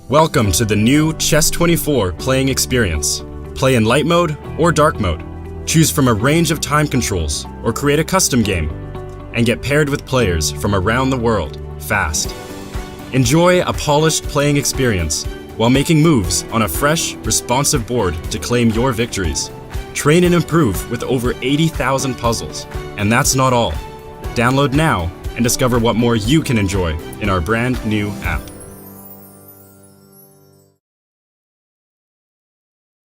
Welcome to the new Chess24 playing experience. Play in light mode or dark mode. Choose from a range of time controls or create a custom game. And get paired with players from around the world, fast. Enjoy a polished playing experience while making moves on a fresh, responsive board to claim your victories. Train and improve with over 80,000 puzzles. And that's not all. Download now and discover what more you can enjoy in our brand new app.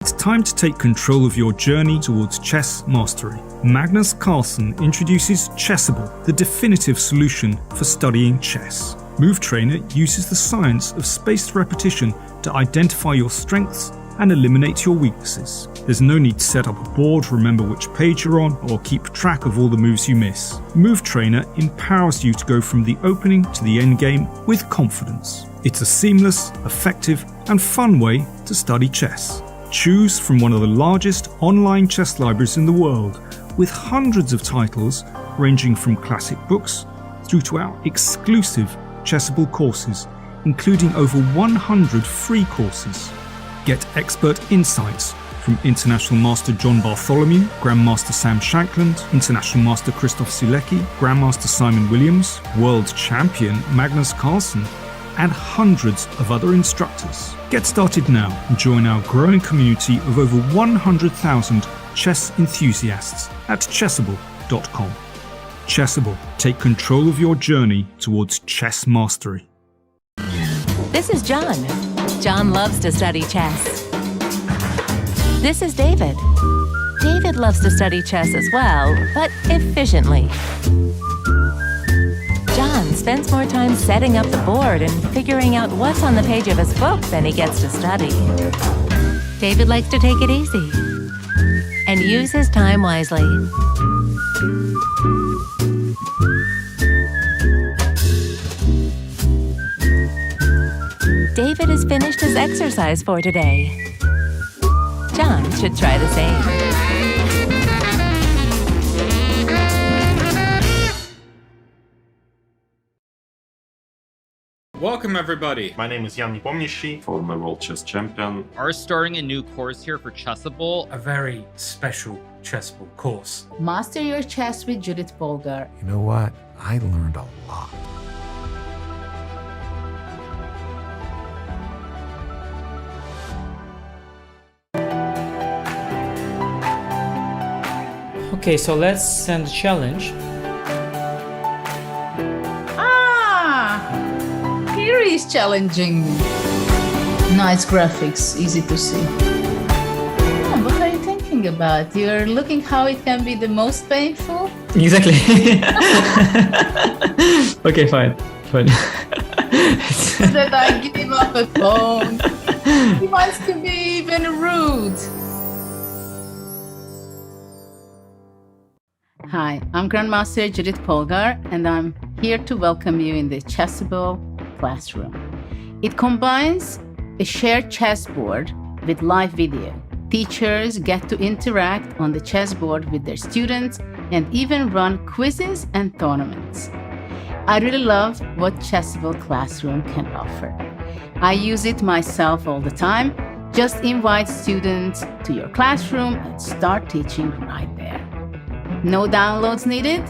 It's time to take control of your journey towards chess mastery. Magnus Carlsen introduces Chessable, the definitive solution for studying chess. Move Trainer uses the science of spaced repetition to identify your strengths and eliminate your weaknesses. There's no need to set up a board, remember which page you're on, or keep track of all the moves you miss. Move Trainer empowers you to go from the opening to the end game with confidence. It's a seamless, effective, and fun way to study chess. Choose from one of the largest online chess libraries in the world, with hundreds of titles ranging from classic books through to our exclusive Chessable courses, including over 100 free courses. Get expert insights from International Master John Bartholomew, Grandmaster Sam Shankland, International Master Christoph Sielecki, Grandmaster Simon Williams, World Champion Magnus Carlsen, and hundreds of other instructors. Get started now and join our growing community of over 100,000 chess enthusiasts at chessable.com. Chessable, take control of your journey towards chess mastery. This is John. John loves to study chess. This is David. David loves to study chess as well, but efficiently. John spends more time setting up the board and figuring out what's on the page of his book than he gets to study. David likes to take it easy and use his time wisely. David has finished his exercise for today. John should try the same. Welcome everybody! My name is Jan Pomnishi, former world chess champion. Are starting a new course here for Chessable. A very special Chessable course. Master your chess with Judith Polgar. You know what? I learned a lot. Okay, so let's send a challenge. Here is challenging. Nice graphics, easy to see. What are you thinking about? You're looking how it can be the most painful? Exactly. Okay, fine. So that I give up a phone. He wants to be even rude. Hi, I'm Grandmaster Judith Polgar, and I'm here to welcome you in the Chessable classroom. It combines a shared chessboard with live video. Teachers get to interact on the chessboard with their students and even run quizzes and tournaments. I really love what Chessable Classroom can offer. I use it myself all the time. Just invite students to your classroom and start teaching right there. No downloads needed,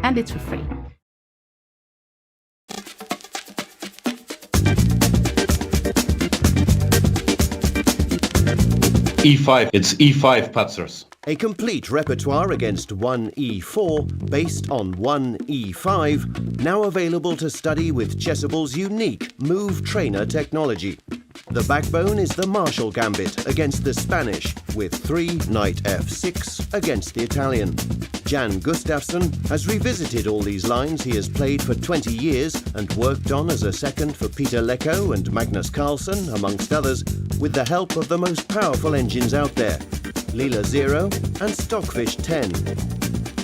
and it's for free. E5, it's E5 Patzers. A complete repertoire against 1E4 based on 1E5, now available to study with Chessable's unique Move Trainer technology. The backbone is the Marshall Gambit against the Spanish, with 3 Knight F6 against the Italian. Jan Gustafsson has revisited all these lines he has played for 20 years and worked on as a second for Peter Lecco and Magnus Carlsen, amongst others, with the help of the most powerful engines out there, Leela 0 and Stockfish 10.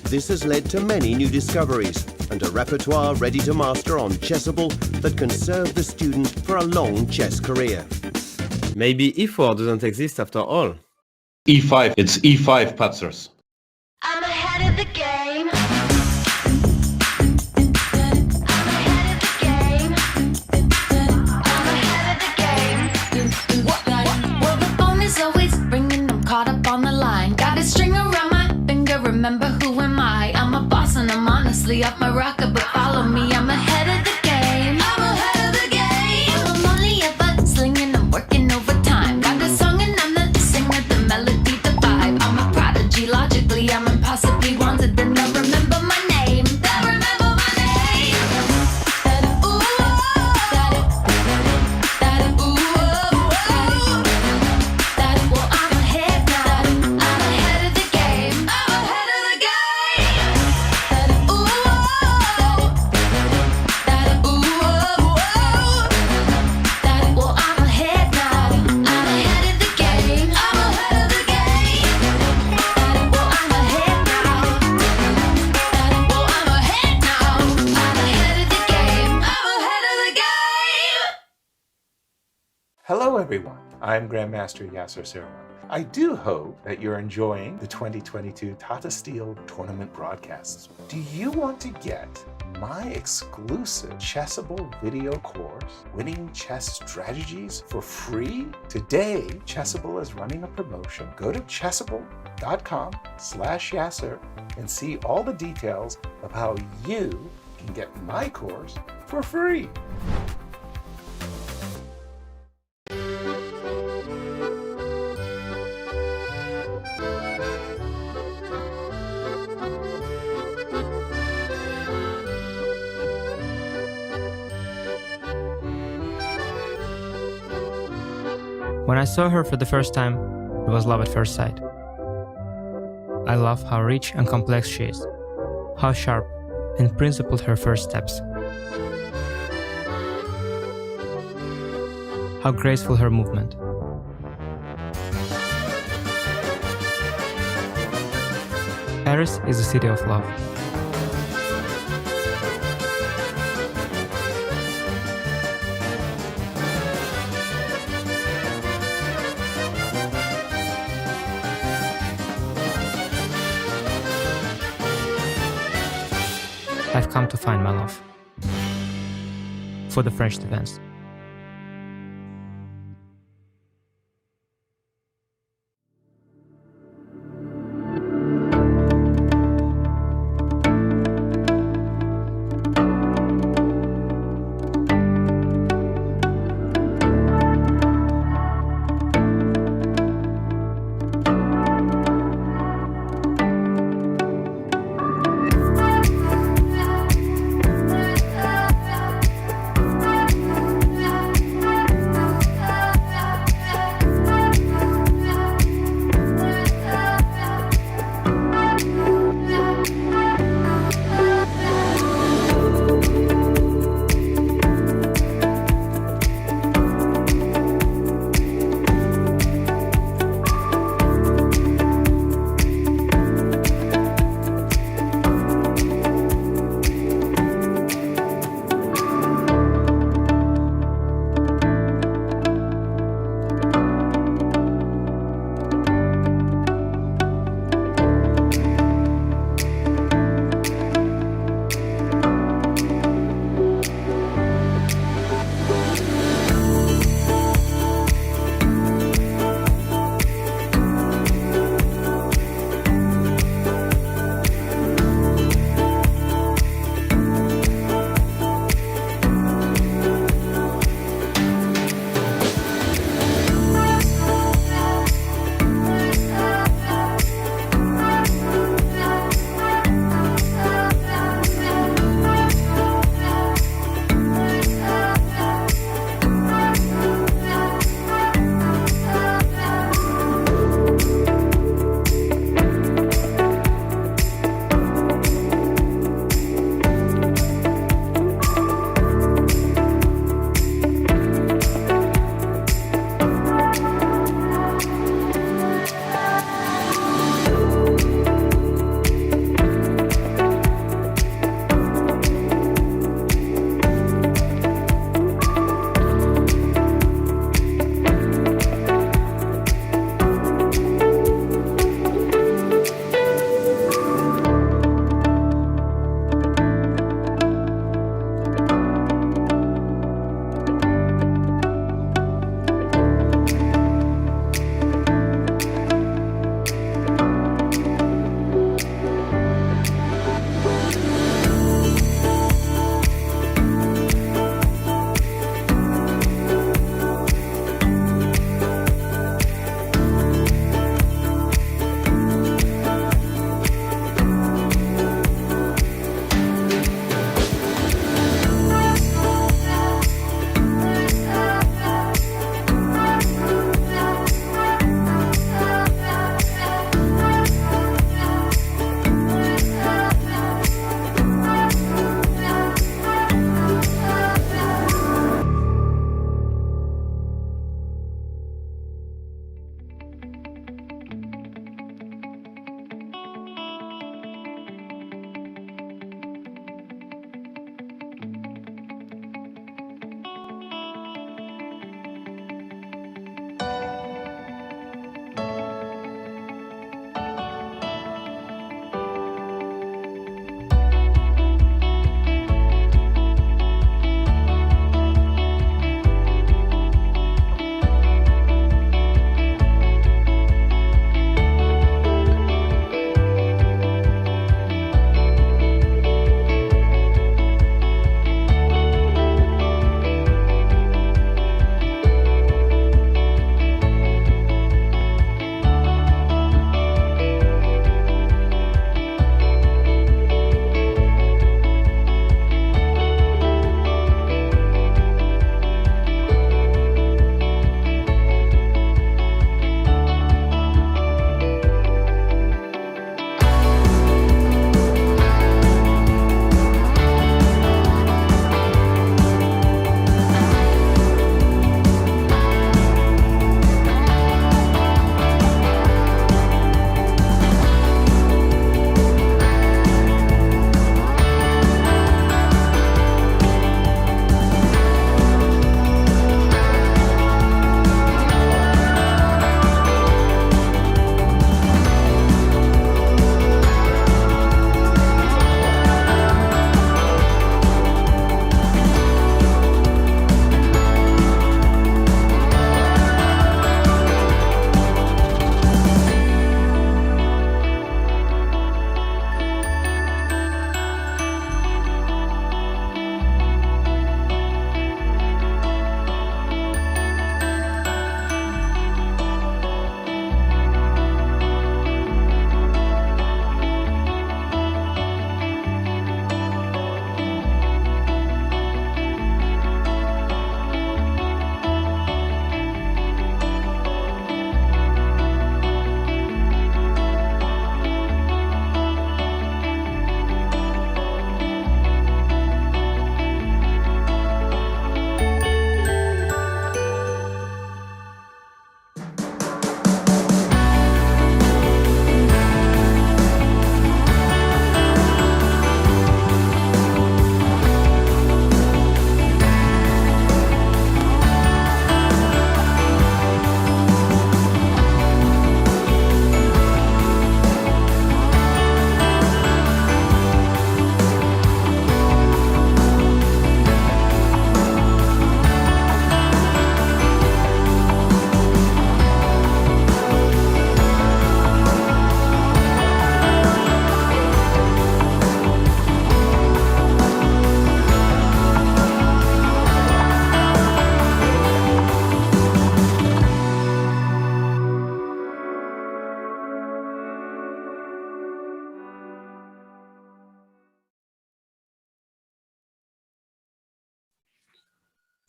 This has led to many new discoveries and a repertoire ready to master on Chessable that can serve the student for a long chess career. Maybe E4 doesn't exist after all. E5, it's E5 Patzers. I'm ahead of the game. I'm ahead of the game. I'm ahead of the game. off my rocker, but follow me, I'm ahead of the game. I'm ahead of the game. I'm only ever slinging, I'm working overtime. Got a song and I'm the singer, the melody, the vibe. I'm a prodigy, logically, I'm impossibly wanted. Then they'll remember my name. They'll remember my name. Ooh, well, I'm ahead now. I'm ahead of the game. I'm ahead of the game. Ooh, well, I'm ahead now. I'm ahead of the game. I'm ahead of the game. Well, I'm ahead now. Well, I'm ahead now. I'm ahead of the game. I'm ahead of the game. Hello, everyone. I'm Grandmaster Yasser Serwan. I do hope that you're enjoying the 2022 Tata Steel tournament broadcasts. Do you want to get my exclusive Chessable video course, Winning Chess Strategies, for free? Today, Chessable is running a promotion. Go to chessable.com/Yasser and see all the details of how you can get my course for free. When I saw her for the first time, it was love at first sight. I love how rich and complex she is, how sharp and principled her first steps, how graceful her movement. Paris is the city of love. I've come to find my love for the French defense.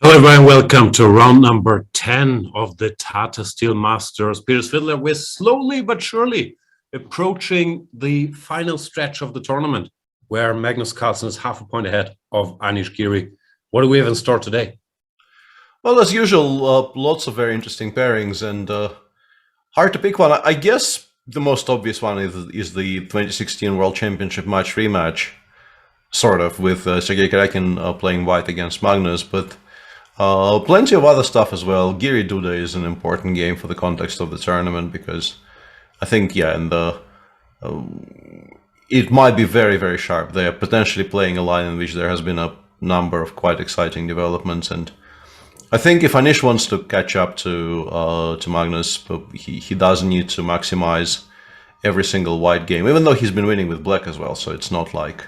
Hello everyone, welcome to round number 10 of the Tata Steel Masters. Peter Svidler, we're slowly but surely approaching the final stretch of the tournament, where Magnus Carlsen is half a point ahead of Anish Giri. What do we have in store today? Well, as usual, lots of very interesting pairings, and hard to pick one. I guess the most obvious one is the 2016 World Championship match rematch, sort of, with Sergei Karyakin playing white against Magnus, but plenty of other stuff as well. Giri Duda is an important game for the context of the tournament, because I think, it might be very, very sharp. They are potentially playing a line in which there has been a number of quite exciting developments, and I think if Anish wants to catch up to Magnus, he does need to maximize every single white game, even though he's been winning with black as well. So it's not like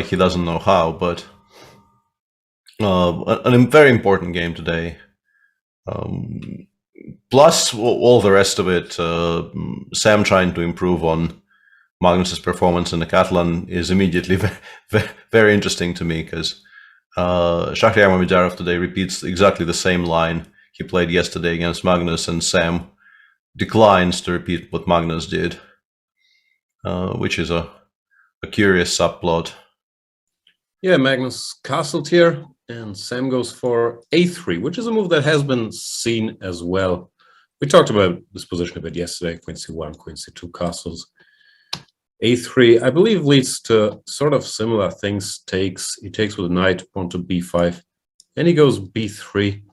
he doesn't know how, but a very important game today. Plus all the rest of it, Sam trying to improve on Magnus's performance in the Catalan is immediately very interesting to me, because Shahryar Mamedov today repeats exactly the same line he played yesterday against Magnus, and Sam declines to repeat what Magnus did, which is a curious subplot. Yeah, Magnus castled here, and Sam goes for a3, which is a move that has been seen as well. We talked about this position a bit yesterday, queen c1, queen c2 castles. a3, I believe, leads to sort of similar things. He takes with a knight, pawn to b5, and he goes b3.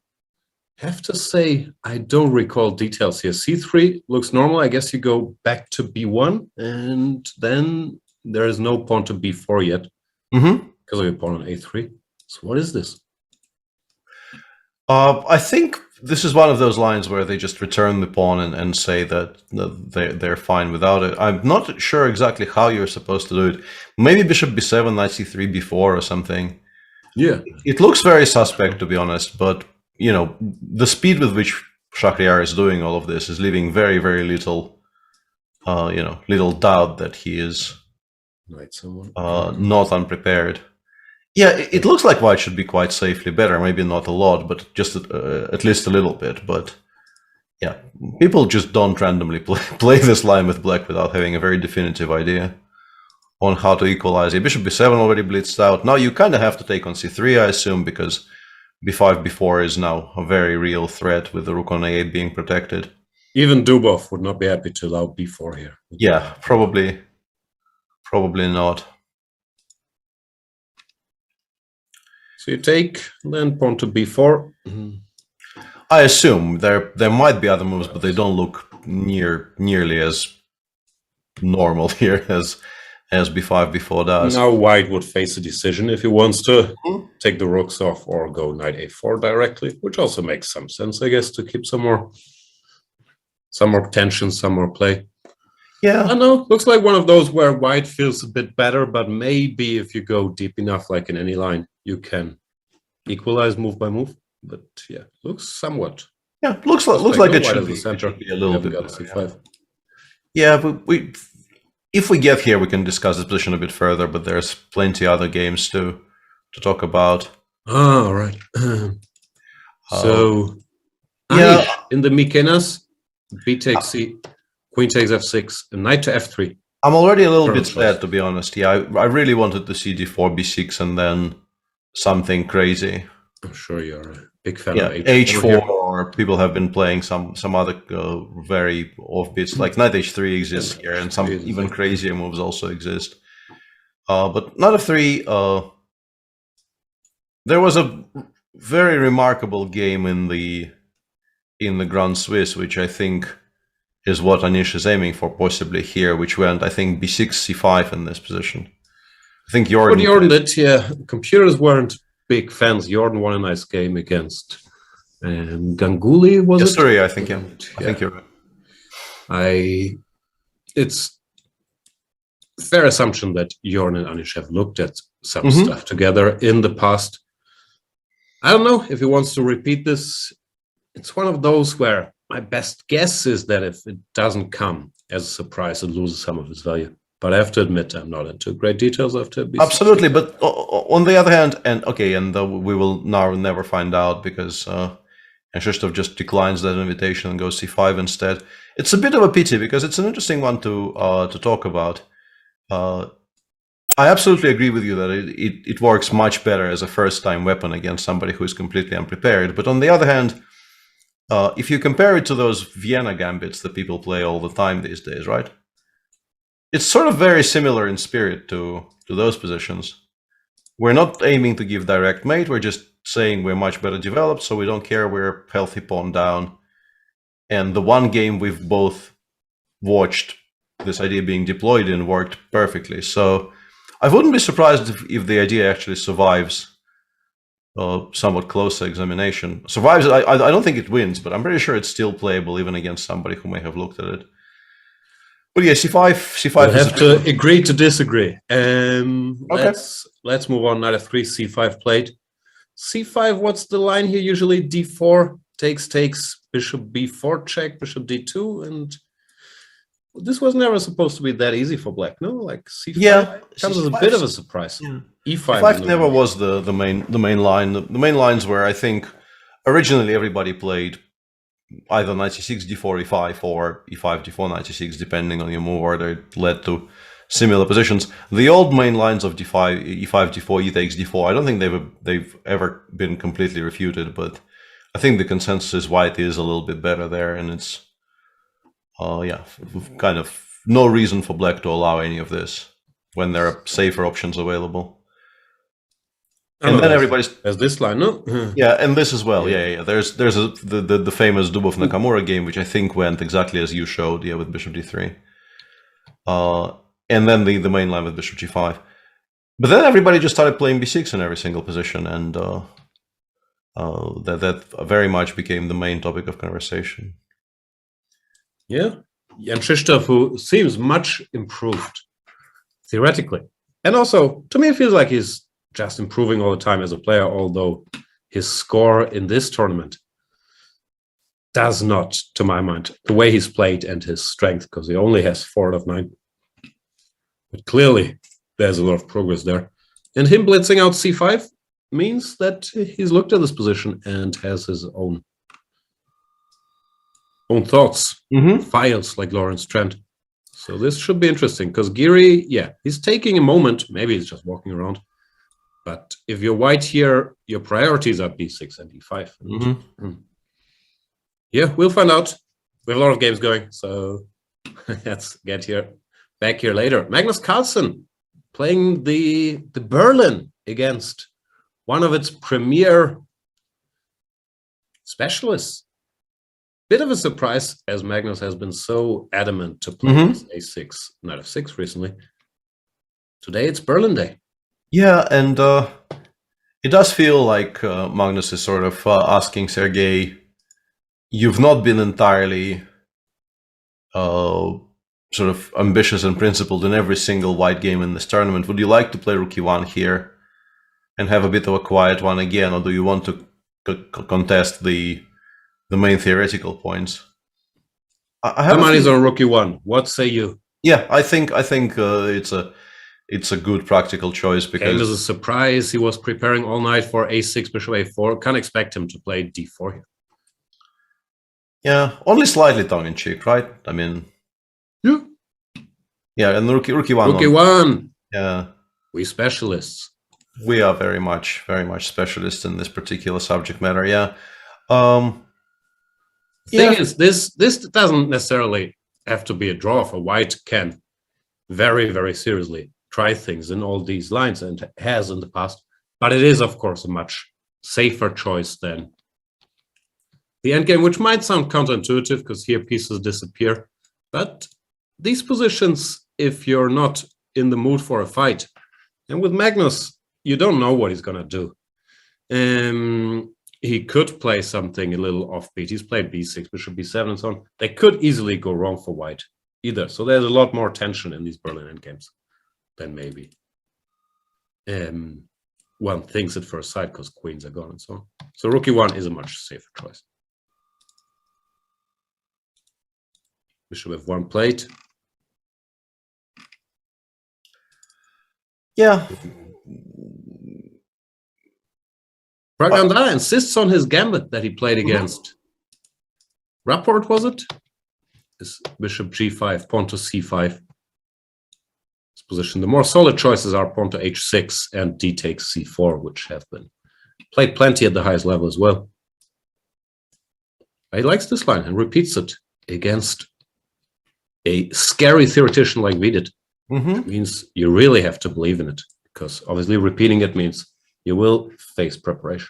Have to say, I don't recall details here. c3 looks normal. I guess you go back to b1, and then there is no pawn to b4 yet, because of your pawn on a3. So what is this? I think this is one of those lines where they just return the pawn and say that they're fine without it. I'm not sure exactly how you're supposed to do it. Maybe bishop b7, knight c3, b4 or something. Yeah. It looks very suspect, to be honest, but, you know, the speed with which Shahryar is doing all of this is leaving very, very little, little doubt that he is not unprepared. Yeah, it looks like white should be quite safely better. Maybe not a lot, but just at least a little bit. But yeah, people just don't randomly play this line with black without having a very definitive idea on how to equalize. Yeah, bishop b7 already blitzed out. Now you kind of have to take on c3, I assume, because b5, b4 is now a very real threat with the rook on a8 being protected. Even Dubov would not be happy to allow b4 here. Yeah, probably not. So you take, then pawn to b4. I assume there might be other moves, but they don't look nearly as normal here as b5, b4 does. Now white would face a decision if he wants to take the rooks off or go knight a4 directly, which also makes some sense, I guess, to keep some more tension, some more play. Yeah. I know, looks like one of those where white feels a bit better, but maybe if you go deep enough, like in any line, you can equalize move by move. But yeah, looks somewhat. Yeah, looks like it should be center. Be a little bit better, c5. Yeah, but if we get here, we can discuss this position a bit further. But there's plenty other games to talk about. Oh, right. So yeah, in the Mikenas, b takes c, queen takes f6, and knight to f3. I'm already a little bit sad, to be honest. Yeah, I really wanted to see d4, b6, and then something crazy. I'm sure you're a big fan Yeah, of h4, or people have been playing some other very offbeats, like knight h3 exists here, and some even crazier moves also exist. But knight f3, there was a very remarkable game in the Grand Swiss, which I think is what Anish is aiming for, possibly here, which went, I think, b6, c5 in this position. I think Jordan did, yeah. Computers weren't big fans. Jordan won a nice game against Ganguly, was it? Sorry, I think, yeah. I think you're right. It's fair assumption that Jordan and Anish have looked at some stuff together in the past. I don't know if he wants to repeat this. It's one of those where my best guess is that if it doesn't come as a surprise, it loses some of its value. But I have to admit, I'm not into great details after B6. Absolutely, but on the other hand, and we will now never find out because Krzysztof just declines that invitation and goes C5 instead. It's a bit of a pity because it's an interesting one to talk about. I absolutely agree with you that it works much better as a first-time weapon against somebody who is completely unprepared. But on the other hand, if you compare it to those Vienna gambits that people play all the time these days, right? It's sort of very similar in spirit to those positions. We're not aiming to give direct mate, we're just saying we're much better developed, so we don't care, we're healthy pawn down. And the one game we've both watched this idea being deployed in worked perfectly. So I wouldn't be surprised if the idea actually survives somewhat closer examination. Survives, I don't think it wins, but I'm pretty sure it's still playable even against somebody who may have looked at it. But yeah, C5. We'll have to agree to disagree. Okay. Let's move on. Knight f3, C5 played. C5. What's the line here? Usually D4 takes. Bishop B4 check. Bishop D2, and this was never supposed to be that easy for Black. No, like C5 comes as a bit of a surprise. Yeah. E5. C5 never was the main line. The main lines were, I think, originally everybody played either knight c6, d4, e5, or e5, d4, knight c6, depending on your move order. It led to similar positions. The old main lines of d5, e5, d4, e takes d4, I don't think they've ever been completely refuted, but I think the consensus is white is a little bit better there, and it's kind of no reason for Black to allow any of this when there are safer options available. And then everybody's as this line, no? Yeah, and this as well. Yeah. There's the famous Dubov Nakamura game, which I think went exactly as you showed, with bishop d3. And then the main line with bishop g5. But then everybody just started playing b6 in every single position, and that very much became the main topic of conversation. Yeah, and Krzysztof, who seems much improved theoretically, and also to me it feels like he's just improving all the time as a player, although his score in this tournament does not, to my mind, the way he's played and his strength, because he only has 4 out of 9. But clearly, there's a lot of progress there. And him blitzing out c5 means that he's looked at this position and has his own thoughts, files like Lawrence Trent. So this should be interesting, because Giri, he's taking a moment. Maybe he's just walking around. But if you're white here, your priorities are b6 and e5. Yeah, we'll find out. We have a lot of games going, so let's get back here later. Magnus Carlsen playing the Berlin against one of its premier specialists. Bit of a surprise, as Magnus has been so adamant to play this a6, knight f6 recently. Today it's Berlin day. Yeah, and it does feel like Magnus is sort of asking Sergei, you've not been entirely sort of ambitious and principled in every single white game in this tournament. Would you like to play rook e1 here and have a bit of a quiet one again, or do you want to contest the main theoretical points? The money's on rook e1. What say you? Yeah, I think it's a good practical choice because came as a surprise. He was preparing all night for a6, bishop a4. Can't expect him to play d4 here. Yeah, only slightly tongue-in-cheek, right? I mean, yeah, and rook e1. Rook e1. Yeah, we specialists. We are very much specialists in this particular subject matter. Yeah. Thing is, this doesn't necessarily have to be a draw. For white can very, very seriously try things in all these lines, and has in the past. But it is, of course, a much safer choice than the endgame, which might sound counterintuitive because here pieces disappear. But these positions, if you're not in the mood for a fight, and with Magnus, you don't know what he's going to do. He could play something a little offbeat. He's played b6, bishop b7, and so on. They could easily go wrong for white either. So there's a lot more tension in these Berlin endgames than maybe one thinks at first sight, because queens are gone and so on. So rook e1 is a much safer choice. Bishop f1 played. Yeah. Pragnanda insists on his gambit that he played against. Rapport, was it? Is bishop g5, pawn to c5. This position. The more solid choices are pawn to h6 and d takes c4, which have been played plenty at the highest level as well. He likes this line and repeats it against a scary theoretician like Vidit. It means you really have to believe in it, because obviously repeating it means you will face preparation.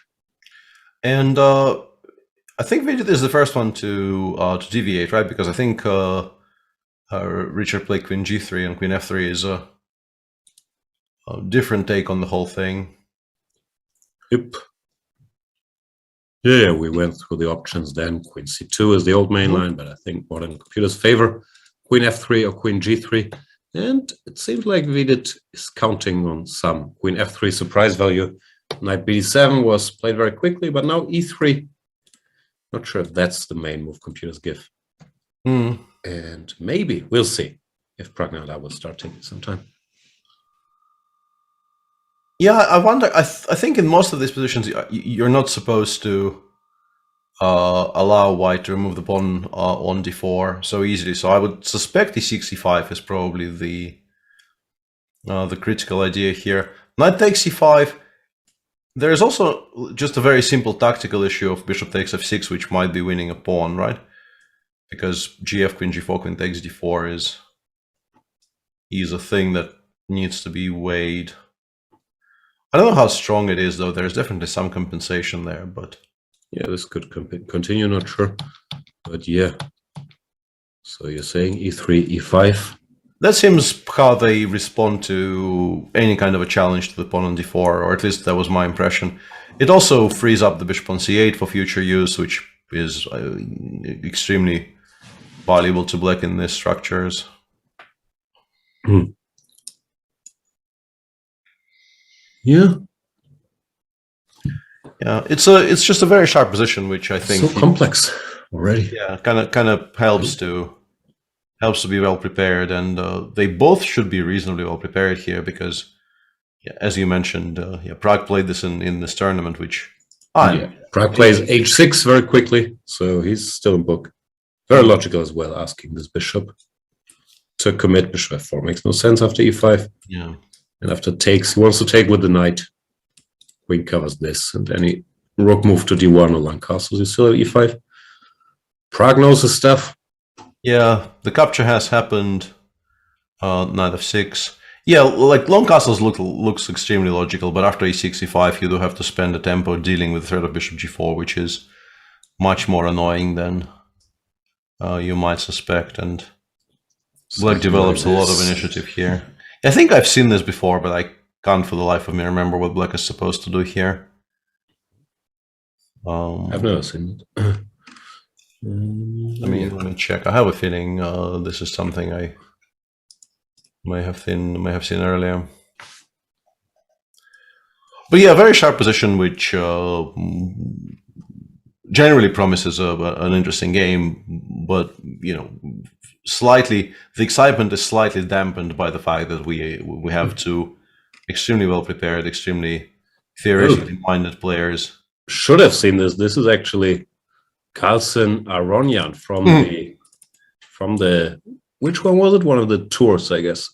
And I think Vidit is the first one to deviate, right? Because I think Richard played queen g3 and queen f3 is a different take on the whole thing. Yep. Yeah, we went through the options then. Queen c2 is the old main line, but I think modern computers favor queen f3 or queen g3. And it seems like Vidit is counting on some queen f3 surprise value. Knight b7 was played very quickly, but now e3. Not sure if that's the main move computers give. And maybe, we'll see, if Pragnanda will start taking some time. Yeah, I wonder, I think in most of these positions, you're not supposed to allow white to remove the pawn on d4 so easily. So I would suspect e6, e5 is probably the critical idea here. Knight takes e5. There is also just a very simple tactical issue of bishop takes f6, which might be winning a pawn, right? Because gf, queen g4, queen takes d4 is a thing that needs to be weighed. I don't know how strong it is, though. There's definitely some compensation there, but... Yeah, this could continue, not sure. But yeah. So you're saying e3, e5? That seems how they respond to any kind of a challenge to the pawn on d4, or at least that was my impression. It also frees up the bishop on c8 for future use, which is extremely valuable to black in these structures. Yeah. Yeah, it's just a very sharp position, which I think so complex already. Yeah, kind of helps to be well prepared, and they both should be reasonably well prepared here because, yeah, as you mentioned, Prague played this in this tournament, which Prague plays h6 very quickly, so he's still in book. Very logical as well, asking this bishop to commit. Bishop f4 makes no sense after e5. Yeah, and after takes, he wants to take with the knight. Queen covers this, and then he rook move to d1 or long castles. He's still at e5. Prague knows his stuff. Yeah, the capture has happened. Knight f6. Yeah, like long castles looks extremely logical, but after e6, e5, you do have to spend the tempo dealing with the threat of bishop g4, which is much more annoying than you might suspect. And black develops a lot of initiative here. I think I've seen this before, but I can't for the life of me remember what black is supposed to do here. I've never seen it. Let me check. I have a feeling this is something I may have seen earlier. But yeah, very sharp position, which generally promises an interesting game. But the excitement is slightly dampened by the fact that we have two extremely well prepared, extremely theoretically minded players. Should have seen this. This is actually Carlsen Aronyan from the which one was it? One of the tours, I guess.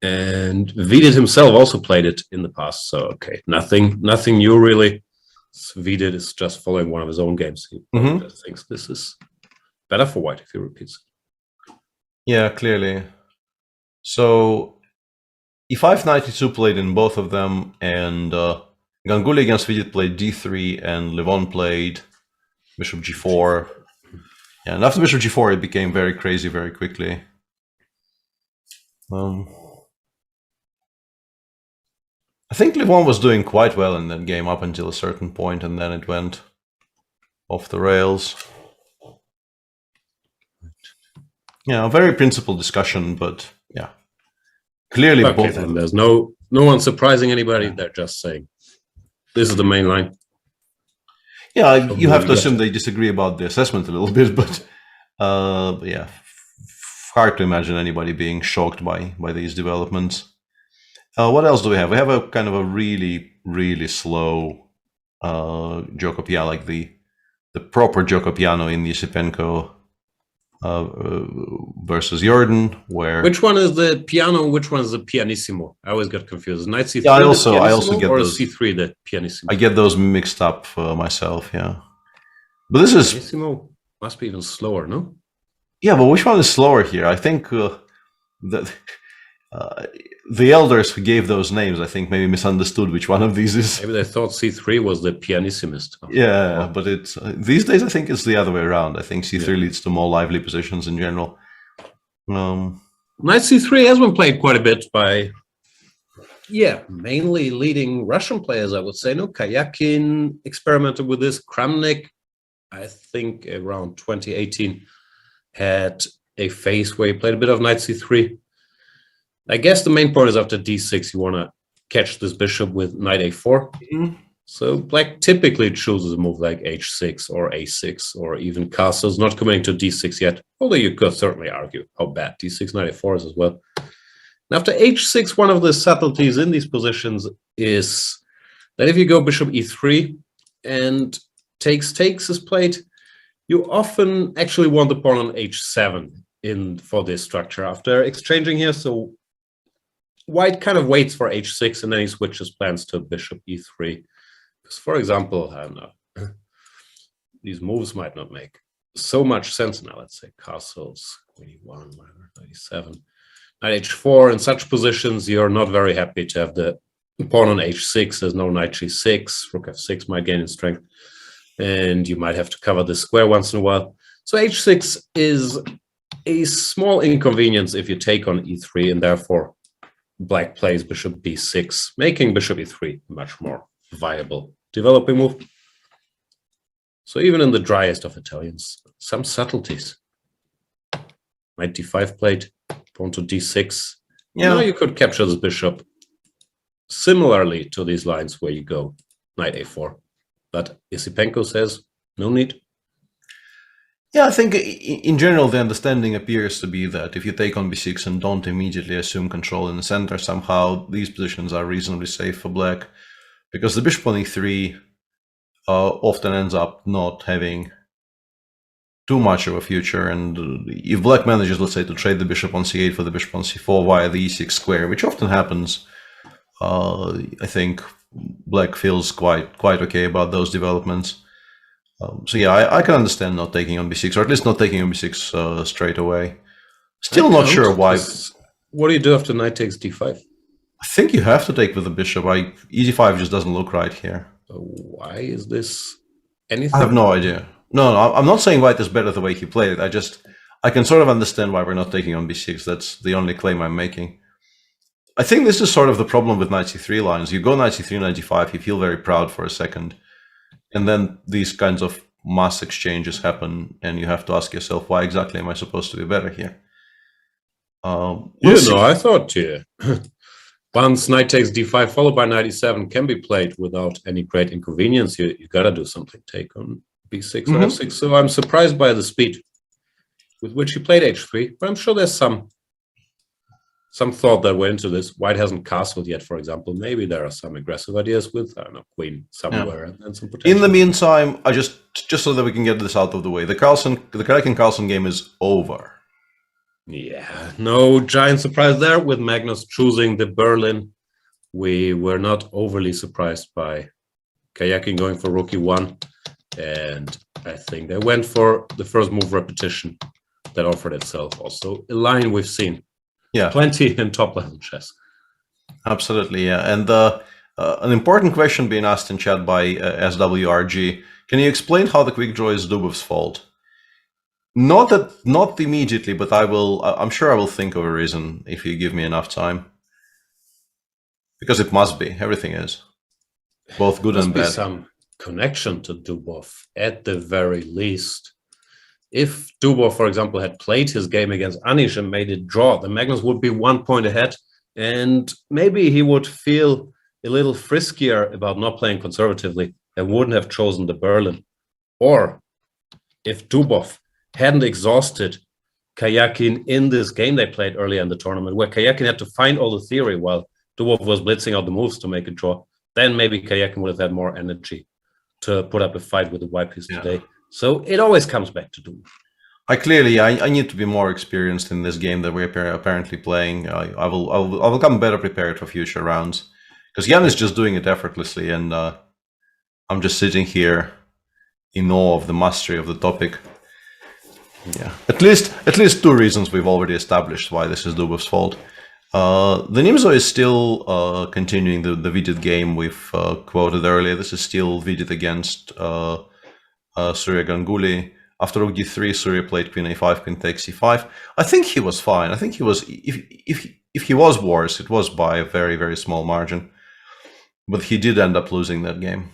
And Vidit himself also played it in the past. So okay, nothing new really. Vidit is just following one of his own games. He thinks this is better for white if he repeats it. Yeah, clearly. So e5, knight e2 played in both of them, and Ganguly against Vidit played d3, and Levon played bishop g4. Yeah, and after bishop g4, it became very crazy very quickly. I think Levon was doing quite well in that game up until a certain point, and then it went off the rails. Yeah, a very principled discussion, but yeah, clearly both. And there's no one surprising anybody. They're just saying this is the main line. Yeah, you have to assume they disagree about the assessment a little bit, but yeah, hard to imagine anybody being shocked by these developments. What else do we have? We have a kind of a really, really slow Giocopiano, like the proper Giocopiano in Yesipenko versus Jordan, where... Which one is the piano, which one is the pianissimo? I always got confused. Knight c3 yeah, I the also pianissimo, get or those, c3 the pianissimo? I get those mixed up myself, yeah. But this is... Pianissimo must be even slower, no? Yeah, but which one is slower here? I think that the elders who gave those names, I think, maybe misunderstood which one of these is. Maybe they thought c3 was the pianissimist. Yeah, but it's these days I think it's the other way around. I think c3 leads to more lively positions in general. Knight c3 has been played quite a bit by, mainly leading Russian players, I would say. No, Karjakin experimented with this. Kramnik, I think around 2018, had a phase where he played a bit of Knight c3. I guess the main point is after d6, you want to catch this bishop with Knight a4. Mm-hmm. So Black typically chooses a move like h6 or a6, or even castles, not committing to d6 yet, although you could certainly argue how bad d6, Knight a4 is as well. And after h6, one of the subtleties in these positions is that if you go bishop e3 and takes is played, you often actually want the pawn on h7 for this structure after exchanging here. So White kind of waits for h6 and then he switches plans to bishop e3. Because, for example, I don't know, these moves might not make so much sense now. Let's say castles, queen e1, 97, knight h4. In such positions, you're not very happy to have the pawn on h6. There's no knight g6. Rook f6 might gain in strength. And you might have to cover this square once in a while. So h6 is a small inconvenience if you take on e3, and therefore Black plays bishop b6, making bishop e3 a much more viable developing move. So even in the driest of Italians, some subtleties. Knight d5 played, pawn to d6. Yeah. Now you could capture this bishop similarly to these lines where you go knight a4. But Yesipenko says, no need. Yeah, I think in general the understanding appears to be that if you take on b6 and don't immediately assume control in the center, somehow these positions are reasonably safe for Black, because the bishop on e3 often ends up not having too much of a future, and if Black manages, let's say, to trade the bishop on c8 for the bishop on c4 via the e6 square, which often happens, I think Black feels quite okay about those developments. So yeah, I can understand not taking on b6, or at least not taking on b6 straight away. Still not sure why. What do you do after knight takes d5? I think you have to take with the bishop. e5 just doesn't look right here. Why is this anything? I have no idea. No, I'm not saying White is better the way he played it. I can sort of understand why we're not taking on b6. That's the only claim I'm making. I think this is sort of the problem with knight c3 lines. You go knight c3, knight d5, you feel very proud for a second. And then these kinds of mass exchanges happen, and you have to ask yourself, why exactly am I supposed to be better here? I thought once knight takes d5 followed by knight e7 can be played without any great inconvenience. You got to do something, take on b6 or f6. So I'm surprised by the speed with which he played h3, but I'm sure there's some thought that went into this. White hasn't castled yet, for example. Maybe there are some aggressive ideas with, I don't know, queen somewhere and some potential. In the meantime, I just so that we can get this out of the way, the Karjakin-Carlsen game is over. Yeah, no giant surprise there with Magnus choosing the Berlin. We were not overly surprised by Karjakin going for rook e1, and I think they went for the first move repetition that offered itself. Also, a line we've seen. Yeah, plenty in top-level chess. Absolutely, yeah. And an important question being asked in chat by SWRG: can you explain how the quick draw is Dubov's fault? Not immediately, but I will. I'm sure I will think of a reason if you give me enough time. Because it must be. Everything is, both good and bad. Must be some connection to Dubov at the very least. If Dubov, for example, had played his game against Anish and made it draw, then Magnus would be 1 point ahead, and maybe he would feel a little friskier about not playing conservatively and wouldn't have chosen the Berlin. Or if Dubov hadn't exhausted Kayakin in this game they played earlier in the tournament, where Kayakin had to find all the theory while Dubov was blitzing out the moves to make a draw. Then maybe Kayakin would have had more energy to put up a fight with the white piece today. So it always comes back to Dubov. I need to be more experienced in this game that we're apparently playing. I will come better prepared for future rounds, because Jan is just doing it effortlessly, and I'm just sitting here in awe of the mastery of the topic. Yeah, at least two reasons we've already established why this is Dubov's fault. The Nimzo is still continuing the Vidit game we've quoted earlier. This is still Vidit against Surya Ganguly. After rook d3, Surya played queen a5, queen takes c5. I think he was fine. I think he was, if he was worse, it was by a very, very small margin. But he did end up losing that game.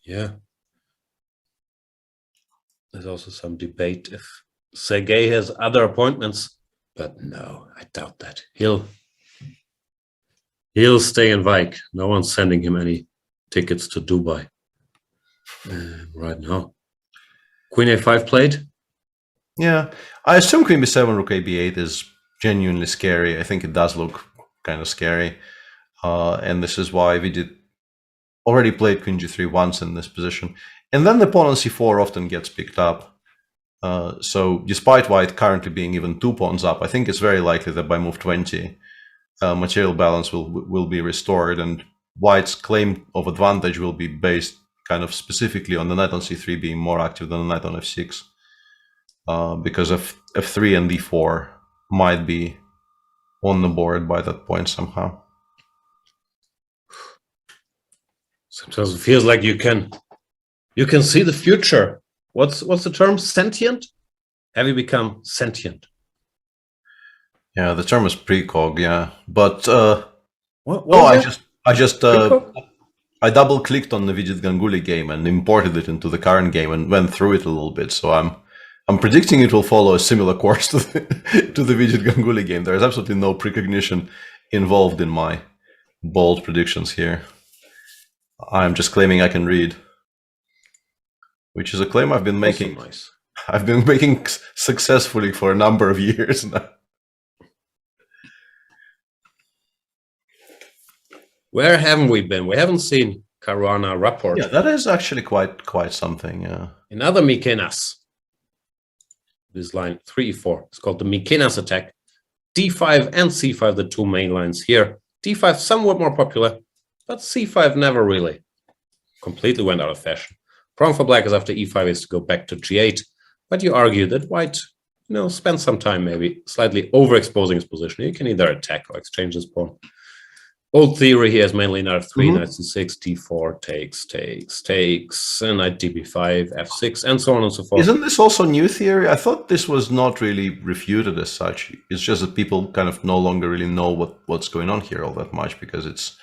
Yeah. There's also some debate if Sergei has other appointments, but no, I doubt that. He'll stay in Wijk. No one's sending him any tickets to Dubai right now. Queen a5 played? Yeah, I assume queen b7, rook ab8 is genuinely scary. I think it does look kind of scary. And this is why we did already played queen g3 once in this position. And then the pawn on c4 often gets picked up. So despite white currently being even 2 pawns up, I think it's very likely that by move 20, material balance will be restored, and white's claim of advantage will be based kind of specifically on the knight on c3 being more active than the knight on f6, because of f3 and d4 might be on the board by that point somehow. Sometimes it feels like you can see the future. What's the term? Sentient? Have you become sentient? Yeah, the term is precog. Yeah, but I double clicked on the Vidit Ganguly game and imported it into the current game and went through it a little bit. So I'm predicting it will follow a similar course to the Vidit Ganguly game. There is absolutely no precognition involved in my bold predictions here. I'm just claiming I can read, which is a claim I've been making. Nice. I've been making successfully for a number of years now. Where haven't we been? We haven't seen Caruana Rapport. Yeah, that is actually quite something. Yeah. Another Mikenas. This line 3-4. It's called the Mikenas attack. D5 and C5, the two main lines here. D5 somewhat more popular, but C5 never really completely went out of fashion. Problem for black is after E5 is to go back to G8, but you argue that white, spend some time maybe slightly overexposing his position. You can either attack or exchange his pawn. Old theory here is mainly knight f3, knight c6, d4, takes, and knight db5, f6, and so on and so forth. Isn't this also new theory? I thought this was not really refuted as such. It's just that people kind of no longer really know what's going on here all that much because it's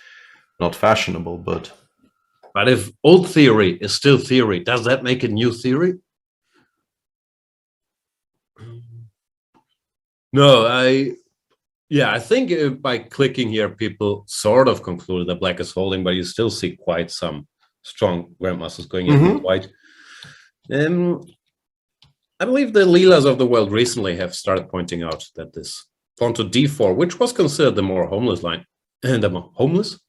not fashionable. But if old theory is still theory, does that make it new theory? No, I think by clicking here, people sort of concluded that black is holding, but you still see quite some strong grandmasters going in with white. I believe the Leelas of the world recently have started pointing out that this pawn to d4, which was considered the more homeless line, harmless,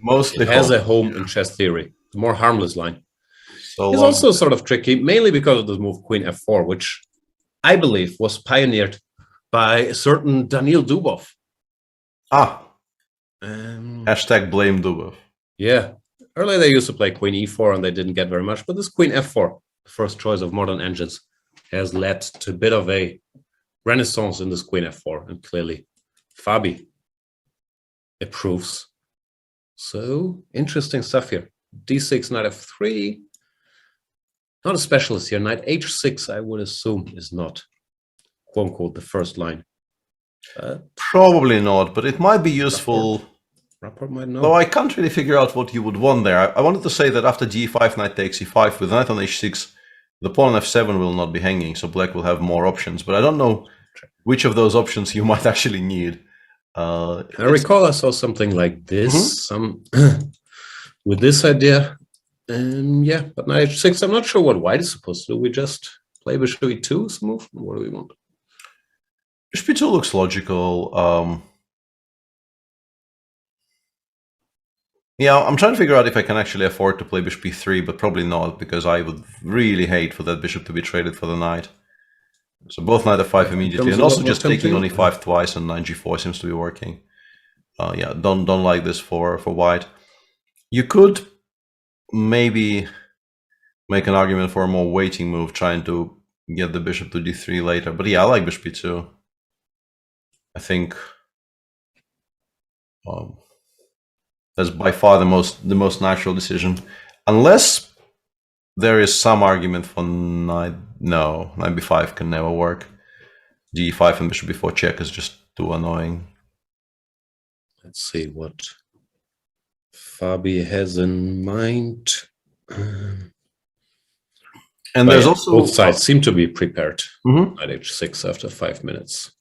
mostly has a home in chess theory. The more harmless line so is also sort of tricky, mainly because of the move queen f4, which I believe was pioneered by a certain Daniil Dubov. Hashtag blame Dubov. Yeah. Earlier they used to play queen e4 and they didn't get very much, but this queen f4, the first choice of modern engines, has led to a bit of a renaissance in this queen f4, and clearly Fabi approves. So interesting stuff here. d6, knight f3. Not a specialist here. Knight h6, I would assume, is not, quote unquote, the first line. Probably not, but it might be useful. Rapport might know. Though I can't really figure out what you would want there. I wanted to say that after g5, knight takes e5, with knight on h6, the pawn on f7 will not be hanging, so black will have more options. But I don't know which of those options you might actually need. I recall I saw something like this, with this idea. Yeah, but knight h6, I'm not sure what white is supposed to do. We just play bishop e2 as a move? What do we want? Bishop e2 looks logical. Yeah, I'm trying to figure out if I can actually afford to play bishop e3, but probably not, because I would really hate for that bishop to be traded for the knight. So both knight f5 immediately, and also just taking on e5 twice and knight g4 seems to be working. Yeah, don't like this for white. You could maybe make an argument for a more waiting move, trying to get the bishop to d3 later. But yeah, I like bishop e2. I think that's by far the most natural decision, unless there is some argument for knight. No, knight b5 can never work. d5 and bishop b4 check is just too annoying. Let's see what Fabi has in mind. And there's also both sides seem to be prepared. Mm-hmm. Knight h6 after 5 minutes.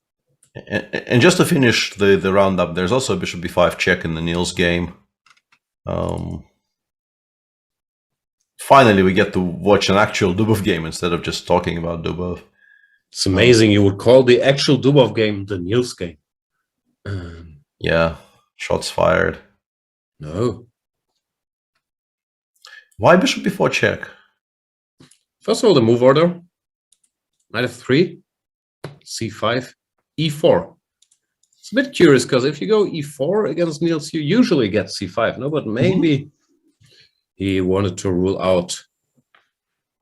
And just to finish the roundup, there's also a bishop b5 check in the Niels game. Finally, we get to watch an actual Dubov game instead of just talking about Dubov. It's amazing you would call the actual Dubov game the Niels game. Yeah, shots fired. No. Why bishop b4 check? First of all, the move order. Knight f3, c5, e4. It's a bit curious because if you go e4 against Niels, you usually get c5. No, but maybe he wanted to rule out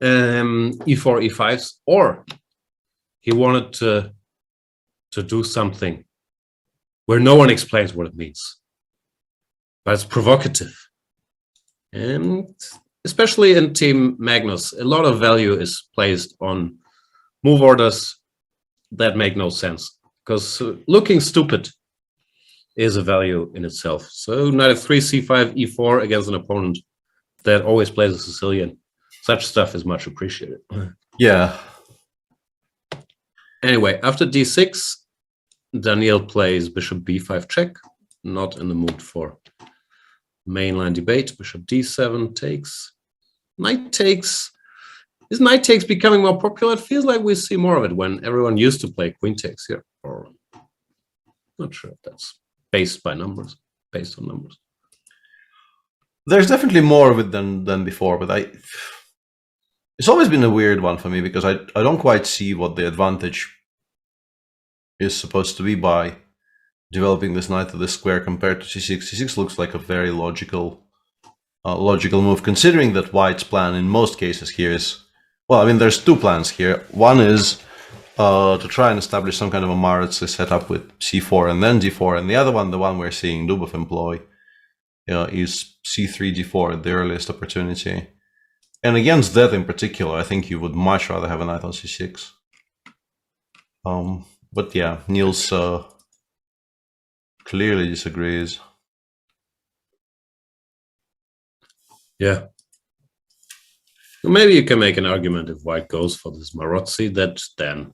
e4, e5s, or he wanted to do something where no one explains what it means. But it's provocative. And especially in Team Magnus, a lot of value is placed on move orders that make no sense. Because looking stupid is a value in itself. So knight f3, c5, e4 against an opponent that always plays a Sicilian. Such stuff is much appreciated. Yeah. Anyway, after d6, Daniel plays bishop b5 check. Not in the mood for mainline debate. Bishop d7 takes. Knight takes. Is knight takes becoming more popular? It feels like we see more of it when everyone used to play queen takes here. Or not sure if that's based on numbers. There's definitely more of it than before, but it's always been a weird one for me because I don't quite see what the advantage is supposed to be by developing this knight to this square compared to c6. c6 looks like a very logical move, considering that white's plan in most cases here is, well, I mean, there's two plans here. One is to try and establish some kind of a Maratsi setup with c4 and then d4, and the other one, the one we're seeing Dubov employ, is c3, d4 at the earliest opportunity. And against that in particular, I think you would much rather have a knight on c6. But yeah, Niels clearly disagrees. Yeah. Maybe you can make an argument if white goes for this Marozzi that then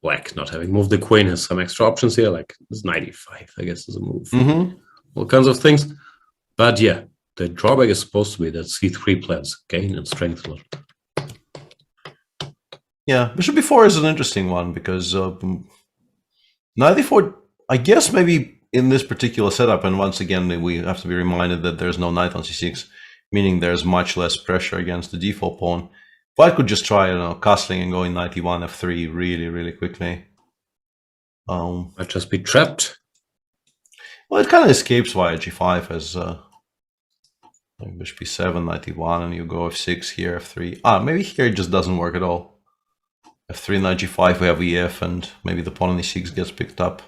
black, not having moved the queen, has some extra options here, like this knight e5, I guess, is a move. All kinds of things. But yeah, the drawback is supposed to be that c3 plans gain in strength a lot. Yeah, bishop b4 is an interesting one because knight e4, I guess maybe in this particular setup, and once again we have to be reminded that there's no knight on c6, meaning there's much less pressure against the d4 pawn. White could just try, castling and going knight e1, f3 really quickly. Might just be trapped. Well, it kind of escapes via g5 as like bishop b7, knight e1, and you go f6 here, f3. Maybe here it just doesn't work at all. f3, knight g5, we have ef, and maybe the pawn on e6 gets picked up.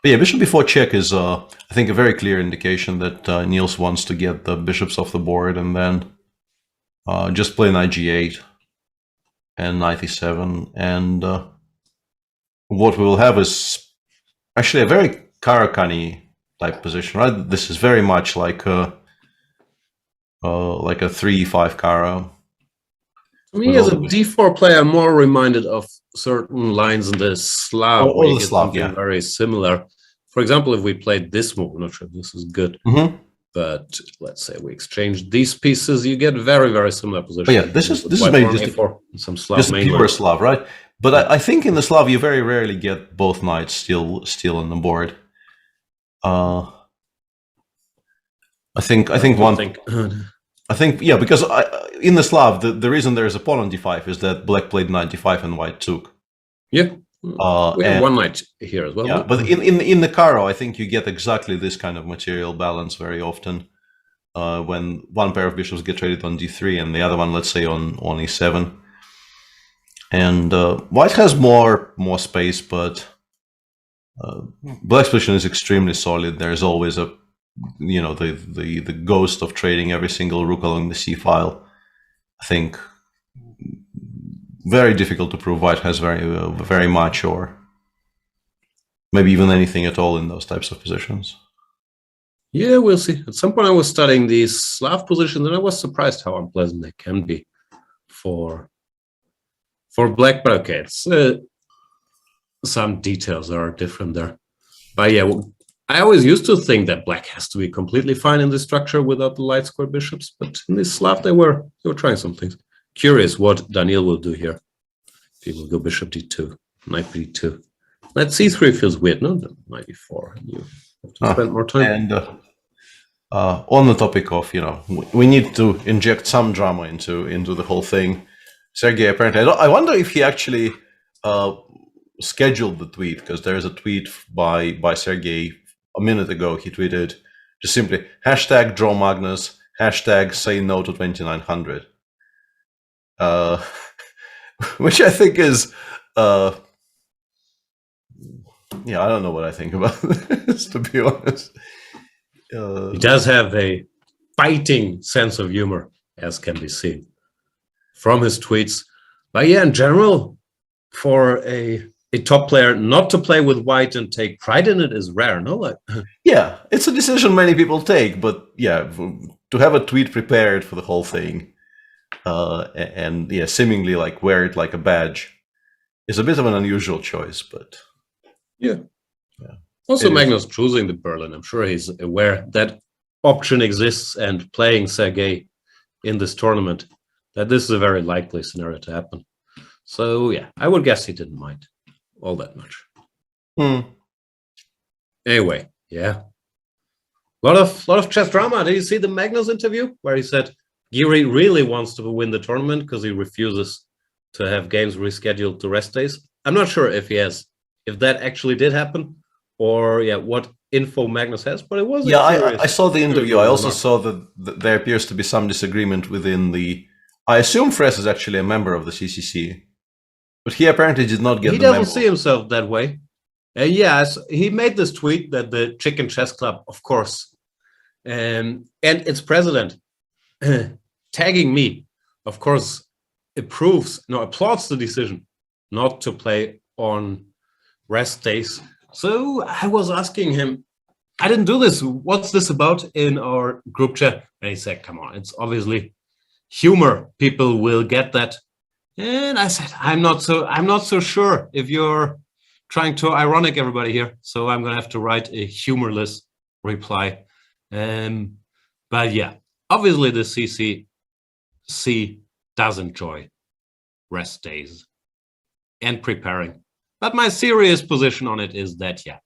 But yeah, bishop b4 check is, I think, a very clear indication that Niels wants to get the bishops off the board and then just play knight g8 and knight e7. And what we will have is actually a very Karakani type position, right? This is very much like a 3e5 Kara. To me, as a d4 player, I'm more reminded of certain lines in the Slav. The Slav, yeah. Very similar. For example, if we played this move, I'm not sure if this is good. But let's say we exchange these pieces, you get very, very similar positions. But yeah, this is maybe some Slav just pure Slav, right? But I think in the Slav you very rarely get both knights still on the board. I think yeah, because in the Slav the reason there is a pawn on d5 is that black played knight d5 and white took. Yeah. We have one knight here as well. Yeah, but in the Caro, I think you get exactly this kind of material balance very often when one pair of bishops get traded on d3 and the other one, let's say, on e7. And white has more space, but black's position is extremely solid. There's always a the ghost of trading every single rook along the c file. I think very difficult to prove white has very much or maybe even anything at all in those types of positions. Yeah, we'll see. At some point I was studying these Slav positions and I was surprised how unpleasant they can be for black, but okay, it's some details are different there. But yeah, I always used to think that black has to be completely fine in this structure without the light square bishops, but in this Slav they were trying some things. Curious what Daniel will do here. If he will go bishop d2, knight b2. Knight c3 feels weird, no? Knight e4. You have to spend more time. And on the topic of, we need to inject some drama into the whole thing. Sergey apparently, I wonder if he actually scheduled the tweet, because there is a tweet by Sergey a minute ago. He tweeted just simply #DrawMagnus, #say no to 2900. Which I think is, I don't know what I think about this, to be honest. He does have a biting sense of humor, as can be seen from his tweets. But yeah, in general, for a top player not to play with white and take pride in it is rare, no? Yeah, it's a decision many people take, but yeah, to have a tweet prepared for the whole thing, and yeah, seemingly like wear it like a badge is a bit of an unusual choice, but yeah. Also, Magnus choosing the Berlin, I'm sure he's aware that option exists, and playing Sergey in this tournament, that this is a very likely scenario to happen. So yeah, I would guess he didn't mind all that much. Anyway, yeah, lot of chess drama. Did you see the Magnus interview where he said Giri really wants to win the tournament because he refuses to have games rescheduled to rest days? I'm not sure if that actually did happen, or yeah, what info Magnus has, but it was. Yeah, I saw the interview. I also saw that there appears to be some disagreement within the. I assume Fress is actually a member of the CCC, but he apparently did not get. He doesn't see himself that way. Yes, he made this tweet that the Chicken Chess Club, of course, and its president tagging me, of course, applauds the decision not to play on rest days. So I was asking him, I didn't do this. What's this about in our group chat? And he said, come on, it's obviously humor. People will get that. And I said, I'm not so sure if you're trying to ironic everybody here. So I'm going to have to write a humorless reply. But yeah, obviously the CCC does enjoy rest days and preparing. But my serious position on it is that, yeah,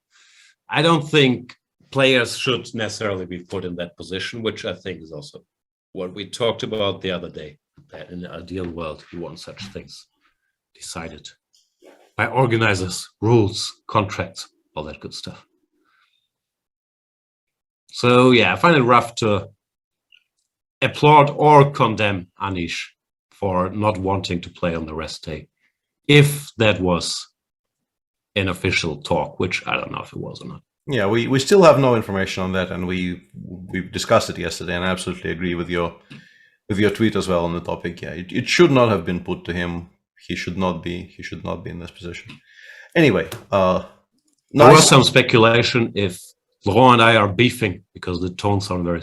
I don't think players should necessarily be put in that position, which I think is also what we talked about the other day, that in the ideal world, you want such things decided by organizers, rules, contracts, all that good stuff. So, yeah, I find it rough to applaud or condemn Anish for not wanting to play on the rest day, if that was an official talk, which I don't know if it was or not. Yeah, we still have no information on that, and we discussed it yesterday, and I absolutely agree with your tweet as well on the topic. Yeah, it should not have been put to him. He should not be in this position. Anyway, there was some speculation if Laurent and I are beefing because the tones sound very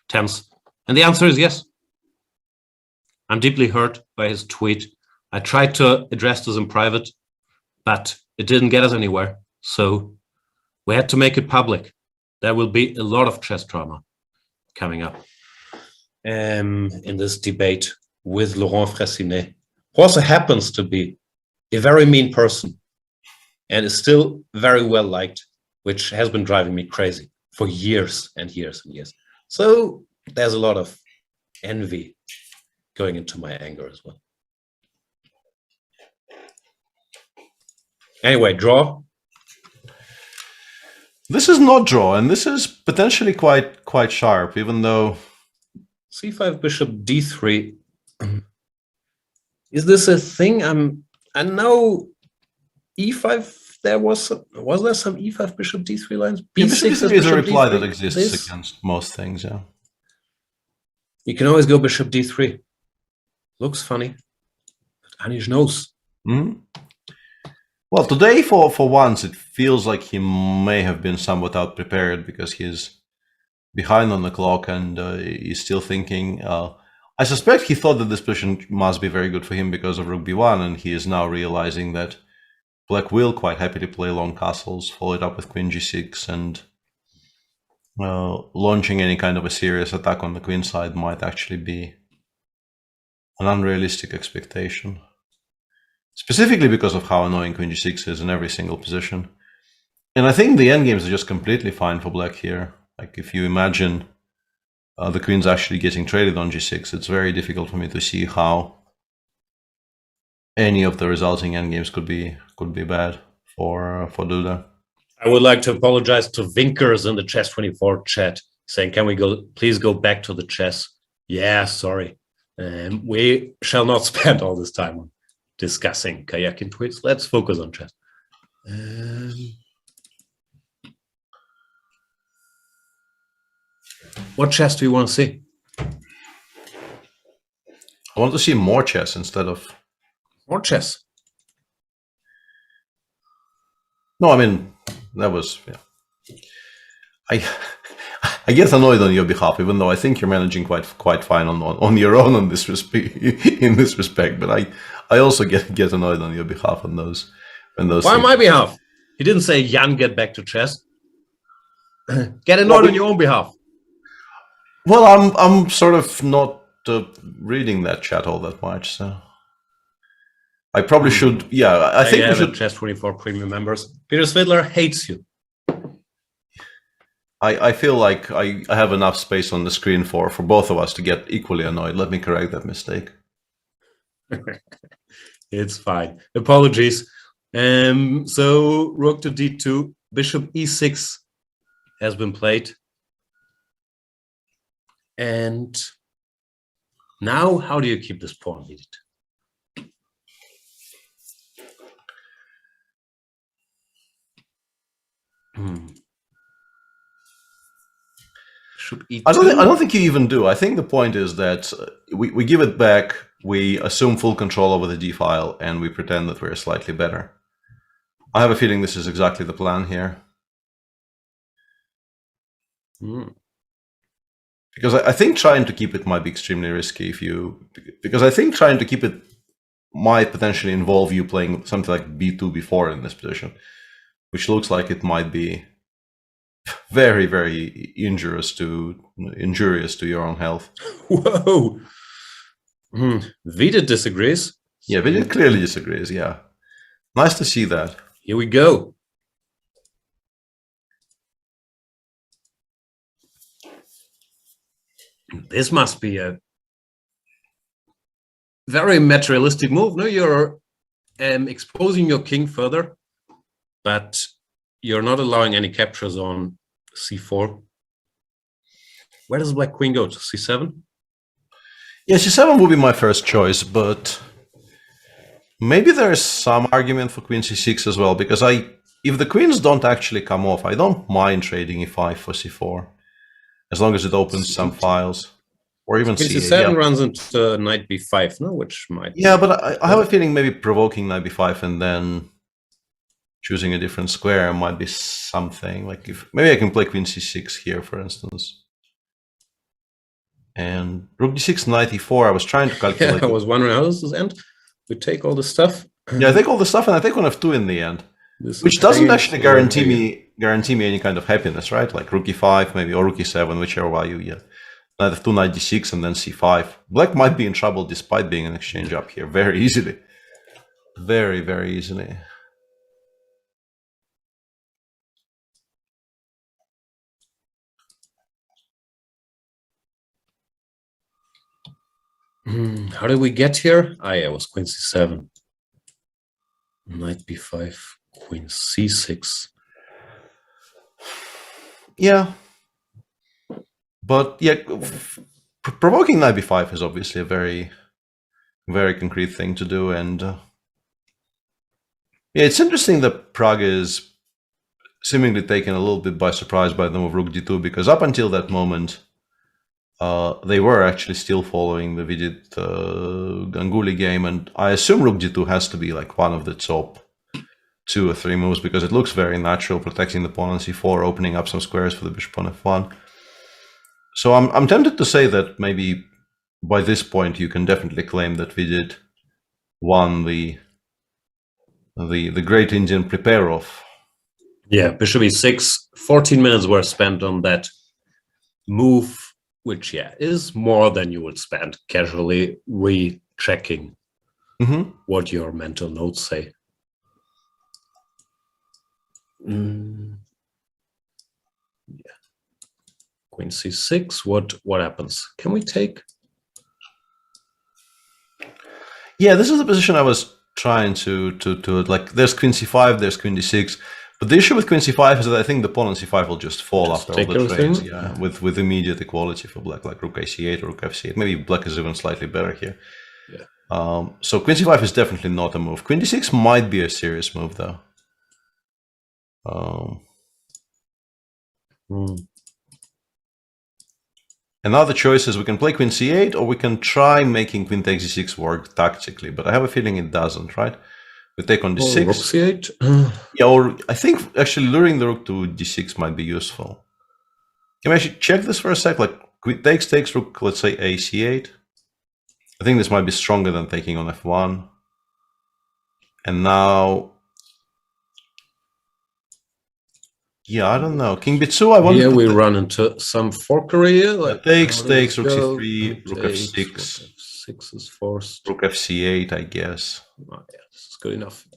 tense, and the answer is yes. I'm deeply hurt by his tweet. I tried to address this in private, but it didn't get us anywhere. So we had to make it public. There will be a lot of chess drama. coming up in this debate with Laurent Fressinet, who also happens to be a very mean person and is still very well liked, which has been driving me crazy for years and years and years. So there's a lot of envy going into my anger as well. Anyway, draw. This is not draw, and this is potentially quite sharp, even though c5 bishop d3. Is this a thing? I know e5. There was there some e5 bishop d3 lines? B6 is a reply that exists against most things. Yeah, you can always go bishop d3. Looks funny, but Anish knows. Mm-hmm. Well, today for once it feels like he may have been somewhat out prepared because he's behind on the clock and he's still thinking. I suspect he thought that this position must be very good for him because of rook b1, and he is now realizing that Black will quite happily play long castles, follow it up with queen g6, and launching any kind of a serious attack on the queen side might actually be an unrealistic expectation. Specifically because of how annoying queen g6 is in every single position. And I think the endgames are just completely fine for Black here. Like if you imagine the queen's actually getting traded on g6, it's very difficult for me to see how any of the resulting endgames could be bad for Duda. I would like to apologize to Vinkers in the Chess24 chat, saying, "Can we please go back to the chess?" Yeah, sorry. We shall not spend all this time on discussing kayak and tweets. Let's focus on chess. What chess do you want to see? I want to see more chess instead of... More chess? No, I mean, that was... Yeah. I get annoyed on your behalf, even though I think you're managing quite fine on your own in this respect. But I also get annoyed on your behalf on those. Why on my behalf? He didn't say, "Jan, get back to chess." Get annoyed on your own behalf. Well, I'm sort of not reading that chat all that much, so I probably should. Yeah, I think we should. Chess24 premium members. Peter Svidler hates you. I feel like I have enough space on the screen for both of us to get equally annoyed. Let me correct that mistake. It's fine. Apologies. So rook to d2, bishop e6 has been played. And now, how do you keep this pawn needed? I don't think you even do. I think the point is that we give it back, we assume full control over the d file, and we pretend that we're slightly better. I have a feeling this is exactly the plan here. Because I think trying to keep it might be extremely risky because I think trying to keep it might potentially involve you playing something like b2, b4 in this position, which looks like it might be very, very injurious to your own health. Whoa! Vida disagrees. Yeah, Vida clearly disagrees. Yeah, nice to see that. Here we go. This must be a very materialistic move. No, you're exposing your king further, but you're not allowing any captures on c4. Where does black queen go? To c7? Yeah, c7 would be my first choice, but maybe there is some argument for queen c6 as well, because if the queens don't actually come off, I don't mind trading e5 for c4, as long as it opens some files. Or even queen c7 runs into knight b5, no? Which might... Yeah, but I have a feeling maybe provoking knight b5 and then choosing a different square might be something. Like if maybe I can play queen c6 here, for instance. And rook d6, knight e4, I was trying to calculate. Yeah, I was wondering how does this end? We take all the stuff. Yeah, I take all the stuff and I take one f2 in the end. Which doesn't actually guarantee me any kind of happiness, right? Like rook e5 maybe, or rook e7, whichever value, yeah. knight f2, knight d6, and then c5. Black might be in trouble despite being an exchange up here very easily. Very, very easily. How did we get here? It was queen c7. Knight b5, queen c6. Yeah. But yeah, provoking knight b5 is obviously a very, very concrete thing to do. And yeah, it's interesting that Prague is seemingly taken a little bit by surprise by the move rook d2, because up until that moment, they were actually still following the Vidit Ganguly game, and I assume rook d2 has to be like one of the top 2 or 3 moves, because it looks very natural, protecting the pawn on c4, opening up some squares for the bishop on f1. So I'm tempted to say that maybe by this point you can definitely claim that Vidit won the Great Indian Prepare-Off. Yeah, bishop e6. 14 minutes were spent on that move, which, yeah, is more than you would spend casually rechecking what your mental notes say. Yeah. Queen c6. What happens? Can we take? Yeah, this is the position I was trying to like. There's queen c5, there's queen d6, but the issue with queen c5 is that I think the pawn on c5 will just fall after all the trades. Yeah, with immediate equality for black, like rook a8 or rook f8. Maybe black is even slightly better here. Yeah. So queen c5 is definitely not a move. Queen d6 might be a serious move though. And now the choice is we can play queen c8 or we can try making queen takes d6 work tactically, but I have a feeling it doesn't, right? We take on d6. Rook c8? Yeah, or I think actually luring the rook to d6 might be useful. Can we actually check this for a sec? Like queen takes rook, let's say a c8. I think this might be stronger than taking on f1. And now... Yeah, I don't know. King b2, I want. Yeah, we run into some forkery here. Like takes, rook c3, rook f6. F6 is forced. Rook fc8, I guess. Oh, yeah, this is good enough.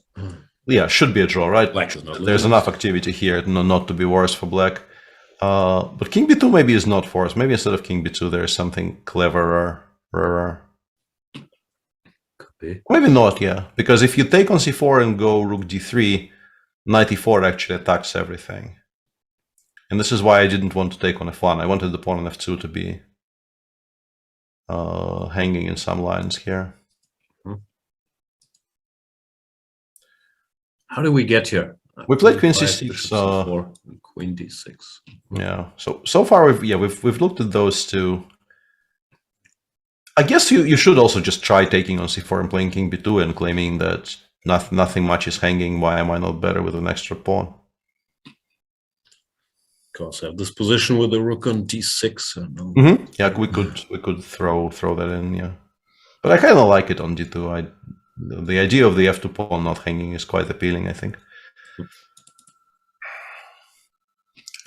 Yeah, should be a draw, right? Black should not There's lose. enough activity here not to be worse for black. But king b2 maybe is not forced. Maybe instead of king b2 there is something cleverer. Could be. Maybe not, yeah. Because if you take on c4 and go rook d3, knight e4 actually attacks everything. And this is why I didn't want to take on f1. I wanted the pawn on f2 to be hanging in some lines here. How did we get here? We played queen c6. Queen d6. Yeah. So far we've looked at those two. I guess you should also just try taking on c4 and playing king b2 and claiming that nothing much is hanging. Why am I not better with an extra pawn? Because I have this position with the rook on d6. Yeah, we could throw that in. Yeah, but I kind of like it on d2. The idea of the f2 pawn not hanging is quite appealing, I think.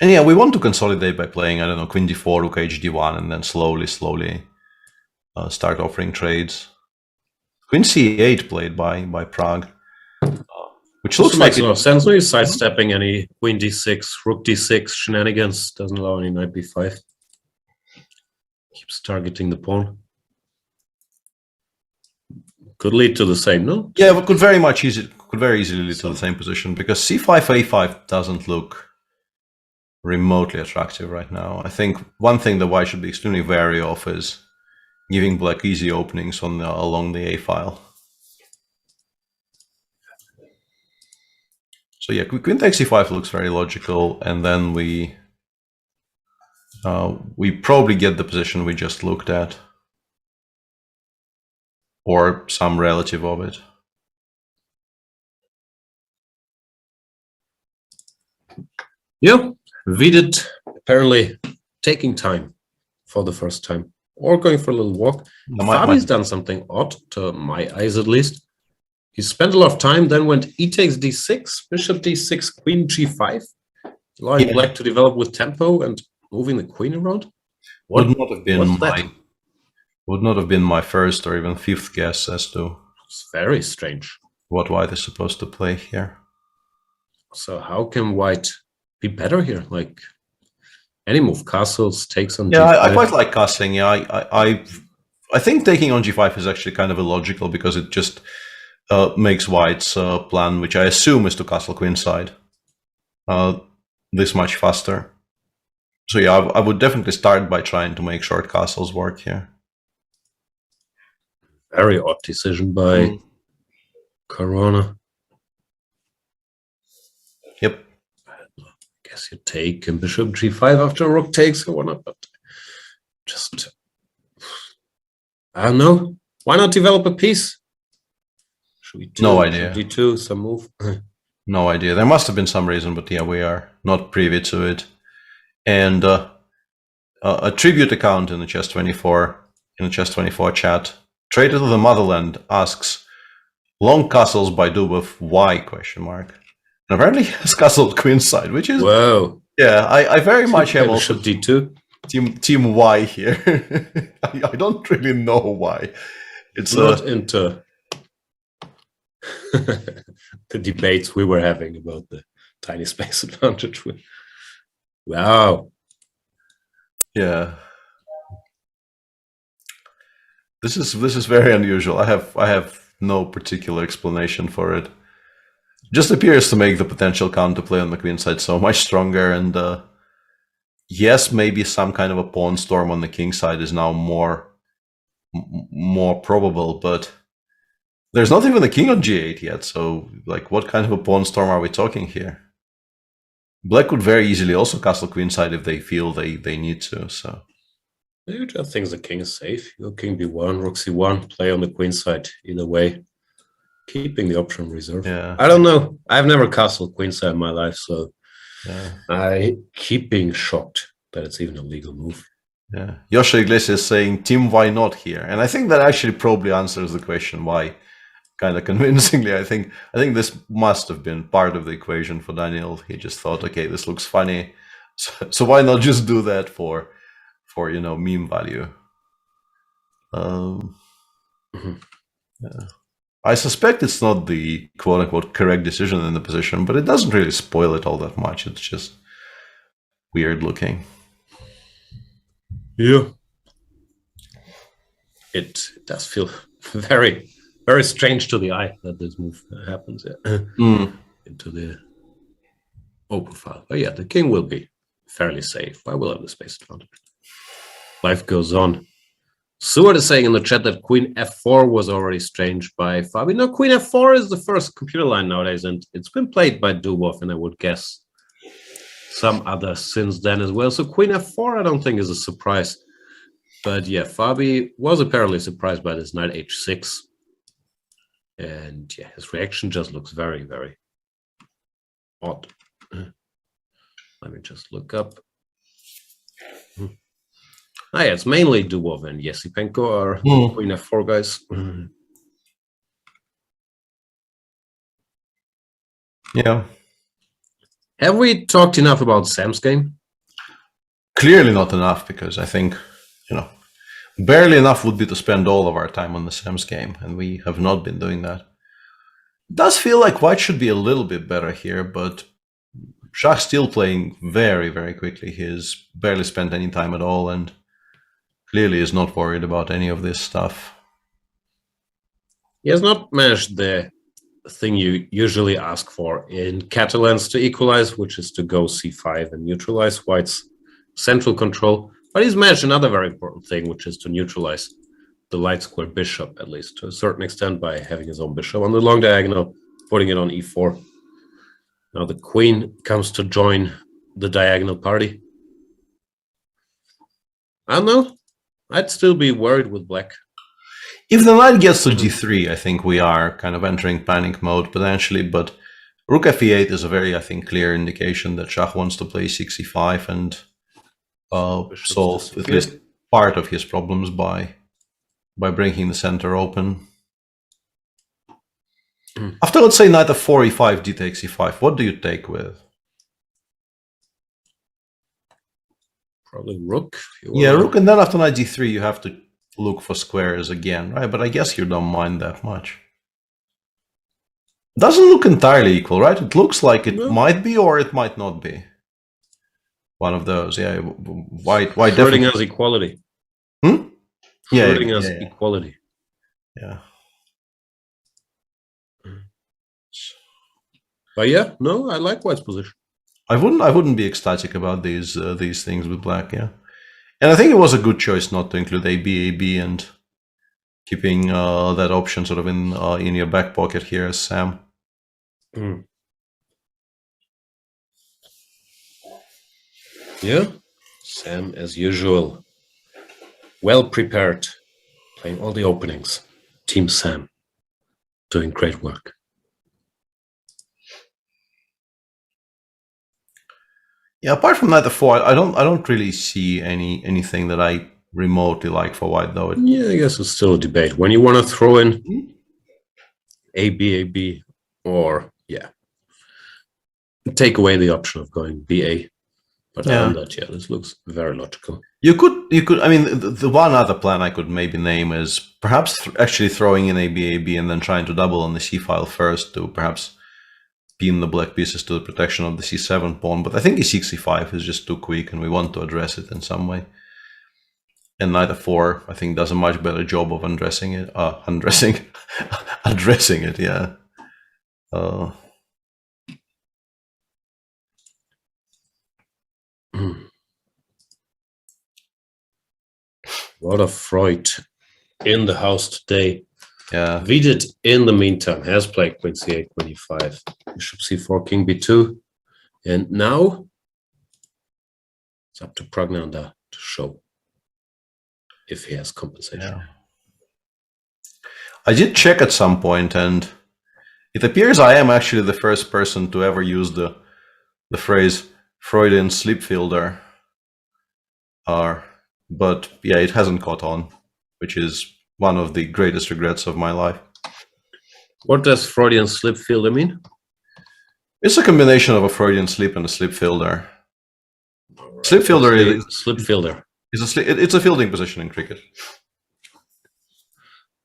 And yeah, we want to consolidate by playing, I don't know, queen d4, rook hd1, and then slowly start offering trades. Queen c8 played by Prague, which looks like makes a lot of sense. No, he's sidestepping any queen d6, rook d6 shenanigans. Doesn't allow any knight b5. Keeps targeting the pawn. Could lead to the same, no? Yeah, but could very easily lead to the same position, because c5 a5 doesn't look remotely attractive right now. I think one thing that White should be extremely wary of is giving black easy openings along the a file. So yeah, queen takes c5 looks very logical, and then we probably get the position we just looked at, or some relative of it. Yeah, Vidit apparently taking time for the first time, or going for a little walk. Fabi's done something odd, to my eyes at least. He spent a lot of time, then went e takes d6, bishop d6, queen g5, allowing black to develop with tempo and moving the queen around. Would not have been my first or even fifth guess as to It's very strange. what white is supposed to play here. So how can white be better here? Like any move, castles, takes on Yeah, G5. I quite like castling. Yeah, I think taking on G5 is actually kind of illogical because it just makes white's plan, which I assume is to castle queenside, this much faster. So yeah, I would definitely start by trying to make short castles work here. Very odd decision by Corona. Yep. Guess you take and bishop G5 after rook takes or whatnot, but just I don't know. Why not develop a piece? Should we do No idea. D2, some move? No idea. There must have been some reason, but yeah, we are not privy to it. And a tribute account in the Chess24 chat, Traitor to the Motherland asks, long castles by Dubov, why? Question mark. And apparently he has castled queenside, which is whoa. Yeah, I very much am also D2. Team Y here. I don't really know why. It's not into the debates we were having about the tiny space advantage. Wow. Yeah. This is very unusual. I have no particular explanation for it. Just appears to make the potential counterplay on the queen side so much stronger, and yes, maybe some kind of a pawn storm on the king side is now more probable, but there's not even a king on g8 yet, so like what kind of a pawn storm are we talking here? Black could very easily also castle queenside if they feel they need to, so. You just think the king is safe. Your king b1, rook c1, play on the queen side either way. Keeping the option reserved. Yeah. I don't know. I've never castled queenside in my life, so yeah. I keep being shocked that it's even a legal move. Yeah. Yosha Iglesias saying, Team, why not here? And I think that actually probably answers the question why kind of convincingly. I think this must have been part of the equation for Daniel. He just thought, okay, this looks funny, so why not just do that for meme value? Yeah. I suspect it's not the quote-unquote correct decision in the position, but it doesn't really spoil it all that much. It's just weird looking. Yeah. It does feel very, very strange to the eye that this move happens into the open file. But yeah, the king will be fairly safe. I will have the space advantage. Life goes on. Seward is saying in the chat that queen f4 was already strange by Fabi. No, queen f4 is the first computer line nowadays, and it's been played by Dubov, and I would guess some others since then as well. So queen f4 I don't think is a surprise. But yeah, Fabi was apparently surprised by this knight h6. And yeah, his reaction just looks very, very odd. Let me just look up. Ah, yeah, it's mainly Dubov and Yesipenko are queen f4 guys. Yeah. Have we talked enough about Sam's game? Clearly not enough, because I think, barely enough would be to spend all of our time on the Sam's game, and we have not been doing that. It does feel like white should be a little bit better here, but Shah's still playing very, very quickly. He's barely spent any time at all, and clearly is not worried about any of this stuff. He has not managed the thing you usually ask for in Catalans to equalize, which is to go c5 and neutralize white's central control. But he's managed another very important thing, which is to neutralize the light square bishop, at least to a certain extent, by having his own bishop on the long diagonal, putting it on e4. Now the queen comes to join the diagonal party. I don't know. I'd still be worried with black. If the knight gets to g3, I think we are kind of entering panic mode potentially, but rook f8 is a very, I think, clear indication that Shah wants to play 6e5 and solve at least part of his problems by breaking the center open. After, let's say, knight f4, e5, d takes e5, what do you take with? Probably rook. Yeah, rook, and then after knight d3, you have to look for squares again, right? But I guess you don't mind that much. Doesn't look entirely equal, right? It looks like it might be, or it might not be. One of those, yeah. White flirting as equality. Yeah, flirting as equality. Yeah. But yeah, no, I like White's position. I wouldn't be ecstatic about these things with Black, yeah. And I think it was a good choice not to include AB, and keeping that option sort of in your back pocket here as Sam. Yeah, Sam, as usual, well prepared, playing all the openings. Team Sam, doing great work. Yeah, apart from knight f4, I don't really see anything that I remotely like for White, though. Yeah, I guess it's still a debate. When you want to throw in AB, or take away the option of going BA. But on that, this looks very logical. You could. I mean, the one other plan I could maybe name is perhaps actually throwing in AB and then trying to double on the C file first to perhaps pin the black pieces to the protection of the C7 pawn. But I think E6, E5 is just too quick, and we want to address it in some way. And knight f4, I think, does a much better job of addressing it. Addressing it, yeah. A lot of Freud in the house today. Yeah. Vidit, in the meantime, has played Queen C8, Queen E5, Bishop C4, King B2. And now it's up to Pragnanda to show if he has compensation. Yeah. I did check at some point, and it appears I am actually the first person to ever use the phrase Freudian sleep fielder. But yeah, it hasn't caught on, which is one of the greatest regrets of my life. What does Freudian sleep fielder mean? It's a combination of a Freudian sleep and a sleep fielder. Right. Sleep fielder is sleep fielder. It's a fielding position in cricket.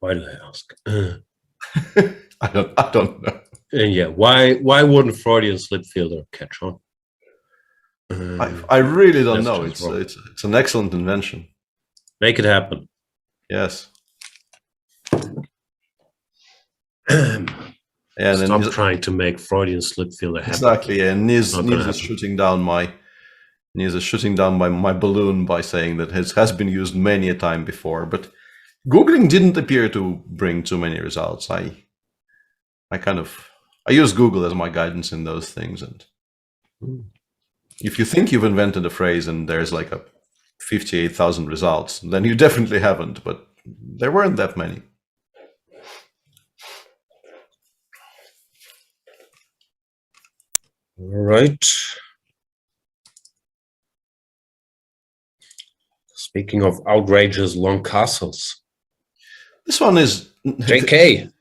Why do I ask? I don't know. And why wouldn't Freudian sleep fielder catch on? I really don't know. It's an excellent invention. Make it happen. Yes. Stop trying to make Freudian slip fielder happen. Exactly. And Niz is shooting down my balloon by saying that it has been used many a time before, but Googling didn't appear to bring too many results. I use Google as my guidance in those things, and if you think you've invented a phrase and there's like 58,000 results, then you definitely haven't, but there weren't that many. All right. Speaking of outrageous long castles. This one is JK.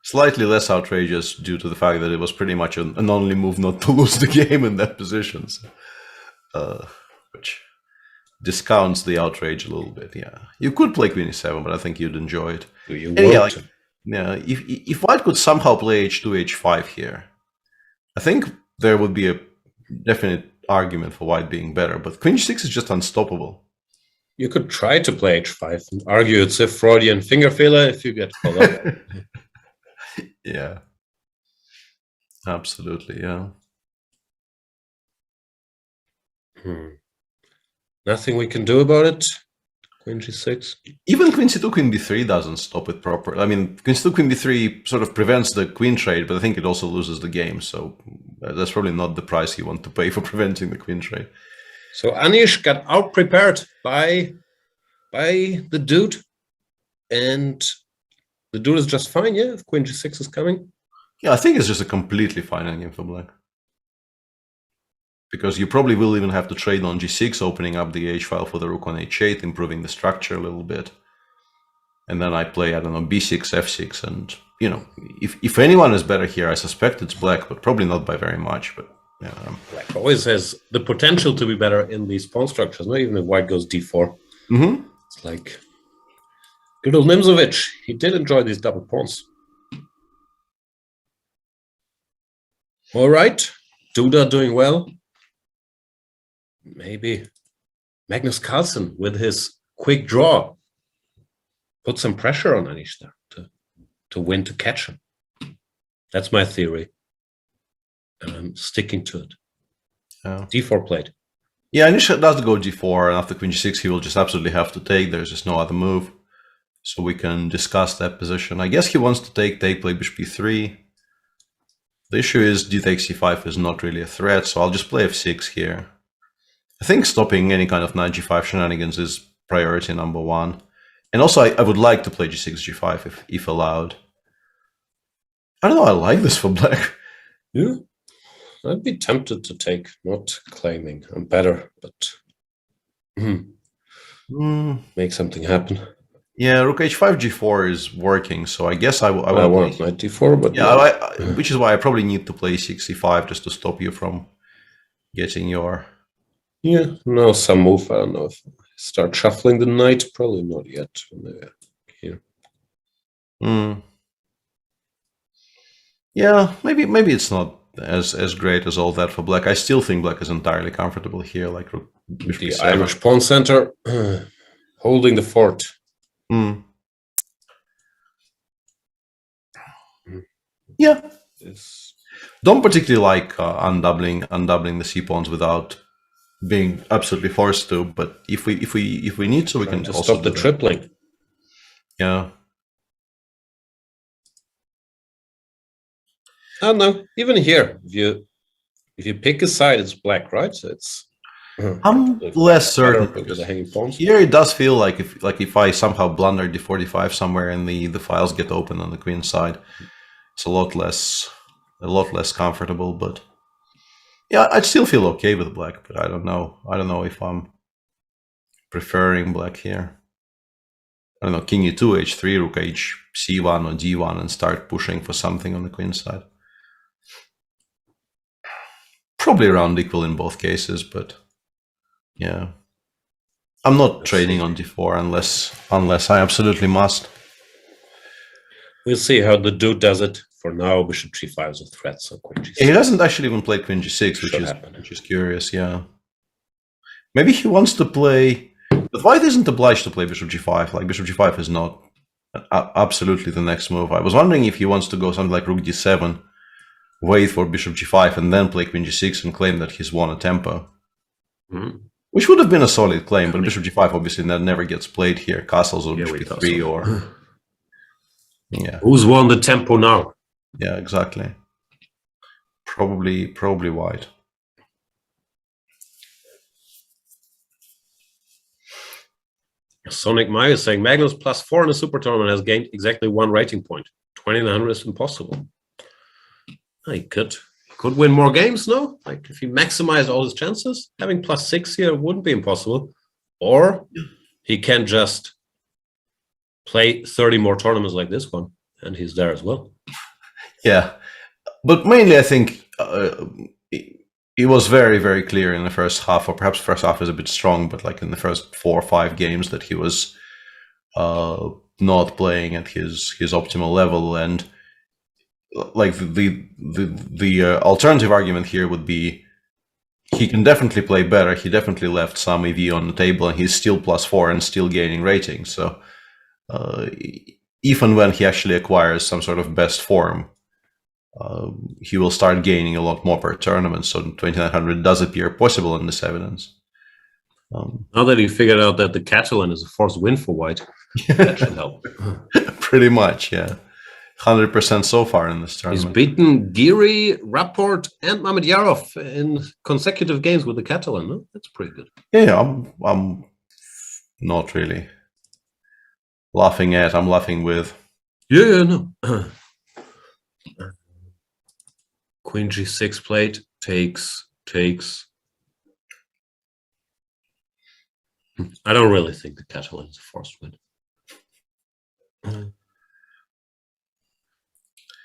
Slightly less outrageous due to the fact that it was pretty much an only move not to lose the game in that position, which discounts the outrage a little bit. Yeah, you could play Queen E7, but I think you'd enjoy it. If White could somehow play H2, H5 here, I think there would be a definite argument for White being better. But Queen H6 is just unstoppable. You could try to play H5 and argue it's a Freudian finger filler if you get called up. Yeah, absolutely. Yeah. Nothing we can do about it. Queen G6. Even Queen C2, Queen B3 doesn't stop it properly. I mean, Queen C2, Queen B3 sort of prevents the queen trade, but I think it also loses the game. So that's probably not the price you want to pay for preventing the queen trade. So Anish got out prepared by the dude, and the dude is just fine. Yeah, if Queen G6 is coming. Yeah, I think it's just a completely fine endgame for Black. Because you probably will even have to trade on G6, opening up the H file for the rook on H8, improving the structure a little bit. And then I play, I don't know, B6, F6, and, you know, if anyone is better here, I suspect it's Black, but probably not by very much. But yeah, Black always has the potential to be better in these pawn structures. Not even if white goes d4. It's like good old Nimzovich. He did enjoy these double pawns. All right, Duda doing well. Maybe Magnus Carlsen with his quick draw put some pressure on Anish there to win, to catch him. That's my theory. And I'm sticking to it. D4 played. Yeah, Anish does go g4, and after queen g6 he will just absolutely have to take. There's just no other move. So we can discuss that position. I guess he wants to take, play bishop e3. The issue is d takes c5 is not really a threat, so I'll just play f6 here. I think stopping any kind of knight g5 shenanigans is priority number one. And also I would like to play g6, g5 if allowed. I don't know, I like this for black. Yeah, I'd be tempted to take, not claiming I'm better, but make something happen. Yeah, rook h5, g4 is working, so I guess I want knight d4, but yeah, which is why I probably need to play 6 c5 just to stop you from getting your... Yeah, no, some move. I don't know if I start shuffling the knight. Probably not yet. Here. Yeah, maybe it's not as great as all that for black. I still think black is entirely comfortable here, like the Irish pawn center holding the fort. Yeah, don't particularly like undoubling the c pawns without being absolutely forced to. But if we need to, we can also stop the tripling. Yeah. I don't know. Even here, if you pick a side, it's black, right? So it's. I'm less certain. Because the hanging pawns. Here it does feel like if I somehow blunder d45 somewhere and the files get open on the queen side, it's a lot less comfortable. But yeah, I'd still feel okay with black. But I don't know if I'm preferring black here. I don't know, king e2, h3, rook h, c1 or d1, and start pushing for something on the queen side. Probably around equal in both cases, but yeah, I'm not trading on d4 unless I absolutely must. We'll see how the dude does it. For now, bishop g5 is a threat, so queen g6. He hasn't actually even played queen g6, which is curious. Yeah, maybe he wants to play. But white isn't obliged to play bishop g5. Like bishop g5 is not absolutely the next move. I was wondering if he wants to go something like rook d7, wait for bishop g5, and then play queen g6 and claim that he's won a tempo. Which would have been a solid claim, but bishop g5 obviously never gets played here. Castles or bishop e3 or... Yeah. Who's won the tempo now? Yeah, exactly. Probably white. Sonic Maya is saying Magnus +4 in a super tournament has gained exactly 1 rating point. 2900 is impossible. He could win more games, no? Like if he maximized all his chances, having +6 here wouldn't be impossible. Or he can just play 30 more tournaments like this one, and he's there as well. Yeah, but mainly I think it was very, very clear in the first half, or perhaps first half is a bit strong, but like in the first 4 or 5 games that he was not playing at his optimal level. And like the alternative argument here would be he can definitely play better. He definitely left some EV on the table, and he's still +4 and still gaining ratings. So even when he actually acquires some sort of best form, he will start gaining a lot more per tournament. So 2900 does appear possible in this evidence. Now that he figured out that the Catalan is a forced win for white, that should help. Pretty much, yeah. 100% so far in this tournament. He's beaten Giri, Rapport, and Mamedyarov in consecutive games with the Catalan. No? That's pretty good. Yeah, I'm not really laughing at. I'm laughing with. Yeah, no. Queen g6 played, takes. I don't really think the Catalan is a forced win.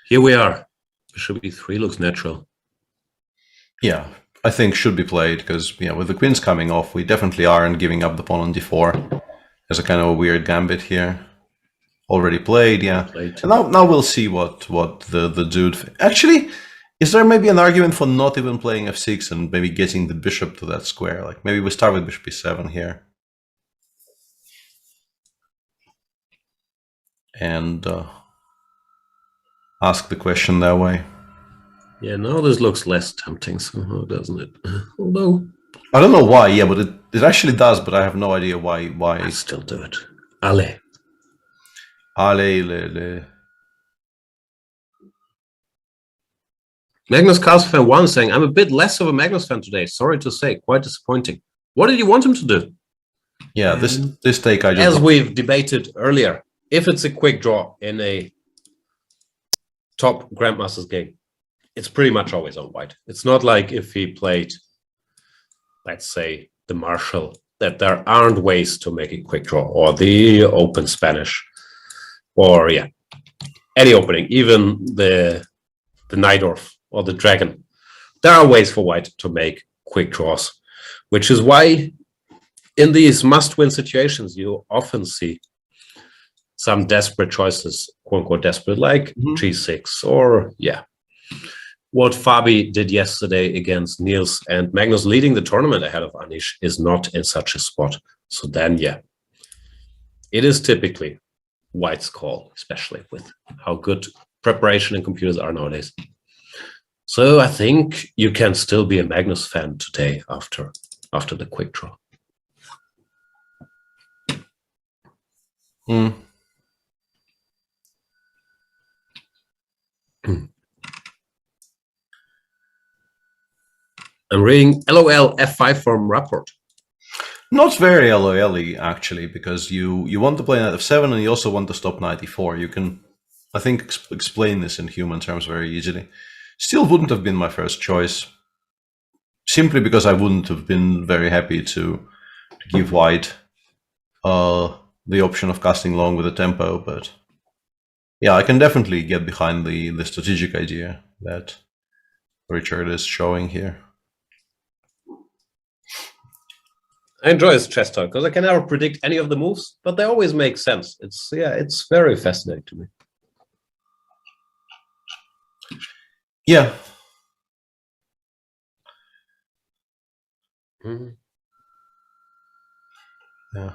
Here we are. Bishop e3 looks natural. Yeah, I think should be played because with the queens coming off, we definitely aren't giving up the pawn on d4 as a kind of a weird gambit here. Already played, yeah. And now we'll see what the dude actually. Is there maybe an argument for not even playing f6 and maybe getting the bishop to that square? Like maybe we start with bishop e7 here. And ask the question that way. Yeah, now this looks less tempting somehow, doesn't it? Although I don't know why, yeah, but it actually does, but I have no idea why. I still do it. Ale. Ale. Magnus Carlsen fan 1 saying, I'm a bit less of a Magnus fan today. Sorry to say, quite disappointing. What did you want him to do? Yeah, this take I just... As we've debated earlier, if it's a quick draw in a top Grandmasters game, it's pretty much always on white. It's not like if he played, let's say, the Marshall, that there aren't ways to make a quick draw, or the Open Spanish, or any opening, even the Najdorf or the Dragon. There are ways for white to make quick draws, which is why in these must-win situations, you often see some desperate choices, quote-unquote desperate, like g6 or, what Fabi did yesterday against Niels and Magnus leading the tournament ahead of Anish is not in such a spot. So then, it is typically white's call, especially with how good preparation and computers are nowadays. So I think you can still be a Magnus fan today after the quick draw. I'm reading LOL F5 from Rapport. Not very LOL-y, actually, because you want to play knight f7 and you also want to stop knight e4. You can, I think, explain this in human terms very easily. Still wouldn't have been my first choice, simply because I wouldn't have been very happy to give white the option of casting long with the tempo, but I can definitely get behind the strategic idea that Richard is showing here. I enjoy his chess talk because I can never predict any of the moves, but they always make sense. It's very fascinating to me. Yeah. Yeah.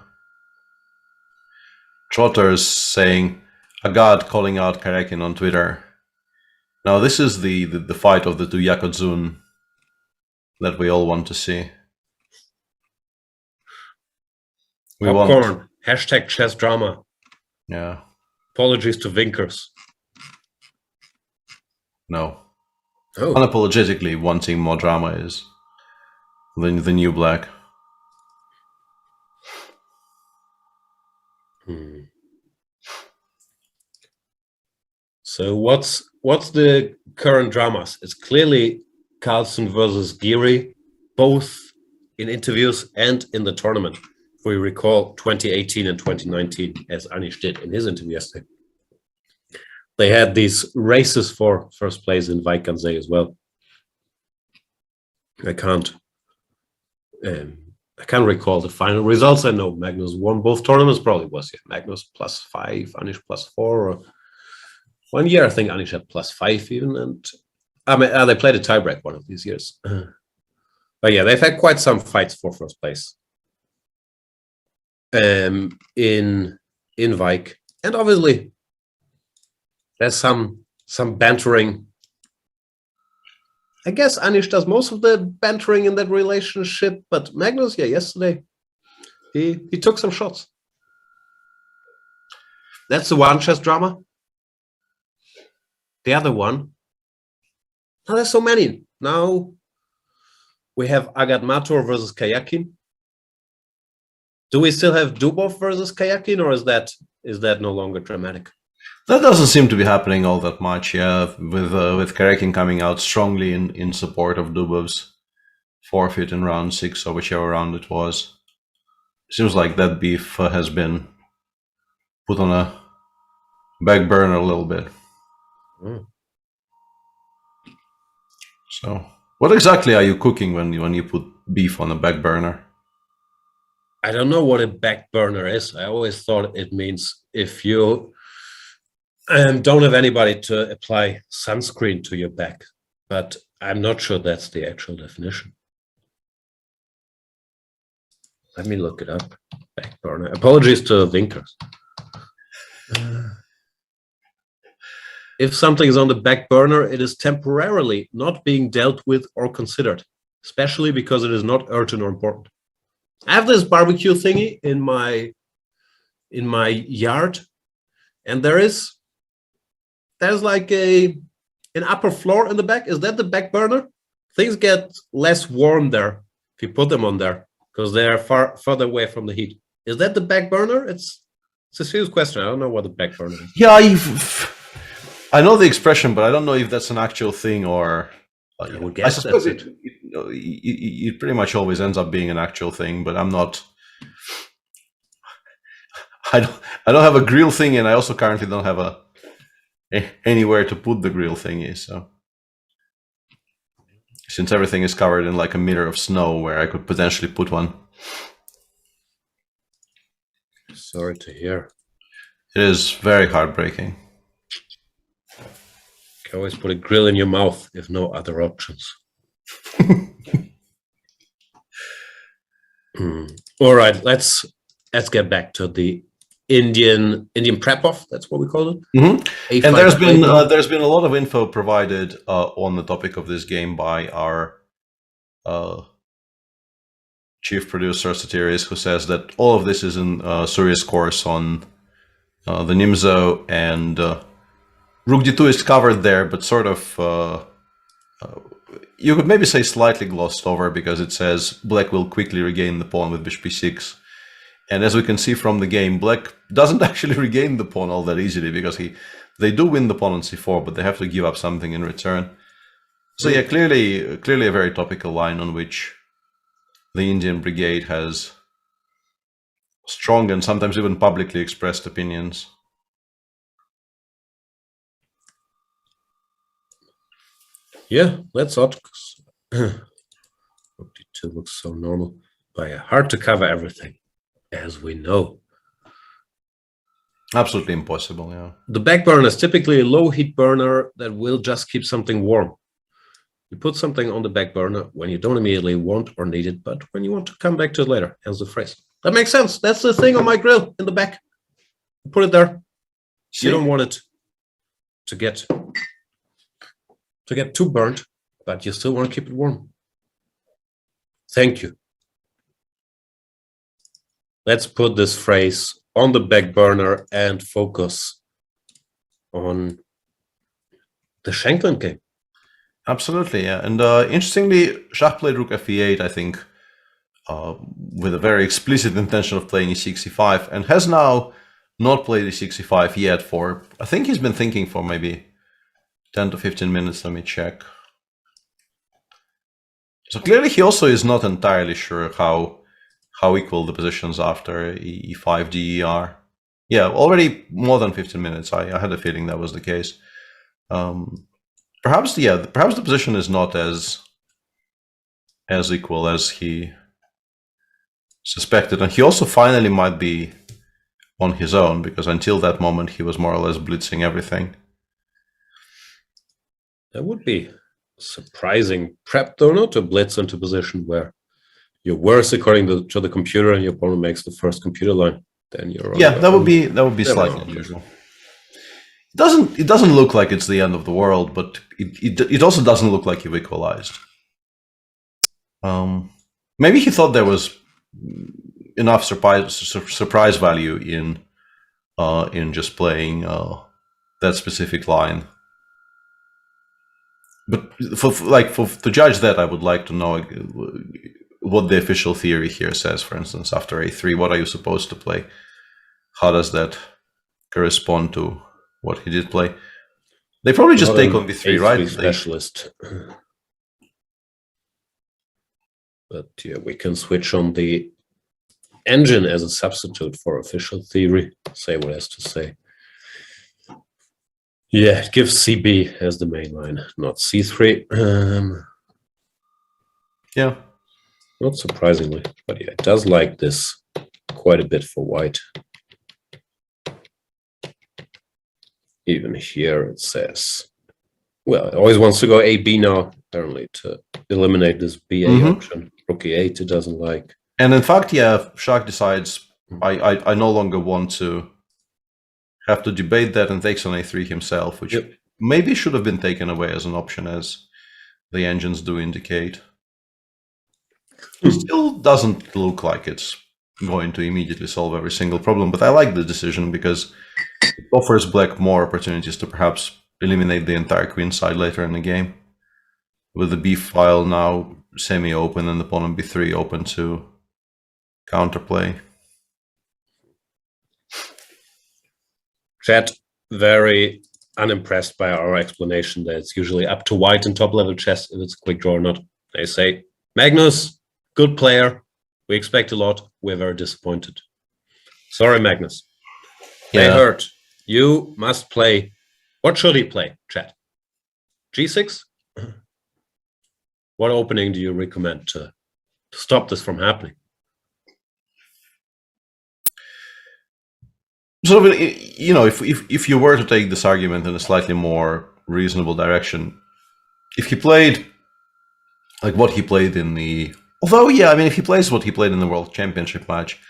Trotter's saying, a god calling out Karekin on Twitter. Now this is the fight of the two Yakutzun that we all want to see. We Popcorn, hashtag chess drama. Yeah. Apologies to Vinkers. No. Unapologetically wanting more drama is the new black. So what's the current dramas? It's clearly Carlsen versus Geary, both in interviews and in the tournament. If we recall 2018 and 2019, as Anish did in his interview yesterday. They had these races for first place in Wijk as well. I can't recall the final results. I know Magnus won both tournaments, probably was Magnus +5, Anish +4. Or one year I think Anish had +5 even, and they played a tiebreak one of these years. But they've had quite some fights for first place in Wijk, and obviously there's some bantering. I guess Anish does most of the bantering in that relationship, but Magnus, yesterday, he took some shots. That's the one chess drama. The other one, now there's so many. Now we have Agat Matur versus Kayakin. Do we still have Dubov versus Kayakin, or is that no longer dramatic? That doesn't seem to be happening all that much, with Karekin coming out strongly in support of Dubov's forfeit in round 6 or whichever round it was. Seems like that beef has been put on a back burner a little bit. So What exactly are you cooking when you put beef on the back burner? I don't know what a back burner is. I always thought it means if you don't have anybody to apply sunscreen to your back, but I'm not sure that's the actual definition. Let me look it up. Back burner. Apologies to Vinkers. If something is on the back burner, it is temporarily not being dealt with or considered, especially because it is not urgent or important. I have this barbecue thingy in my yard, and there's like an upper floor in the back. Is that the back burner? Things get less warm there if you put them on there because they are further away from the heat. Is that the back burner? It's a serious question. I don't know what the back burner is. Yeah, I know the expression, but I don't know if that's an actual thing or. I suppose it pretty much always ends up being an actual thing, but I'm not. I don't have a grill thing, and I also currently don't have anywhere to put the grill thingy. So since everything is covered in like a meter of snow, where I could potentially put one. Sorry to hear. It is very heartbreaking. You can always put a grill in your mouth if no other options. All right, let's get back to the Indian prep-off. That's what we call it. Mm-hmm. And there's been a lot of info provided on the topic of this game by our chief producer Satiris, who says that all of this is in Surya's course on the Nimzo, and Rook d2 is covered there, but sort of you could maybe say slightly glossed over, because it says black will quickly regain the pawn with bishop e6. And as we can see from the game, black doesn't actually regain the pawn all that easily, because they do win the pawn on c4, but they have to give up something in return. So yeah, clearly a very topical line on which the Indian brigade has strong and sometimes even publicly expressed opinions. Yeah, that's odd. Rook d2 looks so normal, but yeah, hard to cover everything, as we know. Absolutely impossible, yeah. The back burner is typically a low heat burner that will just keep something warm. You put something on the back burner when you don't immediately want or need it, but when you want to come back to it later, hence the phrase. That makes sense. That's the thing on my grill in the back. Put it there. You don't want it to get too burnt, but you still want to keep it warm. Thank you. Let's put this phrase on the back burner and focus on the Shankland game. Absolutely, yeah. And interestingly, Shah played rook fe8, I think, with a very explicit intention of playing e6, e5, and has now not played e6, e5 yet for, I think he's been thinking for maybe 10 to 15 minutes. Let me check. So clearly he also is not entirely sure how equal the positions after e5, d, er. Yeah, already more than 15 minutes. I had a feeling that was the case. Perhaps the position is not as equal as he suspected, and he also finally might be on his own, because until that moment he was more or less blitzing everything. That would be surprising prep, though, not to blitz into a position where you're worse according to the computer and your opponent makes the first computer line. Then you're that would be slightly unusual. It doesn't look like it's the end of the world, but it also doesn't look like you've equalized. Maybe he thought there was enough surprise value in just playing that specific line. But to judge that, I would like to know what the official theory here says. For instance, after a3, what are you supposed to play? How does that correspond to what he did play? They probably just take on b3, right? Specialist. But yeah, we can switch on the engine as a substitute for official theory. Say what it has to say. Yeah, it gives CB as the main line, not C3. Yeah. Not surprisingly, but yeah, it does like this quite a bit for white. Even here it says, well, it always wants to go A-B now, apparently, to eliminate this BA option. Rook E8 it doesn't like. And in fact, yeah, Shark decides, I no longer want to have to debate that, and takes on A3 himself, which maybe should have been taken away as an option, as the engines do indicate. It still doesn't look like it's going to immediately solve every single problem, but I like the decision because it offers black more opportunities to perhaps eliminate the entire queen side later in the game. With the B file now semi-open and the pawn on B3 open to counterplay. Chat very unimpressed by our explanation that it's usually up to white in top-level chess if it's a quick draw or not. They say, Magnus, good player. We expect a lot. We're very disappointed. Sorry, Magnus. They hurt. You must play. What should he play, chat? G6? What opening do you recommend to stop this from happening? Sort of, you know, if you were to take this argument in a slightly more reasonable direction, if he played like what he played in the, although yeah, I mean, if he plays what he played in the World Championship match,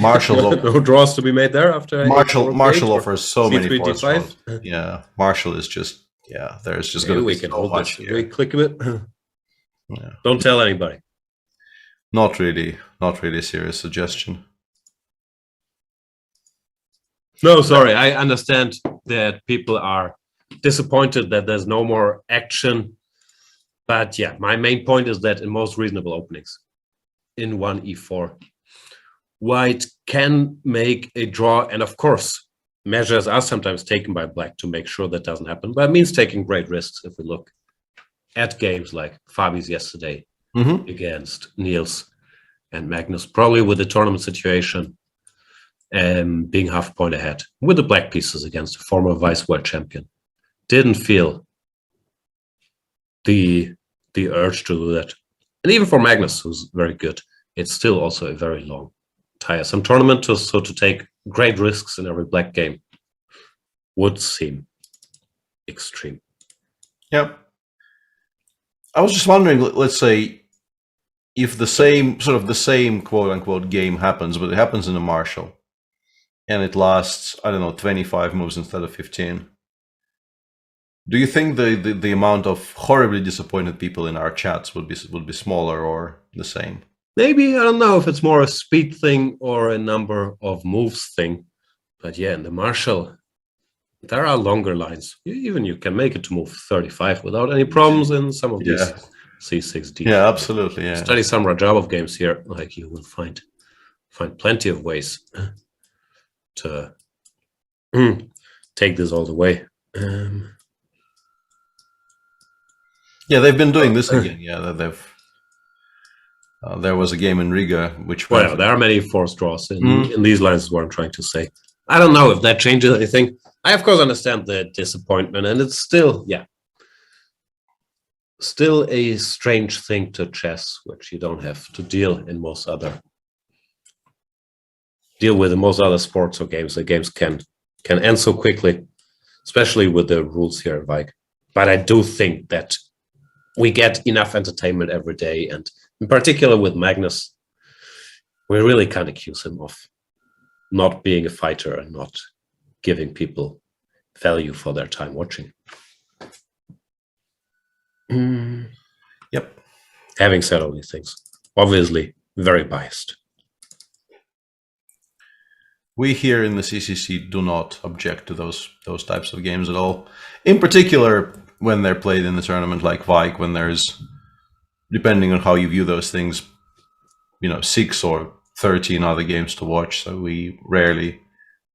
Marshall no draws to be made there after Marshall offers so many C3, force D5. draws. Yeah, Marshall is just there's just going to be we can so hold much this. here. We click a bit. Don't tell anybody. Not really a serious suggestion. No, sorry. I understand that people are disappointed that there's no more action. But yeah, my main point is that in most reasonable openings, in 1e4, white can make a draw. And of course, measures are sometimes taken by black to make sure that doesn't happen. But it means taking great risks if we look at games like Fabi's yesterday against Niels and Magnus, probably with the tournament situation. Being half a point ahead with the black pieces against a former vice world champion. Didn't feel the urge to do that. And even for Magnus, who's very good, it's still also a very long, tiresome tournament. So to take great risks in every black game would seem extreme. Yep. I was just wondering, let's say, if the same quote-unquote game happens, but it happens in a Marshall, and it lasts, I don't know, 25 moves instead of 15. Do you think the amount of horribly disappointed people in our chats would be smaller or the same? Maybe, I don't know if it's more a speed thing or a number of moves thing. But yeah, in the Marshall, there are longer lines. Even you can make it to move 35 without any problems in some of these C6 D. Yeah, absolutely. Yeah. Study some Rajabov games here, like you will find plenty of ways to take this all the way. Yeah, they've been doing this again. Yeah, they've. There was a game in Riga, which there are many forced draws in these lines. Is what I'm trying to say. I don't know if that changes anything. I of course understand the disappointment, and it's still a strange thing to chess, which you don't have to deal with in most other sports or games. The games can end so quickly, especially with the rules here in Wijk. But I do think that we get enough entertainment every day, and in particular with Magnus, we really can't accuse him of not being a fighter and not giving people value for their time watching. Yep. Having said all these things, obviously very biased. We here in the CCC do not object to those types of games at all. In particular, when they're played in the tournament like Wijk, when there's, depending on how you view those things, 6 or 13 other games to watch. So we rarely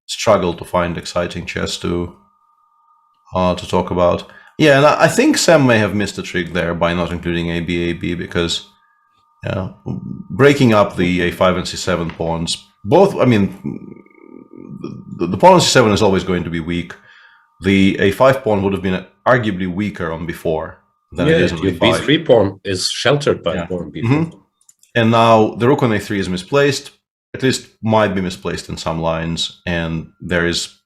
struggle to find exciting chess to talk about. Yeah, and I think Sam may have missed a trick there by not including AB, because breaking up the A5 and C7 pawns, both, I mean, the pawn on C7 is always going to be weak. The A5 pawn would have been arguably weaker on B4 than it is on your e5. b3 pawn is sheltered by the pawn b4. And now the rook on a3 is misplaced, at least might be misplaced in some lines, and there is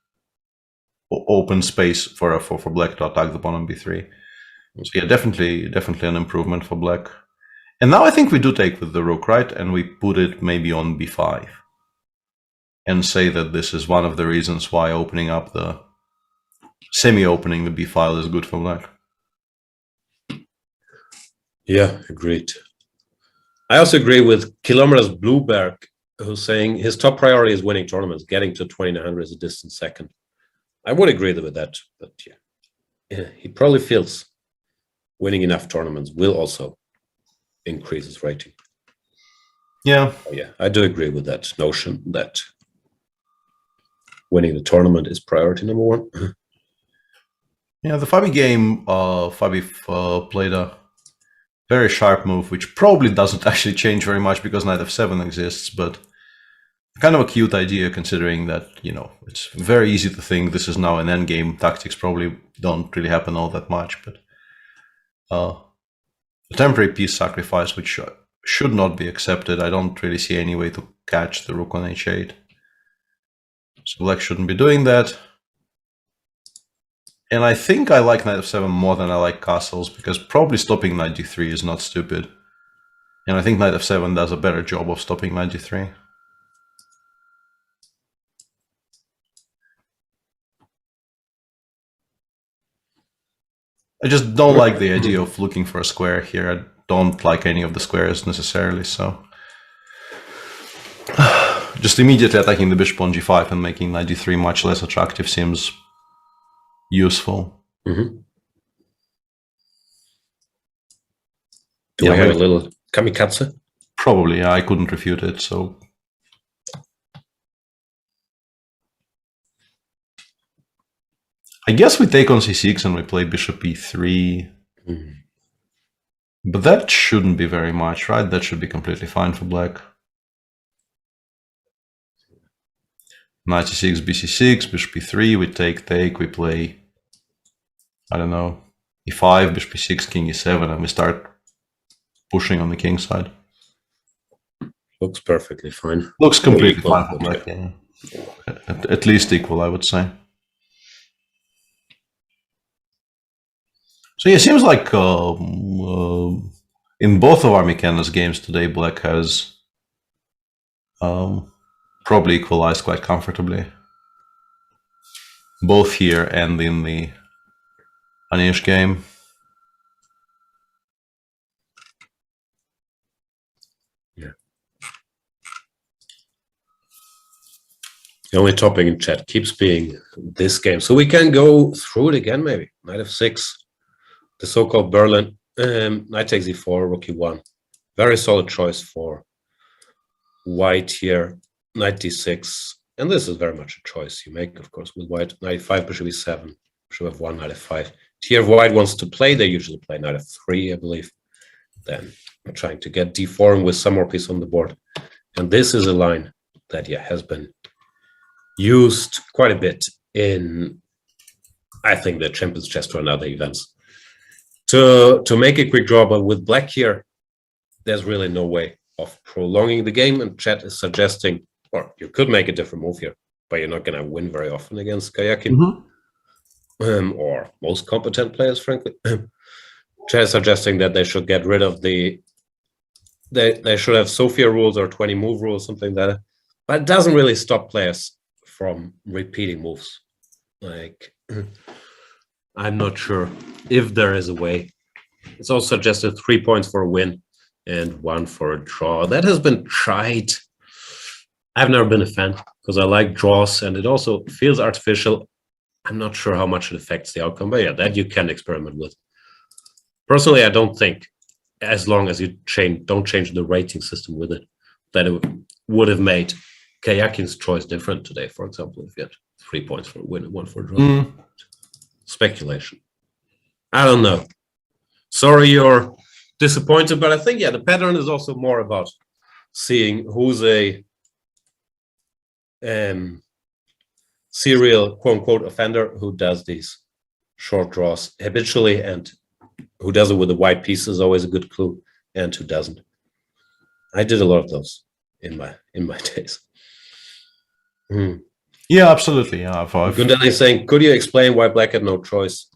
open space for black to attack the pawn on b3. So yeah, definitely an improvement for black. And now I think we do take with the rook, right? And we put it maybe on b5 and say that this is one of the reasons why opening up the semi-opening the b file is good for black. Yeah, agreed. I also agree with Kilometers Blueberg, who's saying his top priority is winning tournaments. Getting to 2900 is a distant second. I would agree with that, but yeah, he probably feels winning enough tournaments will also increase his rating. Yeah. Oh, yeah, I do agree with that notion that winning the tournament is priority number one. Yeah, the Fabi game, Fabi played a very sharp move, which probably doesn't actually change very much because knight f7 exists, but kind of a cute idea considering that, you know, it's very easy to think this is now an endgame. Tactics probably don't really happen all that much, but a temporary piece sacrifice, which should not be accepted. I don't really see any way to catch the rook on h8. So black shouldn't be doing that. And I think I like knight f7 more than I like castles, because probably stopping knight d3 is not stupid. And I think knight f7 does a better job of stopping knight d3. I just don't like the idea of looking for a square here. I don't like any of the squares necessarily, so just immediately attacking the bishop on g5 and making knight d3 much less attractive seems useful. Do we have a little kamikaze? Probably, yeah, I couldn't refute it, so I guess we take on c6 and we play bishop e3. But that shouldn't be very much, right? That should be completely fine for black. Knight c6, bc6, bishop e3, we take, we play, I don't know, e5, bishop e6, king e7, and we start pushing on the king side. Looks perfectly fine. Looks completely fine for black, yeah. At least equal, I would say. So yeah, it seems like in both of our Mykonos games today, black has probably equalized quite comfortably. Both here and in the Anish game. Yeah. The only topic in chat keeps being this game. So we can go through it again, maybe. Knight f6. The so-called Berlin, knight takes e4, rook e1. Very solid choice for white here, knight d6. And this is very much a choice you make, of course, with white. Knight e5, bishop e7, bishop f1, knight f5. Here, if white wants to play, they usually play knight f3, I believe. Then trying to get d4 with some more piece on the board. And this is a line that, yeah, has been used quite a bit in, I think, the Champions Chess Tour and other events. To make a quick draw, but with black here, there's really no way of prolonging the game, and chat is suggesting, or you could make a different move here, but you're not going to win very often against Kayakin, or most competent players, frankly. Chat is suggesting that they should get rid of they should have Sophia rules or 20 move rules, something like that. But it doesn't really stop players from repeating moves. Like, I'm not sure if there is a way. It's also suggested 3 points for a win and 1 for a draw. That has been tried. I've never been a fan because I like draws and it also feels artificial. I'm not sure how much it affects the outcome, but yeah, that you can experiment with. Personally, I don't think, as long as you don't change the rating system with it, that it would have made Kayakin's choice different today, for example, if you had 3 points for a win and 1 for a draw. Speculation. I don't know. Sorry you're disappointed, but I think, yeah, the pattern is also more about seeing who's a serial quote-unquote offender who does these short draws habitually and who does it with the white piece is always a good clue, and who doesn't. I did a lot of those in my days. Yeah, absolutely. Yeah, Gundel is saying, could you explain why black had no choice?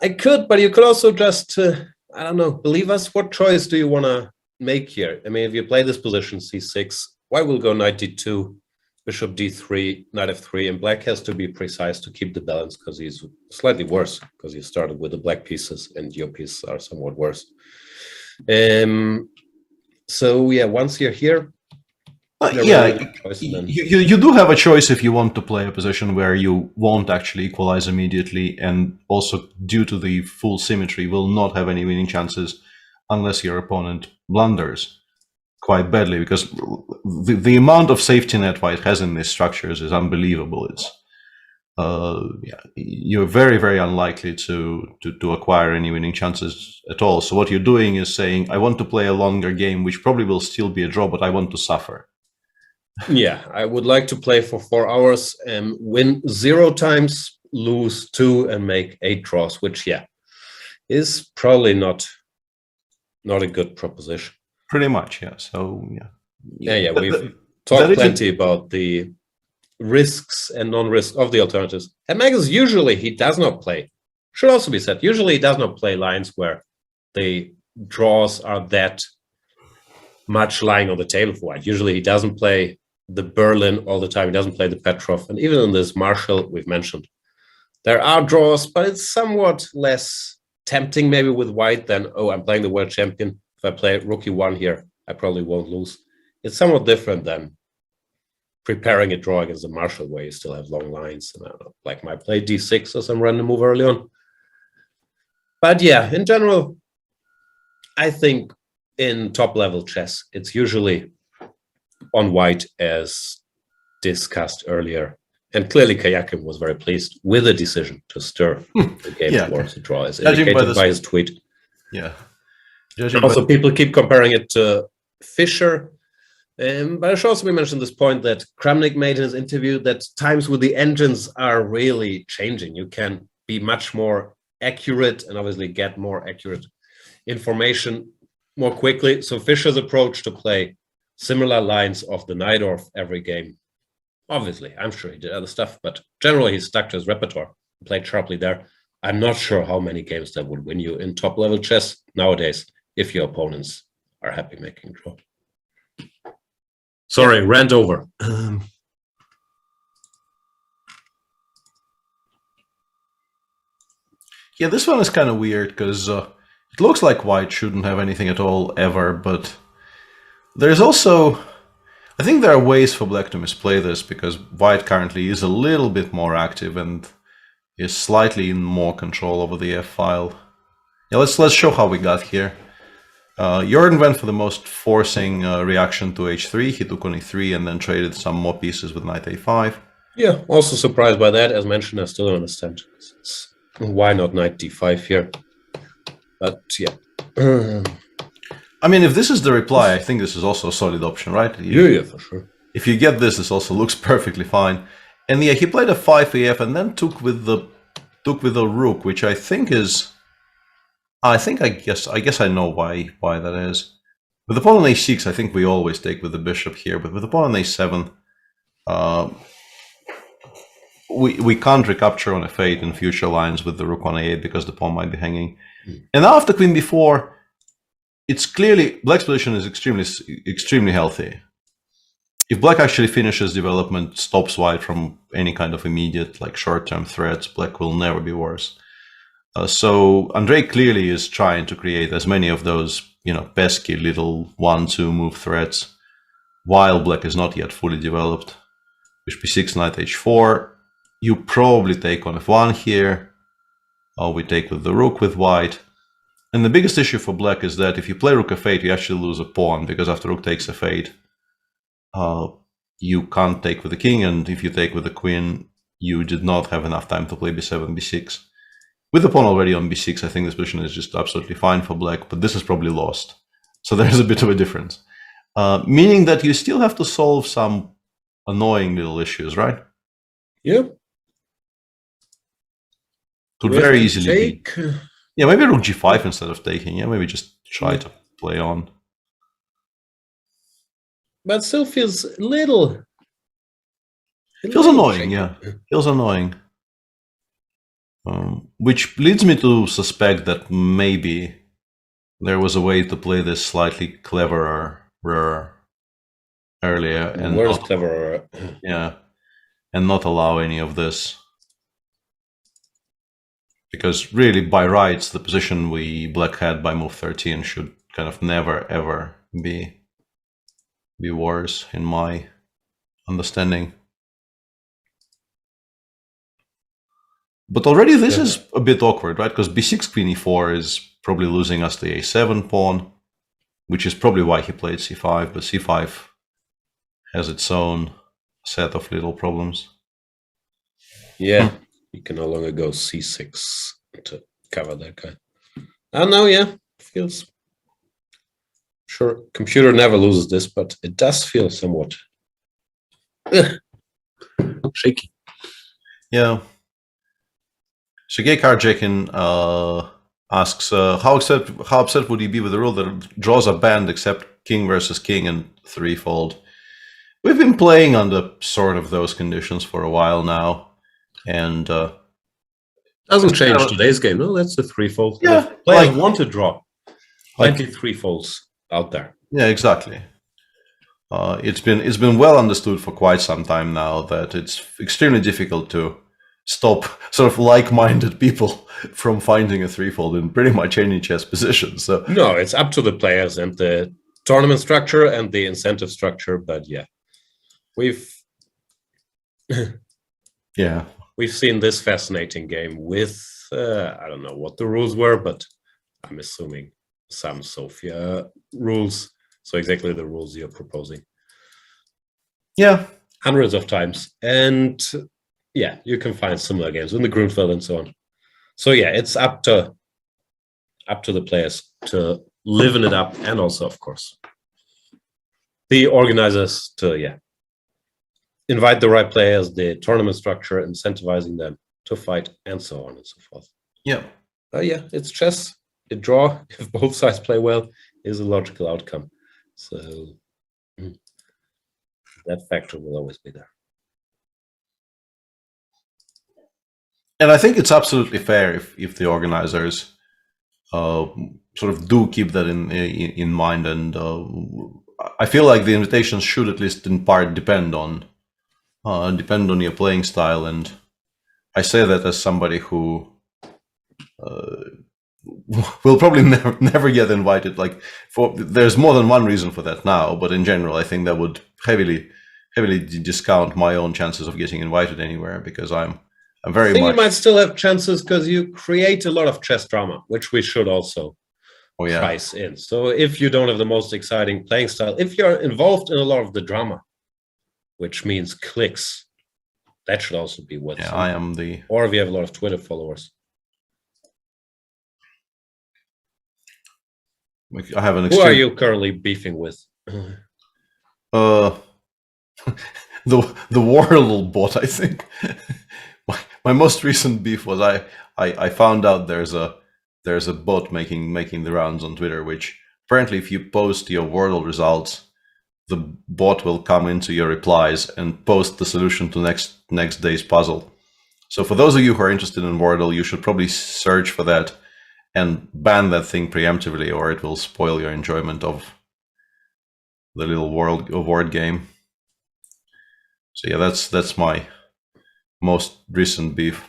I could, but you could also just, I don't know, believe us. What choice do you want to make here? I mean, if you play this position, c6, white will go knight d2, bishop d3, knight f3, and black has to be precise to keep the balance because he's slightly worse because you started with the black pieces and your pieces are somewhat worse. So yeah, once you're here, you do have a choice if you want to play a position where you won't actually equalize immediately, and also due to the full symmetry will not have any winning chances unless your opponent blunders quite badly, because the amount of safety net white has in these structures is unbelievable. It's you're very, very unlikely to acquire any winning chances at all. So what you're doing is saying, I want to play a longer game, which probably will still be a draw, but I want to suffer. Yeah, I would like to play for 4 hours and win 0 times, lose 2, and make 8 draws, which is probably not a good proposition. Pretty much, yeah. So yeah. We've talked plenty about the risks and non-risk of the alternatives. And Magnus usually he does not play. Should also be said. Usually he does not play lines where the draws are that much lying on the table for white. Usually he doesn't play the Berlin all the time. He doesn't play the Petrov. And even in this Marshall we've mentioned, there are draws, but it's somewhat less tempting maybe with white than, oh, I'm playing the world champion. If I play rook e1 here, I probably won't lose. It's somewhat different than preparing a draw against a Marshall where you still have long lines. And I don't know, like might play d6 or some random move early on. But yeah, in general, I think in top-level chess, it's usually on white as discussed earlier. And clearly Kayakin was very pleased with the decision to stir the game towards the draw, as indicated by his tweet. Yeah. Also, people keep comparing it to Fischer. But I should also mention this point that Kramnik made in his interview, that times with the engines are really changing. You can be much more accurate and obviously get more accurate information more quickly. So Fischer's approach to play similar lines of the Najdorf every game, obviously, I'm sure he did other stuff, but generally he stuck to his repertoire, played sharply there. I'm not sure how many games that would win you in top-level chess nowadays if your opponents are happy making draw. Sorry, rant over. Yeah, this one is kind of weird because it looks like white shouldn't have anything at all ever, but there's also, I think there are ways for black to misplay this because white currently is a little bit more active and is slightly in more control over the F file. Yeah, let's show how we got here. Jordan went for the most forcing reaction to h3. He took on e3 and then traded some more pieces with knight a5. Yeah, also surprised by that. As mentioned, I still don't understand. Why not knight d5 here? But yeah. I mean, if this is the reply, I think this is also a solid option, right? Yeah, for sure. If you get this, this also looks perfectly fine. And yeah, he played a 5 af and then took with the rook, which I think is, I guess I know why that is. With the pawn on a6, I think we always take with the bishop here, but with the pawn on a7, we can't recapture on f8 in future lines with the rook on a8 because the pawn might be hanging. And now after queen b4, it's clearly black's position is extremely healthy. If black actually finishes development, stops white from any kind of immediate, like short-term threats, black will never be worse. So Andrei clearly is trying to create as many of those, pesky little 1-2 move threats, while black is not yet fully developed. Bishop b6, knight h4. You probably take on f1 here, or we take with the rook with white. And the biggest issue for black is that if you play rook f8, you actually lose a pawn, because after rook takes f8, you can't take with the king, and if you take with the queen, you did not have enough time to play b7, b6. With the pawn already on b6, I think this position is just absolutely fine for black, but this is probably lost. So there's a bit of a difference. Meaning that you still have to solve some annoying little issues, right? Yeah. Could very easily be. Yeah, maybe rook g5 instead of taking. Yeah, maybe just try to play on. But still feels a little... Feels annoying, yeah. Feels annoying. Which leads me to suspect that maybe there was a way to play this slightly cleverer earlier. And where's cleverer? Yeah, and not allow any of this. Because really, by rights, the position black had by move 13 should kind of never, ever be worse, in my understanding. But already this is a bit awkward, right? Because b6 queen e4 is probably losing us the a7 pawn, which is probably why he played c5, but c5 has its own set of little problems. Yeah, you can no longer go c6 to cover that guy. And now, yeah, feels... Sure, computer never loses this, but it does feel somewhat shaky. Yeah. Sergei Karjakin asks, how upset would he be with the rule that draws are banned except king versus king and threefold? We've been playing under sort of those conditions for a while now, and doesn't change today's game. No, that's the threefold. Yeah, players want to draw. Plenty threefolds out there. Yeah, exactly. It's been well understood for quite some time now that it's extremely difficult to stop sort of like-minded people from finding a threefold in pretty much any chess position. So no, it's up to the players and the tournament structure and the incentive structure. But yeah, we've seen this fascinating game with I don't know what the rules were, but I'm assuming some Sofia rules. So exactly the rules you're proposing. Yeah, hundreds of times. And yeah, you can find similar games in the Grunfeld and so on. So yeah, it's up to the players to liven it up, and also, of course, the organizers to invite the right players, the tournament structure, incentivizing them to fight, and so on and so forth. Yeah. Yeah, it's chess. A draw, if both sides play well, is a logical outcome. So that factor will always be there. And I think it's absolutely fair if the organizers sort of do keep that in mind. And I feel like the invitations should, at least in part, depend on your playing style. And I say that as somebody who will probably never get invited. Like, there's more than one reason for that now, but in general, I think that would heavily discount my own chances of getting invited anywhere, because I'm very much... you might still have chances because you create a lot of chess drama, which we should also price in. So if you don't have the most exciting playing style, if you're involved in a lot of the drama, which means clicks, that should also be what's... Yeah, I am the... Or if you have a lot of Twitter followers. I have an Who are you currently beefing with? The Warle bot, I think. My most recent beef was I found out there's a bot making the rounds on Twitter, which apparently if you post your Wordle results, the bot will come into your replies and post the solution to next day's puzzle. So for those of you who are interested in Wordle, you should probably search for that and ban that thing preemptively, or it will spoil your enjoyment of the little word game. So yeah, that's my most recent beef.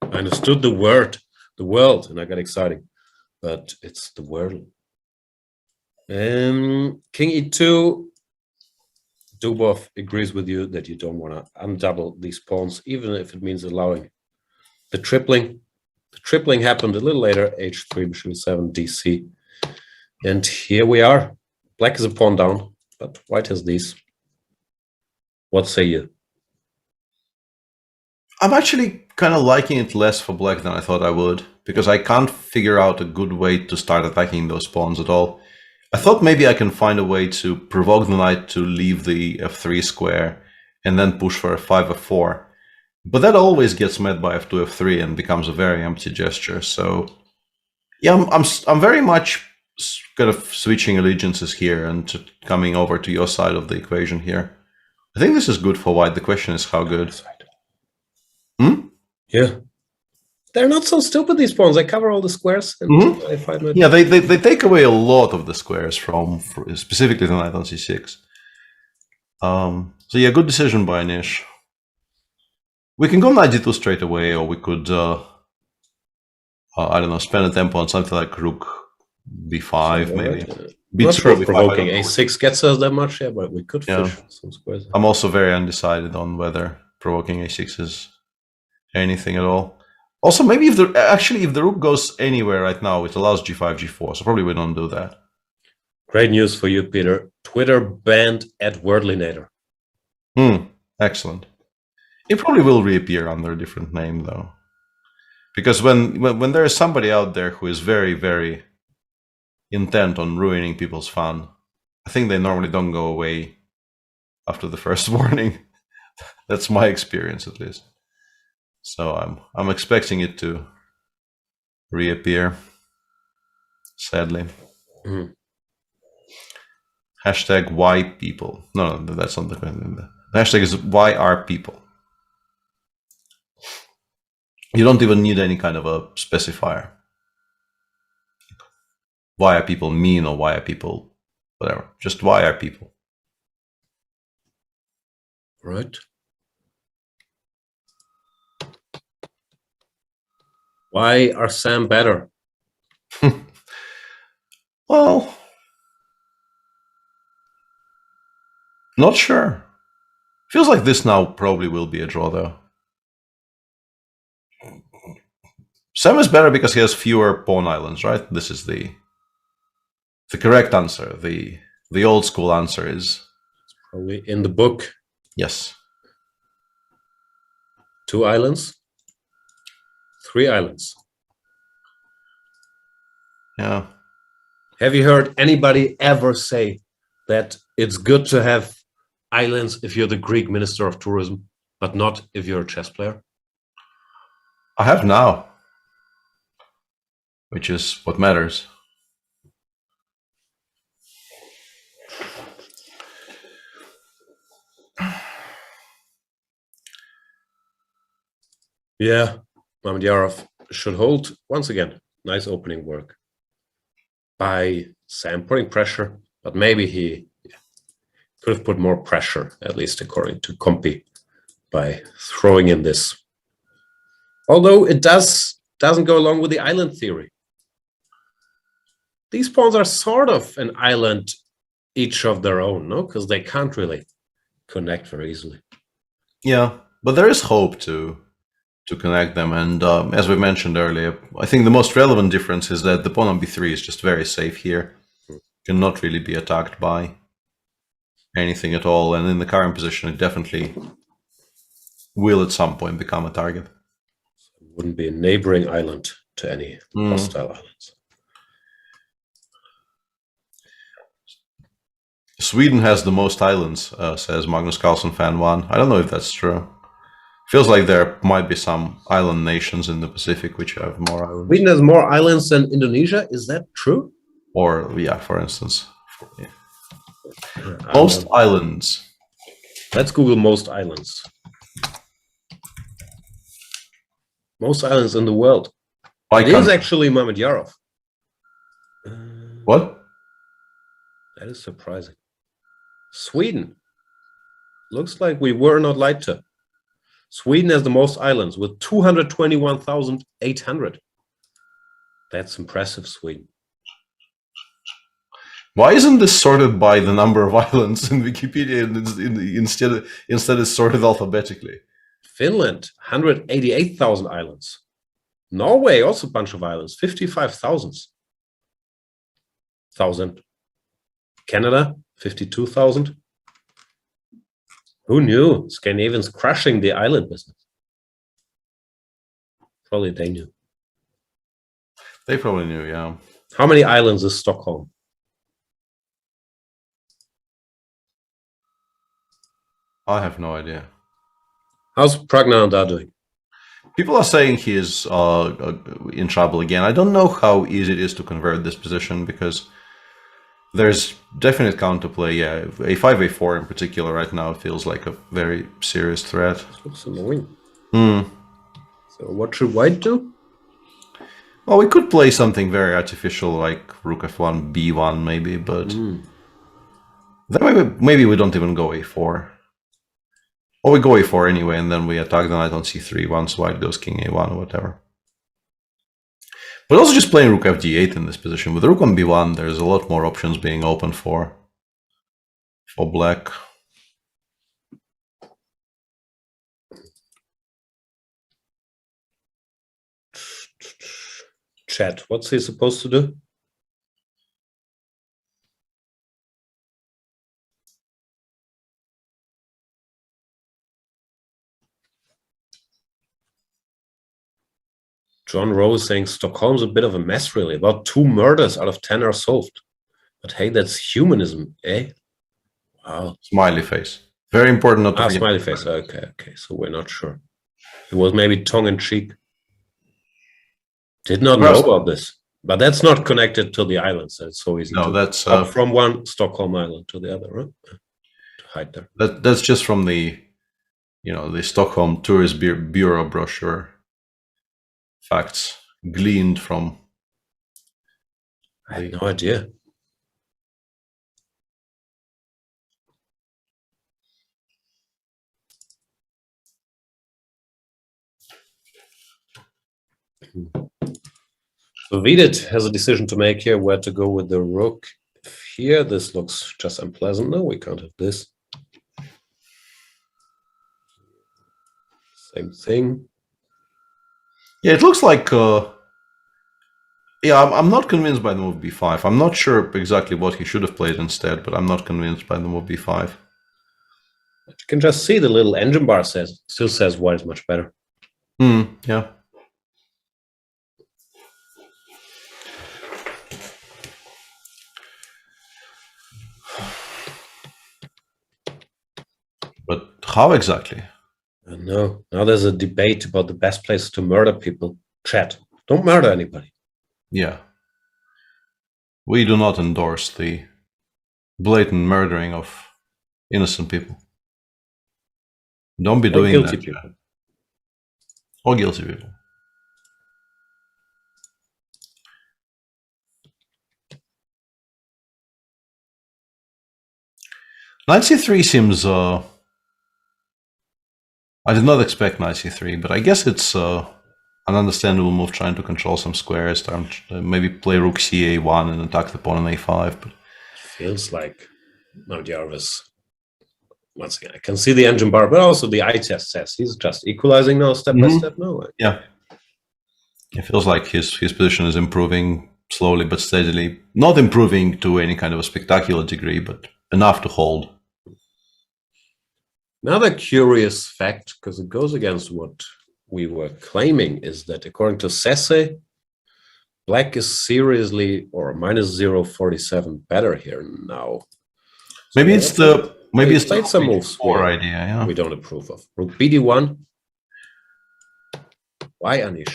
I understood the world, and I got excited, but it's the word. King e2. Dubov agrees with you that you don't want to undouble these pawns, even if it means allowing the tripling. The tripling happened a little later, h3, bishop e7, dc. And here we are. Black is a pawn down, but white has these. What say you? I'm actually kind of liking it less for black than I thought I would, because I can't figure out a good way to start attacking those pawns at all. I thought maybe I can find a way to provoke the knight to leave the f3 square and then push for a 5 f4. But that always gets met by f2, f3 and becomes a very empty gesture. So yeah, I'm very much kind of switching allegiances here and coming over to your side of the equation here. I think this is good for white. The question is how good. Yeah. They're not so stupid, these pawns. They cover all the squares. And I find that... Yeah, they take away a lot of the squares from specifically the knight on c6. So yeah, good decision by Nish. We can go knight d2 straight away, or we could, I don't know, spend a tempo on something like rook b5, maybe. Not sure if provoking a6 gets us that much, yeah, but we could fish some squares. I'm also very undecided on whether provoking a6 is anything at all. Also, maybe if the rook goes anywhere right now, it allows g5, g4, so probably we don't do that. Great news for you, Peter. Twitter banned @Wordlinator. Excellent. It probably will reappear under a different name, though. Because when there is somebody out there who is very, very intent on ruining people's fun, I think they normally don't go away after the first warning. That's my experience, at least. So I'm expecting it to reappear, sadly. Hashtag why people. No, that's not the question. The hashtag is why are people. You don't even need any kind of a specifier. Why are people mean, or why are people whatever? Just why are people? Right. Why are Sam better? Well, not sure. Feels like this now probably will be a draw, though. Sam is better because he has fewer pawn islands, right? This is the correct answer. The old school answer is probably in the book. Yes. 2 islands, 3 islands. Yeah. Have you heard anybody ever say that it's good to have islands if you're the Greek Minister of Tourism, but not if you're a chess player? I have now, which is what matters. Yeah, Mamedyarov should hold once again. Nice opening work by Sam, putting pressure, but maybe he could have put more pressure, at least according to Compi, by throwing in this. Although it doesn't go along with the island theory. These pawns are sort of an island each of their own, no? Because they can't really connect very easily. Yeah, but there is hope to connect them. And as we mentioned earlier, I think the most relevant difference is that the pawn on b3 is just very safe here. Cannot really be attacked by anything at all. And in the current position, it definitely will at some point become a target. It wouldn't be a neighboring island to any hostile islands. Sweden has the most islands, says Magnus Carlsen fan 1. I don't know if that's true. Feels like there might be some island nations in the Pacific which have more islands. Sweden has more islands than Indonesia. Is that true? Or, yeah, for instance. Yeah. Most islands. Let's Google most islands. Most islands in the world. It is actually Mamedyarov. What? That is surprising. Sweden. Looks like we were not lied to. Sweden has the most islands with 221,800. That's impressive, Sweden. Why isn't this sorted by the number of islands in Wikipedia instead it's sorted alphabetically? Finland, 188,000 islands. Norway, also a bunch of islands, 55,000. Canada, 52,000. Who knew? Scandinavians crushing the island business. Probably they knew. They probably knew, yeah. How many islands is Stockholm? I have no idea. How's Pragnananda doing? People are saying he is in trouble again. I don't know how easy it is to convert this position because there's definite counterplay. Yeah, a5, a4 in particular right now feels like a very serious threat. This looks annoying. Hmm. So what should White do? Well, we could play something very artificial like rook f1, b1 maybe, but then maybe we don't even go a4. Or we go a4 anyway, and then we attack the knight on c3 once White goes king a1 or whatever. But also just playing rook fd8 in this position. With rook on b1, there's a lot more options being open for black. Chat, what's he supposed to do? John Rowe is saying Stockholm's a bit of a mess, really. About 2 murders out of 10 are solved. But hey, that's humanism, eh? Wow. Smiley face. Very important not to forget. Smiley face. Okay. So we're not sure. It was maybe tongue-in-cheek. Did not know about this. But that's not connected to the islands. That's so easy. No, that's from one Stockholm island to the other, right? To hide there. That's just from the, the Stockholm Tourist Bureau brochure. Facts gleaned from. I had no idea. So Vidit has a decision to make here where to go with the rook. Here, this looks just unpleasant. No, we can't have this. Same thing. Yeah, it looks like. Yeah, I'm not convinced by the move b5. I'm not sure exactly what he should have played instead, but I'm not convinced by the move b5. You can just see the little engine bar still says white is much better. Yeah. But how exactly? I know. Now there's a debate about the best place to murder people. Chat, don't murder anybody. Yeah. We do not endorse the blatant murdering of innocent people. Don't be doing guilty that. People. Or guilty people. Knight c3 seems. I did not expect knight c3, but I guess it's an understandable move trying to control some squares. Maybe play rook ca1 and attack the pawn on a5. But feels like Jarvis. Once again, I can see the engine bar, but also the eye test says he's just equalizing now step by step. No, yeah, it feels like his position is improving slowly but steadily. Not improving to any kind of a spectacular degree, but enough to hold. Another curious fact, because it goes against what we were claiming, is that according to Sese, black is seriously or minus 0.47 better here now. Maybe it's the played some moves idea. Yeah, we don't approve of. Rook bd1. Why, Anish?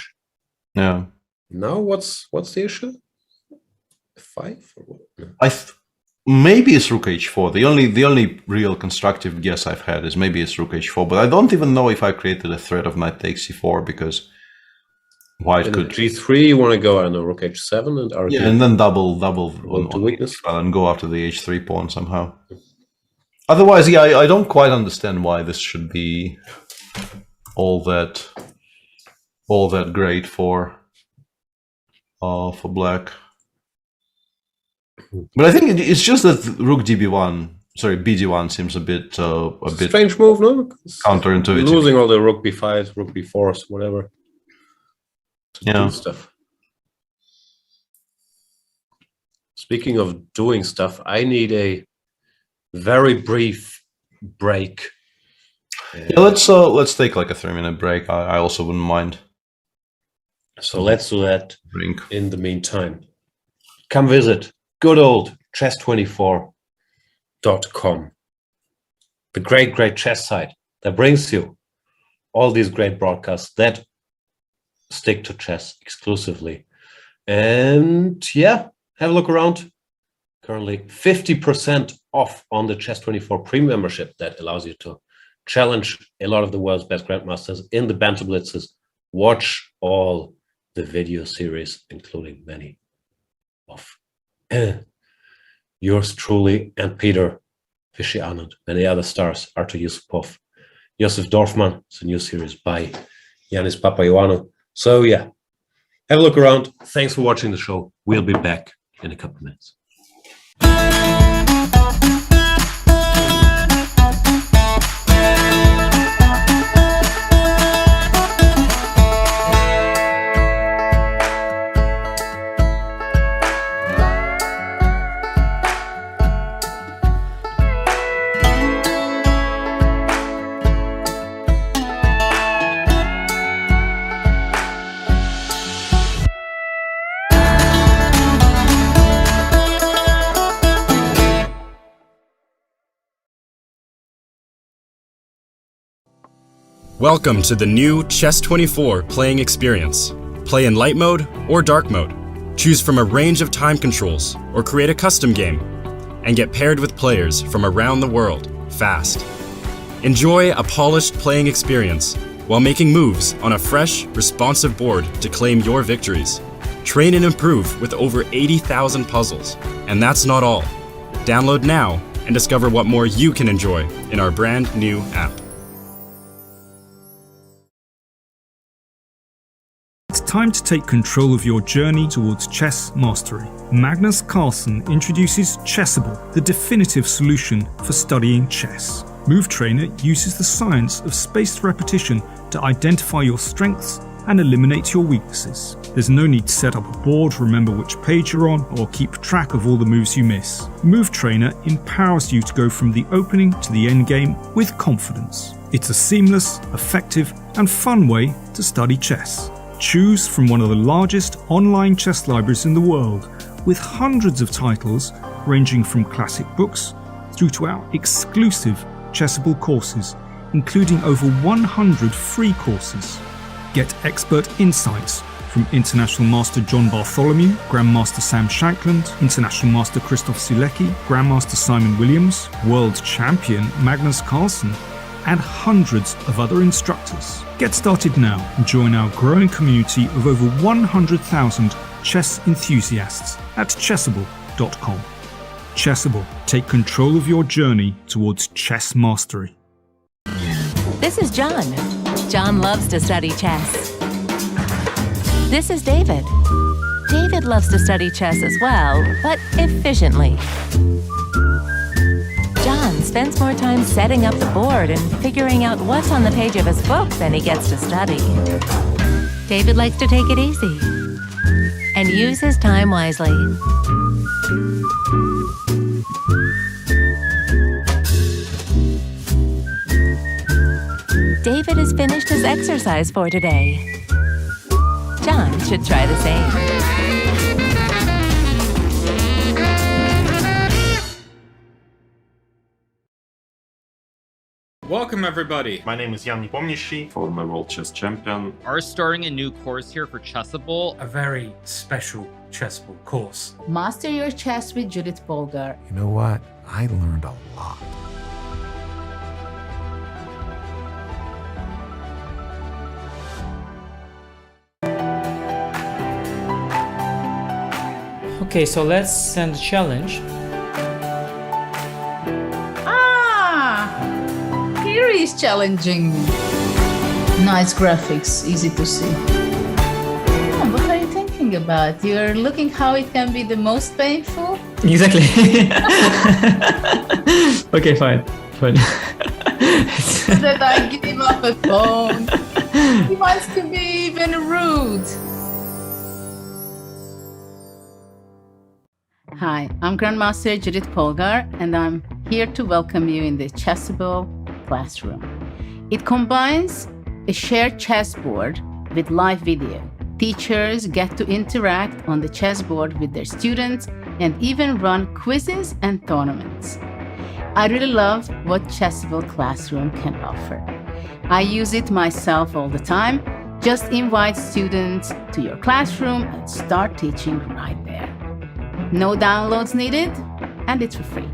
Yeah. Now what's the issue? 5 or what? Maybe it's rook h4. The only real constructive guess I've had is maybe it's rook h4, but I don't even know if I created a threat of knight takes c4 because white could g3. You want to go on a rook h7 and argue. Yeah, and then double on weakness and go after the h3 pawn somehow. Otherwise, yeah, I don't quite understand why this should be all that great for black. But I think it's just that rook bd1 seems a bit strange move, no? Counterintuitive. Losing all the rook b5s, rook b4s, whatever. Yeah. Stuff. Speaking of doing stuff, I need a very brief break. Yeah, let's take like a 3-minute break. I also wouldn't mind. So let's do that in the meantime. Come visit good old chess24.com. The great chess site that brings you all these great broadcasts that stick to chess exclusively. And yeah, have a look around. Currently 50% off on the Chess24 Premium membership that allows you to challenge a lot of the world's best grandmasters in the Banter Blitzes. Watch all the video series, including many of yours truly and Peter Vishy Anand, many other stars, Artur Yusupov, Josef Dorfman. It's a new series by Yanis Papaioannou. So yeah, have a look around. Thanks for watching the show. We'll be back in a couple of minutes. Welcome to the new Chess24 playing experience. Play in light mode or dark mode. Choose from a range of time controls or create a custom game and get paired with players from around the world fast. Enjoy a polished playing experience while making moves on a fresh, responsive board to claim your victories. Train and improve with over 80,000 puzzles. And that's not all. Download now and discover what more you can enjoy in our brand new app. It's time to take control of your journey towards chess mastery. Magnus Carlsen introduces Chessable, the definitive solution for studying chess. Move Trainer uses the science of spaced repetition to identify your strengths and eliminate your weaknesses. There's no need to set up a board, remember which page you're on, or keep track of all the moves you miss. Move Trainer empowers you to go from the opening to the end game with confidence. It's a seamless, effective, and fun way to study chess. Choose from one of the largest online chess libraries in the world, with hundreds of titles ranging from classic books through to our exclusive Chessable courses, including over 100 free courses. Get expert insights from International Master John Bartholomew, Grandmaster Sam Shankland, International Master Christoph Sielecki, Grandmaster Simon Williams, World Champion Magnus Carlsen, and hundreds of other instructors. Get started now and join our growing community of over 100,000 chess enthusiasts at Chessable.com. Chessable, take control of your journey towards chess mastery. This is John. John loves to study chess. This is David. David loves to study chess as well, but efficiently. John spends more time setting up the board and figuring out what's on the page of his book than he gets to study. David likes to take it easy and use his time wisely. David has finished his exercise for today. John should try the same. Welcome, everybody. My name is Jan Pomnishi, former world chess champion. Are starting a new course here for Chessable. A very special Chessable course. Master your chess with Judith Polgar. You know what? I learned a lot. Okay, so let's send a challenge. Here is challenging. Nice graphics, easy to see. Oh, what are you thinking about? You're looking how it can be the most painful? Exactly. Okay, fine. That I give him up a phone. He wants to be even rude. Hi, I'm Grandmaster Judith Polgar, and I'm here to welcome you in the Chessable classroom. It combines a shared chessboard with live video. Teachers get to interact on the chessboard with their students and even run quizzes and tournaments. I really love what Chessable Classroom can offer. I use it myself all the time. Just invite students to your classroom and start teaching right there. No downloads needed, and it's for free.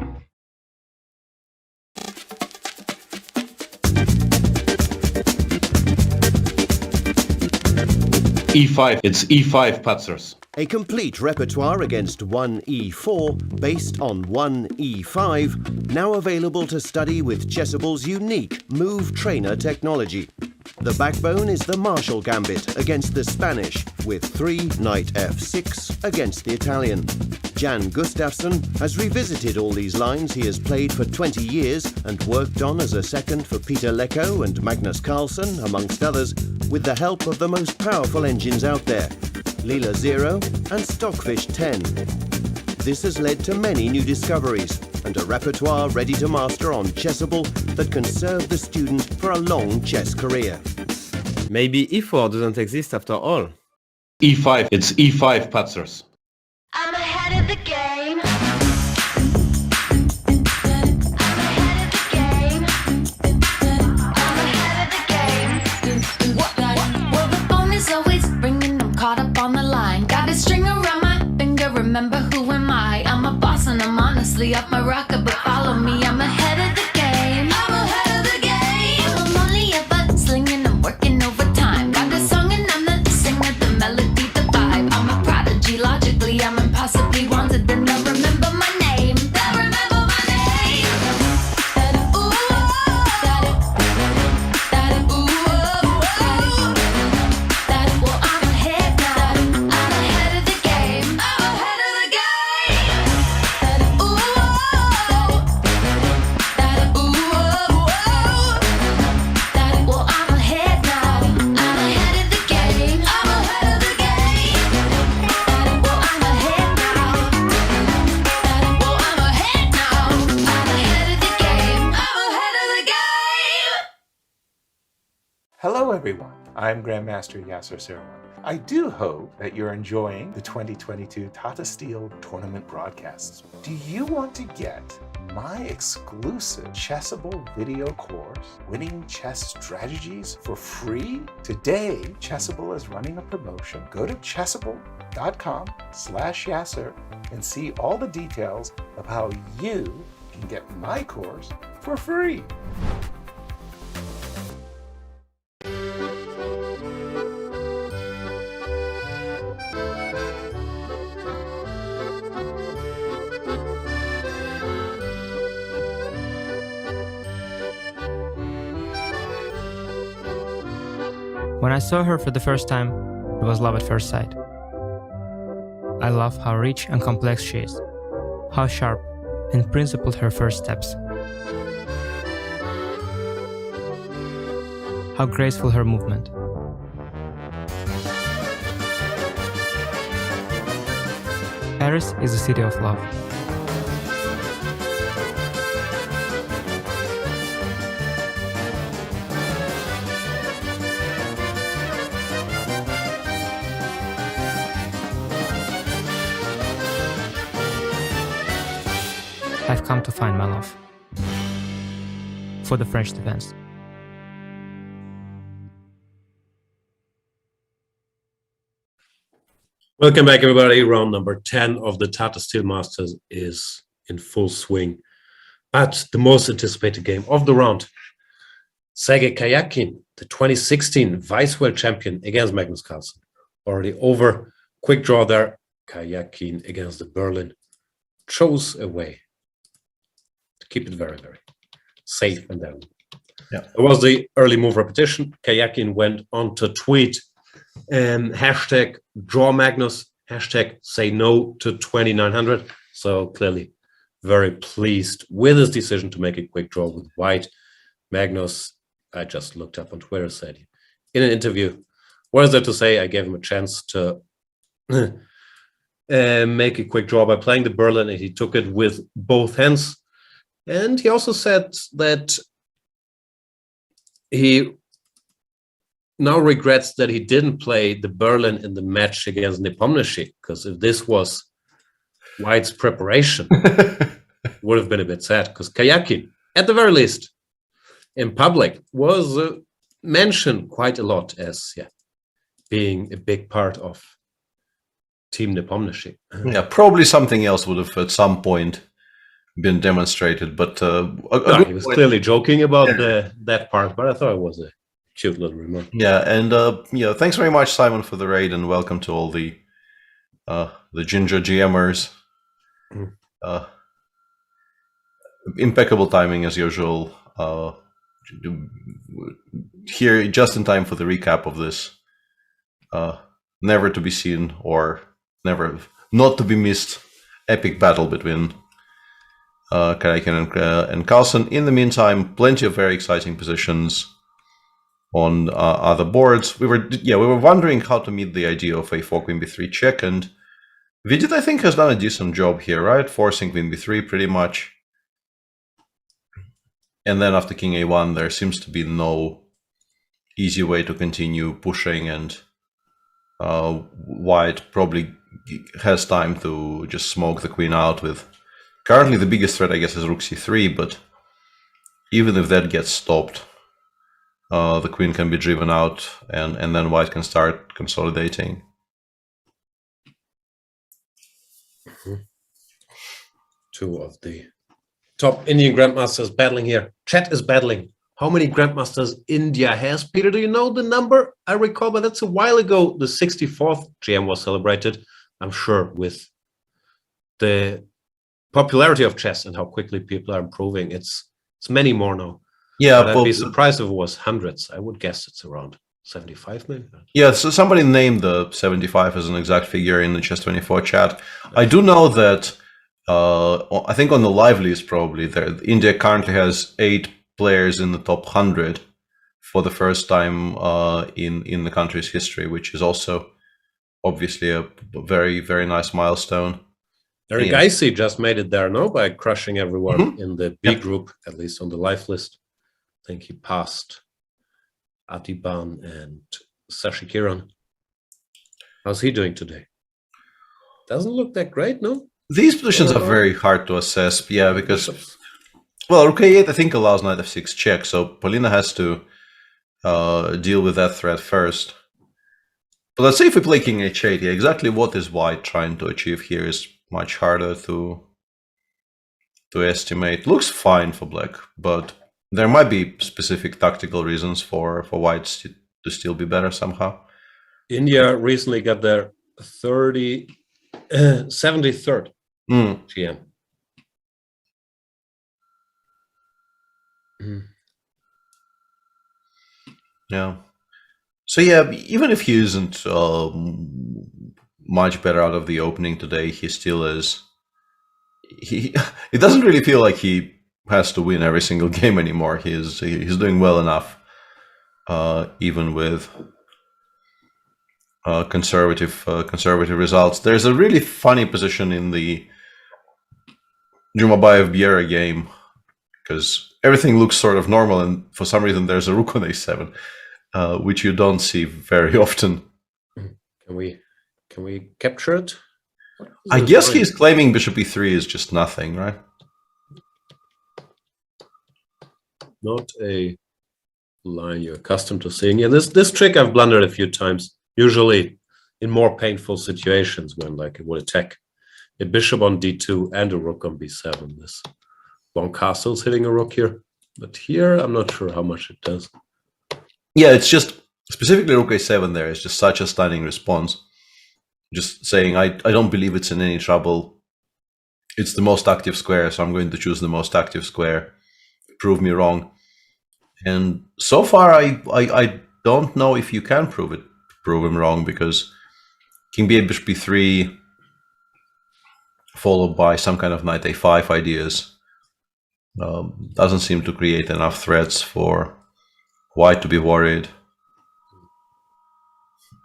E5, it's E5 Patzers. A complete repertoire against 1E4 based on 1E5, now available to study with Chessable's unique Move Trainer technology. The backbone is the Marshall Gambit against the Spanish, with 3 Knight F6 against the Italian. Jan Gustafsson has revisited all these lines he has played for 20 years and worked on as a second for Peter Lecco and Magnus Carlsen, amongst others, with the help of the most powerful engines out there, Leela 0 and Stockfish 10. This has led to many new discoveries and a repertoire ready to master on Chessable that can serve the student for a long chess career. Maybe E4 doesn't exist after all. E5, it's E5 Patzers. I'm ahead of the game. Well, the phone is always ringing. I'm caught up on the line. Got a string around my finger. Remember who am I? I'm a boss and I'm honestly off my rocker, but follow me. I'm ahead of the game. I'm ahead of the game. I'm only a butt slinging. I'm working overtime. Got a song and I'm the singer, the melody, the vibe. I'm a prodigy. Logically, I'm impossibly wanted. And they'll remember my name. They'll remember my name. Ooh, well, I'm ahead now. I'm ahead of the game. I'm ahead of the game. Ooh, well, I'm ahead now. I'm ahead of the game. I'm ahead of the game. Well, I'm ahead now. Well, I'm ahead now. I'm ahead of the game. I'm ahead of the game. Hello, everyone. I'm Grandmaster Yasser Seirawan. I do hope that you're enjoying the 2022 Tata Steel Tournament broadcasts. Do you want to get my exclusive Chessable video course, Winning Chess Strategies, for free? Today, Chessable is running a promotion. Go to chessable.com/Yasser and see all the details of how you can get my course for free. When I saw her for the first time, it was love at first sight. I love how rich and complex she is, how sharp and principled her first steps, how graceful her movement. Paris is a city of love. I've come to find my love for the French defense. Welcome back, everybody. Round number 10 of the Tata Steel Masters is in full swing. But the most anticipated game of the round, Sergei Karjakin, the 2016 Vice World Champion against Magnus Carlsen. Already over. Quick draw there. Karjakin against the Berlin. Chose a way to keep it very, very safe and down. Yeah. There was the early move repetition. Karjakin went on to tweet hashtag draw Magnus, hashtag say no to 2900. So clearly very pleased with his decision to make a quick draw with white. Magnus, I just looked up on Twitter, said in an interview, what is there to say? I gave him a chance to make a quick draw by playing the Berlin, and he took it with both hands. And he also said that he now regrets that he didn't play the Berlin in the match against Nepomniachtchi, because if this was White's preparation, it would have been a bit sad, because Karjakin, at the very least, in public was mentioned quite a lot as being a big part of Team Nepomniachtchi. Yeah, probably something else would have at some point been demonstrated, but he was clearly joking about that part, but I thought it was a cute little remark. Yeah, and thanks very much, Simon, for the raid, and welcome to all the ginger GMers. Impeccable timing as usual. Here just in time for the recap of this never to be seen or never not to be missed epic battle between Karjakin and Carlsen. In the meantime, plenty of very exciting positions on other boards. We were wondering how to meet the idea of a 4 Queen B3 check, and Vidit, I think, has done a decent job here, right? Forcing Queen B3 pretty much. And then after King A1, there seems to be no easy way to continue pushing, and White probably has time to just smoke the queen out with... Currently the biggest threat, I guess, is Rook C3, but even if that gets stopped, the queen can be driven out, and then White can start consolidating. Two of the top Indian grandmasters battling here. Chat is battling. How many grandmasters India has? Peter, do you know the number? I recall, but that's a while ago. The 64th GM was celebrated, I'm sure, with the popularity of chess and how quickly people are improving. It's many more now. Yeah, but I'd be surprised if it was hundreds. I would guess it's around 75 maybe. Yeah, so somebody named the 75 as an exact figure in the Chess24 chat. I do know that I think on the live list probably India currently has 8 players in the top 100 for the first time in the country's history, which is also obviously a very, very nice milestone. Eric Geisy just made it there, no? By crushing everyone in the B group, at least on the live list. I think he passed Atiban and Sashi Kiran. How's he doing today? Doesn't look that great, no? These positions are very hard to assess, yeah, because, well, Rook A8 I think allows Knight F6 check, so Polina has to deal with that threat first. But let's say if we play King H8, yeah, exactly what is White trying to achieve here is much harder to estimate. Looks fine for Black, but there might be specific tactical reasons for White to still be better somehow. India recently got their 73rd GM. Yeah. So yeah, even if he isn't much better out of the opening today, he still is. It doesn't really feel like he has to win every single game anymore. He's doing well enough, even with conservative results. There's a really funny position in the Jumabayev Biera game because everything looks sort of normal, and for some reason there's a Rook on A7, which you don't see very often. Can we capture it? I guess he's claiming Bishop E3 is just nothing, right? Not a line you're accustomed to seeing. Yeah, this trick I've blundered a few times, usually in more painful situations when like it would attack a bishop on D2 and a rook on B7. This long castle's hitting a rook here, but here I'm not sure how much it does. Yeah, it's just specifically Rook A7 there is just such a stunning response. Just saying, I don't believe it's in any trouble. It's the most active square, so I'm going to choose the most active square. Prove me wrong. And so far, I don't know if you can prove him wrong, because King B8, Bishop B3, followed by some kind of Knight A5 ideas, doesn't seem to create enough threats for White to be worried.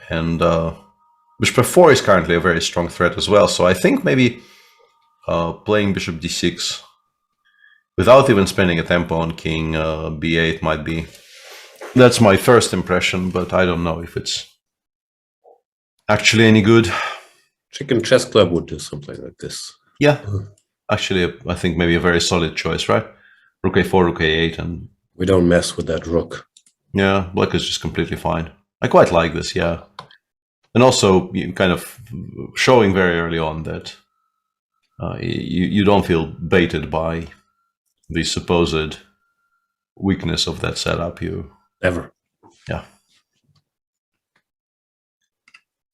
And Bishop F4 is currently a very strong threat as well, so I think maybe playing Bishop D6 without even spending a tempo on King B8 might be... That's my first impression, but I don't know if it's actually any good. Chicken Chess Club would do something like this. Yeah, actually, I think maybe a very solid choice, right? Rook A4, Rook A8, and We don't mess with that rook. Yeah, black is just completely fine. I quite like this, yeah. And also, you kind of showing very early on that you don't feel baited by the supposed weakness of that setup. Ever. Yeah.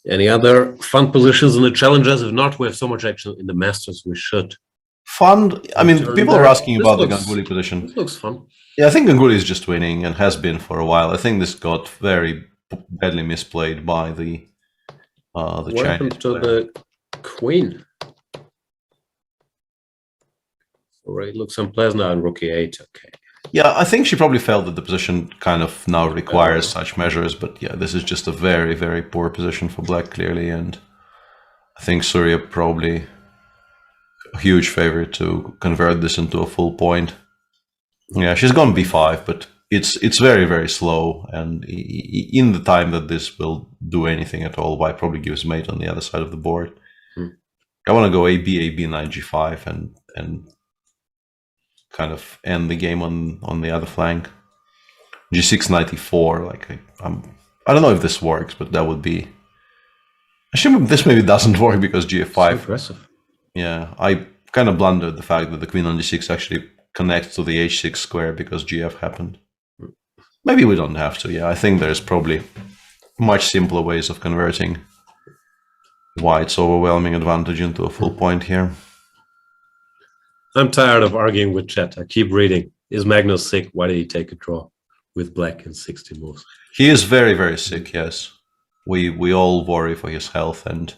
Any other fun positions in the challenges? If not, we have so much action in the Masters, we should. Fun? I mean, people are asking about the Ganguly This position. looks fun. Yeah, I think Ganguly is just winning and has been for a while. I think this got very badly misplayed by the What Chinese happened to player. the queen? Already looks unpleasant now in rook e8. Okay. Yeah, I think she probably felt that the position kind of now requires such measures, but yeah, this is just a very, very poor position for black, clearly, and I think Surya probably a huge favorite to convert this into a full point. Yeah, she's gone b5, but it's very, very slow, and in the time that this will do anything at all, Wijk probably gives mate on the other side of the board. I want to go AB, knight g5, and kind of end the game on the other flank. G6, knight e4. Like I don't know if this works, but that would be. Actually, this maybe doesn't work because GF5. So impressive. Yeah, I kind of blundered the fact that the queen on g6 actually connects to the h6 square because GF happened. Maybe we don't have to. Yeah, I think there's probably much simpler ways of converting White's overwhelming advantage into a full point here. I'm tired of arguing with chat. I keep reading. Is Magnus sick? Why did he take a draw with black in 60 moves? He is very, very sick, yes. We all worry for his health and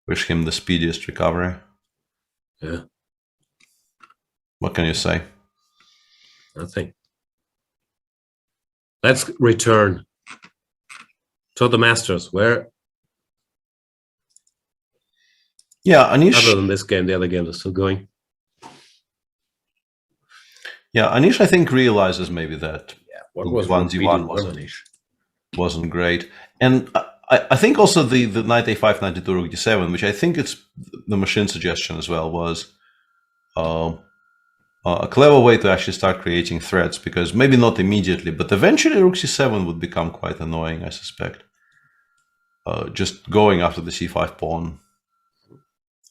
wish him the speediest recovery. Yeah. What can you say? Nothing. Let's return to the Masters, where Anish, other than this game, the other games are still going. Yeah, Anish, I think, realizes maybe that What was wasn't great. And I think also the knight a5, knight e2, rook d7, which I think it's the machine suggestion as well, was a clever way to actually start creating threats, because maybe not immediately, but eventually rook c7 would become quite annoying, I suspect. Just going after the c5 pawn,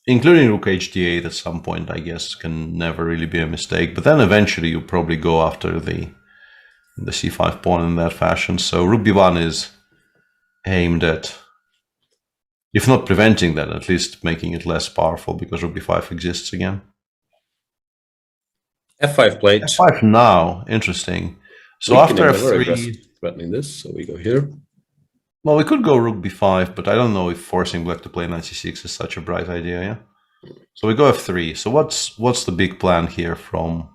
including rook hd8 at some point, I guess, can never really be a mistake. But then eventually you probably go after the c5 pawn in that fashion. So rook b1 is aimed at, if not preventing that, at least making it less powerful, because rook b5 exists again. f5 played. f5 now, interesting. So after f3, threatening this, so we go here. well, we could go rook b5, but I don't know if forcing black to play knight c6 is such a bright idea. Yeah. So we go f3. So what's the big plan here from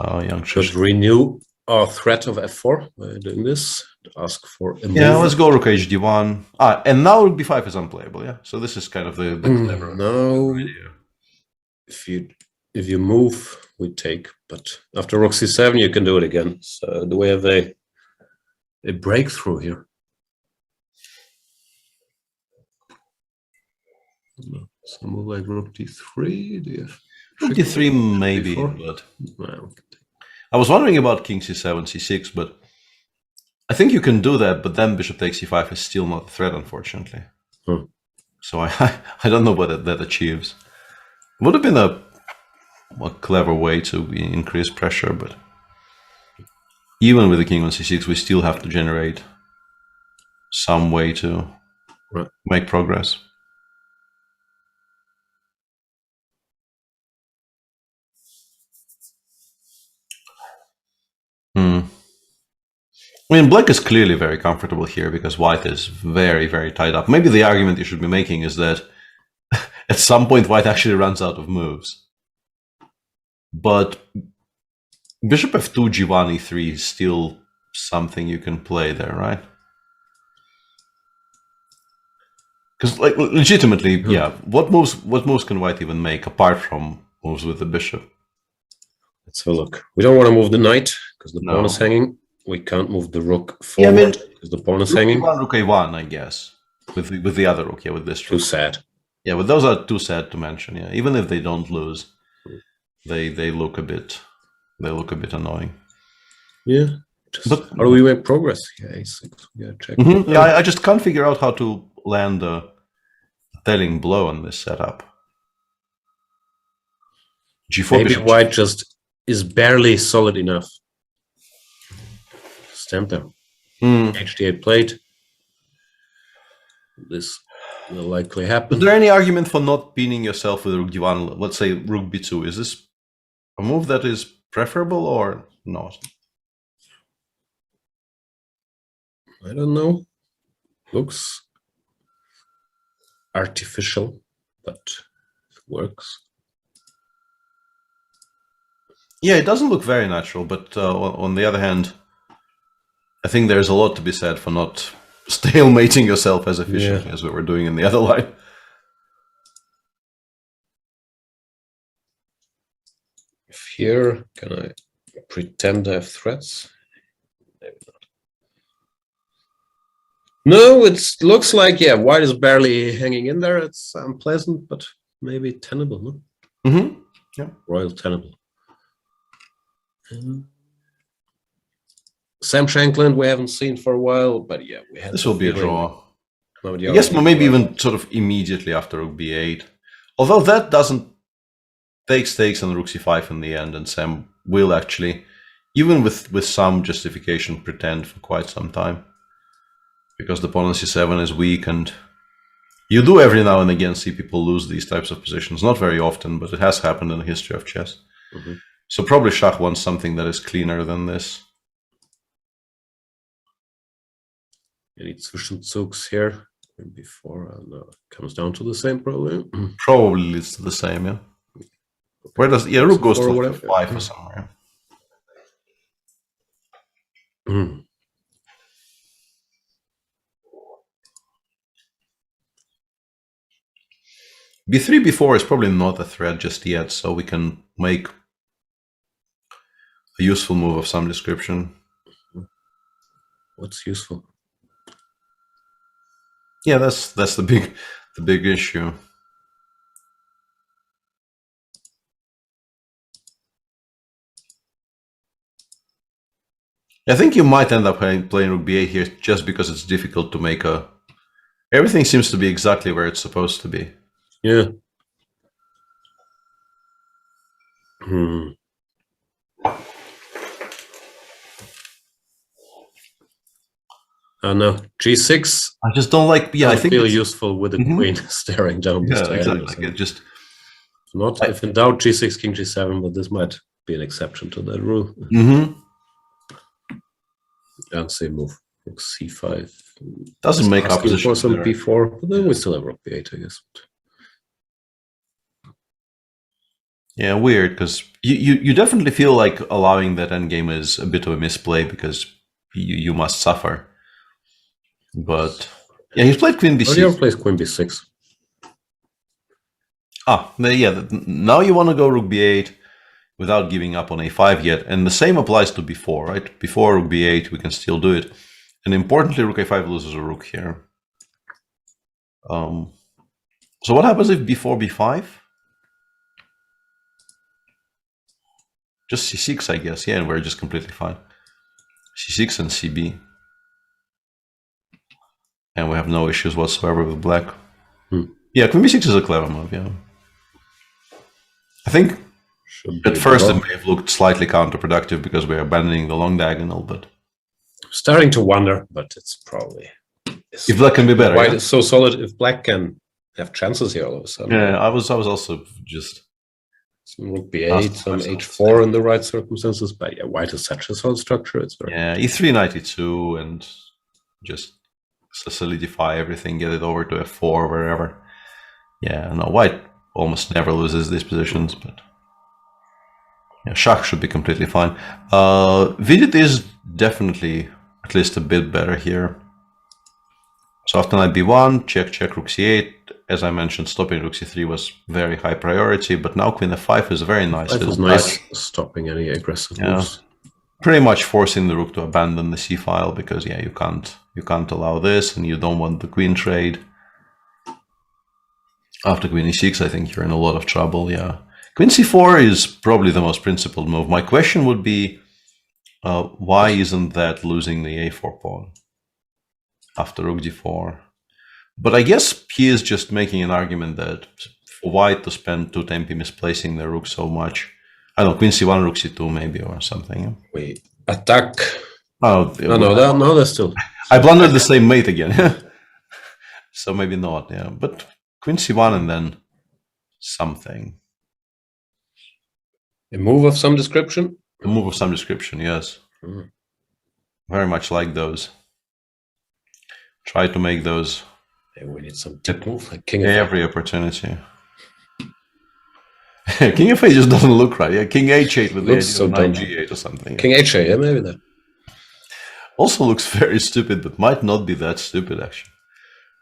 young Should renew our threat of f4 by doing this. Ask for a move. Yeah, let's go rook hd1. And now rook b5 is unplayable. Yeah. So this is kind of the clever idea. If you move, we take. But after rook c7, you can do it again. So do we have a breakthrough here? Some move like rook d3. Do you have rook d3 maybe, but well, I was wondering about king c7, c6, but I think you can do that. But then bishop takes c5 is still not a threat, unfortunately. So I don't know what that achieves. Would have been a clever way to increase pressure, but even with the king on c6, we still have to generate some way to make progress. I mean, black is clearly very comfortable here because white is very, very tied up. Maybe the argument you should be making is that at some point white actually runs out of moves. But bishop f2, g1, e3 is still something you can play there, right? Because, like, legitimately, yeah, what moves can white even make apart from moves with the bishop? Let's have a look. We don't want to move the knight because the pawn is hanging. We can't move the rook forward because the pawn is hanging. Rook a1, I guess, with the other rook, yeah, with this rook. Too sad. Yeah, but those are too sad to mention. Yeah, even if they don't lose, they look a bit annoying. Yeah. But how do we make progress? Yeah, a6. Yeah, check. Yeah, I just can't figure out how to land a telling blow on this setup. G4 Maybe bishop. white just is barely solid enough. Stamp them. HD8 plate. This will likely happen. Is there any argument for not pinning yourself with rook d1? Let's say rook b2. Is this a move that is preferable or not? I don't know. Looks artificial, but it works. Yeah, it doesn't look very natural, but on the other hand, I think there's a lot to be said for not stalemating yourself as efficiently as we were doing in the other line. If here, can I pretend I have threats? Maybe not. No, it looks like, yeah, white is barely hanging in there. It's unpleasant, but maybe tenable, no? Mm-hmm. Yeah. Royal tenable. Sam Shankland we haven't seen for a while, but yeah, we had. This will be a draw. I guess maybe even sort of immediately after rook b8. Although that doesn't take stakes on rook c5 in the end, and Sam will actually, even with some justification, pretend for quite some time. Because the pawn on c7 is weak, and you do every now and again see people lose these types of positions. Not very often, but it has happened in the history of chess. So probably Schach wants something that is cleaner than this. Any Zwischenzugs here before it comes down to the same probably. Probably leads to the same, yeah. Where does rook goes to like 5 or somewhere. b3, b4 is probably not a threat just yet, so we can make a useful move of some description. What's useful? Yeah, that's the big issue. I think you might end up playing rook b8 here just because it's difficult to make a... Everything seems to be exactly where it's supposed to be. Yeah. No, g6. I just don't like. Yeah, I think feel useful with the queen staring down. Yeah, exactly. It just not if in doubt g6, king g7, but this might be an exception to that rule. And same move, rook c5. Doesn't make opposition for some b4, but then we still have rook b8, I guess. Yeah, weird, because you definitely feel like allowing that endgame is a bit of a misplay because you must suffer. But yeah, he's played queen b6. Earlier plays queen b6. Yeah. Now you want to go rook b8 without giving up on a5 yet, and the same applies to b4, right? Before rook b8, we can still do it, and importantly, rook a5 loses a rook here. So what happens if b4 b5? Just c6, I guess. Yeah, and we're just completely fine. c6 and cb. And we have no issues whatsoever with black. Yeah, queen b6 is a clever move, yeah. I think at first it may have looked slightly counterproductive because we're abandoning the long diagonal, but... Starting to wonder, but it's probably... If black can be better. White is so solid, if black can have chances here all of a sudden. Yeah, I was also just... Some rook b8, some h4 in the right circumstances, but yeah, white is such a solid structure. It's very... Yeah, e3, knight e2, and just solidify everything, get it over to f4, wherever. Yeah, no, white almost never loses these positions, but yeah, Schach should be completely fine. Vidit is definitely at least a bit better here. So after knight b1, check rook c8. As I mentioned, stopping rook c3 was very high priority, but now queen f5 is very nice. It was nice stopping any aggressive moves. Pretty much forcing the rook to abandon the c file because yeah, you can't allow this, and you don't want the queen trade. After queen e6, I think you're in a lot of trouble. Yeah, queen c4 is probably the most principled move. My question would be, Why isn't that losing the a4 pawn after rook d4? But I guess he is just making an argument that for white to spend 2 tempi misplacing the rook so much. I don't know, queen c1, rook c2 maybe, or something. Wait, attack. Oh, no, that's still... I blundered the same mate again. So maybe not, yeah. But queen c1 and then something. A move of some description? A move of some description, yes. Very much like those. Try to make those. Hey, we need some tip move like king every opportunity. King f8 just doesn't look right. Yeah, king h8 with the idea so of knight g8 or something. King h8, yeah, maybe that. Also looks very stupid, but might not be that stupid actually.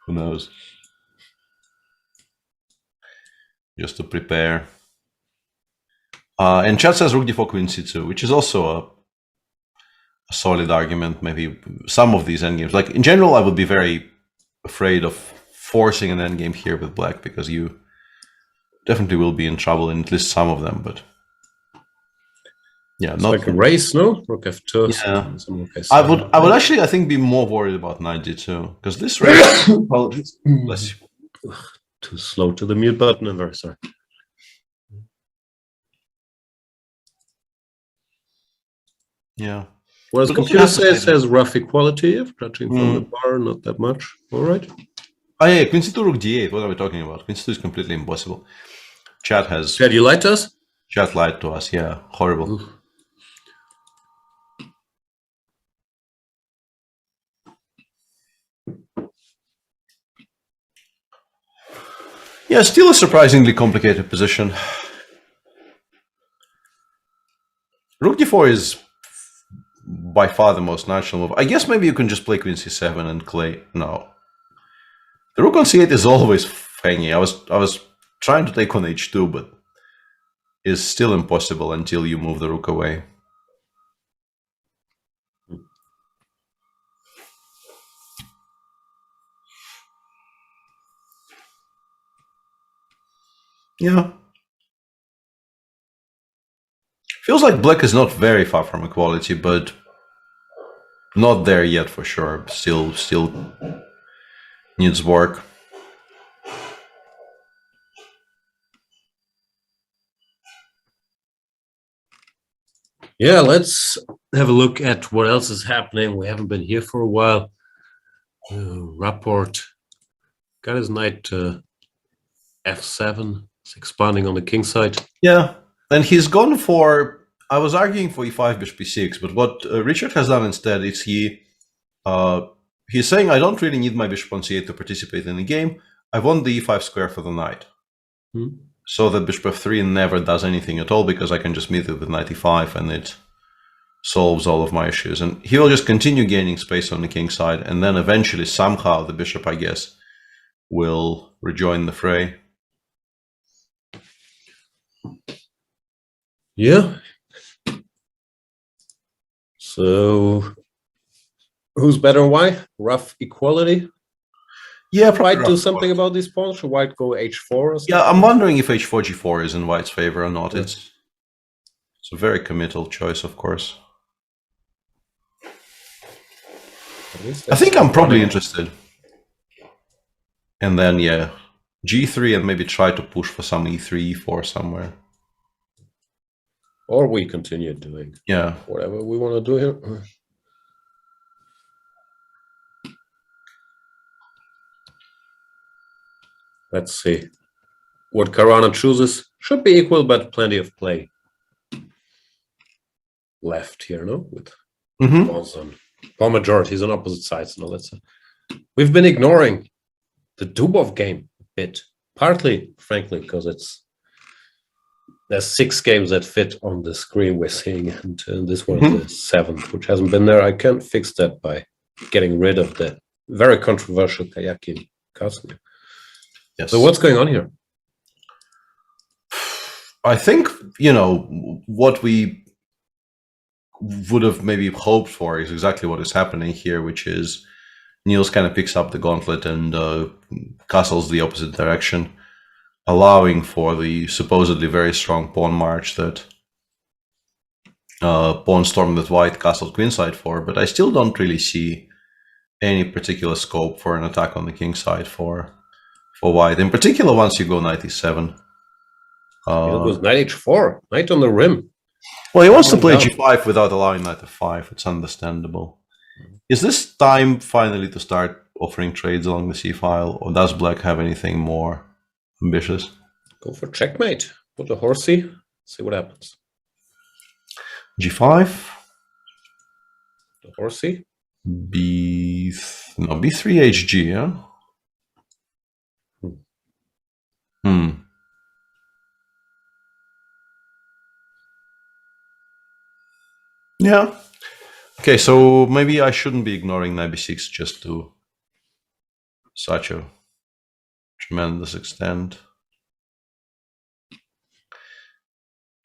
Who knows? Just to prepare. And chat says rook d4 queen c2, which is also a solid argument. Maybe some of these endgames, like in general, I would be very afraid of forcing an endgame here with black because you definitely will be in trouble in at least some of them. But yeah, it's not like a race, no? Rook f2. Yeah, I would actually, I think, be more worried about knight d2 because this race. Apologies. Bless you. Too slow to the mute button. I'm very sorry. Yeah. Whereas computer says rough equality, if judging from the bar, not that much. All right. Oh yeah, queen c2 rook d8. What are we talking about? Queen c2 is completely impossible. Chat has. Chat, you lied to us? Chat lied to us. Yeah, horrible. Oof. Yeah, still a surprisingly complicated position. Rook d4 is by far the most natural move. I guess maybe you can just play queen c7 and clay. No. The rook on c8 is always hanging. I was trying to take on h2, but it's still impossible until you move the rook away. Yeah. Feels like black is not very far from equality, but not there yet for sure. Still needs work. Yeah, let's have a look at what else is happening. We haven't been here for a while. Rapport got his knight to f7. It's expanding on the king side. Yeah, and he's gone for. I was arguing for e5 bishop e6, but what Richard has done instead is he's saying I don't really need my bishop on c8 to participate in the game. I want the e5 square for the knight. So that bishop f3 never does anything at all because I can just meet it with knight e5 and it solves all of my issues. And he will just continue gaining space on the king side, and then eventually somehow the bishop, I guess, will rejoin the fray. Yeah. So who's better and why? Rough equality? Yeah, White do something about these pawns? Should White go h4 or something? Yeah, I'm wondering if h4 g4 is in White's favor or not. It's a very committal choice, of course. I think I'm probably interested. And then, yeah, g3 and maybe try to push for some e3, e4 somewhere. Or we continue doing whatever we want to do here. Let's see. What Karana chooses should be equal, but plenty of play left here, no? With balls on ball majorities on opposite sides and all that stuff. We've been ignoring the Dubov game a bit, partly, frankly, because there's 6 games that fit on the screen we're seeing, and this one is the 7th, which hasn't been there. I can't fix that by getting rid of the very controversial Kayaki Carlsen. Yes. So what's going on here? I think, what we would have maybe hoped for is exactly what is happening here, which is Niels kind of picks up the gauntlet and castles the opposite direction, allowing for the supposedly very strong pawn march that pawn storm that white castled queenside for, but I still don't really see any particular scope for an attack on the king side for white. In particular, once you go knight e7. It was knight h4, knight on the rim. Well, he wants to play g5 without allowing knight f5. It's understandable. Is this time finally to start offering trades along the c-file, or does black have anything more ambitious? Go for checkmate. Put a horsey. See what happens. g5. The horsey. b3 hg, yeah? Yeah. Okay, so maybe I shouldn't be ignoring knight b6 just to such a tremendous extent.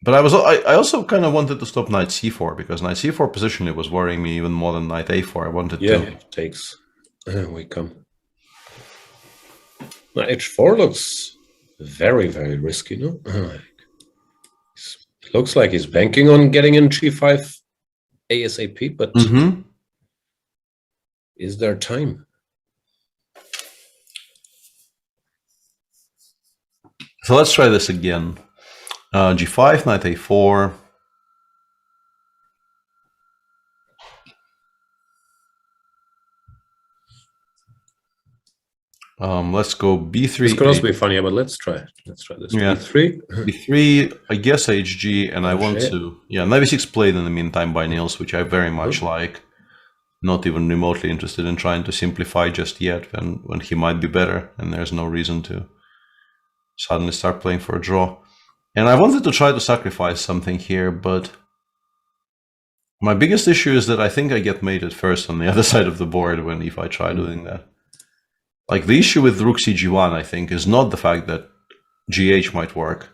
But I also kind of wanted to stop knight c4, because knight c4 positionally was worrying me even more than knight a4. I wanted to... Yeah, it takes... we come. Now h4 looks very, very risky, no? It looks like he's banking on getting in g5 ASAP, but is there time? So let's try this again. G5, knight a4. Let's go b3. This could also be funny, but let's try it. Let's try this. Yeah. b3. b3, I guess hg, and I want to... Yeah, knight b6 played in the meantime by Niels, which I very much like. Not even remotely interested in trying to simplify just yet, when he might be better, and there's no reason to suddenly start playing for a draw. And I wanted to try to sacrifice something here, but my biggest issue is that I think I get mated first on the other side of the board if I try doing that. Like, the issue with rook cg1, I think, is not the fact that gh might work.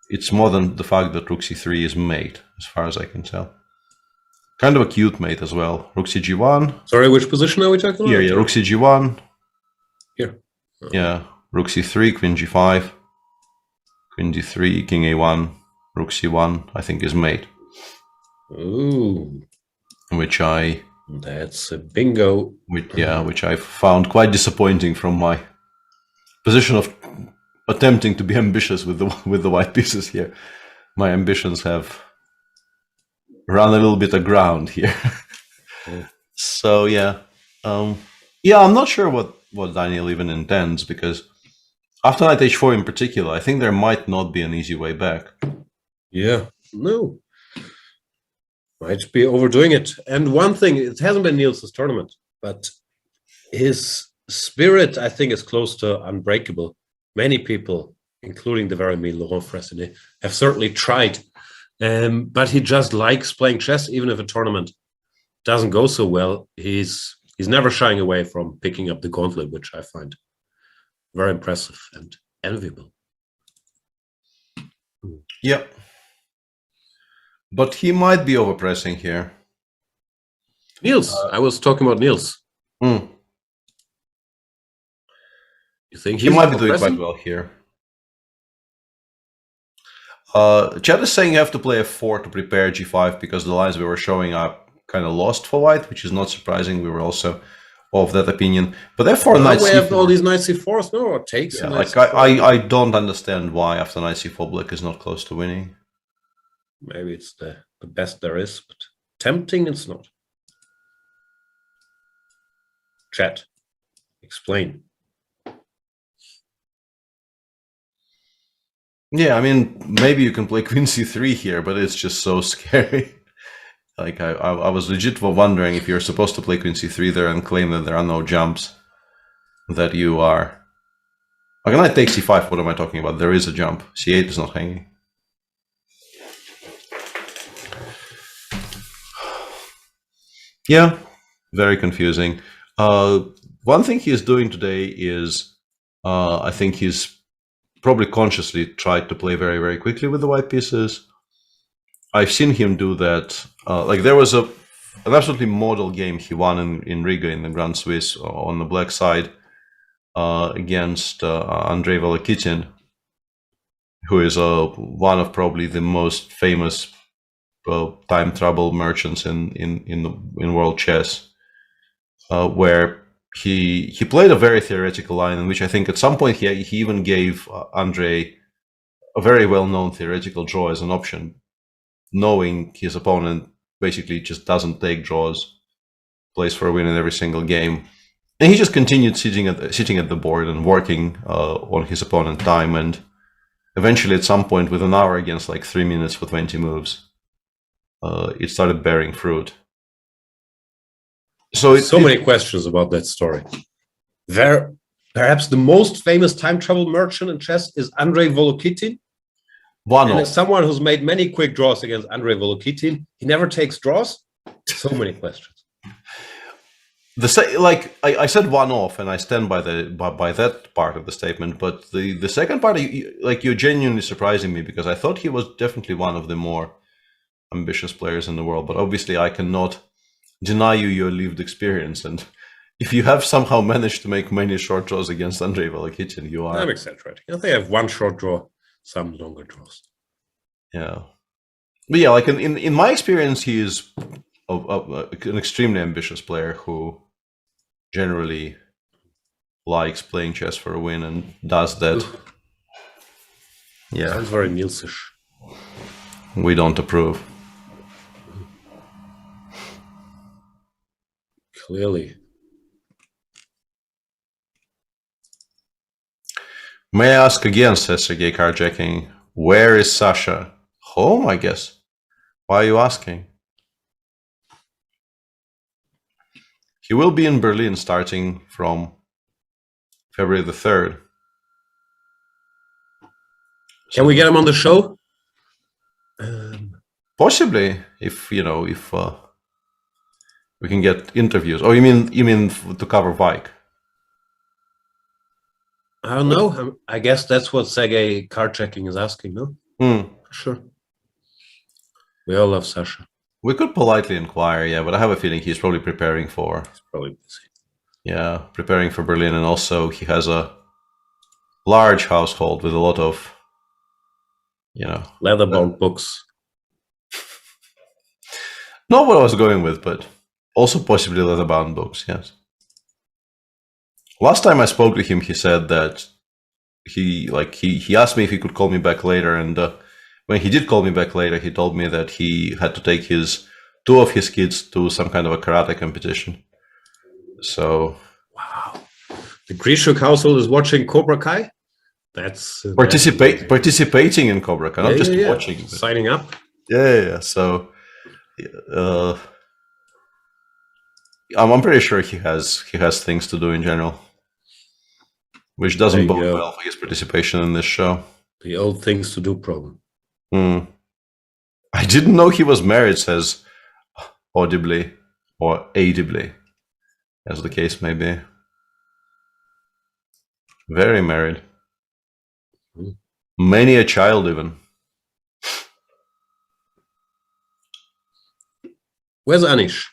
It's more than the fact that rook c3 is mate, as far as I can tell. Kind of a cute mate as well. Rook cg1. Sorry, which position are we talking about? Here, yeah, rook cg1. Here. Yeah, rook c3, queen g5. Queen d3, king a1, rook c1, I think is mate. Ooh. Which I... That's a bingo. Which I found quite disappointing from my position of attempting to be ambitious with the white pieces here. My ambitions have run a little bit aground here. So yeah, I'm not sure what Daniel even intends, because after knight h4 in particular, I think there might not be an easy way back. Yeah, no. Might be overdoing it. And one thing, it hasn't been Niels' tournament, but his spirit, I think, is close to unbreakable. Many people, including the very mean Laurent Fressinet, have certainly tried. But he just likes playing chess, even if a tournament doesn't go so well. He's never shying away from picking up the gauntlet, which I find very impressive and enviable. Yep. But he might be overpressing here. Niels, I was talking about Niels. You think he might be doing quite well here? Chat is saying you have to play f4 to prepare g5 because the lines we were showing are kind of lost for white, which is not surprising. We were also of that opinion. But therefore, knight we c4, have all these knight c4s. No, it takes. Yeah, like I don't understand why after knight c4 black is not close to winning. Maybe it's the best there is, but tempting it's not. Chat, explain. Yeah, I mean, maybe you can play queen c3 here, but it's just so scary. Like, I was legit wondering if you're supposed to play queen c3 there and claim that there are no jumps, that you are... Like, knight takes c5, what am I talking about? There is a jump. c8 is not hanging. Yeah, very confusing. One thing he is doing today is, I think he's probably consciously tried to play very, very quickly with the white pieces. I've seen him do that. Like, there was an absolutely model game he won in Riga in the Grand Swiss on the black side against Andrei Volokitin, who is one of probably the most famous time trouble merchants in world chess, where he played a very theoretical line in which I think at some point he even gave Andrei a very well-known theoretical draw as an option, knowing his opponent basically just doesn't take draws, plays for a win in every single game. And he just continued sitting at the board and working on his opponent time, and eventually at some point with an hour against like 3 minutes for 20 moves, it started bearing fruit. So many questions about that story. Perhaps the most famous time travel merchant in chess is Andrei Volokitin. As someone who's made many quick draws against Andrei Volokitin, he never takes draws. So many questions. I said one off, and I stand by that part of the statement. But the second part, you're genuinely surprising me, because I thought he was definitely one of the more ambitious players in the world. But obviously, I cannot deny you your lived experience, and if you have somehow managed to make many short draws against Andrei Volokitin, you are. I'm exaggerating. I think I have one short draw, some longer draws. Yeah, but yeah, like in my experience, he is an extremely ambitious player who generally likes playing chess for a win and does that. Yeah, sounds very Nielsish. We don't approve. Clearly. May I ask again, says Sergei carjacking, where is Sasha? Home, I guess. Why are you asking? He will be in Berlin starting from February the 3rd. Can we get him on the show? Possibly, if we can get interviews. Oh, you mean to cover Wijk? I don't know. I guess that's what Sergei card-checking is asking, no? Sure. We all love Sasha. We could politely inquire, yeah, but I have a feeling he's probably preparing for... He's probably busy. Yeah, preparing for Berlin, and also he has a large household with a lot of, leather-bound books. Not what I was going with, but also possibly leather-bound books, yes. Last time I spoke to him, he said that he asked me if he could call me back later, and when he did call me back later, he told me that he had to take two of his kids to some kind of a karate competition. So, wow, the Grishuk household is watching Cobra Kai. That's participating in Cobra Kai, not just watching, but signing up. Yeah. So, I'm pretty sure he has things to do in general, which doesn't bode well for his participation in this show. The old things to do problem. I didn't know he was married, says audibly or audibly, as the case may be. Very married. Many a child, even. Where's Anish?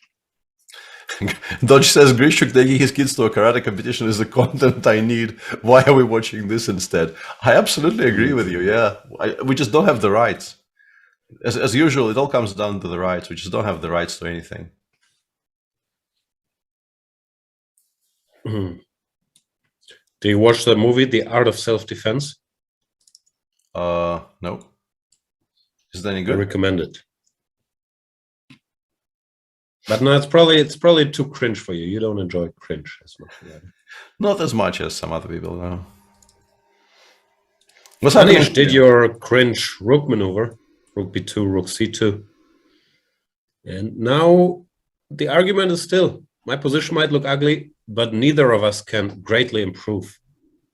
Dodge says Grishuk taking his kids to a karate competition is the content I need. Why are we watching this instead? I absolutely agree with you. Yeah, we just don't have the rights. As usual, it all comes down to the rights. We just don't have the rights to anything. Do you watch the movie The Art of Self-Defense? No. Is it any good? I recommend it. But no, it's probably too cringe for you. You don't enjoy cringe as much. Not as much as some other people, no. Anish did your cringe rook maneuver, rook b2, rook c2. And now the argument is still, my position might look ugly, but neither of us can greatly improve.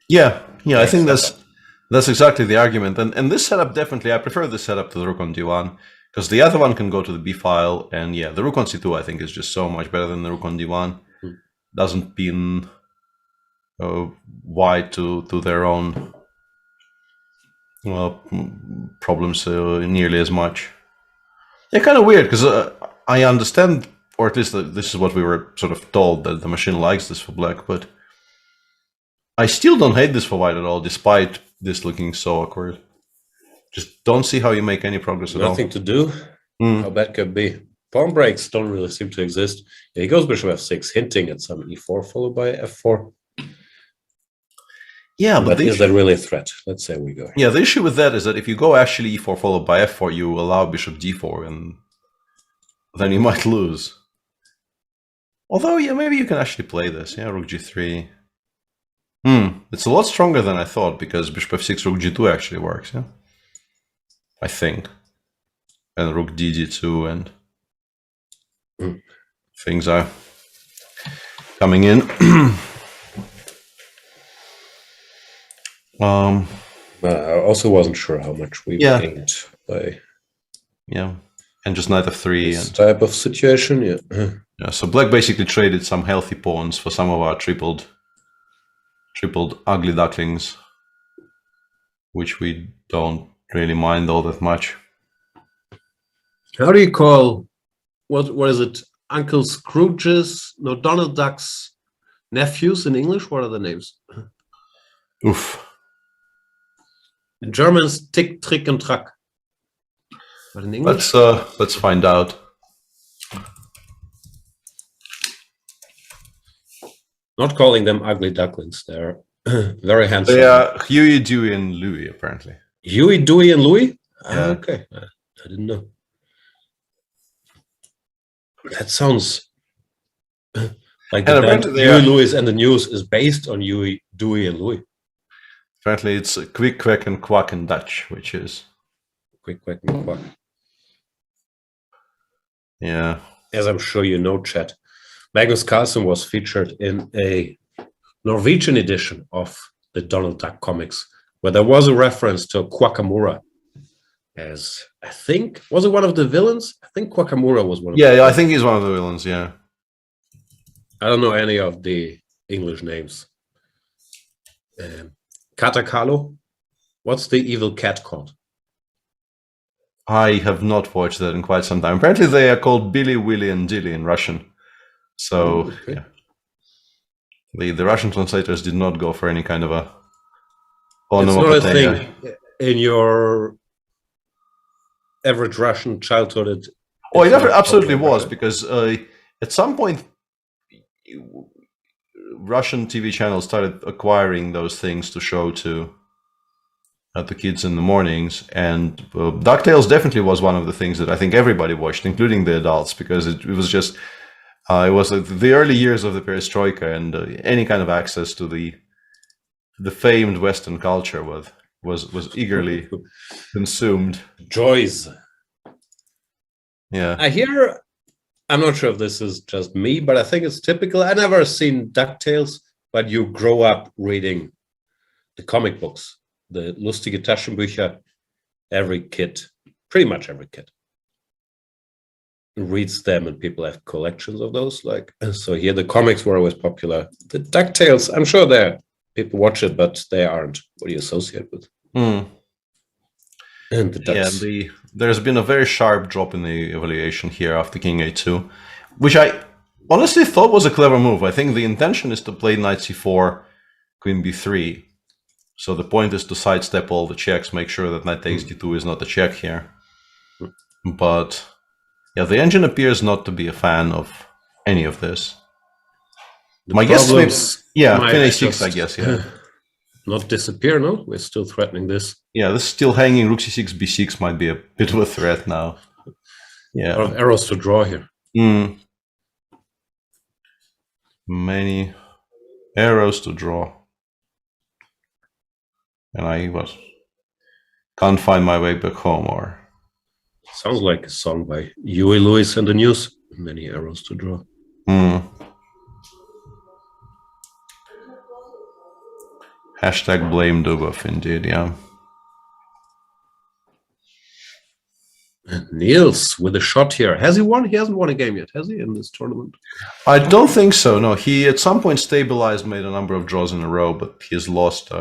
Yeah, I think that's exactly the argument. And this setup, definitely, I prefer this setup to the rook on d1. Because the other one can go to the b file, and yeah, the rook on c2 I think is just so much better than the rook on d1. Doesn't pin white to their own problems nearly as much. Yeah, kind of weird, because I understand, or at least this is what we were sort of told, that the machine likes this for black, but I still don't hate this for white at all, despite this looking so awkward. Just don't see how you make any progress at all. Nothing to do. How bad could be? Pawn breaks don't really seem to exist. Yeah, he goes bishop f6, hinting at some e4 followed by f4. Yeah, but is that really a threat? Let's say we go. Yeah, the issue with that is that if you go actually e4 followed by f4, you allow bishop d4, and then you might lose. Although, yeah, maybe you can actually play this. Yeah, rook g3. It's a lot stronger than I thought, because bishop f6, rook g2 actually works, yeah? I think. And rook d2, and things are coming in. I also wasn't sure how much we gained by and just knight f3 this type of situation. Yeah, so black basically traded some healthy pawns for some of our tripled ugly ducklings, which we don't really mind all that much. How do you call what is it? Uncle Scrooge's, no, Donald Duck's nephews in English? What are the names? Oof. In German, it's Tick, Trick, and Track. But in English, let's find out. Not calling them ugly ducklings. They're very handsome. They are Huey, Dewey, and Louie, apparently. Huey, Dewey, and Louie? Yeah. Okay. I didn't know. That sounds like the band Huey, Lewis and the News is based on Huey, Dewey, and Louie. Apparently it's Quick, Quack, and Quack in Dutch, which is... Quick, Quack, and Quack. Yeah. As I'm sure you know, chat, Magnus Carlsen was featured in a Norwegian edition of the Donald Duck comics, where there was a reference to Quackamura. As I think, was it one of the villains? I think Quackamura was one of them. Yeah, I think he's one of the villains, yeah. I don't know any of the English names. Katakalo? What's the evil cat called? I have not watched that in quite some time. Apparently they are called Billy, Willy, and Dilly in Russian. So, yeah. The Russian translators did not go for any kind of a... It's not a thing in your average Russian childhood. Oh, it absolutely was, because at some point Russian TV channels started acquiring those things to show to the kids in the mornings, and DuckTales definitely was one of the things that I think everybody watched, including the adults, because it was just it was the early years of the perestroika, and any kind of access to the famed Western culture was eagerly consumed. Joys. Yeah. I hear, I'm not sure if this is just me, but I think it's typical. I never seen DuckTales, but you grow up reading the comic books, the lustige Taschenbücher. Every kid, pretty much every kid, reads them, and people have collections of those. Like, so here the comics were always popular. The DuckTales, I'm sure people watch it, but they aren't what you associate with. And the Ducks. Yeah, there's been a very sharp drop in the evaluation here after King A2, which I honestly thought was a clever move. I think the intention is to play Knight C4, Queen B3. So the point is to sidestep all the checks, make sure that Knight takes D2 is not a check here. But yeah, the engine appears not to be a fan of any of this. My guess is Queen A6, I guess, yeah. Not disappear, no? We're still threatening this. Yeah, this is still hanging. Rook C6, B6 might be a bit of a threat now. Yeah. A lot of arrows to draw here. Many arrows to draw. And I can't find my way back home, or... Sounds like a song by Huey Lewis and the News. Many arrows to draw. Hashtag blame Dubov, indeed, yeah. And Niels with a shot here. Has he won? He hasn't won a game yet, has he, in this tournament? I don't think so, no. He at some point stabilized, made a number of draws in a row, but he has lost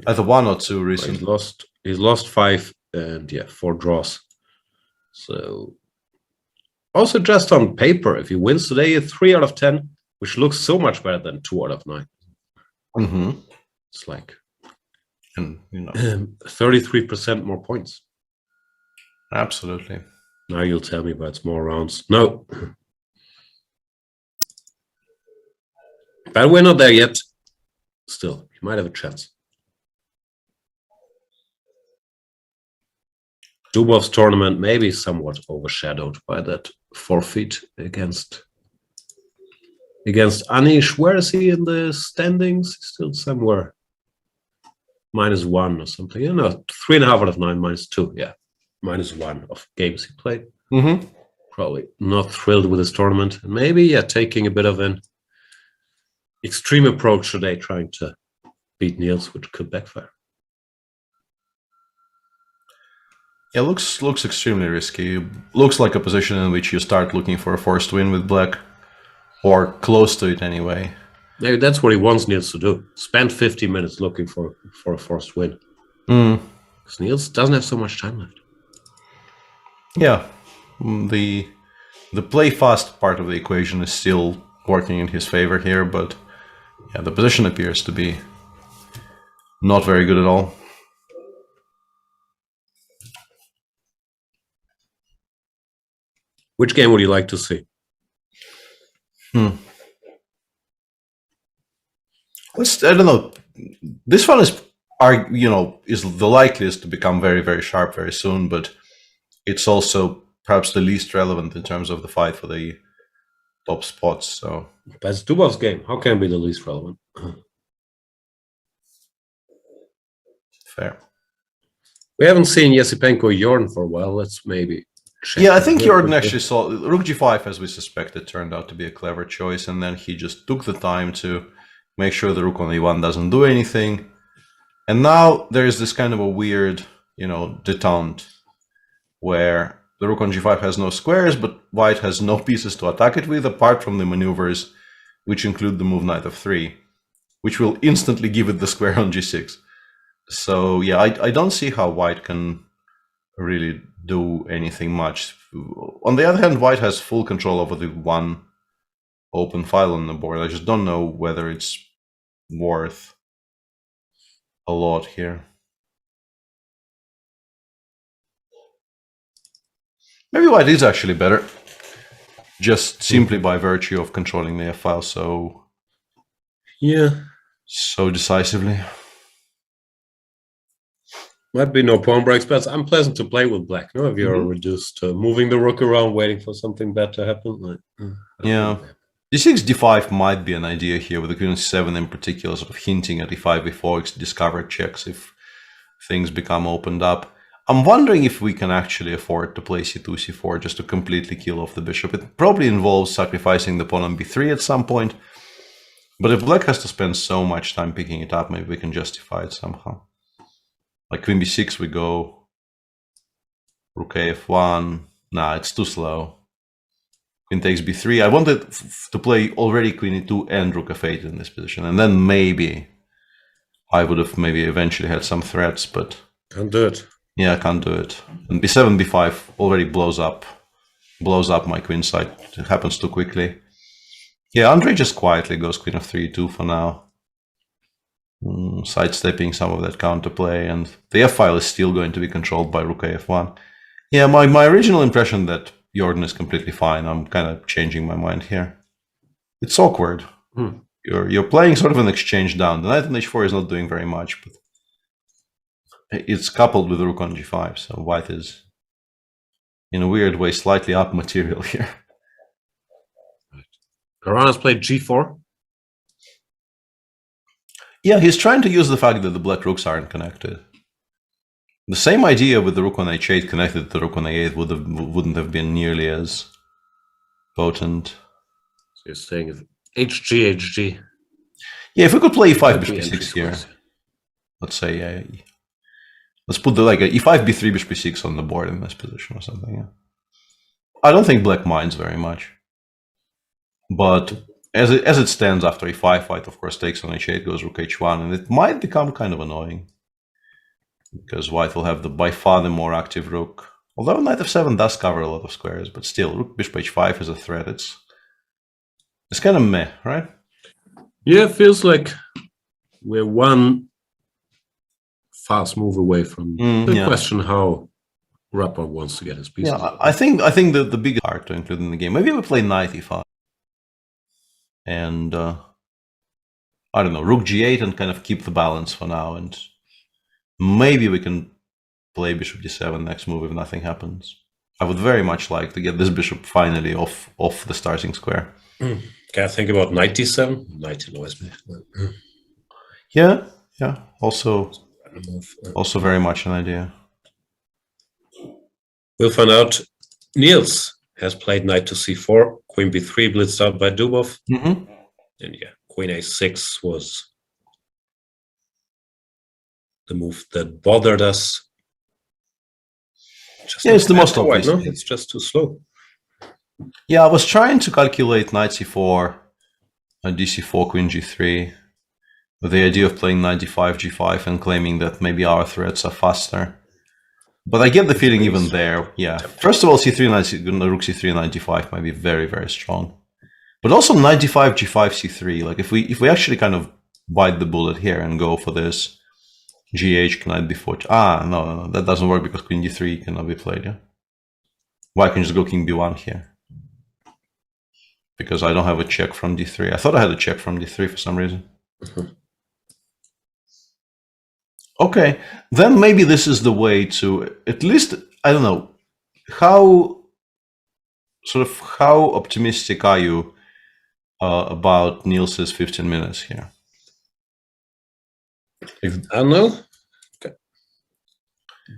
either one or two recently. He's lost 5 and 4 draws. So also just on paper, if he wins today, a 3 out of 10, which looks so much better than 2 out of 9. It's like 33% more points. Absolutely. Now you'll tell me about more rounds. No. But we're not there yet. Still, you might have a chance. Dubov's tournament may be somewhat overshadowed by that forfeit against Anish. Where is he in the standings? Still somewhere -1 or something. You know, 3.5 out of 9, -2. Yeah, -1 of games he played. Probably not thrilled with his tournament. And maybe, yeah, taking a bit of an extreme approach today, trying to beat Niels, which could backfire. Yeah, looks extremely risky. Looks like a position in which you start looking for a forced win with black, or close to it anyway. Maybe that's what he wants Niels to do. Spend 50 minutes looking for a forced win. Because Niels doesn't have so much time left. Yeah, the play fast part of the equation is still working in his favor here, but yeah, the position appears to be not very good at all. Which game would you like to see? I don't know. This one is the likeliest to become very, very sharp very soon, but it's also perhaps the least relevant in terms of the fight for the top spots. So that's Dubov's game. How can it be the least relevant? Fair. We haven't seen Yesipenko Jordan for a while. Let's maybe check. Yeah, I think Jordan actually saw Rook G5, as we suspected, turned out to be a clever choice, and then he just took the time to make sure the Rook on E1 doesn't do anything. And now there is this kind of a weird, detente where the Rook on G5 has no squares, but White has no pieces to attack it with, apart from the maneuvers, which include the move Knight of3, which will instantly give it the square on G6. So yeah, I don't see how White can really do anything much. On the other hand, White has full control over the one open file on the board. I just don't know whether it's worth a lot here. Maybe White is actually better, just simply by virtue of controlling the F file so decisively. Might be no pawn breaks, but it's unpleasant to play with black. No, if you're reduced to moving the rook around, waiting for something bad to happen. Yeah. D6, D5 might be an idea here, with the queen C7 in particular, sort of hinting at E5, E4, discovered checks if things become opened up. I'm wondering if we can actually afford to play C2, C4 just to completely kill off the bishop. It probably involves sacrificing the pawn on B3 at some point, but if black has to spend so much time picking it up, maybe we can justify it somehow. Like queen b6 we go, rook a f1, nah, it's too slow. Queen takes b3, I wanted to play already queen e2 and rook f8 in this position, and then maybe I would have maybe eventually had some threats, but... Can't do it. Yeah, I can't do it. And b7, b5 already blows up my queen side, it happens too quickly. Yeah, Andre just quietly goes queen f3, e2 for now. Sidestepping some of that counterplay, and the f file is still going to be controlled by rook af1. Yeah, my original impression that Jordan is completely fine, I'm kind of changing my mind here. It's awkward. You're playing sort of an exchange down. The knight on h4 is not doing very much, but it's coupled with rook on g5, so White is in a weird way slightly up material here. Karana's played g4. Yeah, he's trying to use the fact that the black rooks aren't connected. The same idea with the rook on h8 connected to the rook on a8 wouldn't have been nearly as potent. So you're saying hg, hg. Yeah, if we could play e5, bishop b6 here, let's say, let's put like a e5, b3, bishop b6 on the board in this position or something. Yeah. I don't think black minds very much, but as it stands after e5, White of course takes on h8, goes rook h1, and it might become kind of annoying because White will have by far the more active rook. Although knight f7 does cover a lot of squares, but still, rook bishop h5 is a threat. It's kind of meh, right? Yeah, it feels like we're one fast move away from the question how Rapper wants to get his piece. Yeah, I think the biggest part to include in the game. Maybe we play knight e5, and I don't know, rook g8 and kind of keep the balance for now, and maybe we can play bishop d7 next move if nothing happens. I would very much like to get this bishop finally off the starting square. Can I think about knight d7? Knight annoys me. Yeah. Also very much an idea. We'll find out. Niels has played knight to c4, queen b3 blitzed out by Dubov. Mm-hmm. And yeah, queen a6 was the move that bothered us. Yeah, it's the most obvious. No, it's just too slow. Yeah, I was trying to calculate knight c4 and dc4, queen g3, with the idea of playing knight d5, g5, and claiming that maybe our threats are faster. But I get the feeling even there, yeah. First of all, c3, rook c3, knight d5 might be very, very strong. But also knight d5, g5, c3. Like if we actually kind of bite the bullet here and go for this gh, knight b4. No, that doesn't work because queen d3 cannot be played, yeah? Why can't you just go king b1 here? Because I don't have a check from d3. I thought I had a check from d3 for some reason. Okay, then maybe this is the way to, at least, I don't know, how optimistic are you about Niels's 15 minutes here? I don't know. Okay.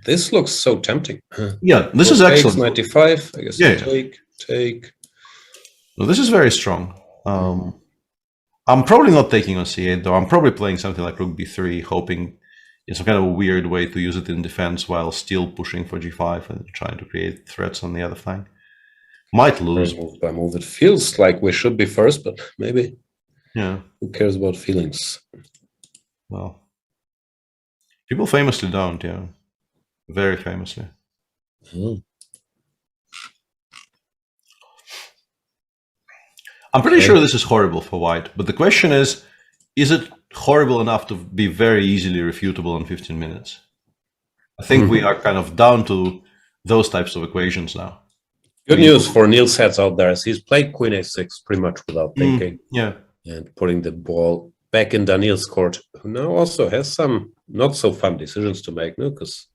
This looks so tempting. Yeah, this is excellent. 95, I guess. Yeah. Take. No, this is very strong. I'm probably not taking on c8 though. I'm probably playing something like rook b3, hoping it's a kind of a weird way to use it in defense while still pushing for g5 and trying to create threats on the other flank. Might lose. Move by move. It feels like we should be first, but maybe. Yeah. Who cares about feelings? Well, people famously don't, yeah. Very famously. I'm pretty sure this is horrible for white, but the question is it horrible enough to be very easily refutable in 15 minutes? I think we are kind of down to those types of equations now. Good news for Niels heads out there, as he's played queen a6 pretty much without thinking. Yeah. And putting the ball back in Daniel's court, who now also has some not so fun decisions to make, no? Because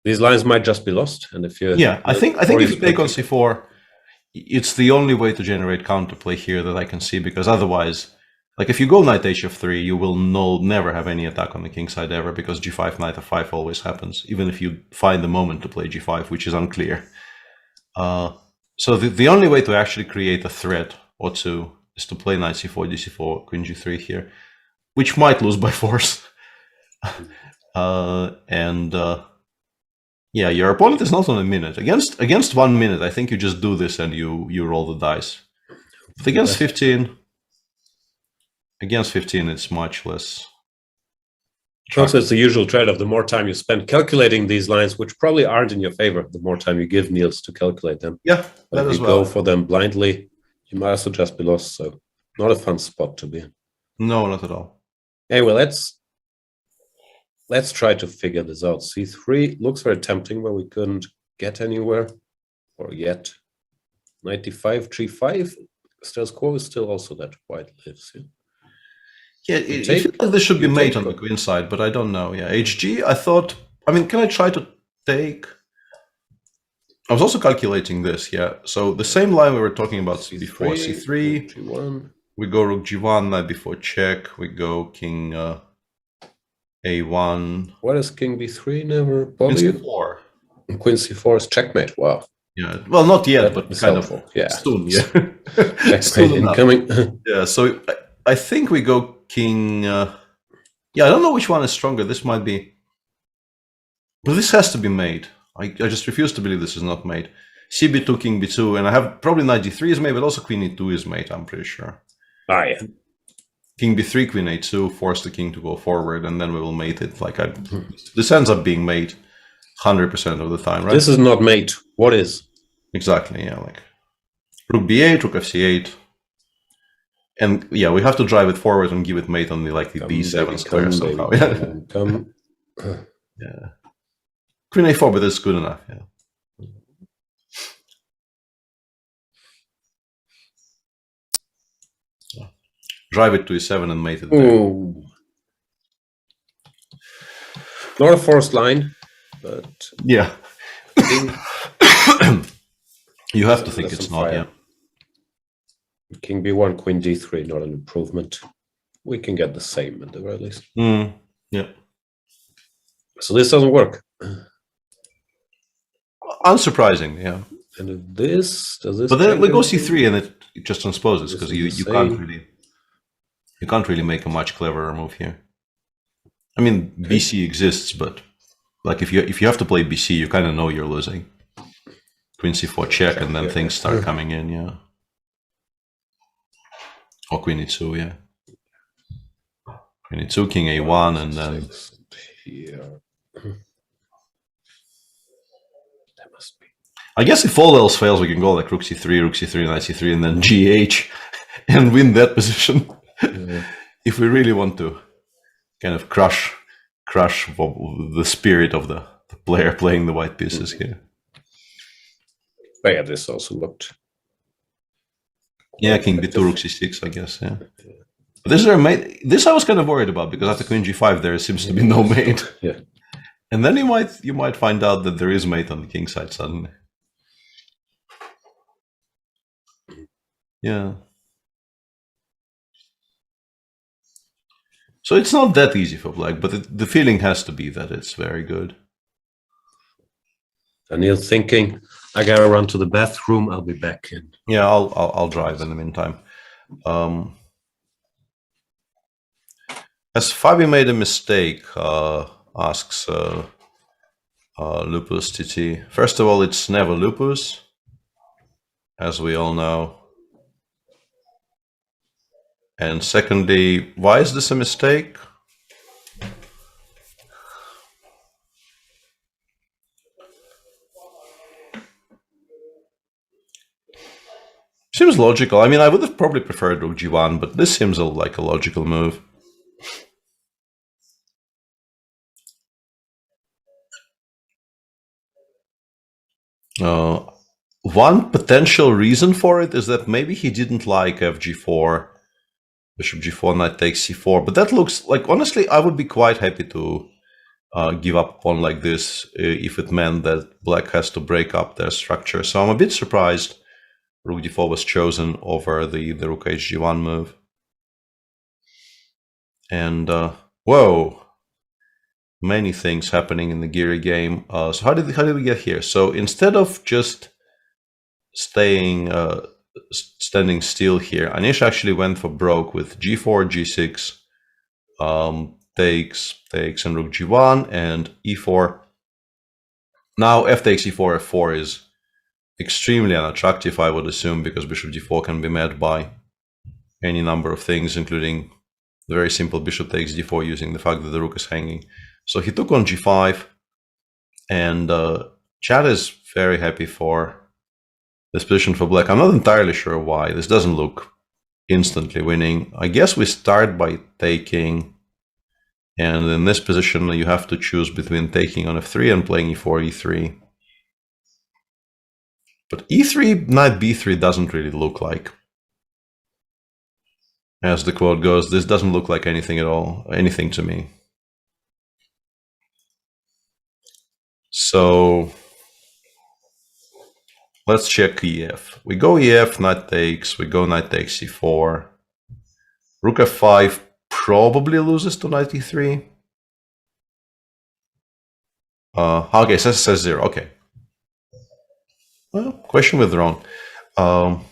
these lines might just be lost. And if you I think if you take on c4, it's the only way to generate counterplay here that I can see, because otherwise, like if you go knight hf3, you will never have any attack on the king side ever, because g5, knight f5 always happens, even if you find the moment to play g5, which is unclear. So the only way to actually create a threat or two is to play knight c4, dc4, queen g3 here, which might lose by force. Yeah, your opponent is not on a minute. Against 1 minute, I think you just do this and you roll the dice. But against 15, it's much less. Also, it's the usual trade-off. The more time you spend calculating these lines, which probably aren't in your favor, the more time you give Niels to calculate them. Yeah, but if you go for them blindly, you might also just be lost. So, not a fun spot to be in. No, not at all. Anyway, let's try to figure this out. C3 looks very tempting, but we couldn't get anywhere or yet. 95, G5. Status quo is still also that white lives. Yeah, it feels like this should be mate on the queen side, but I don't know. Yeah, HG, I thought, can I try to take? I was also calculating this, yeah. So the same line we were talking about before, C3, G1. We go rook G1, knight before check, we go king A1. What is king B3 never bother you? C4. And queen C4 is checkmate, wow. Yeah, well, not yet, but kind helpful. of soon, yeah. Checkmate incoming. Yeah, so I think we go king... yeah, I don't know which one is stronger. This might be... But this has to be made. I just refuse to believe this is not made. CB2, king B2, and I have probably knight G3 is made, but also queen E2 is made, I'm pretty sure. Ah, yeah. King B3, queen A2, force the king to go forward, and then we will mate it. Like this ends up being made 100% of the time, right? This is not mate. What is? Exactly, yeah. Like rook B8, rook F8. And yeah, we have to drive it forward and give it mate on the B7 square somehow. Yeah. Come. Yeah. Queen a4, but that's good enough, yeah. Drive it to e7 and mate it there. Ooh. Not a forced line, but yeah. You have to think it's not, yeah. King b1, queen d3, not an improvement. We can get the same at the very least. Yeah. So this doesn't work. Unsurprising, yeah. And if this does this. But then we go c3 and it just transposes because you same. can't really make a much cleverer move here. I mean, BC exists, but like if you have to play BC, you kind of know you're losing. Queen c4 check, and then things start coming in, yeah. Or queen e2, yeah. Queen e2, king a1, and then here. I guess if all else fails, we can go like rook c3, knight c3, and then gh, and win that position. Yeah. If we really want to kind of crush the spirit of the player playing the white pieces here. But yeah, this also looked. Yeah, king b2, rook c6, I guess, yeah. But this is our mate. This I was kind of worried about because after queen g5 there seems to be no mate. Yeah. And then you might find out that there is mate on the king side suddenly. Yeah. So it's not that easy for black, but the feeling has to be that it's very good. Daniel's thinking, I gotta run to the bathroom. I'll be back in. Yeah, I'll drive in the meantime. Has Fabi made a mistake? Asks Lupus TT. First of all, it's never Lupus, as we all know. And secondly, why is this a mistake? Seems logical. I mean, I would have probably preferred rook g1, but this seems like a logical move. One potential reason for it is that maybe he didn't like fg4, bishop g4, knight takes c4, but that looks like, honestly, I would be quite happy to give up a pawn like this if it meant that black has to break up their structure. So I'm a bit surprised rook d4 was chosen over the rook hg1 move. And whoa, many things happening in the Giri game. So how did we get here? So instead of just standing still here, Anish actually went for broke with g4, g6, takes, and rook g1 and e4. Now f takes e4, f4 is extremely unattractive, I would assume, because bishop d4 can be met by any number of things, including the very simple bishop takes d4 using the fact that the rook is hanging. So he took on g5, and chat is very happy for this position for black. I'm not entirely sure why. This doesn't look instantly winning. I guess we start by taking, and in this position you have to choose between taking on f3 and playing e4, e3. But e3, knight b3 doesn't really look like, as the quote goes, this doesn't look like anything at all, anything to me. So let's check ef. We go ef, knight takes, we go knight takes c4. Rook f5 probably loses to knight e3. Okay, says 0, okay. Well, question withdrawn. Okay,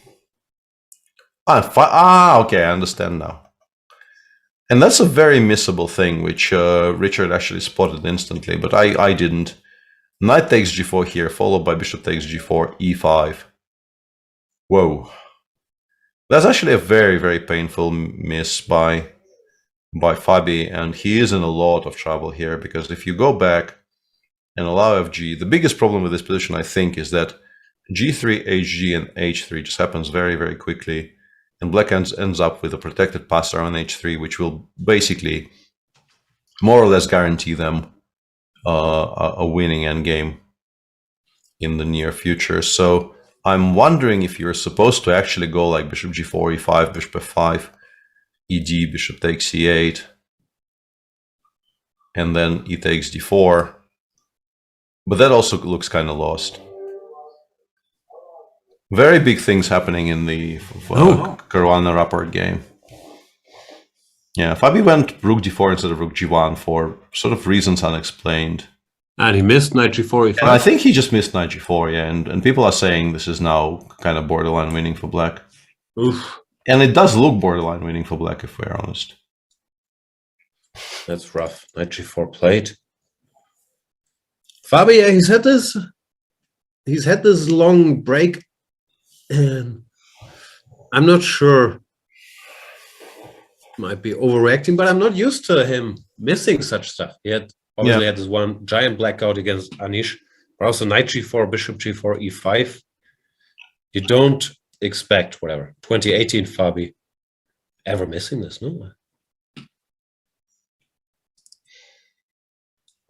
I understand now. And that's a very missable thing, which Richard actually spotted instantly, but I didn't. Knight takes g4 here, followed by bishop takes g4, e5. Whoa. That's actually a very, very painful miss by Fabi, and he is in a lot of trouble here, because if you go back and allow fg, the biggest problem with this position, I think, is that g3, hg, and h3 just happens very, very quickly, and black ends up with a protected passer on h3, which will basically more or less guarantee them a winning endgame in the near future. So I'm wondering if you're supposed to actually go like bishop g4, e5, bishop f5, ed, bishop takes c8, and then e takes d4. But that also looks kind of lost. Very big things happening in the Caruana Rapport game. Yeah, Fabi went rook d4 instead of rook g1 for sort of reasons unexplained. And he missed knight g4, e5. And I think he just missed knight g4, yeah. And people are saying this is now kind of borderline winning for black. Oof. And it does look borderline winning for black, if we're honest. That's rough. Knight g4 played. Fabi, yeah, he's had this long break, and I'm not sure. Might be overreacting, but I'm not used to him missing such stuff. He had obviously had this one giant blackout against Anish, but also knight g4, bishop g4, e5. You don't expect 2018 Fabi ever missing this, no?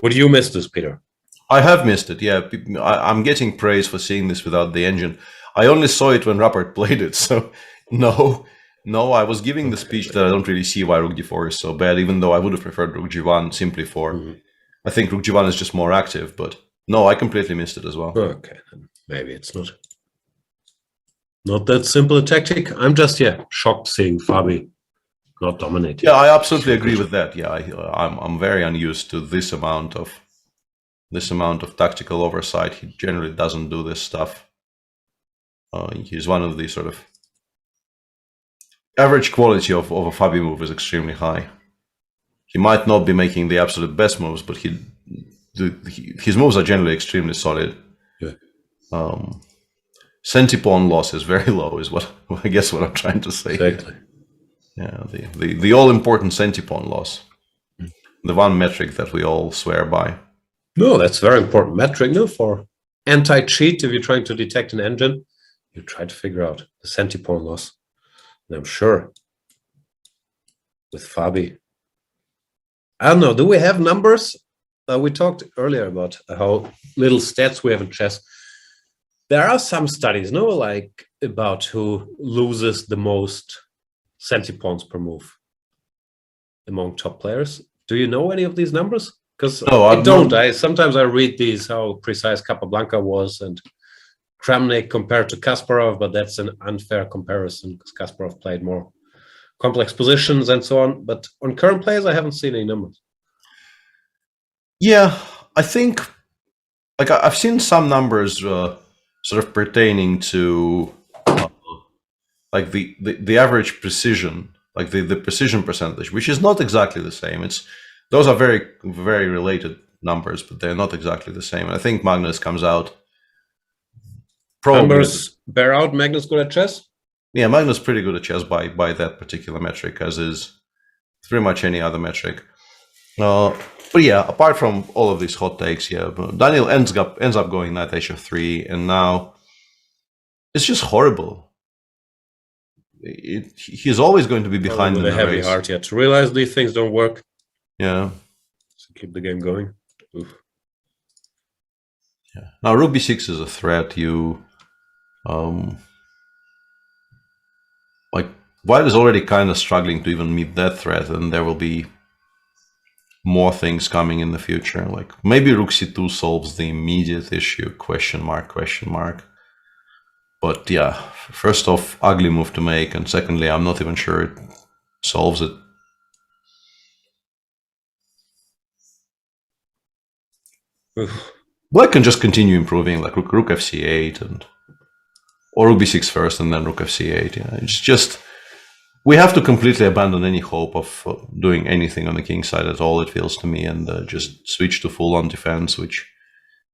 Would you miss this, Peter? I have missed it, yeah. I'm getting praise for seeing this without the engine. I only saw it when Rapport played it, so no, I was giving the speech that I don't really see why rook d4 is so bad, even though I would have preferred rook g1 simply for... I think rook g1 is just more active, but no, I completely missed it as well. Okay, then maybe it's not that simple a tactic. I'm just, shocked seeing Fabi not dominating. Yeah, I absolutely agree with that. Yeah, I'm very unused to this amount of tactical oversight. He generally doesn't do this stuff. He's one of the sort of average quality of a Fabi move is extremely high. He might not be making the absolute best moves, but his moves are generally extremely solid. Yeah. Centipawn loss is very low, is what I guess what I'm trying to say. Exactly. Yeah, the all-important centipawn loss, the one metric that we all swear by. No, that's a very important metric. No, for anti-cheat, if you're trying to detect an engine, you try to figure out the centipawn loss. And I'm sure with Fabi, I don't know. Do we have numbers? We talked earlier about how little stats we have in chess. There are some studies, no, like about who loses the most centipawns per move among top players. Do you know any of these numbers? Because I don't. Sometimes I read these, how precise Capablanca was and Kramnik compared to Kasparov, but that's an unfair comparison because Kasparov played more complex positions and so on. But on current players, I haven't seen any numbers. Yeah, I think like I've seen some numbers sort of pertaining to like the average precision, like the precision percentage, which is not exactly the same. Those are very, very related numbers, but they're not exactly the same. And I think Magnus comes out probably... Numbers bear out Magnus good at chess? Yeah, Magnus pretty good at chess by that particular metric, as is pretty much any other metric. But yeah, apart from all of these hot takes, yeah, Daniel ends up going knight h3, and now it's just horrible. He's always going to be behind in the heavy race. heart, to realize these things don't work. Yeah. So keep the game going. Oof. Yeah. Now rook b6 is a threat. You like White is already kind of struggling to even meet that threat, and there will be more things coming in the future. Like maybe rook c2 solves the immediate issue, question mark. But yeah, first off, ugly move to make, and secondly, I'm not even sure it solves it. Black can just continue improving, like rook fc8 or rook b6 first and then rook fc8. Yeah, it's just we have to completely abandon any hope of doing anything on the king side at all. It feels to me, and just switch to full-on defense, which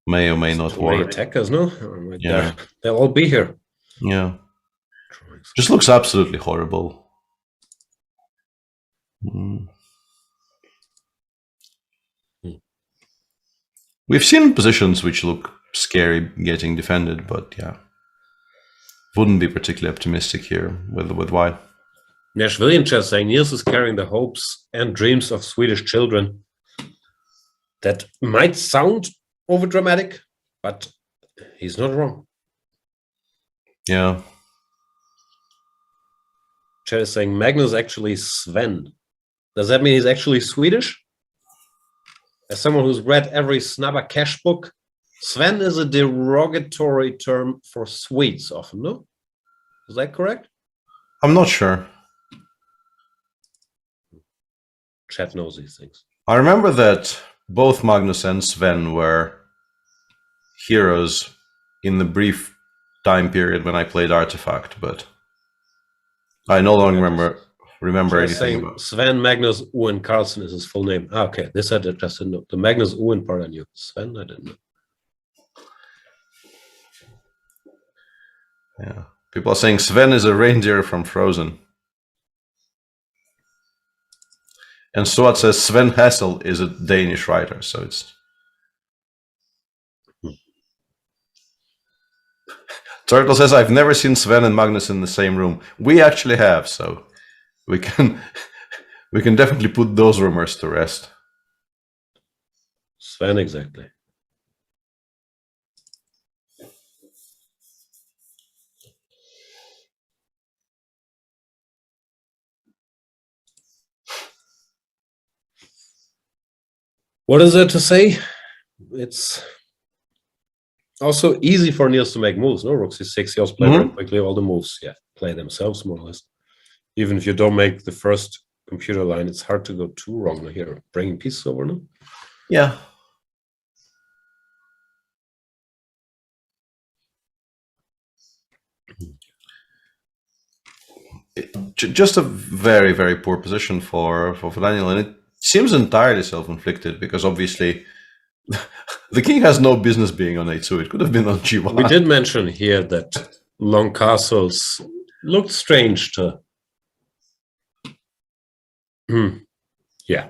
may or may not work. Attackers, no? Yeah, they'll all be here. Yeah, just looks absolutely horrible. We've seen positions which look scary getting defended, but yeah, wouldn't be particularly optimistic here with White. Nashvillian chess saying Niels is carrying the hopes and dreams of Swedish children. That might sound overdramatic, but he's not wrong. Yeah. Chat is saying Magnus actually Sven. Does that mean he's actually Swedish? As someone who's read every Snabba Cash book, Sven is a derogatory term for Swedes often, no? Is that correct? I'm not sure. Chat knows these things. I remember that both Magnus and Sven were heroes in the brief time period when I played Artifact, but I no longer remember anything saying about. Sven Magnus Owen Carlsen is his full name. Ah, okay, this I just didn't know. The Magnus Owen part I knew. Sven, I didn't know. Yeah, people are saying Sven is a reindeer from Frozen. And Suat says Sven Hassel is a Danish writer, so it's... Turtle says, I've never seen Sven and Magnus in the same room. We actually have, so we can definitely put those rumors to rest. Sven, exactly. What is there to say? It's also easy for Niels to make moves. No, Rook C6, he also play very quickly all the moves. Yeah, play themselves more or less. Even if you don't make the first computer line, it's hard to go too wrong here. Bringing pieces over, no? Yeah. Just a very, very poor position for Daniel, and it seems entirely self-inflicted because obviously the king has no business being on a2. It could have been on g1. We did mention here that long castles looked strange to... Yeah.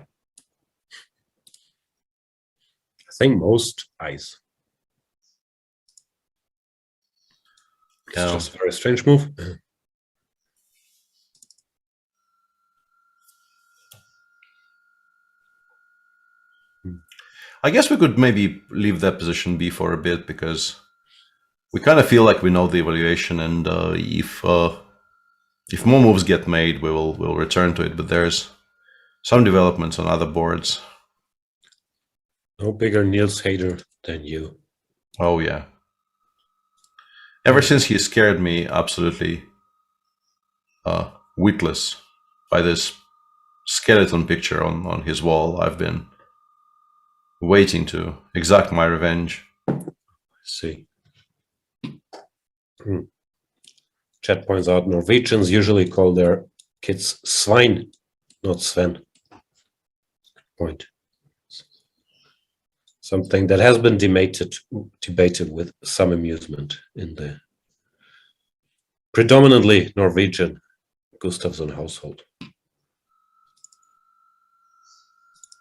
I think most eyes. It's just a very strange move. I guess we could maybe leave that position be for a bit because we kind of feel like we know the evaluation, and if more moves get made, we'll return to it. But there's some developments on other boards. No bigger Niels hater than you. Oh yeah. Ever since he scared me absolutely witless by this skeleton picture on his wall, I've been waiting to exact my revenge. I see. Chat points out Norwegians usually call their kids Svein, not Sven. Point. Something that has been debated with some amusement in the predominantly Norwegian Gustafsson household.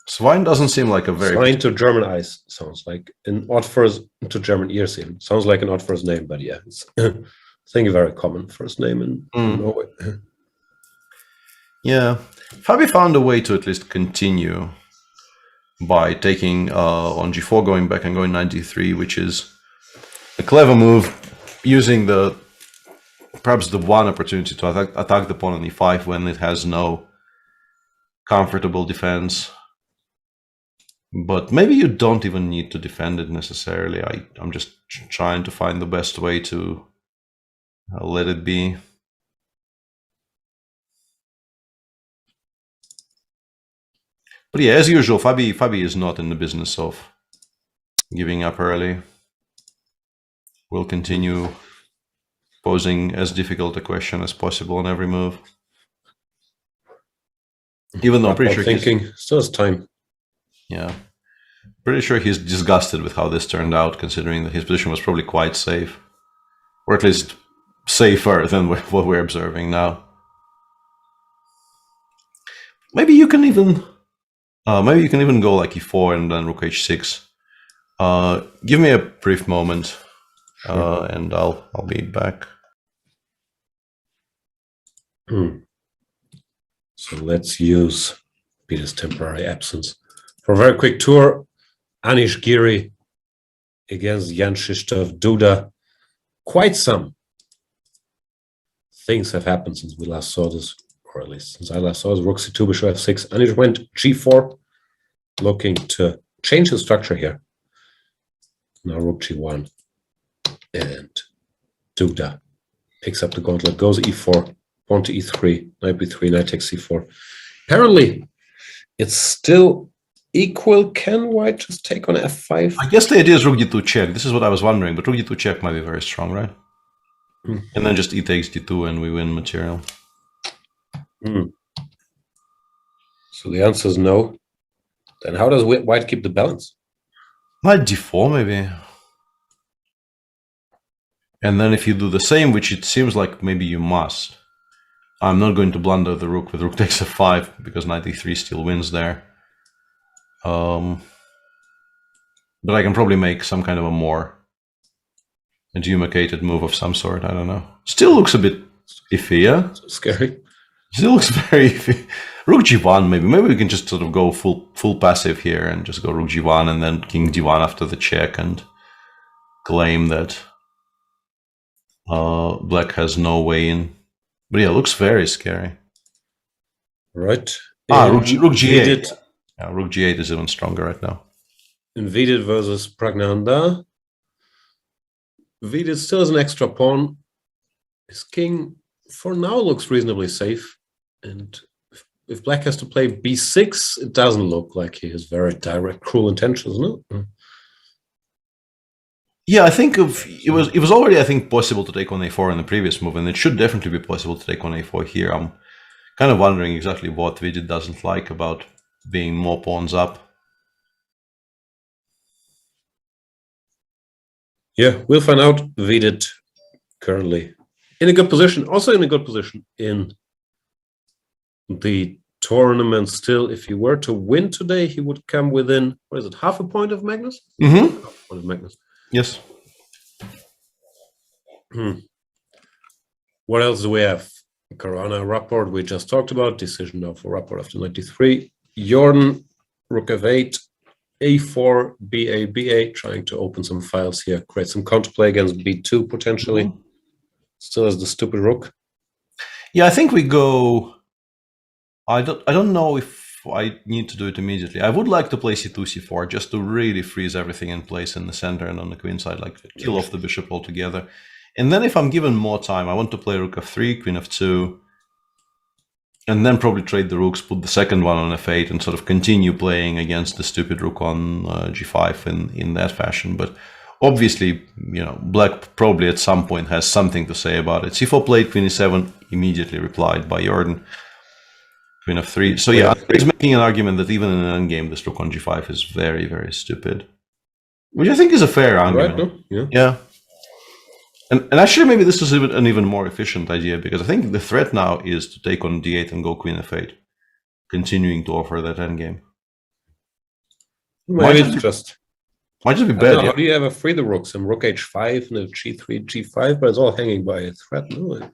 Swine doesn't seem like a very... Swine to German eyes sounds like an odd first to German ears. Even sounds like an odd first name, but yeah, it's I think a very common first name in Norway. Yeah, Fabi found a way to at least continue by taking on g4, going back and going knight d3, which is a clever move, using perhaps the one opportunity to attack the pawn on e5 when it has no comfortable defense. But maybe you don't even need to defend it necessarily. I'm just trying to find the best way to let it be. But yeah, as usual, Fabi is not in the business of giving up early. We'll continue posing as difficult a question as possible on every move. Even though I'm pretty sure thinking still has time. Yeah, pretty sure he's disgusted with how this turned out, considering that his position was probably quite safe, or at least safer than what we're observing now. Maybe you can even go like e4 and then rook h6. Give me a brief moment, and I'll be back. So let's use Peter's temporary absence for a very quick tour Anish Giri against Jan Krzysztof Duda. Quite some things have happened since we last saw this, or at least since I last saw this. Rook c2, bishop f6. Anish went g4, looking to change the structure here. Now rook g1, and Duda picks up the gauntlet, goes e4, pawn to e3, knight b3, knight takes c4. Apparently, it's still equal. Can White just take on f5? I guess the idea is rook d2 check. This is what I was wondering, but rook d2 check might be very strong, right? And then just e takes d2 and we win material. So the answer is no. Then how does White keep the balance? Knight d4 maybe. And then if you do the same, which it seems like maybe you must, I'm not going to blunder the rook with rook takes f5 because knight e3 still wins there. But I can probably make some kind of a more adjudicated move of some sort. I don't know. Still looks a bit iffy, yeah? Scary. Still looks very iffy. Rook g1 maybe. Maybe we can just sort of go full passive here and just go rook g1 and then king d1 after the check and claim that black has no way in. But yeah, it looks very scary. Right. Rook g8. Yeah, rook g8 is even stronger right now. In Vidit versus Pragnanda. Vidit still has an extra pawn. His king, for now, looks reasonably safe. And if black has to play b6, it doesn't look like he has very direct, cruel intentions, no? Yeah, I think it was already, I think, possible to take on a4 in the previous move, and it should definitely be possible to take on a4 here. I'm kind of wondering exactly what Vidit doesn't like about being more pawns up. Yeah, we'll find out. Vidit currently in a good position, also in a good position in the tournament still. If he were to win today, he would come within, what is it, half a point of Magnus? Mm-hmm. Half a point of Magnus. Yes. What else do we have? Caruana Rapport, we just talked about. Decision now for Rapport after 93. Jordan, rook f8, a4, ba, trying to open some files here, create some counterplay against b2 potentially. Still has the stupid rook. Yeah, I think we go. I don't know if I need to do it immediately. I would like to play c2, c4 just to really freeze everything in place in the center and on the queen side, like kill off the bishop altogether. And then if I'm given more time, I want to play rook f3, queen f2, and then probably trade the rooks, put the second one on f8, and sort of continue playing against the stupid rook on g5 in that fashion. But obviously, you know, black probably at some point has something to say about it. c4 played, queen e7, immediately replied by Jordan. Queen f3. So yeah, he's making an argument that even in an endgame, this rook on g5 is very, very stupid. Which I think is a fair argument. Right, no? Yeah. And actually, maybe this is an even more efficient idea, because I think the threat now is to take on d8 and go queen f8, continuing to offer that endgame. Maybe it's just... Might just be bad. How do you ever free the rooks? And rook h5 and a g3, g5, but it's all hanging by a threat. No?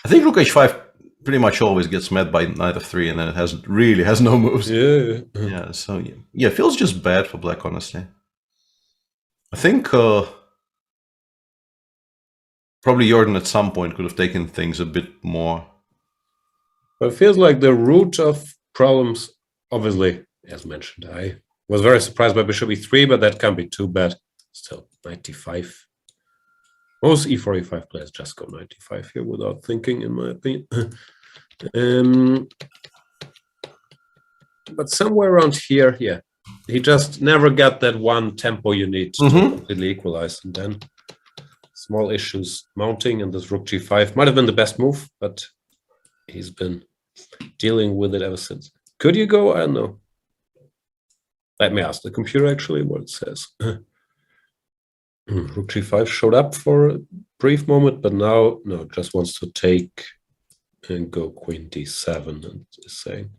I think rook h5 pretty much always gets met by knight f3, and then it really has no moves. Yeah. Yeah, so yeah, it feels just bad for black, honestly. I think probably Jordan at some point could have taken things a bit more. But it feels like the root of problems, obviously, as mentioned, I was very surprised by bishop e3, but that can't be too bad. Still, knight d5. Most e4, e5 players just go knight d5 here without thinking, in my opinion. But somewhere around here, yeah, he just never got that one tempo you need to completely equalize. And then small issues mounting, and this rook g5 might have been the best move, but he's been dealing with it ever since. Could you go? I don't know. Let me ask the computer actually what it says. Rook g5 showed up for a brief moment, but now, no, just wants to take and go queen d7 and is saying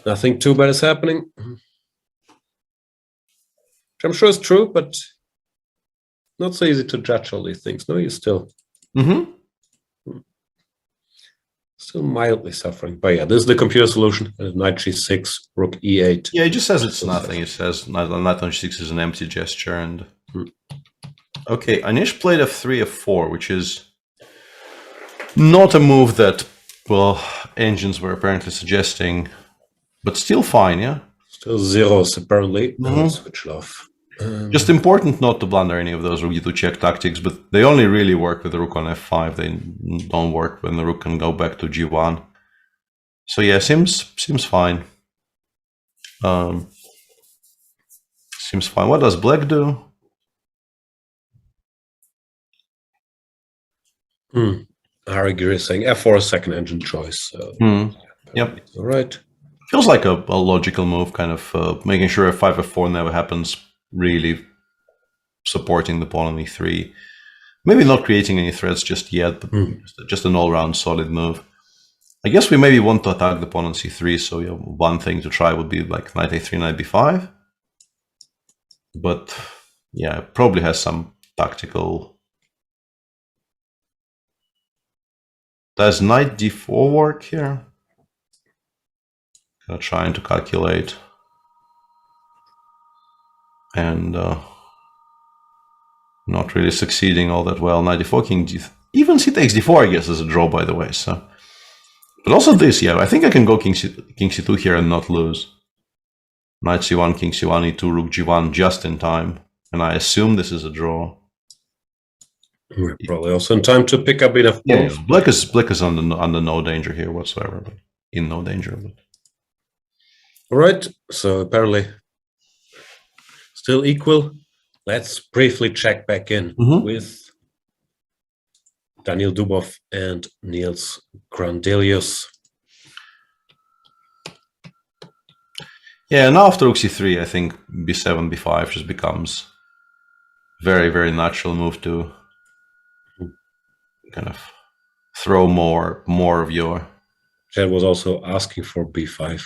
nothing too bad is happening. Which I'm sure is true, but not so easy to judge all these things. No, you still Still mildly suffering. But yeah, this is the computer solution. Knight g6, rook e8. Yeah, it just says it's nothing. It says knight on g6 is an empty gesture. And okay, Anish played f3, f4, which is not a move that, well, engines were apparently suggesting, but still fine, yeah? Still zeros, apparently. Switch off. Just important not to blunder any of those rook e2 check tactics, but they only really work with the rook on f5. They don't work when the rook can go back to g1. So yeah, seems fine. Seems fine. What does black do? Harry is saying f4 is second engine choice. So Yep. All right. Feels like a logical move, kind of making sure f5, f4 never happens, really supporting the pawn on e3. Maybe not creating any threats just yet, but just an all-round solid move. I guess we maybe want to attack the pawn on c3, so one thing to try would be like knight a3, knight b5. But yeah, it probably has some tactical... Does knight d4 work here? Trying to calculate. And not really succeeding all that well. Knight d4, king d3. Even c takes d4, I guess, is a draw, by the way. So, but also this, yeah, I think I can go king c2 here and not lose. Knight c1, king c1, e2, rook g1 just in time. And I assume this is a draw. We're probably also in time to pick up enough pawns. Yeah, black is under no danger here whatsoever, but in no danger. But. All right, so apparently still equal. Let's briefly check back in with Daniel Dubov and Niels Grandelius. Yeah, now after rook c3, I think b7, b5 just becomes very, very natural move to kind of throw more of your... Chad was also asking for b5.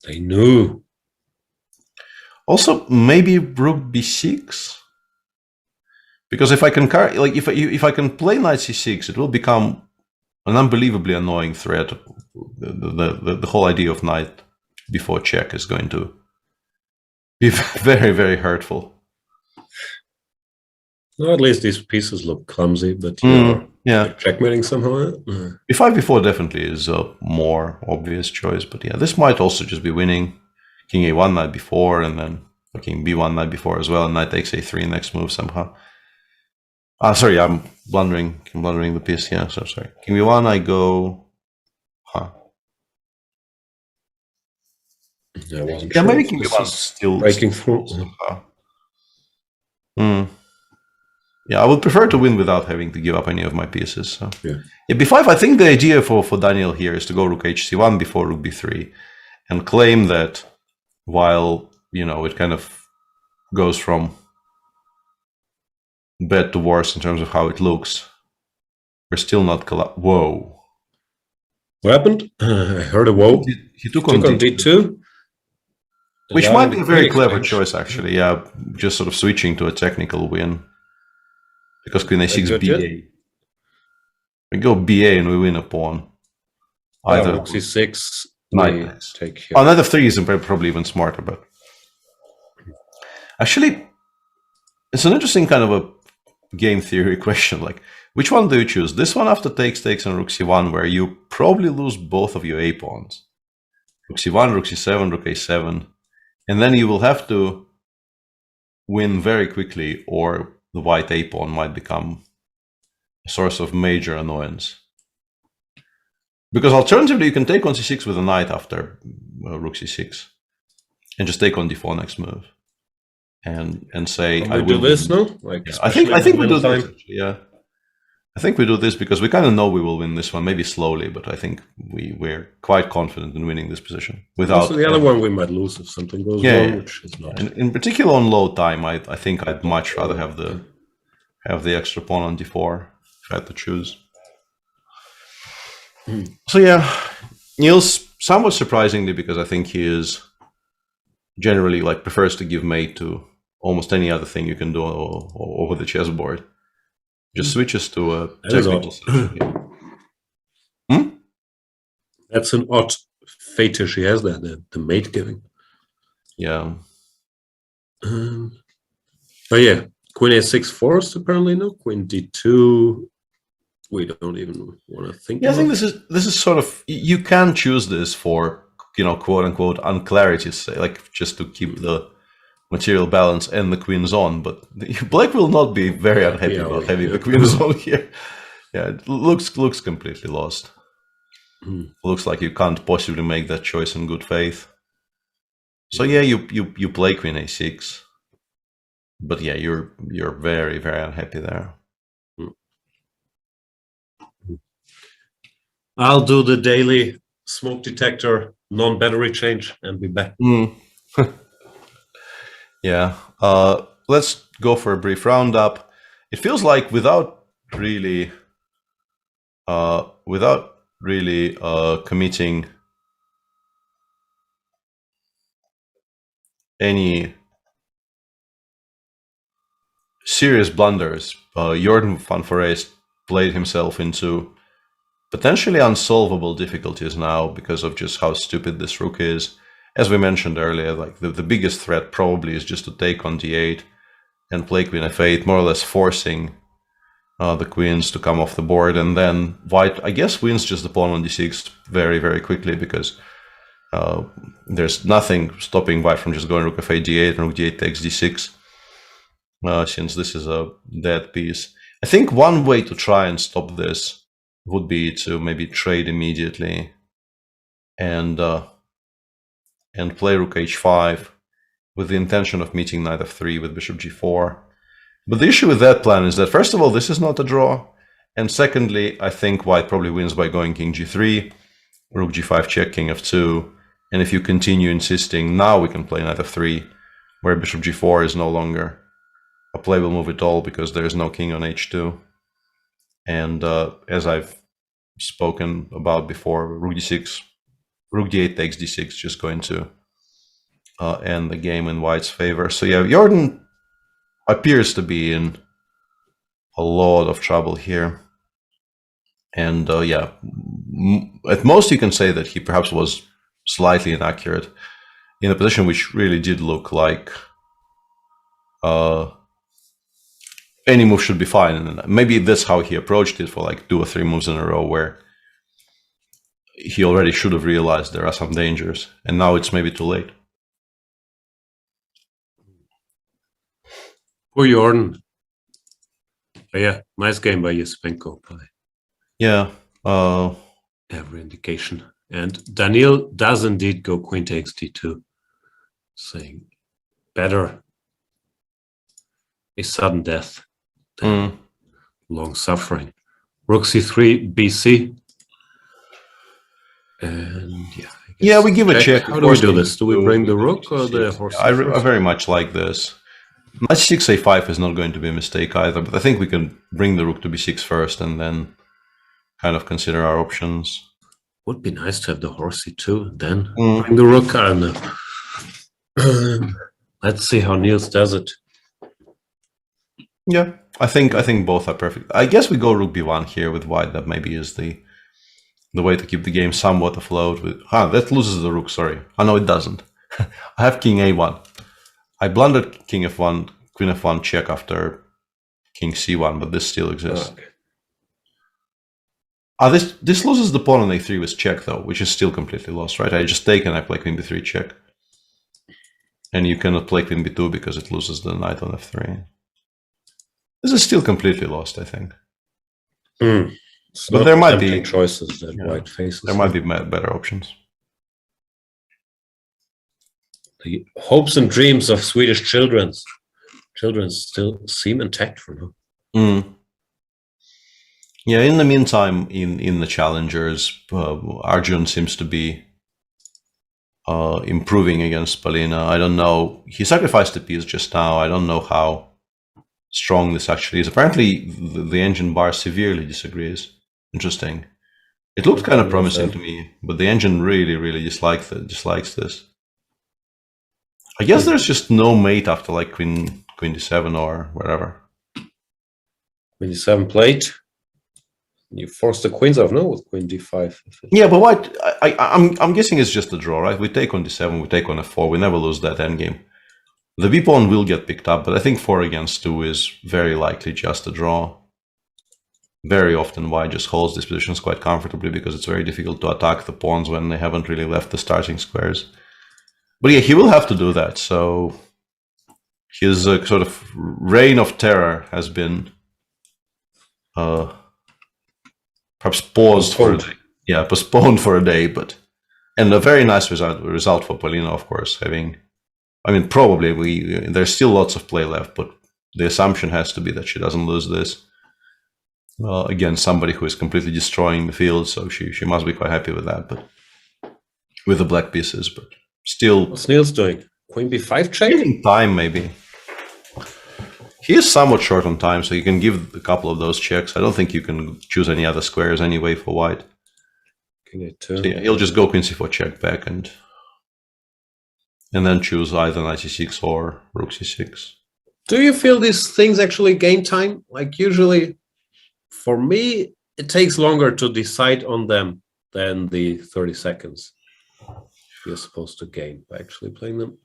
They knew. Also, maybe rook b6, because if I can carry, like if I can play knight c6, it will become an unbelievably annoying threat. The whole idea of knight before check is going to be very, very hurtful. Well, at least these pieces look clumsy, but you're checkmating somehow. b5, b4 definitely is a more obvious choice, but yeah, this might also just be winning. King a1, knight b4, and then king b1, knight b4 as well, and knight takes a3 next move somehow. Sorry, I'm blundering the piece. Yeah, so sorry. King b1, I go. I wasn't sure. Maybe king b1 is still breaking through. Yeah, I would prefer to win without having to give up any of my pieces. So. Yeah, b5, I think the idea for Daniel here is to go rook hc1 before rook b3 and claim that while, it kind of goes from bad to worse in terms of how it looks, we're still not Whoa. What happened? I heard a whoa. He took on d2. Which might be a very clever choice, actually. Yeah, just sort of switching to a technical win. Because queen a6 ba. We go ba and we win a pawn. Either rook c6, knight take here. Knight f3 is probably even smarter, but actually, it's an interesting kind of a game theory question. Like, which one do you choose? This one after takes and rook c1, where you probably lose both of your a pawns. Rook c1, rook c7, rook a7, and then you will have to win very quickly, or the white a pawn might become a source of major annoyance. Because alternatively, you can take on c6 with a knight after rook c6, and just take on d4 next move, and say, I do this now. Like, I think we do this. Yeah, I think we do this because we kind of know we will win this one, maybe slowly, but I think we're quite confident in winning this position. Without also the other one, we might lose if something goes wrong, which is not. In particular, on low time, I think I'd much rather have the extra pawn on d4 if I had to choose. So yeah, Niels, somewhat surprisingly, because I think he is generally prefers to give mate to almost any other thing you can do over the chessboard. Just switches to a That is technical. That's an odd fetish he has there, the mate giving. Yeah. Oh yeah, Queen A6 forced apparently, no? Queen D2, we don't even want to think Yeah, I about. think this is sort of, you can choose this for, quote unquote unclarity's sake, like just to keep the material balance and the queens on, but Black will not be very unhappy about having the queens on here. Yeah, it looks completely lost. Looks like you can't possibly make that choice in good faith. So yeah, you play Queen A6, but yeah, you're very, very unhappy there. I'll do the daily smoke detector non-battery change and be back. Yeah, let's go for a brief roundup. It feels like without really committing any serious blunders, Jordan van Foreest played himself into potentially unsolvable difficulties now because of just how stupid this rook is. As we mentioned earlier, like the biggest threat probably is just to take on d8 and play Queen f8, more or less forcing the queens to come off the board, and then White, I guess, wins just the pawn on d6 very, very quickly because there's nothing stopping White from just going rook f8 d8 and rook d8 takes d6, since this is a dead piece. I think one way to try and stop this would be to maybe trade immediately and play rook h5 with the intention of meeting knight f3 with bishop g4. But the issue with that plan is that, first of all, this is not a draw, and secondly, I think White probably wins by going king g3, rook g5 check, king f2, and if you continue insisting, now we can play knight f3, where bishop g4 is no longer a playable move at all because there is no king on h2. And as I've spoken about before, rook d6, rook d8 takes d6, just going to end the game in White's favor. So yeah, Jordan appears to be in a lot of trouble here. And yeah, at most you can say that he perhaps was slightly inaccurate in a position which really did look like any move should be fine. And maybe that's how he approached it for like 2 or 3 moves in a row, where he already should have realized there are some dangers, and now it's maybe too late. Poor Jordan. But yeah, nice game by Yuspenko. Yeah. Every indication. And Daniil does indeed go queen takes d2, saying better a sudden death than long suffering. Rook c3, bc. And yeah, we give a check. How do we do this? Do we bring the rook or the horse? I very much like this. Knight 6 a5 is not going to be a mistake either, but I think we can bring the rook to b6 first and then kind of consider our options. Would be nice to have the horse c2 and then bring the rook. I don't know. Let's see how Niels does it. Yeah, I think both are perfect. I guess we go rook b1 here with White. That maybe is the way to keep the game somewhat afloat. That loses the rook, sorry. Oh no, it doesn't. I have king a1. I blundered king f1, queen f1 check after king c1, but this still exists. Okay. This loses the pawn on a3 with check though, which is still completely lost, right? I just take and I play queen b3 check. And you cannot play queen b2 because it loses the knight on f3. This is still completely lost, I think. But there might be choices that White faces. There might be better options. The hopes and dreams of Swedish children still seem intact for now. Yeah, in the meantime, in the challengers, Arjun seems to be improving against Polina. I don't know. He sacrificed a piece just now. I don't know how strong this actually is. Apparently, the engine bar severely disagrees. Interesting. It looked kind of promising to me, but the engine really, really dislikes this. I guess there's just no mate after like queen d7 or whatever. Queen d7 played. You force the queens off, no, with queen d5. Yeah, but what I'm guessing it's just a draw, right? We take on d7, we take on f4, we never lose that endgame. The b pawn will get picked up, but I think 4 against 2 is very likely just a draw. Very often Wijk just holds these positions quite comfortably because it's very difficult to attack the pawns when they haven't really left the starting squares. But yeah, he will have to do that, so his sort of reign of terror has been perhaps paused for a day. Yeah, postponed for a day, and a very nice result for Polina, of course, probably there's still lots of play left, but the assumption has to be that she doesn't lose this against somebody who is completely destroying the field, so she must be quite happy with that, but with the black pieces, but still. What's Niels doing? Queen b5 check? Giving time, maybe. He is somewhat short on time, so you can give a couple of those checks. I don't think you can choose any other squares anyway for white. King a2. So yeah, he'll just go queen c4 check back and then choose either knight c6 or rook c6. Do you feel these things actually gain time? Like usually, for me, it takes longer to decide on them than the 30 seconds you're supposed to gain by actually playing them.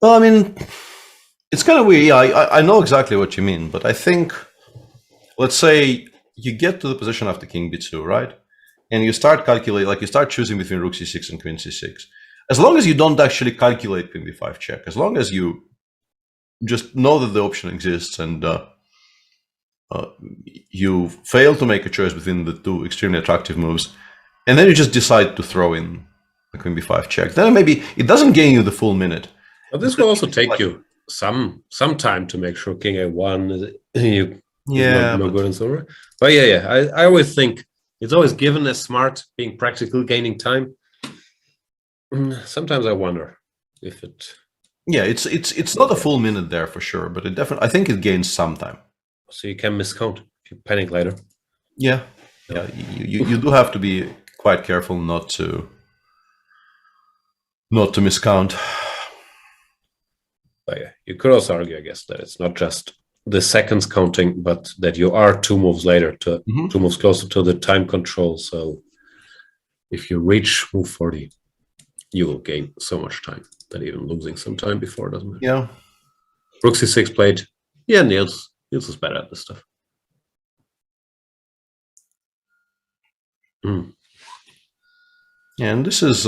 Well, I mean, it's kind of weird. Yeah, I know exactly what you mean, but I think, let's say you get to the position after king b2, right? And you start calculating, like you start choosing between rook c6 and queen c6. As long as you don't actually calculate queen b5 check, as long as you just know that the option exists and you fail to make a choice between the two extremely attractive moves, and then you just decide to throw in a queen b5 check, then maybe it doesn't gain you the full minute. But this will also take you some time to make sure king a1 is no good and so on. But yeah, I always think it's always given as smart, being practical, gaining time. Sometimes I wonder if it. Yeah, it's not a full minute there for sure, but it definitely, I think it gains some time. So you can miscount if you panic later. Yeah, you do have to be quite careful not to miscount. But yeah, you could also argue, I guess, that it's not just the seconds counting, but that you are 2 moves later, 2 moves closer to the time control. So if you reach move 40, you will gain so much time that even losing some time before doesn't matter. Yeah. Rook c6 played. Yeah, Niels is better at this stuff. And this is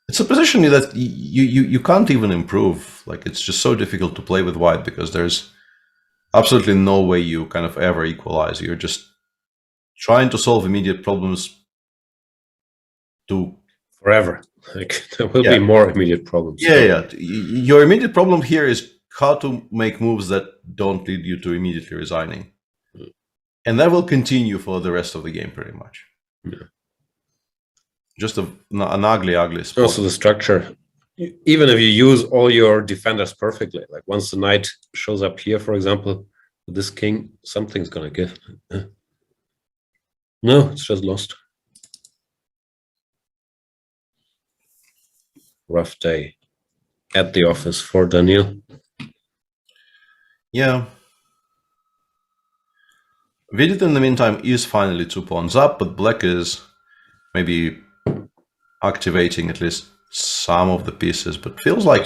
it's a position that you can't even improve. Like, it's just so difficult to play with white because there's absolutely no way you kind of ever equalize. You're just trying to solve immediate problems to forever. Like, there will be more immediate problems. Yeah. Your immediate problem here is how to make moves that don't lead you to immediately resigning. And that will continue for the rest of the game, pretty much. Yeah. Just an ugly spot. Also the structure. Even if you use all your defenders perfectly, like once the knight shows up here, for example, with this king, something's going to give. No, it's just lost. Rough day at the office for Daniel. Yeah. Vidit in the meantime is finally 2 pawns up, but black is maybe activating at least some of the pieces, but feels like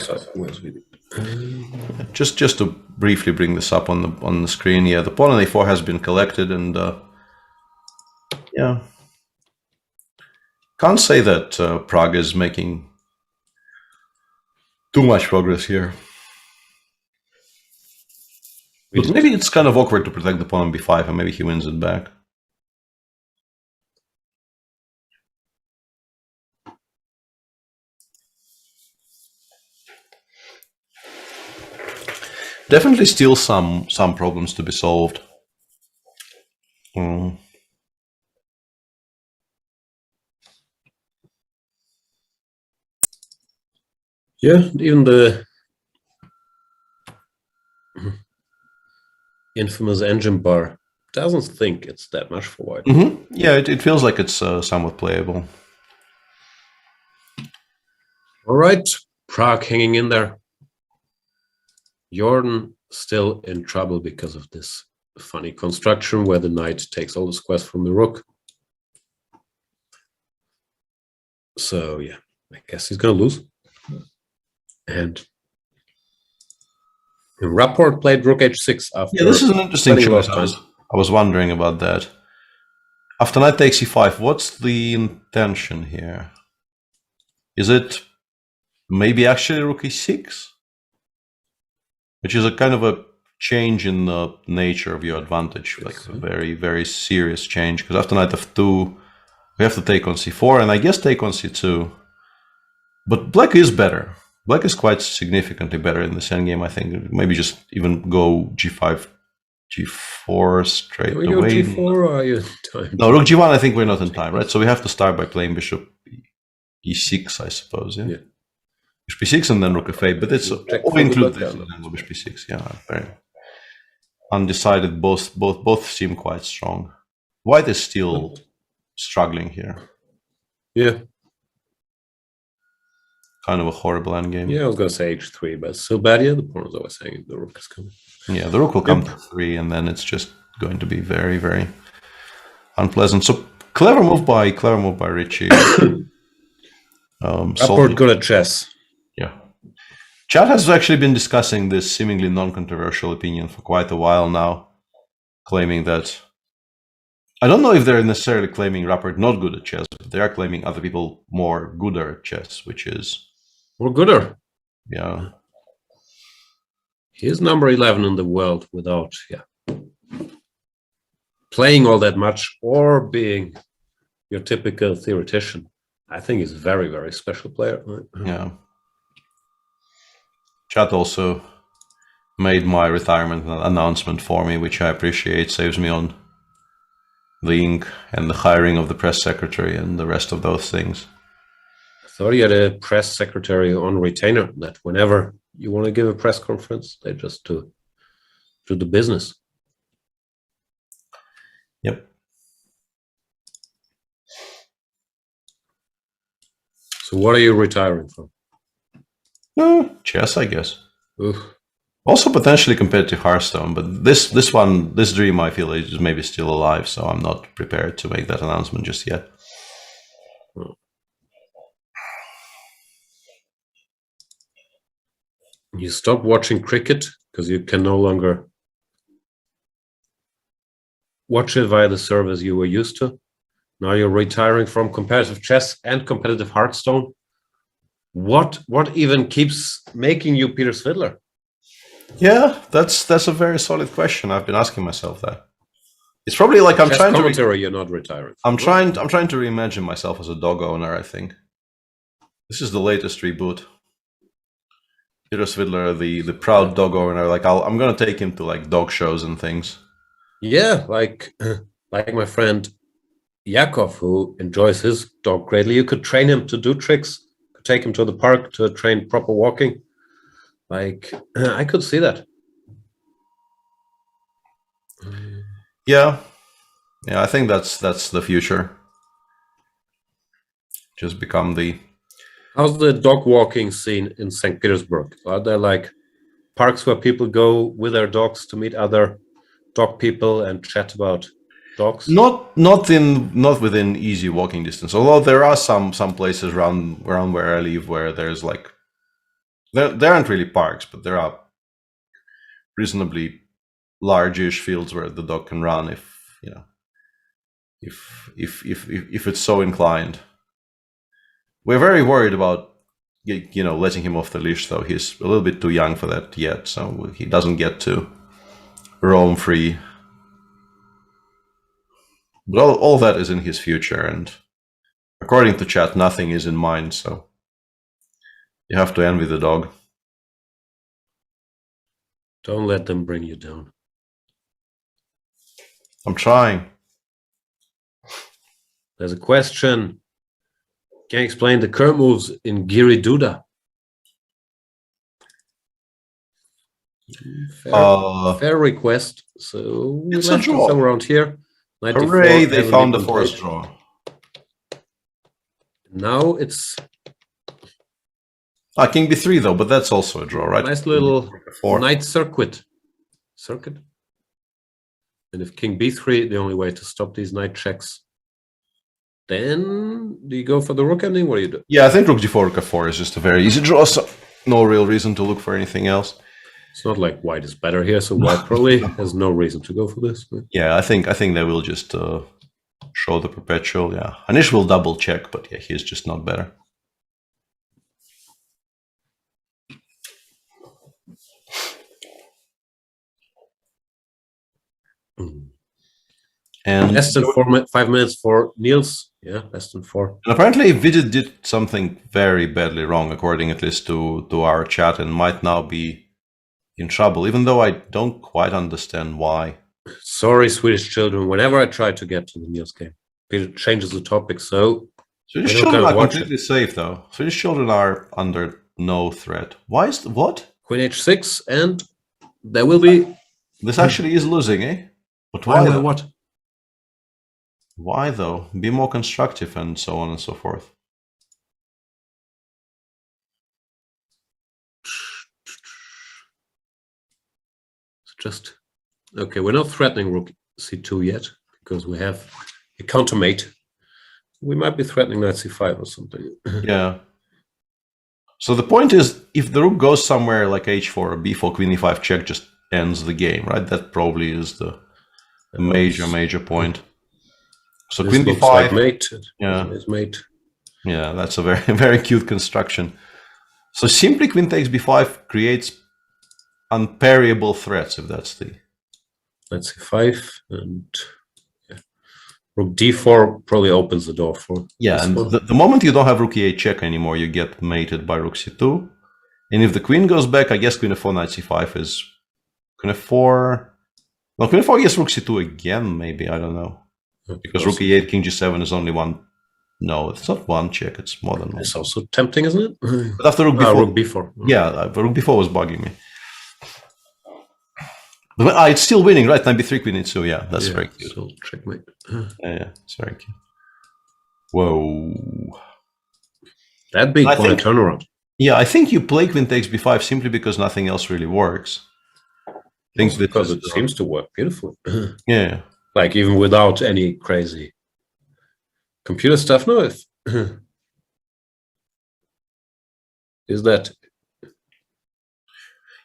just to briefly bring this up on the screen. Yeah, the pawn on a4 has been collected, and yeah, can't say that Prague is making too much progress here. But maybe it's kind of awkward to protect the pawn on b5, and maybe he wins it back. Definitely still some problems to be solved. Yeah, even the infamous engine bar doesn't think it's that much for white. Yeah, it feels like it's somewhat playable. All right, Prague hanging in there. Jordan still in trouble because of this funny construction where the knight takes all the squares from the rook. So yeah, I guess he's gonna lose. And Rapport played rook h6 after. Yeah, this is an interesting choice. I was wondering about that. After knight takes e5, what's the intention here? Is it maybe actually rook e6? Which is a kind of a change in the nature of your advantage, like a very, very serious change. Because after knight f2, we have to take on c4, and I guess take on c2. But black is better. Black is quite significantly better in this endgame, I think. Maybe just even go g5, g4 straight away. Are you g4 or are you time? No, rook g1, I think we're not in time, right? So we have to start by playing bishop e6, I suppose, yeah? Bishop b6 and then rook f8, but it's all include this and then bishop b6. Yeah, very undecided. Both seem quite strong. White is still struggling here. Yeah. Kind of a horrible endgame. Yeah, I was gonna say h3, but so bad. Yeah, the pawn is always saying the rook is coming. Yeah, the rook will come to 3, and then it's just going to be very, very unpleasant. So clever move by Richie. Rapport good at chess. Yeah. Chat has actually been discussing this seemingly non-controversial opinion for quite a while now, claiming that I don't know if they're necessarily claiming Rapport not good at chess, but they are claiming other people more gooder at chess, which is more gooder. Yeah. He is number 11 in the world without playing all that much or being your typical theoretician. I think he's a very, very special player. Yeah. Chat also made my retirement announcement for me, which I appreciate. Saves me on the ink and the hiring of the press secretary and the rest of those things. I thought he had a press secretary on retainer that whenever you want to give a press conference, they just do the business. Yep. So what are you retiring from? Chess, I guess. Oof. Also potentially competitive Hearthstone, but this dream I feel is maybe still alive, so I'm not prepared to make that announcement just yet. You stop watching cricket because you can no longer watch it via the service you were used to. Now you're retiring from competitive chess and competitive Hearthstone. What even keeps making you Peter Svidler? Yeah, that's a very solid question. I've been asking myself that. It's probably like I'm trying to. You're not retiring. I'm trying to reimagine myself as a dog owner. I think this is the latest reboot. Peter Svidler, the proud dog owner. Like I'm gonna take him to like dog shows and things. Yeah, like my friend Yakov, who enjoys his dog greatly. You could train him to do tricks. Could take him to the park to train proper walking. Like I could see that. Yeah, I think that's the future. Just become the. How's the dog walking scene in St. Petersburg? Are there like parks where people go with their dogs to meet other dog people and chat about dogs? Not within easy walking distance. Although there are some places around where I live where there's like there aren't really parks, but there are reasonably largish fields where the dog can run if it's so inclined. We're very worried about letting him off the leash, though. He's a little bit too young for that yet, so he doesn't get to roam free. But all that is in his future, and according to chat, nothing is in mind, so you have to envy the dog. Don't let them bring you down. I'm trying. There's a question. Can you explain the current moves in Giri Duda? Fair request. So we it's a draw. Somewhere around here. Hooray, they found the forced draw. Now it's King b3 though, but that's also a draw, right? Nice little Four. knight circuit. And if king b3, the only way to stop these knight checks, then do you go for the rook ending? What do you do? Yeah, I think rook g4, rook f4 is just a very easy draw, so no real reason to look for anything else. It's not like white is better here, so white probably has no reason to go for this. Yeah, I think they will just show the perpetual. Yeah, Anish will double check, but yeah, he's just not better. And less than 5 minutes for Niels. Yeah, less than 4. And apparently Vidit did something very badly wrong, according at least to our chat, and might now be in trouble, even though I don't quite understand why. Sorry, Swedish children. Whenever I try to get to the Niels game, it changes the topic, so Swedish children are completely safe, though. Swedish children are under no threat. Why is what? Queen h6, and there will be... This actually is losing, eh? But why what? Why, though? Be more constructive and so on and so forth. Just... Okay, we're not threatening rook c2 yet, because we have a countermate. We might be threatening knight c5 or something. Yeah. So the point is, if the rook goes somewhere like h4 or b4, queen e5 check just ends the game, right? That probably is the major point. So this queen looks b5, like mate. Yeah, it's mate. Yeah, that's a very cute construction. So simply queen takes b5 creates unparryable threats, if that's the... Knight c5 and yeah. Rook d4 probably opens the door for... Yeah, and the moment you don't have rook e8 check anymore, you get mated by rook c2. And if the queen goes back, I guess queen f4, knight c5 is... Queen f4... No, queen f4, I guess rook c2 again, maybe, I don't know. Because rook e8, king g7 is only one... No, it's not one check, it's more than one. It's also tempting, isn't it? But after rook b4... rook b4. Yeah, rook b4 was bugging me. But, it's still winning, right? Knight b3, queen e2, yeah, that's very cute. So checkmate. Yeah, it's very cute. Whoa. That'd be quite a turnaround. Yeah, I think you play queen takes b5 simply because nothing else really works. Because it seems to work beautifully. Yeah. Like even without any crazy computer stuff. No, if is that...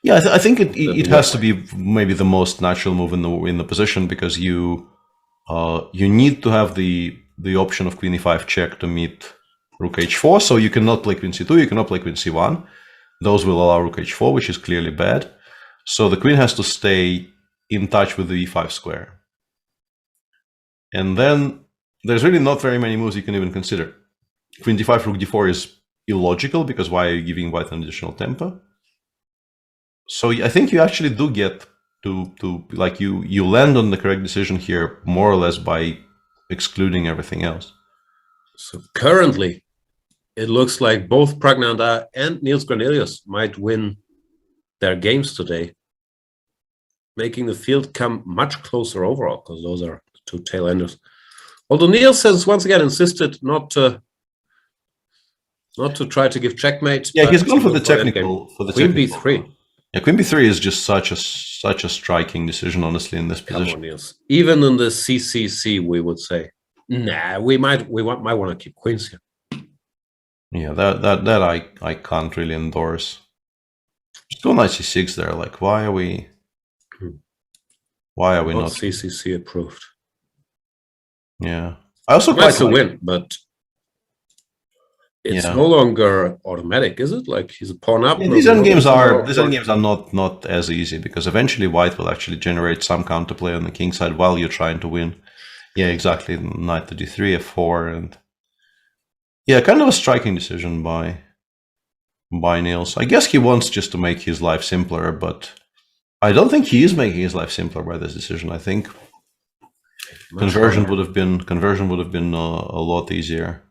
Yeah, I think it has to be maybe the most natural move in the position, because you need to have the option of queen e5 check to meet rook h4. So you cannot play queen c2, you cannot play queen c1. Those will allow rook h4, which is clearly bad. So the queen has to stay in touch with the e5 square. And then there's really not very many moves you can even consider. Queen d5, rook d4 is illogical, because why are you giving white an additional tempo? So I think you actually do get to like you land on the correct decision here, more or less by excluding everything else. So currently, it looks like both Pragnanda and Niels Cornelius might win their games today, making the field come much closer overall, because those are two tail enders. Although Niels has once again insisted not to try to give checkmate. Yeah, he's gone for the technical. Queen b3. Yeah, queen b3 is just such a striking decision, honestly, in this position. Come on, Niels. Even in the CCC, we would say, nah, we might want to keep queens here. Yeah, that I can't really endorse. Just go knight c6 there. Like, why are we not CCC approved? Yeah, I also quite to win, but it's no longer automatic, is it? Like he's a pawn up. Yeah, these endgames are not as easy, because eventually white will actually generate some counterplay on the king side while you're trying to win. Yeah, exactly. Knight to d3, f4, and yeah, kind of a striking decision by Niels. I guess he wants just to make his life simpler, but I don't think he is making his life simpler by this decision. I think conversion would have been a lot easier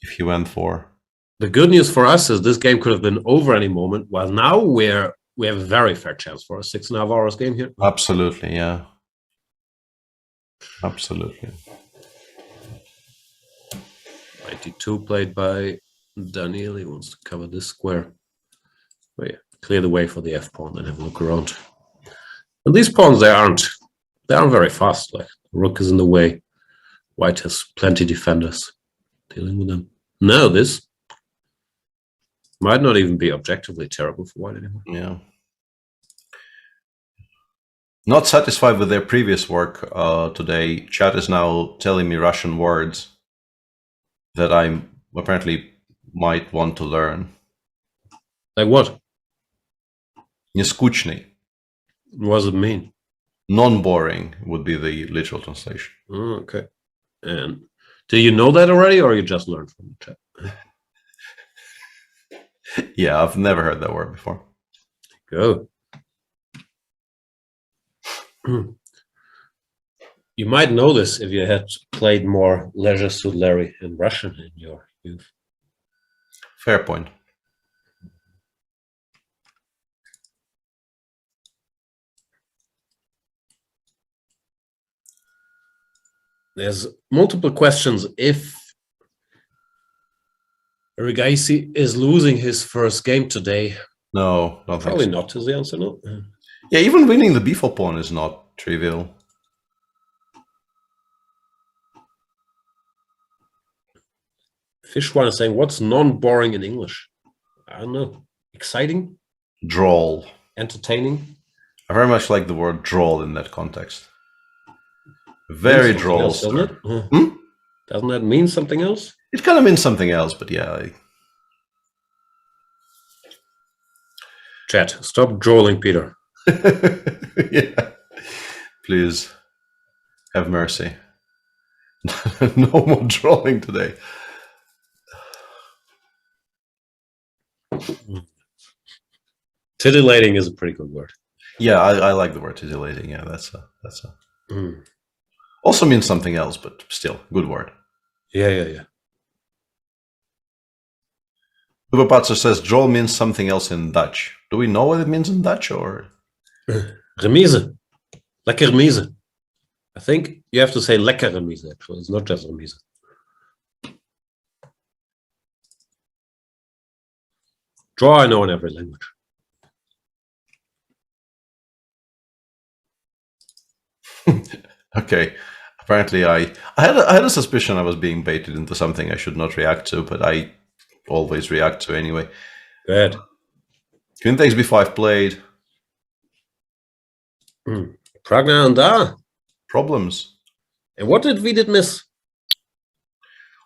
if he went for. The good news for us is this game could have been over any moment, while now we have a very fair chance for a 6.5 hours game here. Absolutely, yeah. Absolutely. 92 played by Daniel. He wants to cover this square. Oh, yeah. Clear the way for the f-pawn and have a look around. And these pawns, they aren't very fast. Like, rook is in the way. White has plenty defenders dealing with them. No, this might not even be objectively terrible for White anymore. Yeah. Not satisfied with their previous work today, chat is now telling me Russian words that I apparently might want to learn. Like what? Neskучный. What does it mean? Non-boring would be the literal translation. Oh, okay. And do you know that already, or you just learned from the chat? Yeah, I've never heard that word before. Go. You might know this if you had played more Leisure Suit Larry in Russian in your youth. Fair point. There's multiple questions. If Regaisi is losing his first game today, no, probably not is the answer. No. Yeah, even winning the b4 pawn is not trivial. Fish one is saying, what's non-boring in English? I don't know. Exciting? Droll. Entertaining? I very much like the word droll in that context. Very droll. Else, doesn't it? Doesn't that mean something else? It kind of means something else, but yeah. Chat, stop drolling, Peter. Yeah. Please have mercy. No more drolling today. Titillating is a pretty good word. Yeah, I like the word titillating. Yeah, that's a also means something else, but still good word. Yeah. Uberpatzer says droll means something else in Dutch. Do we know what it means in Dutch, or? Remise. Lekker remise. I think you have to say lekker remise, actually. It's not just remise. Draw I know in every language. Okay. Apparently I had a suspicion I was being baited into something I should not react to, but I always react to anyway. Good. Queen takes b5 played. Pragna and Da. Problems. And what did we miss?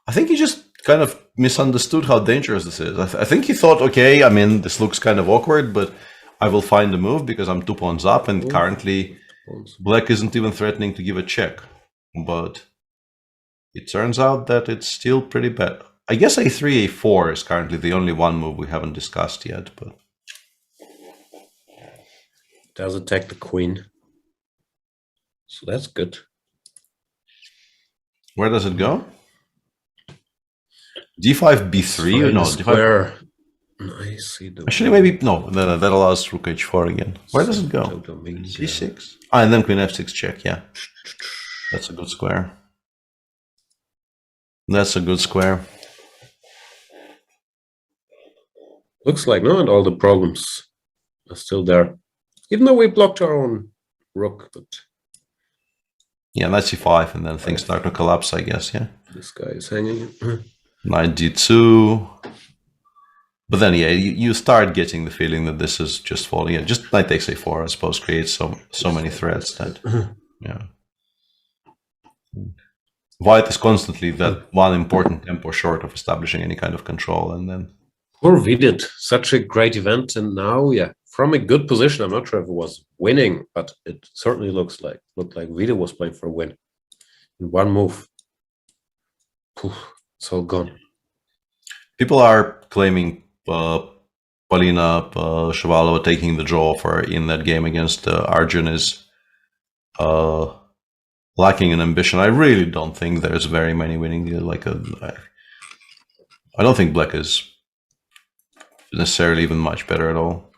I think he just kind of misunderstood how dangerous this is. I think he thought, okay, I mean, this looks kind of awkward, but I will find a move because I'm 2 pawns up, and currently black isn't even threatening to give a check. But it turns out that it's still pretty bad. I guess a3, a4 is currently the only one move we haven't discussed yet, but does attack the queen. So that's good. Where does it go? d5, b3? No, square. I see. Actually, maybe no. That allows rook h4 again. Where does it go? c6. Ah, and then queen f6 check. Yeah, that's a good square. That's a good square. Looks like no, and all the problems are still there, even though we blocked our own rook. But yeah, knight c5, and then things start to collapse, I guess. Yeah, this guy is hanging. Knight d2. But then, yeah, you start getting the feeling that this is just falling. Yeah, just knight takes a4, I suppose, creates so many threats that, yeah. White is constantly that one important tempo short of establishing any kind of control, and then poor Vidit, such a great event, and now, yeah, from a good position. I'm not sure if it was winning, but it certainly looked like Vidit was playing for a win in one move. Poof, it's all gone. People are claiming Polina Shavalova taking the draw for in that game against Arjun is lacking in ambition. I really don't think there's very many winning. I don't think Black is necessarily even much better at all.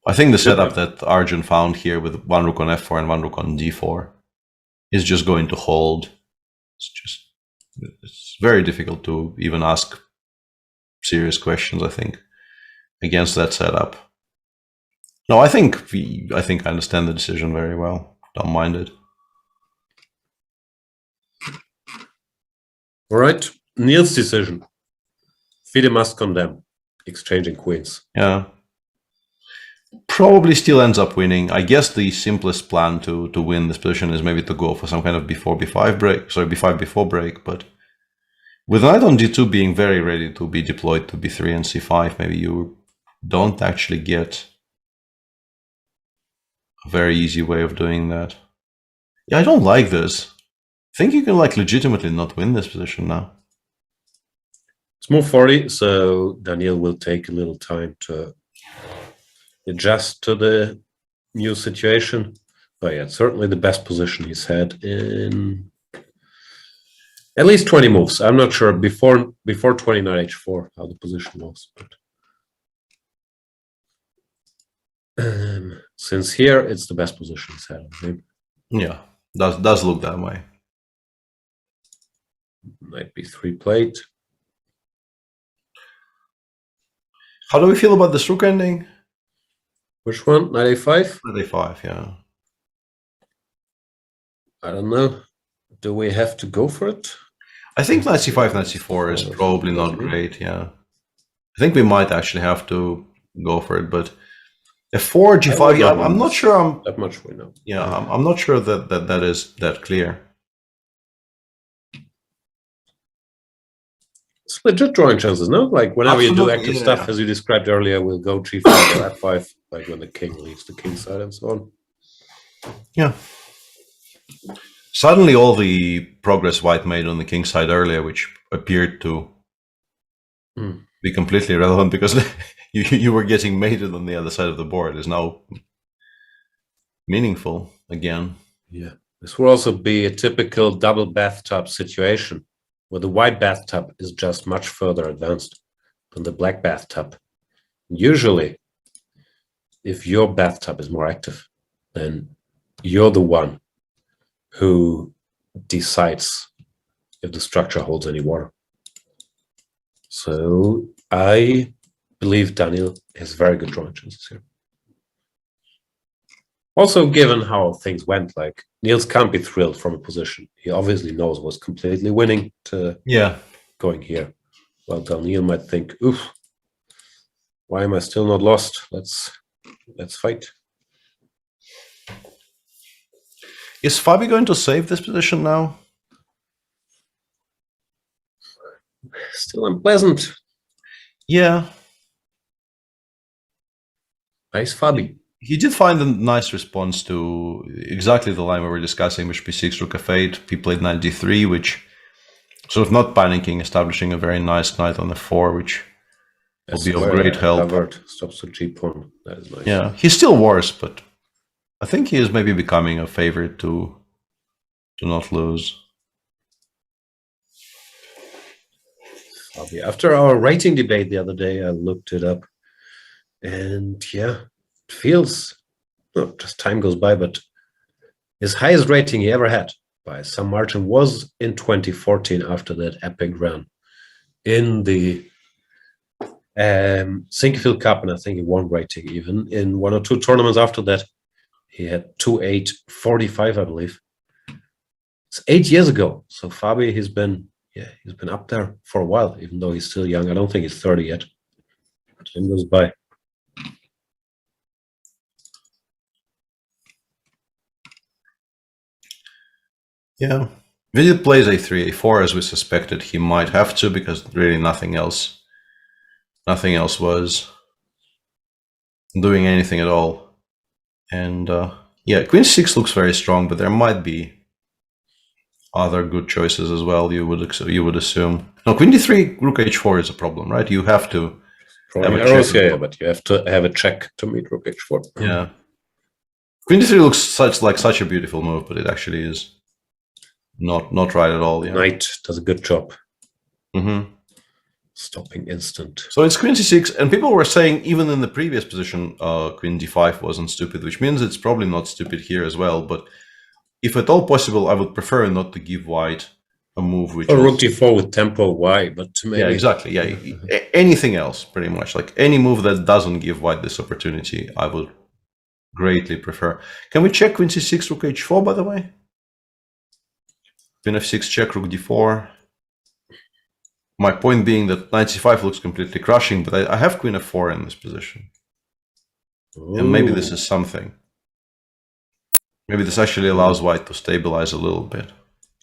I think the setup that Arjun found here with one rook on f4 and one rook on d4 is just going to hold. It's very difficult to even ask serious questions, I think. against that setup. No, I think I understand the decision very well. Don't mind it. All right, Niels' decision. FIDE must condemn, exchanging queens. Yeah. Probably still ends up winning. I guess the simplest plan to win this position is maybe to go for some kind of before b5 break, sorry, b5 before break, but with knight on g2 being very ready to be deployed to b3 and c5, maybe you don't actually get a very easy way of doing that. Yeah, I don't like this. I think you can like legitimately not win this position now. It's move 40, so Daniel will take a little time to adjust to the new situation. But yeah, it's certainly the best position he's had in at least 20 moves. I'm not sure before 29 h4 how the position was, but since here it's the best position he's had, I think. Yeah, does look that way. Knight b3 plate. How do we feel about this rook ending? Which one? Knight a5? Knight a5, yeah. I don't know. Do we have to go for it? I think knight c5, knight c4 is probably not great, yeah. I think we might actually have to go for it, but f4, g5, yeah, I'm not sure that much we know. Yeah, I'm not sure that is that clear. It's legit drawing chances, no? Like whenever Absolutely, you do active stuff, as you described earlier, we'll go g5 or f5, like when the king leaves the king side and so on. Yeah. Suddenly all the progress White made on the king side earlier, which appeared to be completely irrelevant because you were getting mated on the other side of the board, is now meaningful again. Yeah. This will also be a typical double bathtub situation, where the white bathtub is just much further advanced than the black bathtub. Usually, if your bathtub is more active, then you're the one who decides if the structure holds any water. So I believe Daniel has very good drawing chances here. Also, given how things went, like Niels can't be thrilled from a position he obviously knows was completely winning to going here. Well, Daniel might think, oof, why am I still not lost? Let's fight. Is Fabi going to save this position now? Still unpleasant. Yeah. Nice Fabi. He did find a nice response to exactly the line we were discussing, bishop b6, rook f8. He played knight d3, which sort of not panicking, establishing a very nice knight on f4, which will be of great help. Covered. Stops the g pawn. That is nice. Yeah, he's still worse, but I think he is maybe becoming a favorite to not lose. Fabi. After our rating debate the other day, I looked it up, and yeah. Feels, no, just time goes by, but his highest rating he ever had by some margin was in 2014 after that epic run in the Sinquefield Cup, and I think he won rating even in one or two tournaments after that. He had 2.845, I believe. It's 8 years ago. So Fabi, he's been up there for a while, even though he's still young. I don't think he's 30 yet. Time goes by. Yeah, Vidit plays a3, a4 as we suspected he might have to, because really nothing else was doing anything at all. And yeah, queen 6 looks very strong, but there might be other good choices as well. You would assume. No, queen d3, rook h4 is a problem, right? You have to. Yeah, but you have to have a check to meet rook h4. Yeah, queen d3 looks such a beautiful move, but it actually is. Not right at all. Yeah. Knight does a good job. Stopping instant. So it's queen c6, and people were saying even in the previous position, queen d5 wasn't stupid, which means it's probably not stupid here as well. But if at all possible, I would prefer not to give white a move which or was, rook d4 with tempo Y, but maybe... Yeah, exactly. Yeah, anything else, pretty much. Like any move that doesn't give white this opportunity, I would greatly prefer. Can we check queen c6, rook h4, by the way? Queen f6 check, rook d4. My point being that knight c5 looks completely crushing, but I have queen f4 in this position. Ooh. And maybe this is something. Maybe this actually allows white to stabilize a little bit.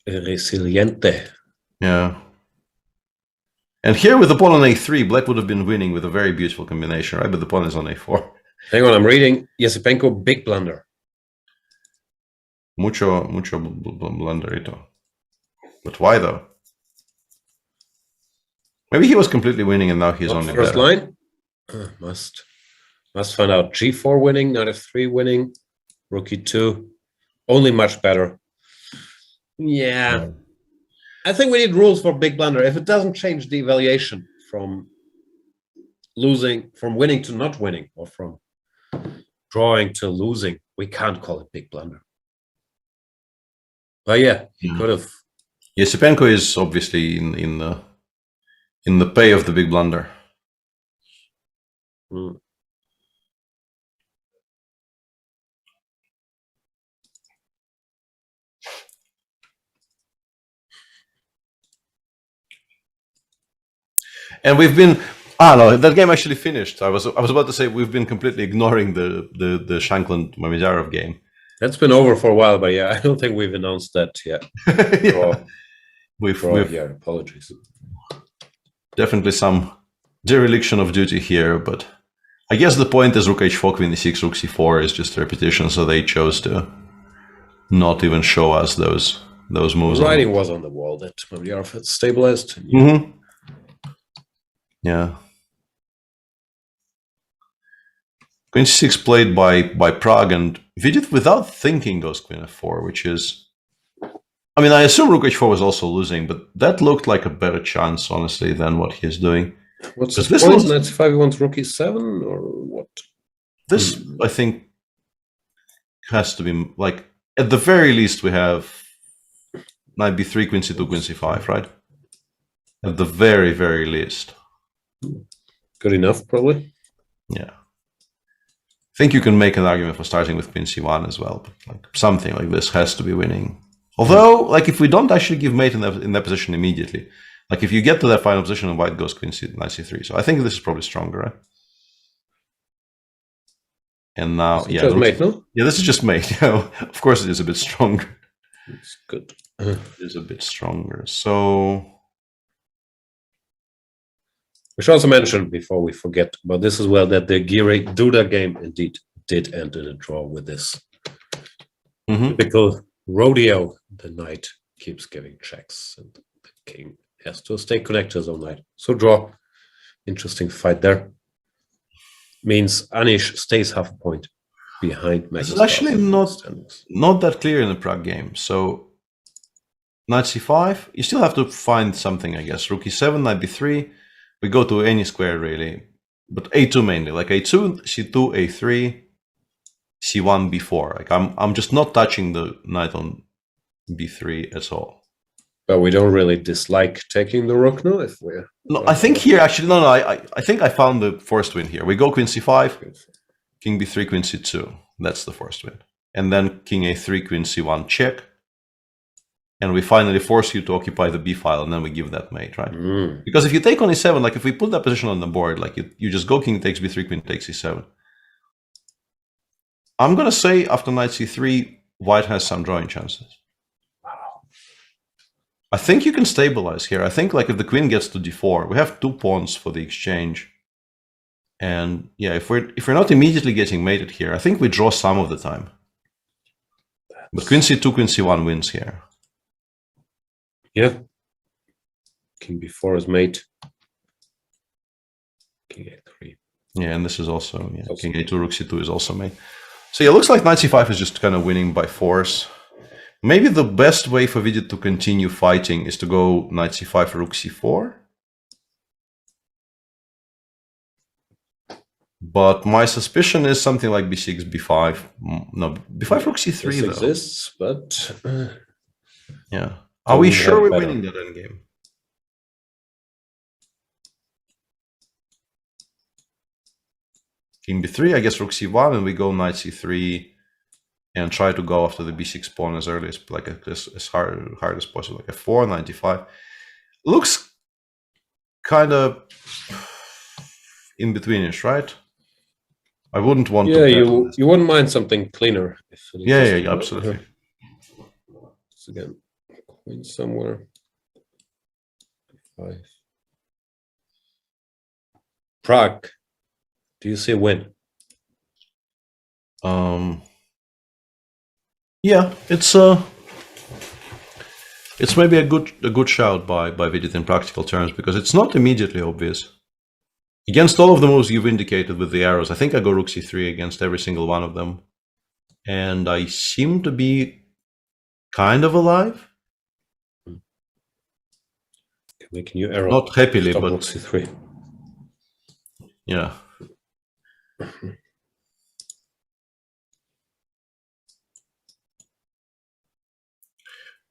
Resiliente. Yeah. And here with the pawn on a3, black would have been winning with a very beautiful combination, right? But the pawn is on a4. Hang on, I'm reading Yesipenko, big blunder. Mucho blunderito. But why though? Maybe he was completely winning and now he's only first better. line. Must find out. G4 winning, knight f3 winning, rook e2, only much better. Yeah. I think we need rules for big blunder. If it doesn't change the evaluation from winning to not winning, or from drawing to losing, we can't call it big blunder. But yeah, he could have. Yesipenko is obviously in the pay of the big blunder. And we've been no, that game actually finished. I was about to say we've been completely ignoring the Shankland Mamedjarov game. That's been over for a while, but yeah, I don't think we've announced that yet. Yeah. We've apologies. Definitely some dereliction of duty here, but I guess the point is rook h4, queen e6, rook c4 is just a repetition, so they chose to not even show us those moves. The writing was on the wall that Mamedjarov had stabilized. Mm-hmm. Yeah. Queen c6 played by Prague, and Vidit without thinking goes queen f4, which is... I mean, I assume rook h4 was also losing, but that looked like a better chance, honestly, than what he's doing. What's this point? Knight c5, he wants rook e7, or what? This, I think, has to be, like, at the very least, we have knight b3, queen c2, queen c5, right? At the very, very least. Good enough, probably. Yeah. I think you can make an argument for starting with queen c1 as well, but like something like this has to be winning. Although, like, if we don't actually give mate in that position immediately, like if you get to that final position and white goes queen c, knight c3, so I think this is probably stronger, right? And now, yeah, just mate, no? Yeah, this is just mate. Of course, it is a bit stronger. It's good. It is a bit stronger. So. We should also mention, before we forget about this as well, that the Gire Duda game indeed did end in a draw with this typical rodeo. The knight keeps giving checks, and the king has to stay connected to his own knight. So draw. Interesting fight there. Means Anish stays half a point behind Magnus. It's actually not that clear in the Prague game. So knight c5, you still have to find something, I guess. Rook e7, knight b3. We go to any square, really, but a2 mainly, like a2, c2, a3, c1, b4. Like I'm just not touching the knight on b3 at all. But we don't really dislike taking the rook, no? If we're I think here actually no. I think I found the forced win here. We go queen c5, king b3, queen c2. That's the forced win, and then king a3, queen c1 check. And we finally force you to occupy the b file, and then we give that mate, right? Because if you take on e7, like if we put that position on the board, like you just go king takes b3, queen takes e7. I'm gonna say after knight c3, white has some drawing chances. Wow. I think you can stabilize here. I think like if the queen gets to d4, we have 2 pawns for the exchange. And yeah, if we're not immediately getting mated here, I think we draw some of the time. But queen c2, queen c1 wins here. Yeah. King b4 is mate. King a3. Yeah, and this is also, king a2, rook c2 is also mate. So yeah, it looks like knight c5 is just kind of winning by force. Maybe the best way for Vidit to continue fighting is to go knight c5, rook c4. But my suspicion is something like b6, b5. No, b5, rook c3 this though. exists, but yeah. Are we we sure have we're better. winning that endgame? King b3, I guess rook c1, and we go knight c3, and try to go after the b6 pawn as early as as hard as possible, like f4, knight d5. Looks kind of in betweenish, right? I wouldn't want Yeah, to. you wouldn't mind something cleaner. If it Yeah, absolutely. It's again, queen somewhere. 5. Prague. Do you see a win? Yeah, it's maybe a good shout by Vidit in practical terms, because it's not immediately obvious. Against all of the moves you've indicated with the arrows, I think I go rook c3 against every single one of them, and I seem to be kind of alive. Make a new arrow. Not happily, Stop but rook c3. Yeah.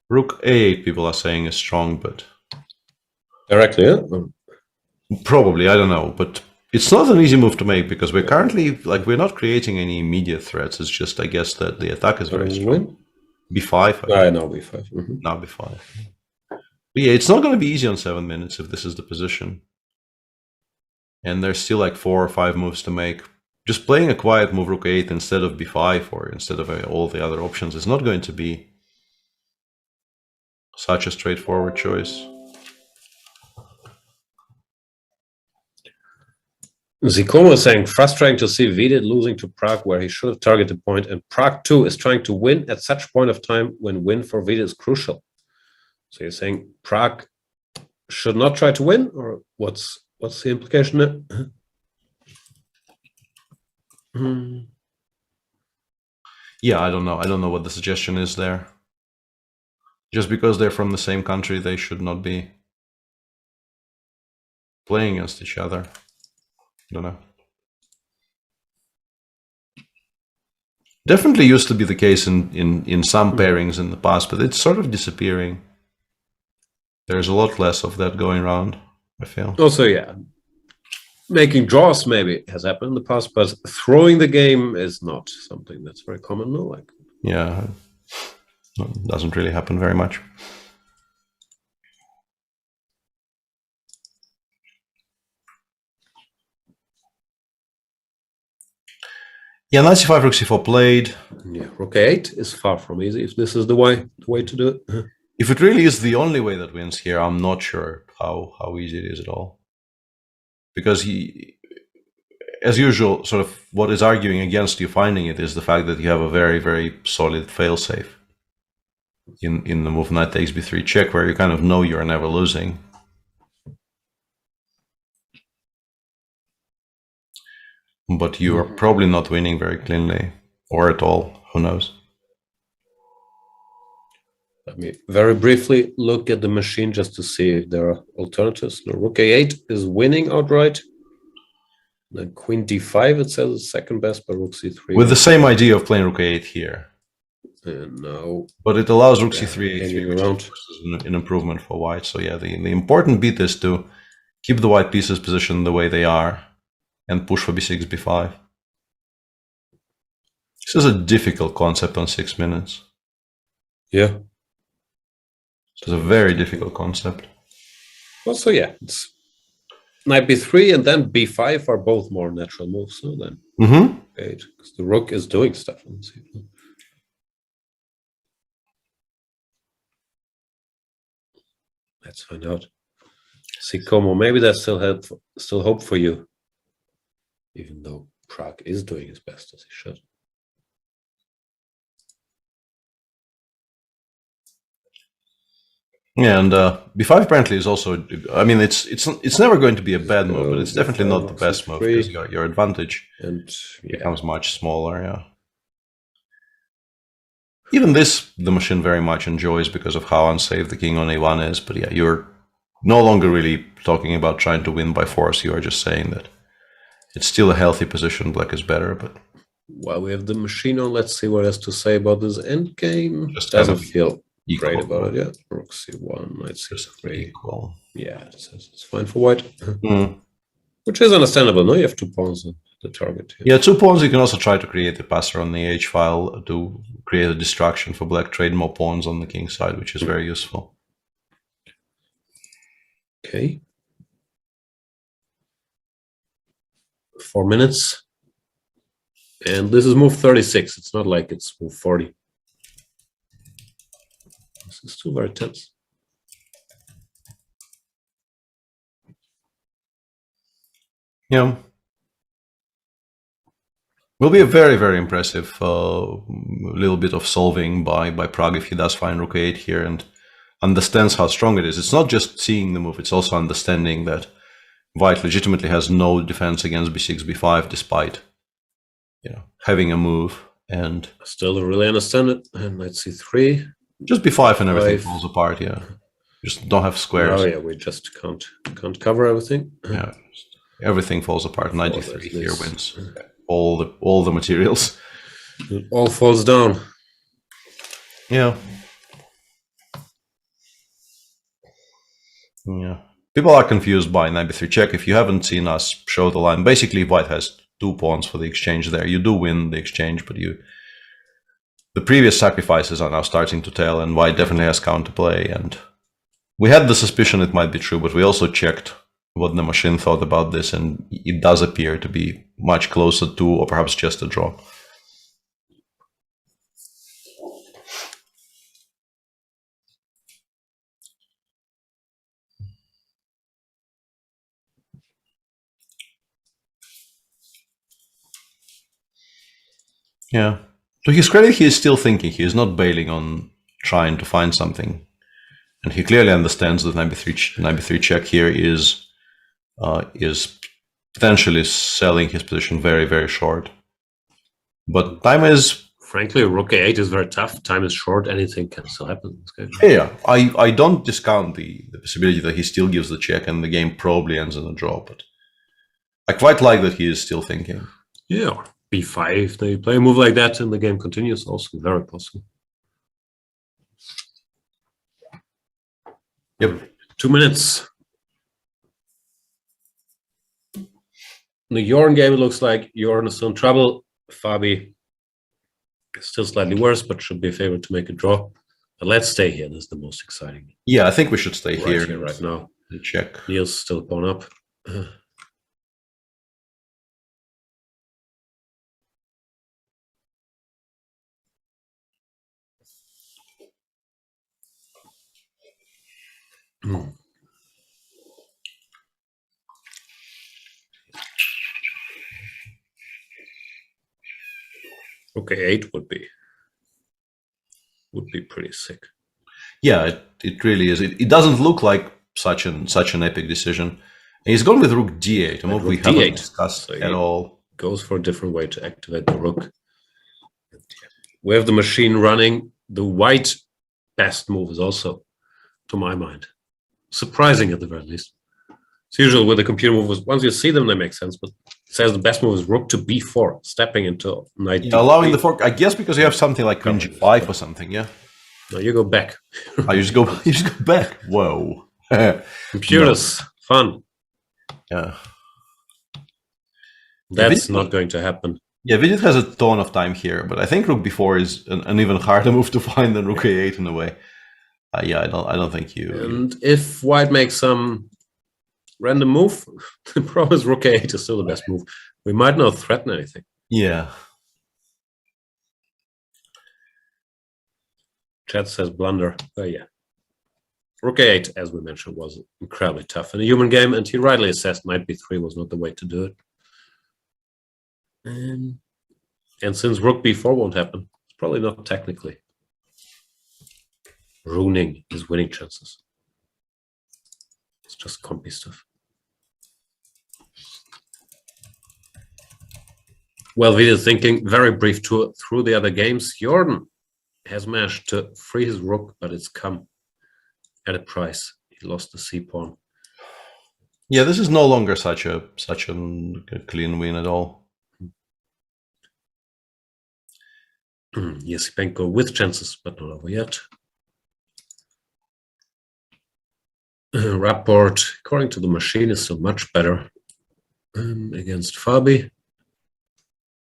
Rook a8, people are saying, is strong, but directly, yeah? Probably, I don't know, but it's not an easy move to make, because we're currently, like, we're not creating any immediate threats. It's just, I guess, that the attack is very strong. B5. I know B5. Now B5. But yeah, it's not going to be easy on 7 minutes if this is the position. And there's still like 4 or 5 moves to make. Just playing a quiet move rook 8 instead of b5 or instead of all the other options is not going to be such a straightforward choice. Zikomo is saying, frustrating to see Vidit losing to Prague where he should have targeted point, and Prague too is trying to win at such point of time when win for Vidit is crucial. So you're saying Prague should not try to win, or what's the implication there? Yeah, I don't know. I don't know what the suggestion is there. Just because they're from the same country, they should not be playing against each other. I don't know. Definitely used to be the case in some pairings in the past, but it's sort of disappearing. There's a lot less of that going around, I feel. Also, yeah, making draws maybe has happened in the past, but throwing the game is not something that's very common, no? Like, yeah, it doesn't really happen very much. Yeah, knight c5, rook c4 played. Yeah, rook a8 is far from easy if this is the way to do it. If it really is the only way that wins here, I'm not sure how easy it is at all. Because he, as usual, sort of what is arguing against you finding it is the fact that you have a very, very solid failsafe in the move knight takes b3 check, where you kind of know you're never losing. But you are probably not winning very cleanly, or at all, who knows. Let me very briefly look at the machine just to see if there are alternatives. No, rook a8 is winning outright. Then queen d5, it says is second best, but rook c3. With the same idea of playing rook a8 here. No. But it allows rook c3, hanging around. Which is an improvement for white. So yeah, the important bit is to keep the white pieces positioned the way they are and push for b6, b5. This is a difficult concept on 6 minutes. Yeah. It's a very difficult concept. Also, yeah, it's knight b3 and then b5 are both more natural moves. So then, because the rook is doing stuff on the c5. Let's find out. Sikomo, maybe there's still hope for you, even though Prague is doing his best as he should. Yeah, and b5 apparently is also. I mean, it's never going to be a bad move, but it's definitely not the best move because your advantage becomes much smaller. Yeah. Even this, the machine very much enjoys because of how unsafe the king on a1 is. But yeah, you're no longer really talking about trying to win by force. You are just saying that it's still a healthy position. Black is better, but while we have the machine on, let's see what it has to say about this endgame. Just doesn't feel great about it. Yeah, rook c1, knight c3. Equal. Yeah, it's fine for white. Which is understandable. No, you have 2 pawns on the target. Yeah, 2 pawns. You can also try to create a passer on the h file to create a distraction for black, trade more pawns on the king side, which is very useful. Okay. 4 minutes. And this is move 36. It's not like it's move 40. This is still very tense. Yeah. Will be a very, very impressive little bit of solving by Prague if he does find rook a8 here and understands how strong it is. It's not just seeing the move, it's also understanding that White legitimately has no defense against b6, b5, despite having a move. And still don't really understand it. And knight c3. Just b5 and everything falls apart, yeah. Just don't have squares. Oh yeah, we just can't cover everything. Yeah, everything falls apart. Knight d3 here wins all the materials. It all falls down. Yeah. Yeah. People are confused by knight b3 check. If you haven't seen us show the line, basically White has 2 pawns for the exchange there. You do win the exchange, but the previous sacrifices are now starting to tell, and White definitely has counterplay. And we had the suspicion it might be true, but we also checked what the machine thought about this, and it does appear to be much closer to, or perhaps just a draw. Yeah. To his credit, he is still thinking. He is not bailing on trying to find something. And he clearly understands that knight b3 check here is potentially selling his position very, very short. But time is... Frankly, rook a8 is very tough. Time is short. Anything can still happen. Yeah, I don't discount the possibility that he still gives the check and the game probably ends in a draw. But I quite like that he is still thinking. Yeah, b5. They play a move like that and the game continues. Also very possible. Yep. 2 minutes. In the Jorn game, it looks like Jorn is still in trouble. Fabi is still slightly worse, but should be favored to make a draw. But let's stay here. This is the most exciting. Yeah, I think we should stay here right now. The check. Niels still pawn up. Okay, 8 would be pretty sick. Yeah, it really is. It doesn't look like such an epic decision. And he's gone with rook d8, a move we haven't discussed at all. Goes for a different way to activate the rook. We have the machine running. The white best move is also, to my mind, surprising at the very least. It's usual with the computer moves, once you see them, they make sense, but it says the best move is rook to b4, stepping into knight d3. Allowing the fork, I guess, because you have something like queen g5 or something, yeah? No, you go back. You just go back. Whoa. Computers, fun. Yeah. That's not going to happen. Yeah, Vidit has a ton of time here, but I think rook b4 is an even harder move to find than rook a8 in a way. Yeah, I don't think you... And if white makes some random move, the problem is rook a8 is still the best move. We might not threaten anything. Yeah. Chat says blunder. Oh yeah. Rook a8, as we mentioned, was incredibly tough in a human game, and he rightly assessed knight b3 was not the way to do it. And since rook b4 won't happen, it's probably not technically ruining his winning chances. It's just compy stuff. Well, Vida thinking, very brief tour through the other games. Jordan has managed to free his rook, but it's come at a price. He lost the c-pawn. Yeah, this is no longer such a clean win at all. Yes, Benko with chances, but not over yet. Rapport, according to the machine, is still much better against Fabi.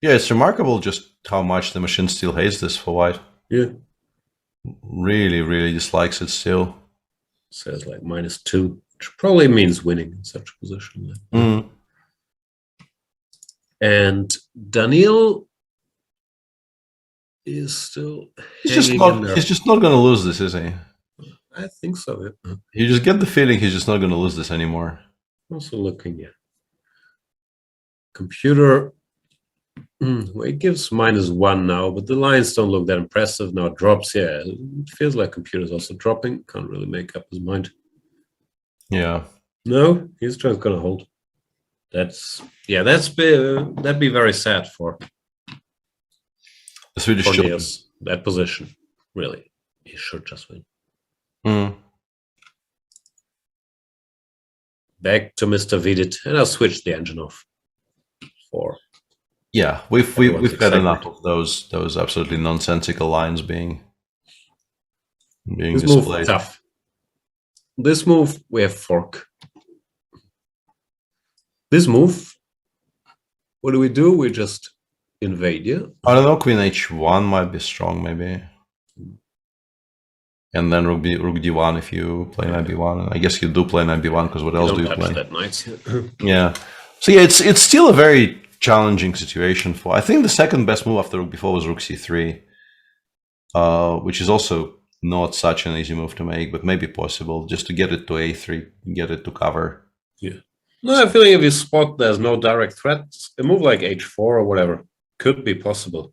Yeah, it's remarkable just how much the machine still hates this for white. Yeah. Really, really dislikes it still. Says like -2, which probably means winning in such a position. Mm. And Daniil is still He's just not going to lose this, is he? I think so. Yeah. You just get the feeling he's just not going to lose this anymore. Also looking, yeah. Computer, well, it gives -1 now, but the lines don't look that impressive. Now it drops, yeah. It feels like computer's also dropping. Can't really make up his mind. Yeah. No, he's just gonna hold. That'd be very sad for the Swedish Niels, that position. Really, he should just win. Mm. Back to Mr. Vidit, and I'll switch the engine off. Yeah, we've got enough of those absolutely nonsensical lines being this displayed. Move tough. This move we have fork. This move, what do? We just invade, yeah? I don't know, Queen H1 might be strong, maybe. And then Rook D1 if you play Knight B1. I guess you do play Knight B1 because what else do you play? That knight. Yeah. So yeah, it's still a very challenging situation for. I think the second best move after Rook B4 was Rook C3, which is also not such an easy move to make, but maybe possible just to get it to A3, get it to cover. Yeah. No, I feel like if you spot there's no direct threat, a move like H4 or whatever could be possible.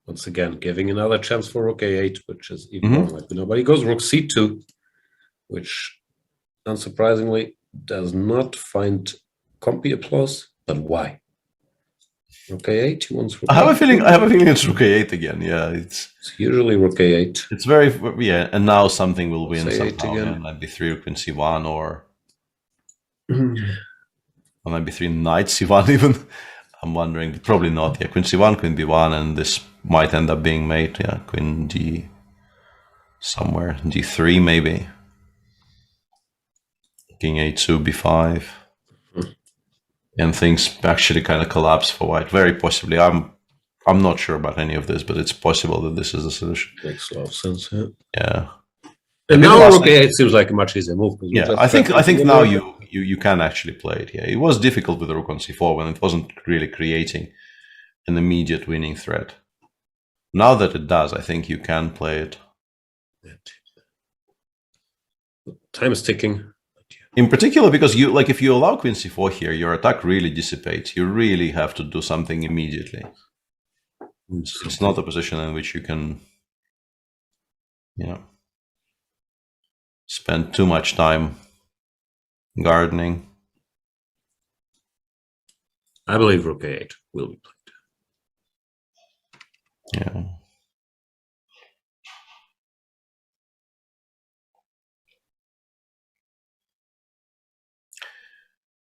Once again, giving another chance for Rook A8, which is even more likely. No, but he goes Rook C2, which unsurprisingly does not find compy applause. But why? Rook A8, he wants Rook I have a A8. feeling it's Rook A8 again. Yeah, it's usually Rook A8. It's very, yeah, and now something will win A8 somehow. again. Yeah, Knight B3, Rook C1, or Knight B3, Knight C1 even. I'm wondering, probably not. Yeah, Queen C1, Queen B1, and this might end up being mate. Yeah, Queen D somewhere, D3 maybe. King A2, B5. And things actually kind of collapse for white. Very possibly. I'm not sure about any of this, but it's possible that this is the solution. Makes a lot of sense, yeah. Yeah. And now Rook A8 seems like a much easier move. Yeah, I think now you can actually play it. Yeah, it was difficult with the Rook on C4 when it wasn't really creating an immediate winning threat. Now that it does, I think you can play it. Time is ticking. In particular, because you if you allow Queen C4 here, your attack really dissipates. You really have to do something immediately. It's not a position in which you can, spend too much time gardening. I believe Rook A8 will be played. Yeah.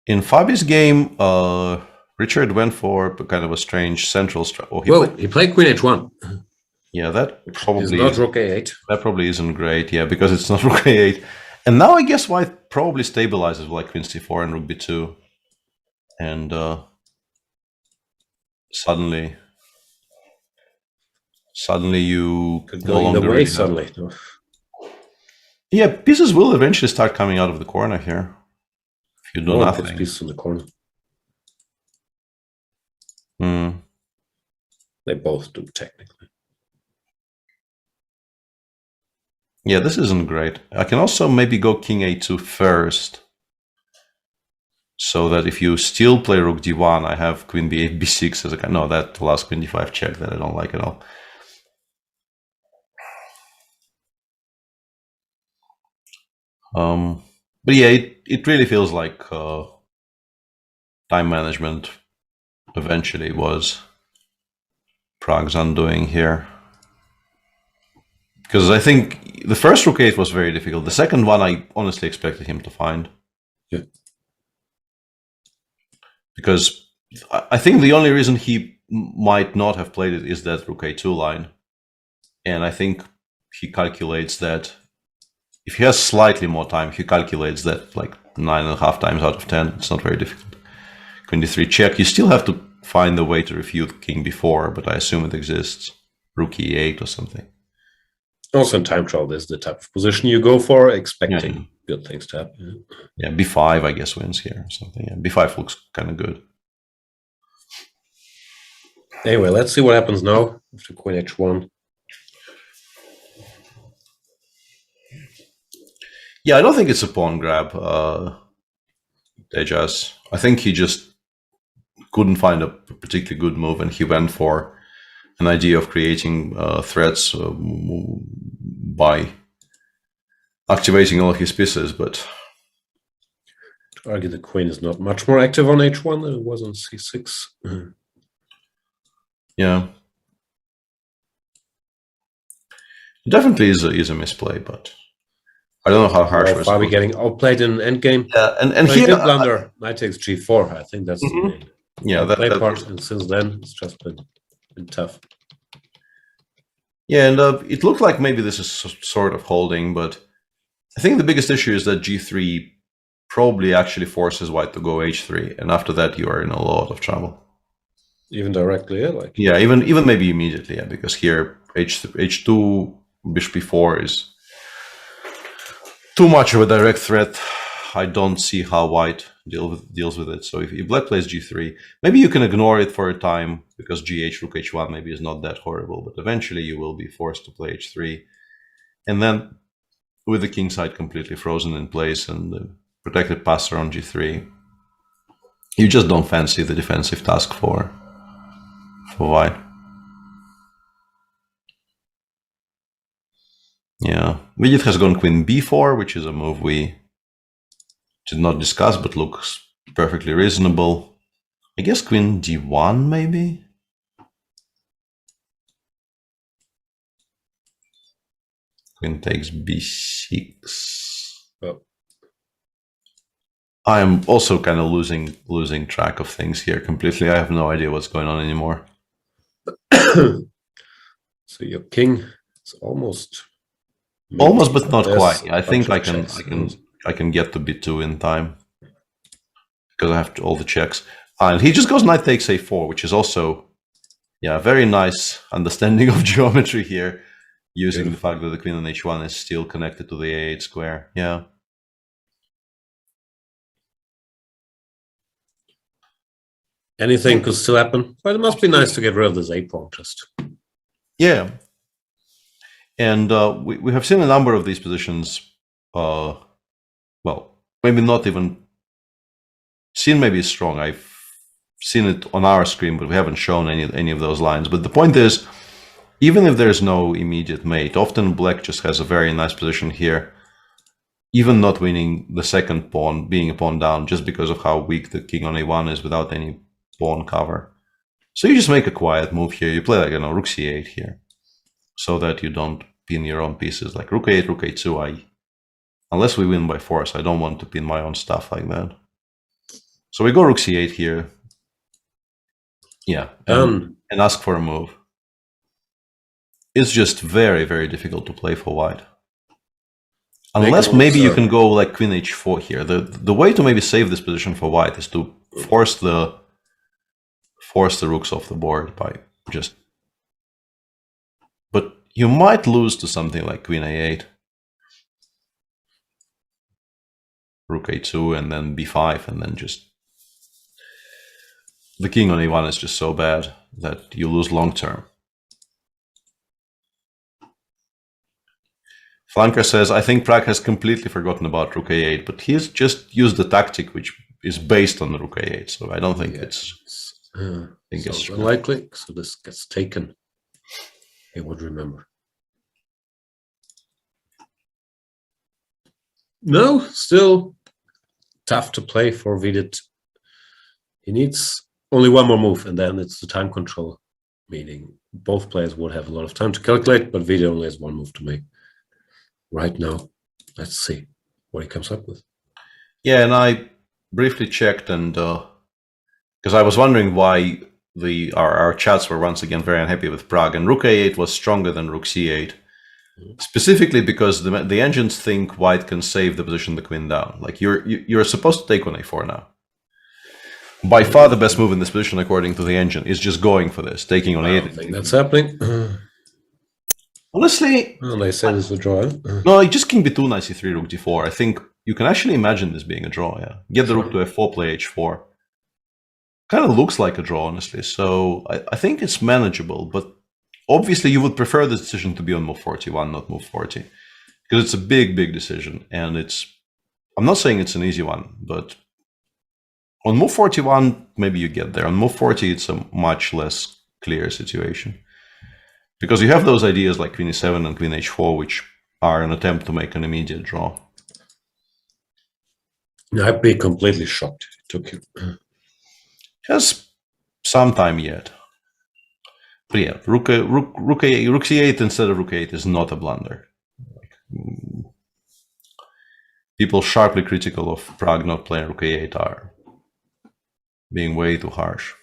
In Fabi's game, Richard went for kind of a strange central strategy. He played Queen H1. Yeah, that probably is not Rook A8. That probably isn't great. Yeah, because it's not Rook A8. And now I guess White probably stabilizes like Queen C4 and Rook B2, and suddenly you could no go longer either way. really Suddenly, yeah, pieces will eventually start coming out of the corner here. You do nothing. Puts pieces in the corner. They both do technically. Yeah, this isn't great. I can also maybe go King A2 first, so that if you still play Rook D1, I have Queen B8, B6 as a no. That last Queen D5 check that I don't like at all. But yeah, it really feels like time management eventually was Prague's undoing here. Because I think the first Rook 8 was very difficult. The second one I honestly expected him to find. Yeah. Because I think the only reason he might not have played it is that Rook A2 line. And I think he calculates that if he has slightly more time, he calculates that like 9.5 times out of 10. It's not very difficult. Queen d3 check. You still have to find a way to refute king b4, but I assume it exists. Rook e8 or something. Also in time trial, this is the type of position you go for, expecting good things to happen. Yeah, b5 I guess wins here or something. Yeah, b5 looks kind of good. Anyway, let's see what happens now after queen h1. Yeah, I don't think it's a pawn grab, Tejas. I think he just couldn't find a particularly good move, and he went for an idea of creating threats by activating all his pieces, but... To argue the queen is not much more active on h1 than it was on c6. Yeah. It definitely is a misplay, but I don't know how harsh it was. Are we getting outplayed in endgame? Yeah, and he here did blunder. Knight takes g4. I think that's the main play that part. And since then, it's just been tough. Yeah, and it looked like maybe this is sort of holding, but I think the biggest issue is that g3 probably actually forces white to go h3, and after that you are in a lot of trouble. Even directly, yeah, like even maybe immediately, yeah, because here h2 bishop b4 is too much of a direct threat. I don't see how white deals with it. So if black plays g3, maybe you can ignore it for a time because gh rook h1 maybe is not that horrible, but eventually you will be forced to play h3, and then with the king side completely frozen in place and the protected passer on g3, you just don't fancy the defensive task for white. Yeah, Vidit has gone queen b4, which is a move we did not discuss, but looks perfectly reasonable. I guess queen d1 maybe? Queen takes b6. Oh. I am also kind of losing track of things here completely. I have no idea what's going on anymore. So your king is almost but not quite. I think I can get to b2 in time because I have all the checks. And he just goes knight takes a4, which is also, yeah, very nice understanding of geometry here, using the fact that the queen on h1 is still connected to the a8 square. Yeah. Anything could still happen. But it must be nice to get rid of this a-pawn just. Yeah. And we have seen a number of these positions, well, maybe not even seen maybe strong. I've seen it on our screen, but we haven't shown any of those lines. But the point is, even if there's no immediate mate, often black just has a very nice position here, even not winning the second pawn, being a pawn down, just because of how weak the king on a1 is without any pawn cover. So you just make a quiet move here. You play like, rook c8 here, so that you don't pin your own pieces. Like rook a8, rook a2, unless we win by force, I don't want to pin my own stuff like that. So we go rook c8 here. Yeah, and ask for a move. It's just very, very difficult to play for white. Unless maybe you can go like queen h4 here. The way to maybe save this position for white is to force the rooks off the board by just... But you might lose to something like queen a8. Rook a2 and then b5 and then just... The king on a1 is just so bad that you lose long term. Flanker says, I think Prag has completely forgotten about rook a8, but he's just used the tactic which is based on the rook a8, so I don't think it's unlikely. So this gets taken. He would remember. No, still tough to play for Vidit. He needs only one more move, and then it's the time control, meaning both players would have a lot of time to calculate, but Vidit only has one move to make. Right now, let's see what he comes up with. Yeah, and I briefly checked, and because I was wondering why our chats were once again very unhappy with Prague, and rook a8 was stronger than rook c8. Specifically because the engines think white can save the position the queen down. Like you're supposed to take on a4 now. By far the best move in this position, according to the engine, is just going for this, taking on I don't think that's happening. Honestly, well, they say this is a draw. No, just king b2, knight c3, rook d4. I think you can actually imagine this being a draw. Yeah, get the rook to f4, play h4. Kind of looks like a draw, honestly. So I think it's manageable, but obviously you would prefer the decision to be on move 41, not move 40, because it's a big decision, and I'm not saying it's an easy one, but on move 41 maybe you get there. On move 40 it's a much less clear situation, because you have those ideas like queen e7 and queen h4, which are an attempt to make an immediate draw. I'd be completely shocked it took you. Has some time yet. But yeah, rook c8 instead of rook a8 is not a blunder. People sharply critical of Prague not playing rook a8 are being way too harsh.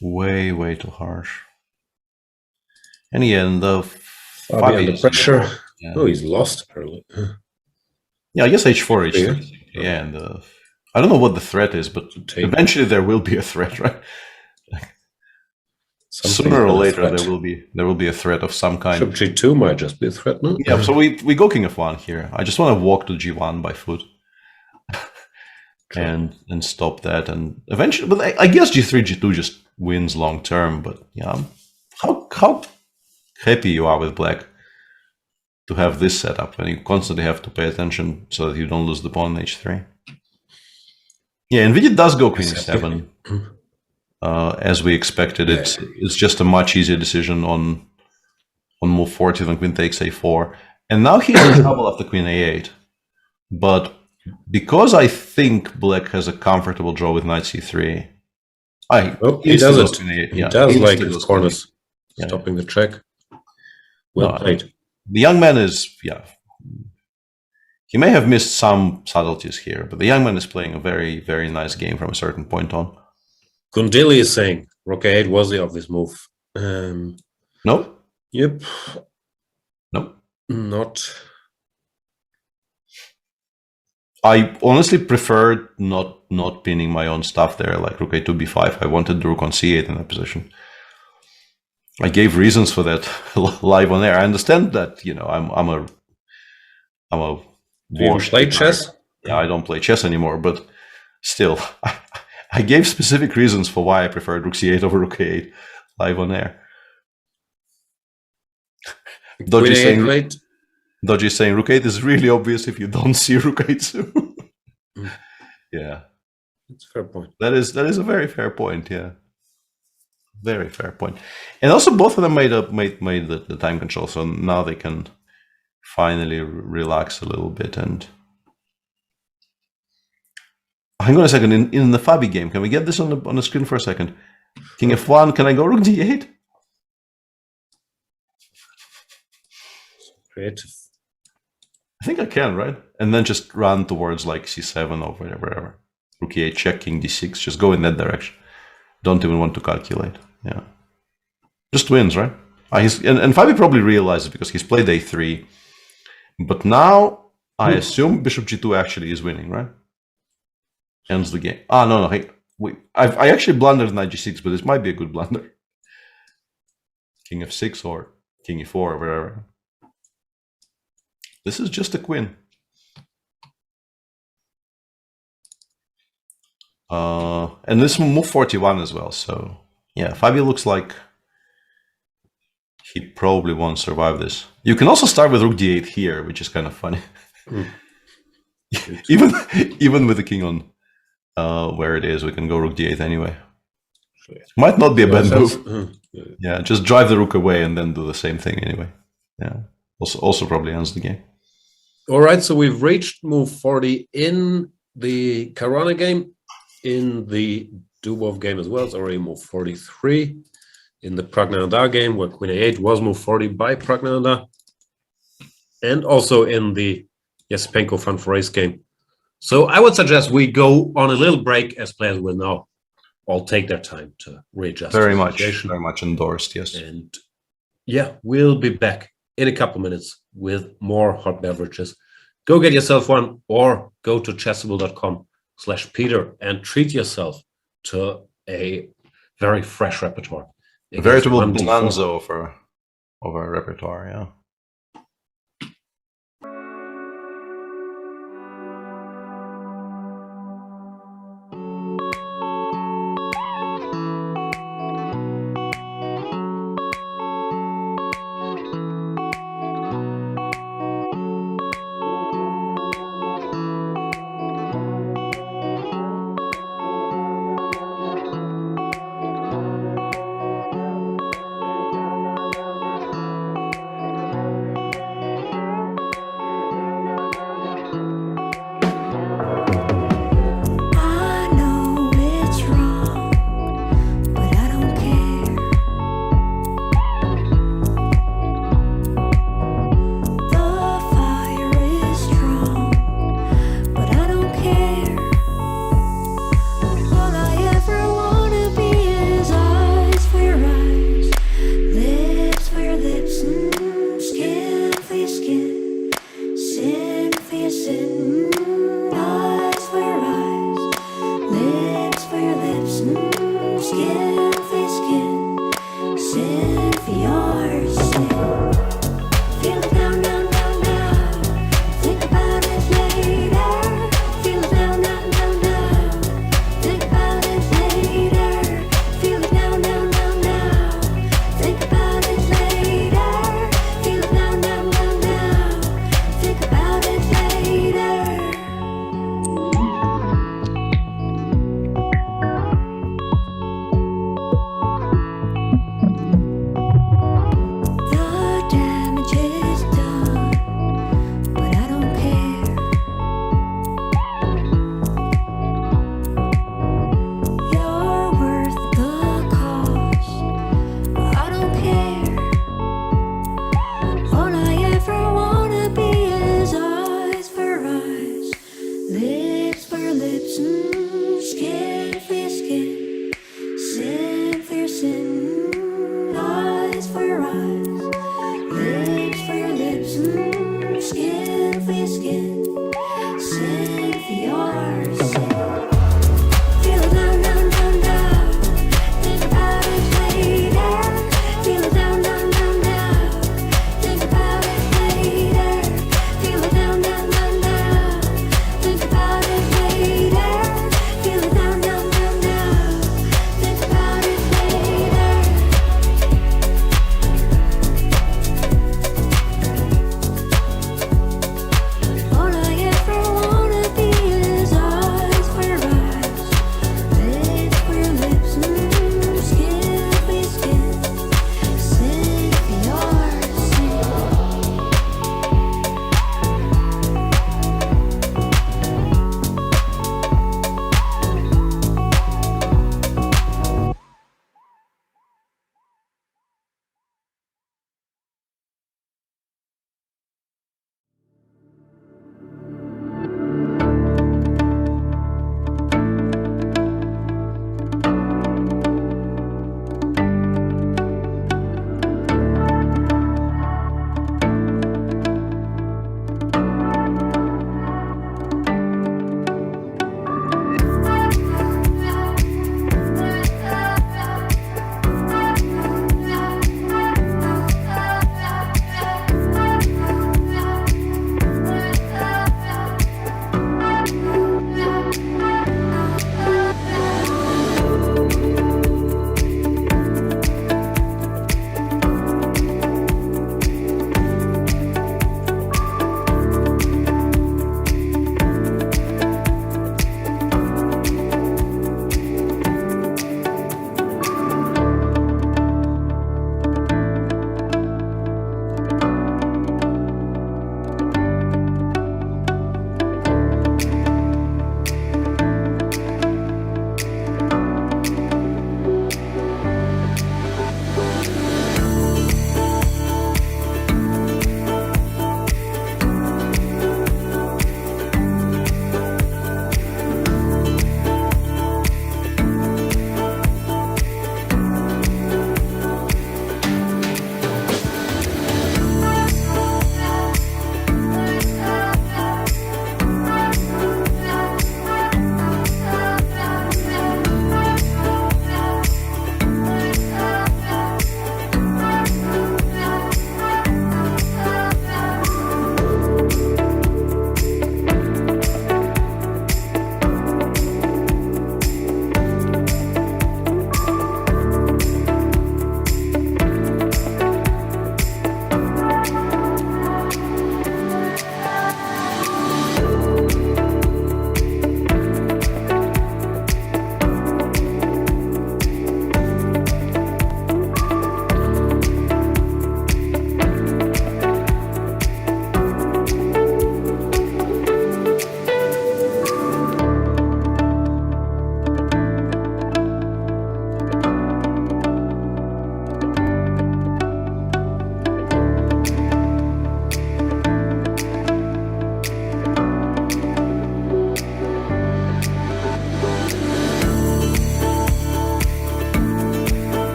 Way too harsh. And yeah, in the under pressure. Yeah. Oh, he's lost apparently. Yeah, I guess h4, h3. Yeah, and I don't know what the threat is, but eventually there will be a threat, right? Sooner or later there will be a threat of some kind. Bishop g2 might just be a threat, no? Yeah, so we go king f1 here. I just want to walk to g1 by foot. and stop that, and eventually, but I guess g3, g2 just wins long term. But yeah, how happy you are with black to have this setup, and you constantly have to pay attention so that you don't lose the pawn on h3. Yeah, NVIDIA does go queen e7, as we expected. It's just a much easier decision on move 40 than queen takes a4, and now he's in trouble after queen a8. But because I think black has a comfortable draw with knight c3, he does it. He does like his corners, stopping the check. Well played. The young man is, he may have missed some subtleties here, but the young man is playing a very, very nice game from a certain point on. Gundili is saying rook a8 was the obvious move. No? Yep. No. Not. I honestly preferred not pinning my own stuff there, like rook a2, b5. I wanted the rook on c8 in that position. I gave reasons for that live on air. I understand that, I'm a Do you play chess? Yeah, I don't play chess anymore, but still, I gave specific reasons for why I preferred rook c8 over rook a8 live on air. Dodgy saying rook 8 is really obvious if you don't see rook a2. Yeah, that's a fair point. That is a very fair point. Yeah, very fair point. And also, both of them made the time control, so now they can finally relax a little bit. And hang on a second. In the Fabi game, can we get this on the screen for a second? King f1. Can I go rook d8? Creative. I think I can, right? And then just run towards like c7 or whatever. Rook e8 check, king d6. Just go in that direction. Don't even want to calculate. Yeah, just wins, right? And Fabi probably realizes because he's played a3. But now I assume bishop g2 actually is winning, right? Ends the game. No. Hey, I actually blundered knight g6, but this might be a good blunder. King f6 or king e4 or whatever. This is just a queen. And this move 41 as well. So yeah, Fabi looks like he probably won't survive this. You can also start with rook d8 here, which is kind of funny. even with the king on where it is, we can go rook d8 anyway. Might not be a bad move. Yeah, just drive the rook away and then do the same thing anyway. Yeah, also probably ends the game. All right, so we've reached move 40 in the Karana game. In the Dubov game as well, it's already move 43. In the Pragnanandar game, where queen a8 was move 40 by Pragnanandar. And also in the Yasipenko Fun for Ace game, So I would suggest we go on a little break, as players will now all take their time to readjust. Very much endorsed, yes. And yeah, we'll be back in a couple minutes with more hot beverages. Go get yourself one or go to chessable.com/Peter and treat yourself to a very fresh repertoire. A veritable bonanza of our repertoire, yeah.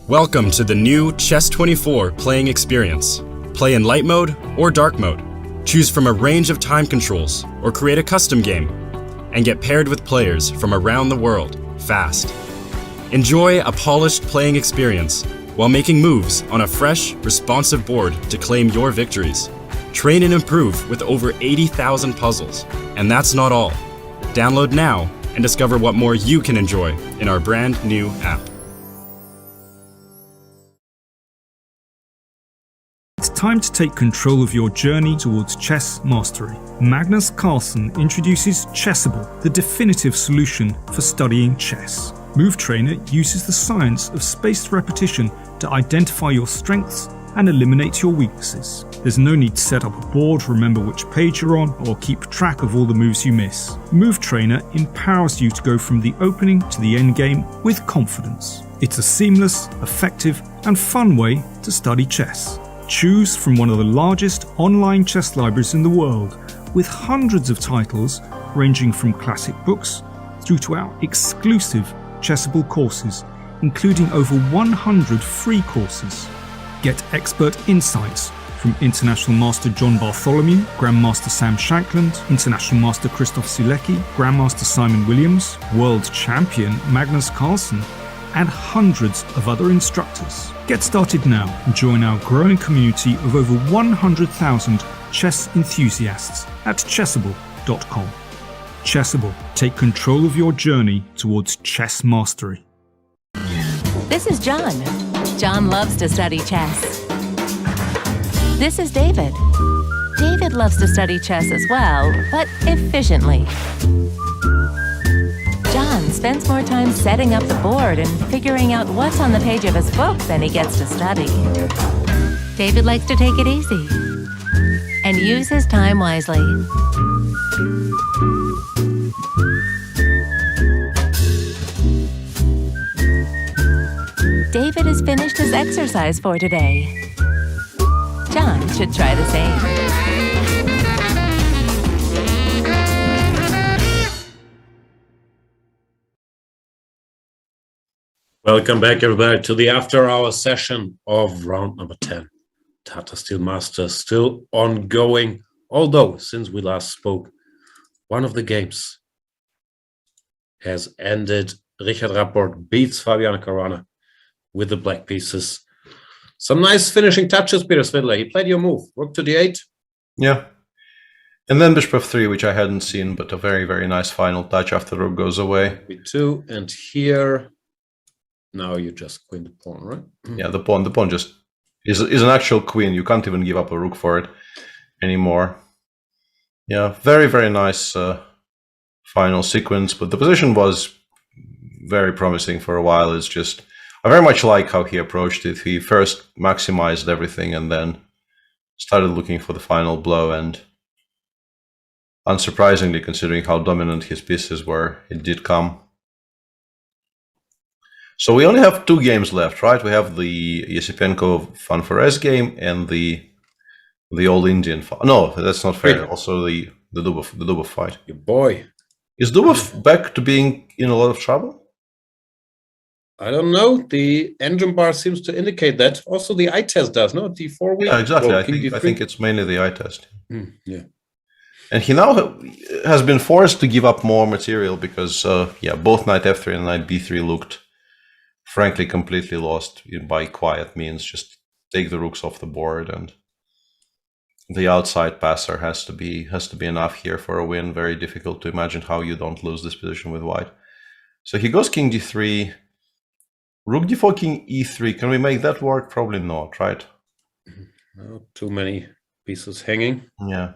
Welcome to the new Chess24 playing experience. Play in light mode or dark mode. Choose from a range of time controls or create a custom game and get paired with players from around the world fast. Enjoy a polished playing experience while making moves on a fresh, responsive board to claim your victories. Train and improve with over 80,000 puzzles. And that's not all. Download now and discover what more you can enjoy in our brand new app. It's time to take control of your journey towards chess mastery. Magnus Carlsen introduces Chessable, the definitive solution for studying chess. Move Trainer uses the science of spaced repetition to identify your strengths and eliminate your weaknesses. There's no need to set up a board, remember which page you're on, or keep track of all the moves you miss. Move Trainer empowers you to go from the opening to the end game with confidence. It's a seamless, effective, and fun way to study chess. Choose from one of the largest online chess libraries in the world, with hundreds of titles ranging from classic books through to our exclusive Chessable courses, including over 100 free courses. Get expert insights from International Master John Bartholomew, Grandmaster Sam Shankland, International Master Christoph Sielecki, Grandmaster Simon Williams, World Champion Magnus Carlsen, and hundreds of other instructors. Get started now and join our growing community of over 100,000 chess enthusiasts at chessable.com. Chessable, take control of your journey towards chess mastery. This is John. John loves to study chess. This is David. David loves to study chess as well, but efficiently. John spends more time setting up the board and figuring out what's on the page of his book than he gets to study. David likes to take it easy and use his time wisely. David has finished his exercise for today. John should try the same. Welcome back, everybody, to the after-hour session of round number 10. Tata Steel Masters still ongoing, although since we last spoke, one of the games has ended. Richard Rapport beats Fabiano Caruana with the black pieces. Some nice finishing touches, Peter Svidler. He played your move. Rook to d8. Yeah. And then bishop f3, which I hadn't seen, but a very, very nice final touch after the rook goes away. b2, and here... Now you just queen the pawn, right? Yeah, the pawn just is an actual queen. You can't even give up a rook for it anymore. Yeah, very, very nice final sequence, but the position was very promising for a while. It's just, I very much like how he approached it. He first maximized everything and then started looking for the final blow, and unsurprisingly, considering how dominant his pieces were, it did come. So we only have 2 games left, right? We have the Yesipenko Fanfores game and the All Indian. No, that's not fair. Also the Dubov fight. Your boy. Is Dubov back to being in a lot of trouble? I don't know. The engine bar seems to indicate that. Also, the eye test does, no? D4 week. Yeah, exactly. Well, I think it's mainly the eye test. Yeah. And he now has been forced to give up more material because, both knight f3 and knight b3 looked, frankly, completely lost by quiet means. Just take the rooks off the board, and the outside passer has to be enough here for a win. Very difficult to imagine how you don't lose this position with white. So he goes king d3, rook d4, king e3. Can we make that work? Probably not, right? Not too many pieces hanging. Yeah.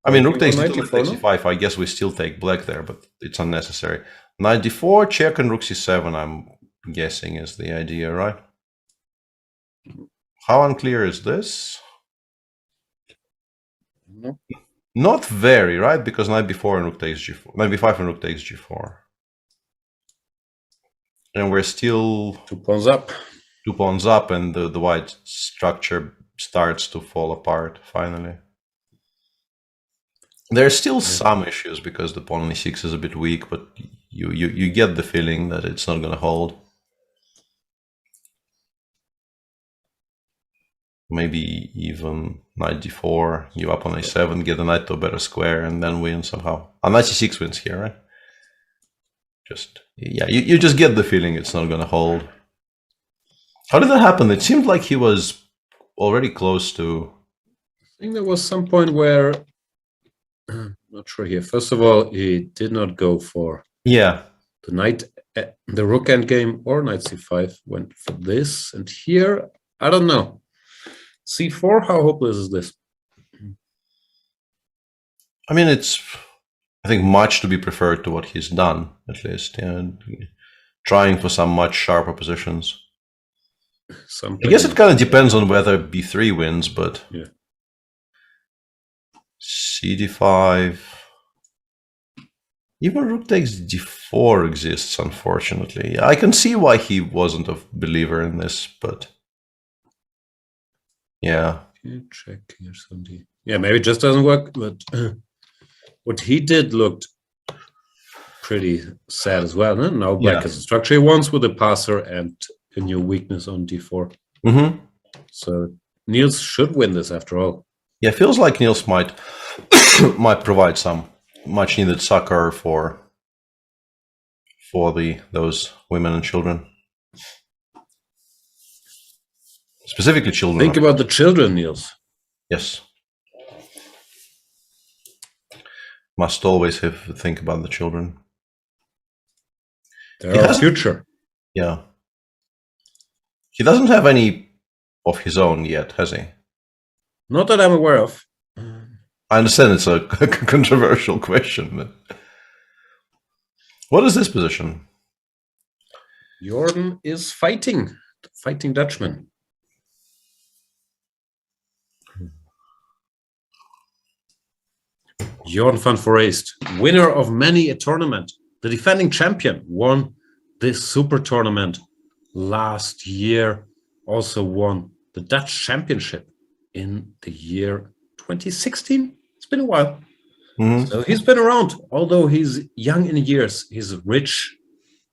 I mean, rook takes knight d2, d4, takes e5. I guess we still take black there, but it's unnecessary. Knight d4, check, and rook c7, I'm guessing, is the idea, right? How unclear is this? No. Not very, right? Because knight b4 and rook takes g4. Knight b5 and rook takes g4. And we're still 2 pawns up. 2 pawns up, and the white structure starts to fall apart finally. There's still some issues because the pawn on e6 is a bit weak, but you get the feeling that it's not going to hold. Maybe even knight d4, you up on a7, get the knight to a better square, and then win somehow. And knight c6 wins here, right? Just, yeah, you just get the feeling it's not going to hold. How did that happen? It seemed like he was already close to... I think there was some point where... not sure here. First of all, he did not go for the knight, the rook endgame, or knight c5. Went for this, and here, I don't know. c4, how hopeless is this? I mean, it's, I think, much to be preferred to what he's done, at least. And trying for some much sharper positions. I guess it kind of depends on whether b3 wins, but yeah. cd5, even rook takes d4 exists, unfortunately. I can see why he wasn't a believer in this, but yeah. Check here, somebody. Yeah, maybe it just doesn't work, but what he did looked pretty sad as well. No? Now black has a structure he wants with a passer and a new weakness on d4. So Niels should win this after all. Yeah, it feels like Niels might provide some much needed succor for those women and children. Specifically children. Think about the children, Niels. Yes. Must always have to think about the children. They're our future. Yeah. He doesn't have any of his own yet, has he? Not that I'm aware of. I understand it's a controversial question, but what is this position? Jordan is fighting Dutchman. Jordan van Foreest, winner of many a tournament, the defending champion, won this super tournament last year, also won the Dutch championship in the year 2016. It's been a while. So he's been around, although he's young in years, he's rich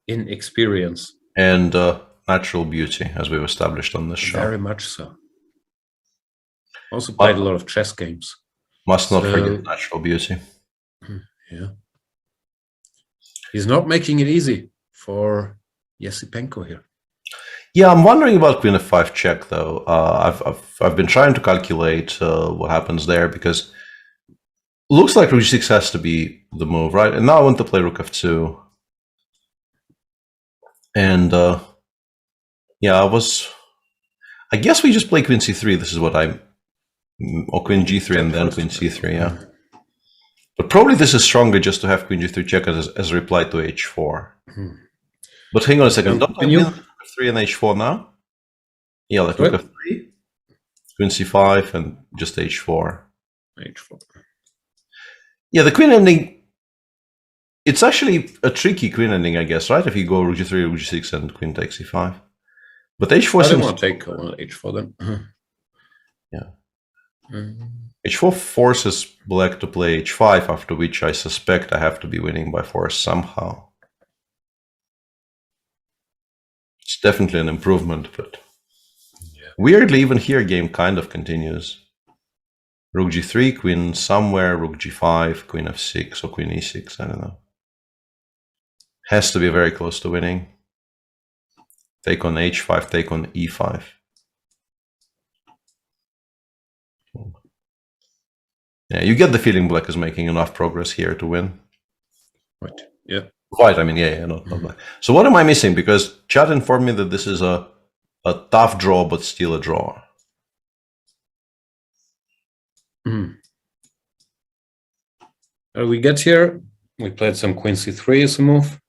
in experience. And natural beauty, as we've established on this show. Very much so. Also played a lot of chess games. Must not forget natural beauty. Yeah. He's not making it easy for Yesipenko here. Yeah, I'm wondering about Queen f5 check though. I've been trying to calculate what happens there because looks like rook g6 has to be the move, right? And now I want to play rook f2. And yeah, I guess we just play queen c3. This is what or queen g3 and then queen c3, yeah. But probably this is stronger just to have queen g3 check as a reply to h4. But hang on a second, don't I win f3 and h4 now? Yeah, like rook f3, queen c5, and just h4. H4. Yeah, the queen ending, it's actually a tricky queen ending, I guess, right? If you go rook g3, rook g6, and queen takes c5. But h4 I seems... don't want to take on h4 then. Yeah. h4 forces black to play h5, after which I suspect I have to be winning by force somehow. It's definitely an improvement, but weirdly, even here, game kind of continues. Rook g3, queen somewhere, rook g5, queen f6, or queen e6, I don't know. Has to be very close to winning. Take on h5, take on e5. Yeah, you get the feeling black is making enough progress here to win. Right, yeah. White, I mean, yeah, not black. So what am I missing? Because chat informed me that this is a tough draw, but still a draw. We get here, we played some queen c3 as a move.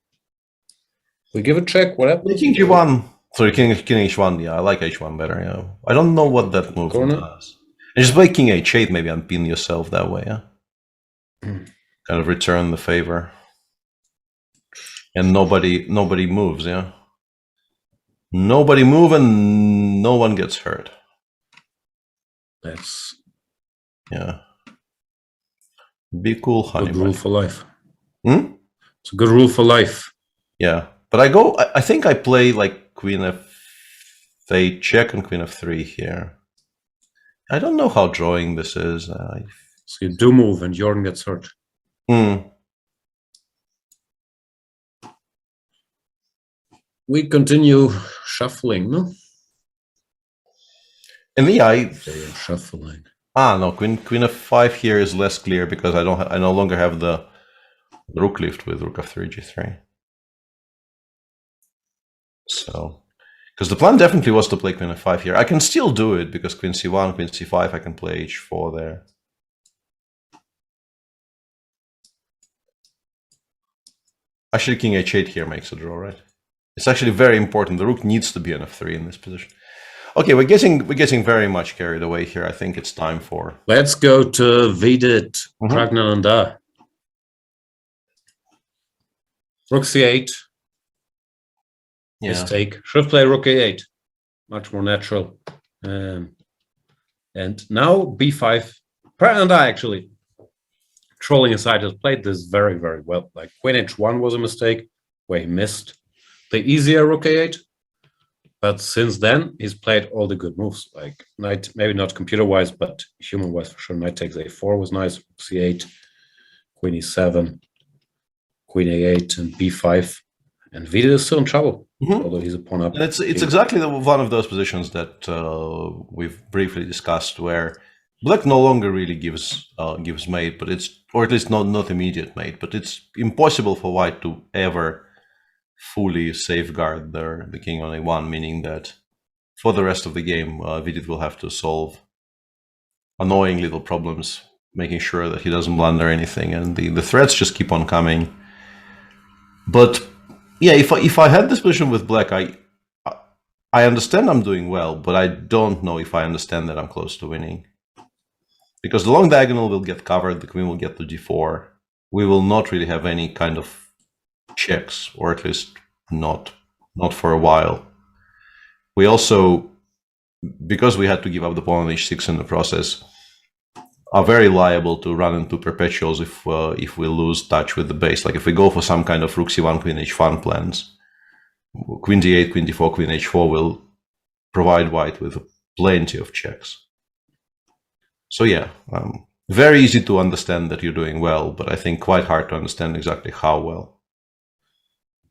We give a check, what happened? King g1, sorry, king h1, yeah, I like h1 better, yeah. I don't know what that move does. And just play king h8, maybe unpin yourself that way, yeah? Kind of return the favor. And nobody moves, yeah? Nobody move and no one gets hurt. That's... Yeah. Be cool, honey. Good rule for life. It's a good rule for life. Yeah. But I think I play like queen f8 check and queen f3 here. I don't know how drawing this is. So you do move and Jordan gets hurt. We continue shuffling, no? And yeah, shuffling. No, queen f5 here is less clear because I no longer have the rook lift with rook f3 g3. So, because the plan definitely was to play queen f5 here. I can still do it because queen c1, queen c5, I can play h4 there. Actually, king h8 here makes a draw, right? It's actually very important. The rook needs to be on f3 in this position. Okay, we're getting very much carried away here. I think it's time for... Let's go to Vidit Pragnananda. Rook c8. Mistake. Should play rook a8. Much more natural. And now b5. Pragnananda actually trolling aside has played this very, very well. Like queen h1 was a mistake where he missed the easier rook a8. But since then, he's played all the good moves. Like knight, maybe not computer-wise, but human-wise for sure. Knight takes a4 was nice. c8, queen e7, queen a8, and b5. And Vidit is still in trouble, although he's a pawn up. And it's exactly one of those positions that we've briefly discussed, where black no longer really gives mate, but or at least not immediate mate. But it's impossible for white to ever fully safeguard the king on a1, meaning that for the rest of the game, Vidit will have to solve annoying little problems, making sure that he doesn't blunder anything, and the threats just keep on coming. But yeah, if I had this position with black, I understand I'm doing well, but I don't know if I understand that I'm close to winning. Because the long diagonal will get covered, the queen will get to g4. We will not really have any kind of checks, or at least not for a while. We also, because we had to give up the pawn on h6 in the process, are very liable to run into perpetuals if we lose touch with the base. Like if we go for some kind of rook c1, queen h1 plans, queen d8, queen d4, queen h4 will provide white with plenty of checks. So yeah, very easy to understand that you're doing well, but I think quite hard to understand exactly how well.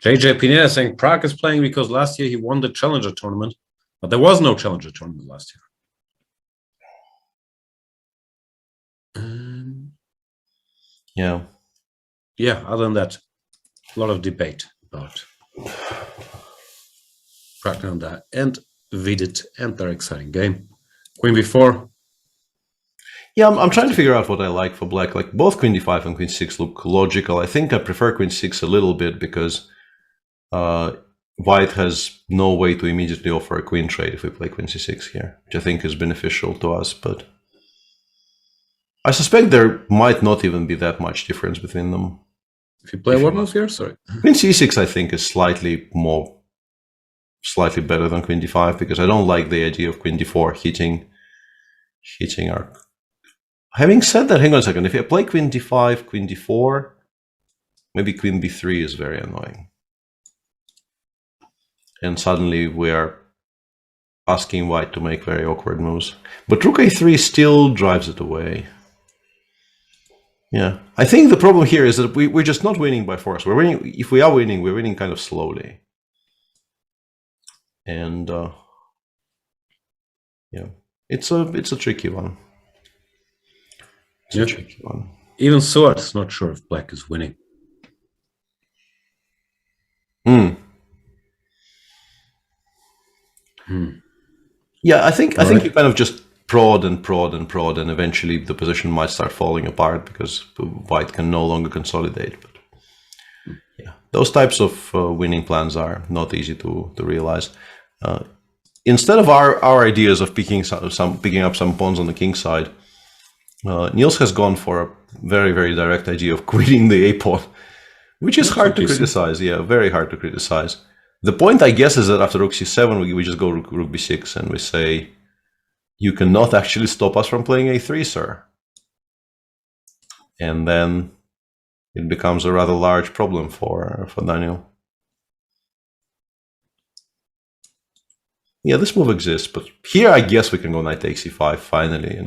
JJ Pineda saying Prague is playing because last year he won the Challenger tournament, but there was no Challenger tournament last year. Yeah, other than that, a lot of debate about Pragnananda and Vidit and their exciting game. Queen b4. Yeah, I'm trying to figure out what I like for black. Like both queen d5 and queen c6 look logical. I think I prefer queen c6 a little bit because white has no way to immediately offer a queen trade if we play queen c6 here, which I think is beneficial to us. But I suspect there might not even be that much difference between them. If you play what move here? Sorry. Queen c6 I think is slightly better than queen d5 because I don't like the idea of queen d4 hitting our... Having said that, hang on a second. If I play queen d5, queen d4, maybe queen b3 is very annoying. And suddenly we are asking white to make very awkward moves. But rook a3 still drives it away. Yeah, I think the problem here is that we're just not winning by force. We're winning. If we are winning, we're winning kind of slowly. And yeah, it's a tricky one. It's a tricky one. Even so, it's not sure if black is winning. Yeah, I think you kind of just prod and prod and prod, and eventually the position might start falling apart because white can no longer consolidate. But yeah, those types of winning plans are not easy to realize. Instead of our ideas of picking up some pawns on the king side, Niels has gone for a very, very direct idea of quitting the a pawn, which is hard to criticize. Yeah, very hard to criticize. The point, I guess, is that after rook c7, we just go rook b6 and we say, you cannot actually stop us from playing a3, sir. And then it becomes a rather large problem for Daniel. Yeah, this move exists, but here I guess we can go knight takes e5 finally,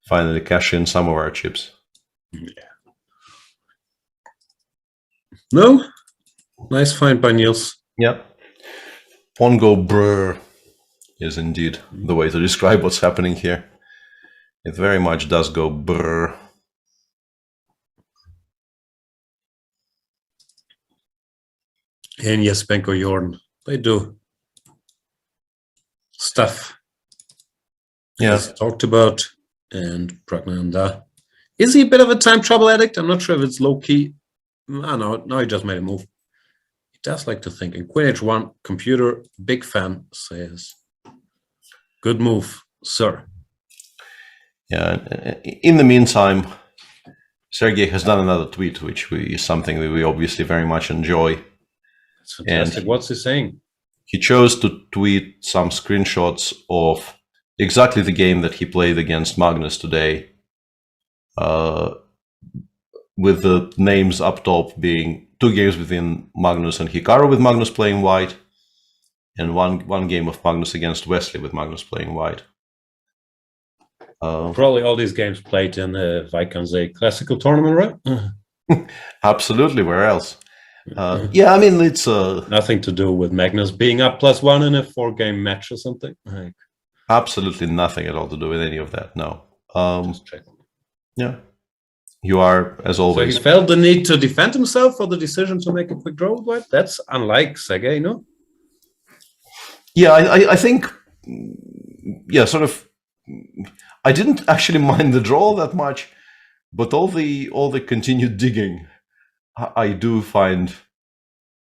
finally cash in some of our chips. Yeah. No? Nice find by Niels. Yeah. Pawn go brr is indeed the way to describe what's happening here. It very much does go brr. And yes, Benko Jordan, they do stuff. Yeah. As talked about, and Pragnanda. Is he a bit of a time trouble addict? I'm not sure if it's low key. I know, now he just made a move. He does like to think. And Queen H1 computer, big fan, says, good move, sir. Yeah, in the meantime, Sergey has done another tweet, which is something that we obviously very much enjoy. That's fantastic. What's he saying? He chose to tweet some screenshots of exactly the game that he played against Magnus today, with the names up top being 2 games between Magnus and Hikaru with Magnus playing white, and one game of Magnus against Wesley with Magnus playing white. Probably all these games played in the Wijk classical tournament, right? Absolutely, where else? Yeah, I mean, it's nothing to do with Magnus being up +1 in a 4-game match or something. Absolutely nothing at all to do with any of that. No. Just check. Yeah, you are, as always. So he felt the need to defend himself for the decision to make a quick draw with white. That's unlike Sergey, no? Yeah, I think. Yeah, sort of. I didn't actually mind the draw that much, but all the continued digging, I do find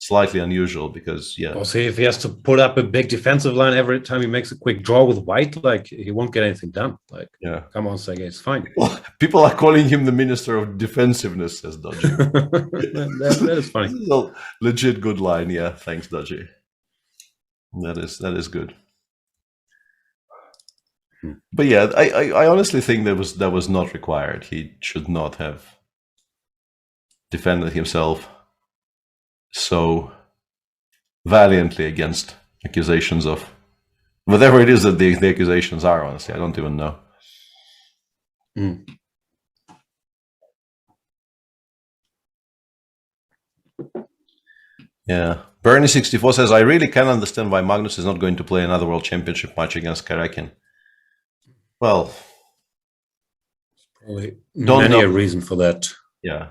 slightly unusual because, yeah. Well, see, if he has to put up a big defensive line every time he makes a quick draw with white, like, he won't get anything done. Like, yeah, come on, Sergey, it's fine. Well, people are calling him the Minister of Defensiveness, says Dodgy. that is funny. This is a legit good line, yeah. Thanks, Dodgy. That is good. But yeah, I honestly think that was not required. He should not have defended himself so valiantly against accusations of whatever it is that the accusations are. Honestly, I don't even know. Yeah, Bernie64 says, I really can understand why Magnus is not going to play another World Championship match against Karakin. Well, probably many a reason for that. Yeah.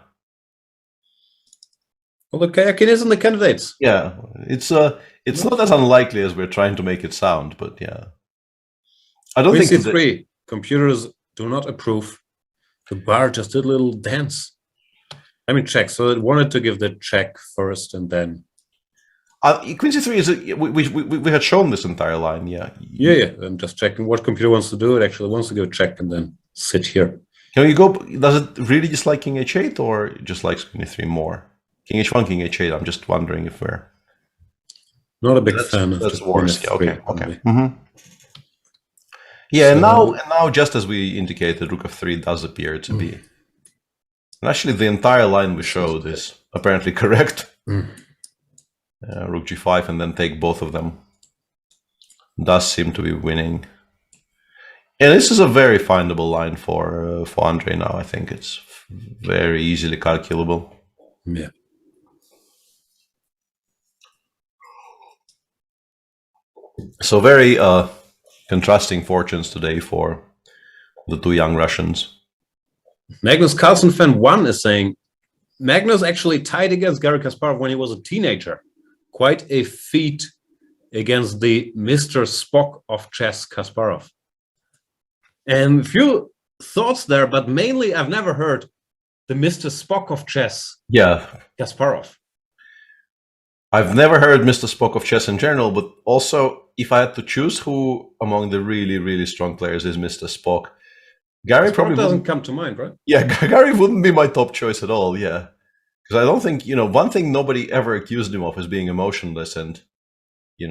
Well, the Karakin isn't the candidates. Yeah, it's not as unlikely as we're trying to make it sound, but yeah. I don't think C3 computers Do not approve. The bar just did a little dance. I mean, check. So it wanted to give the check first and then. Queen c3 is we had shown this entire line, yeah. Yeah. I'm just checking what computer wants to do. It actually wants to give a check and then sit here. Can you go? Does it really just like King h8 or just likes Queen e3 more? King h1, King h8. I'm just wondering if we're not a big fan of that's the worse. Yeah, okay. Mm-hmm. Yeah, and now, just as we indicated, Rook f3 does appear to be. And actually, the entire line we showed is apparently correct. Rook g5 and then take both of them. Does seem to be winning. Yeah, this is a very findable line for Andre now. I think it's very easily calculable. Yeah. So very contrasting fortunes today for the two young Russians. Magnus Carlsen fan 1 is saying, Magnus actually tied against Garry Kasparov when he was a teenager. Quite a feat against the Mr. Spock of chess, Kasparov. And a few thoughts there, but mainly I've never heard the Mr. Spock of chess, Kasparov. I've never heard Mr. Spock of chess in general, but also if I had to choose who among the really, really strong players is Mr. Spock, Garry Spock probably doesn't come to mind, right? Yeah, Garry wouldn't be my top choice at all, yeah. Because I don't think, one thing nobody ever accused him of is being emotionless and,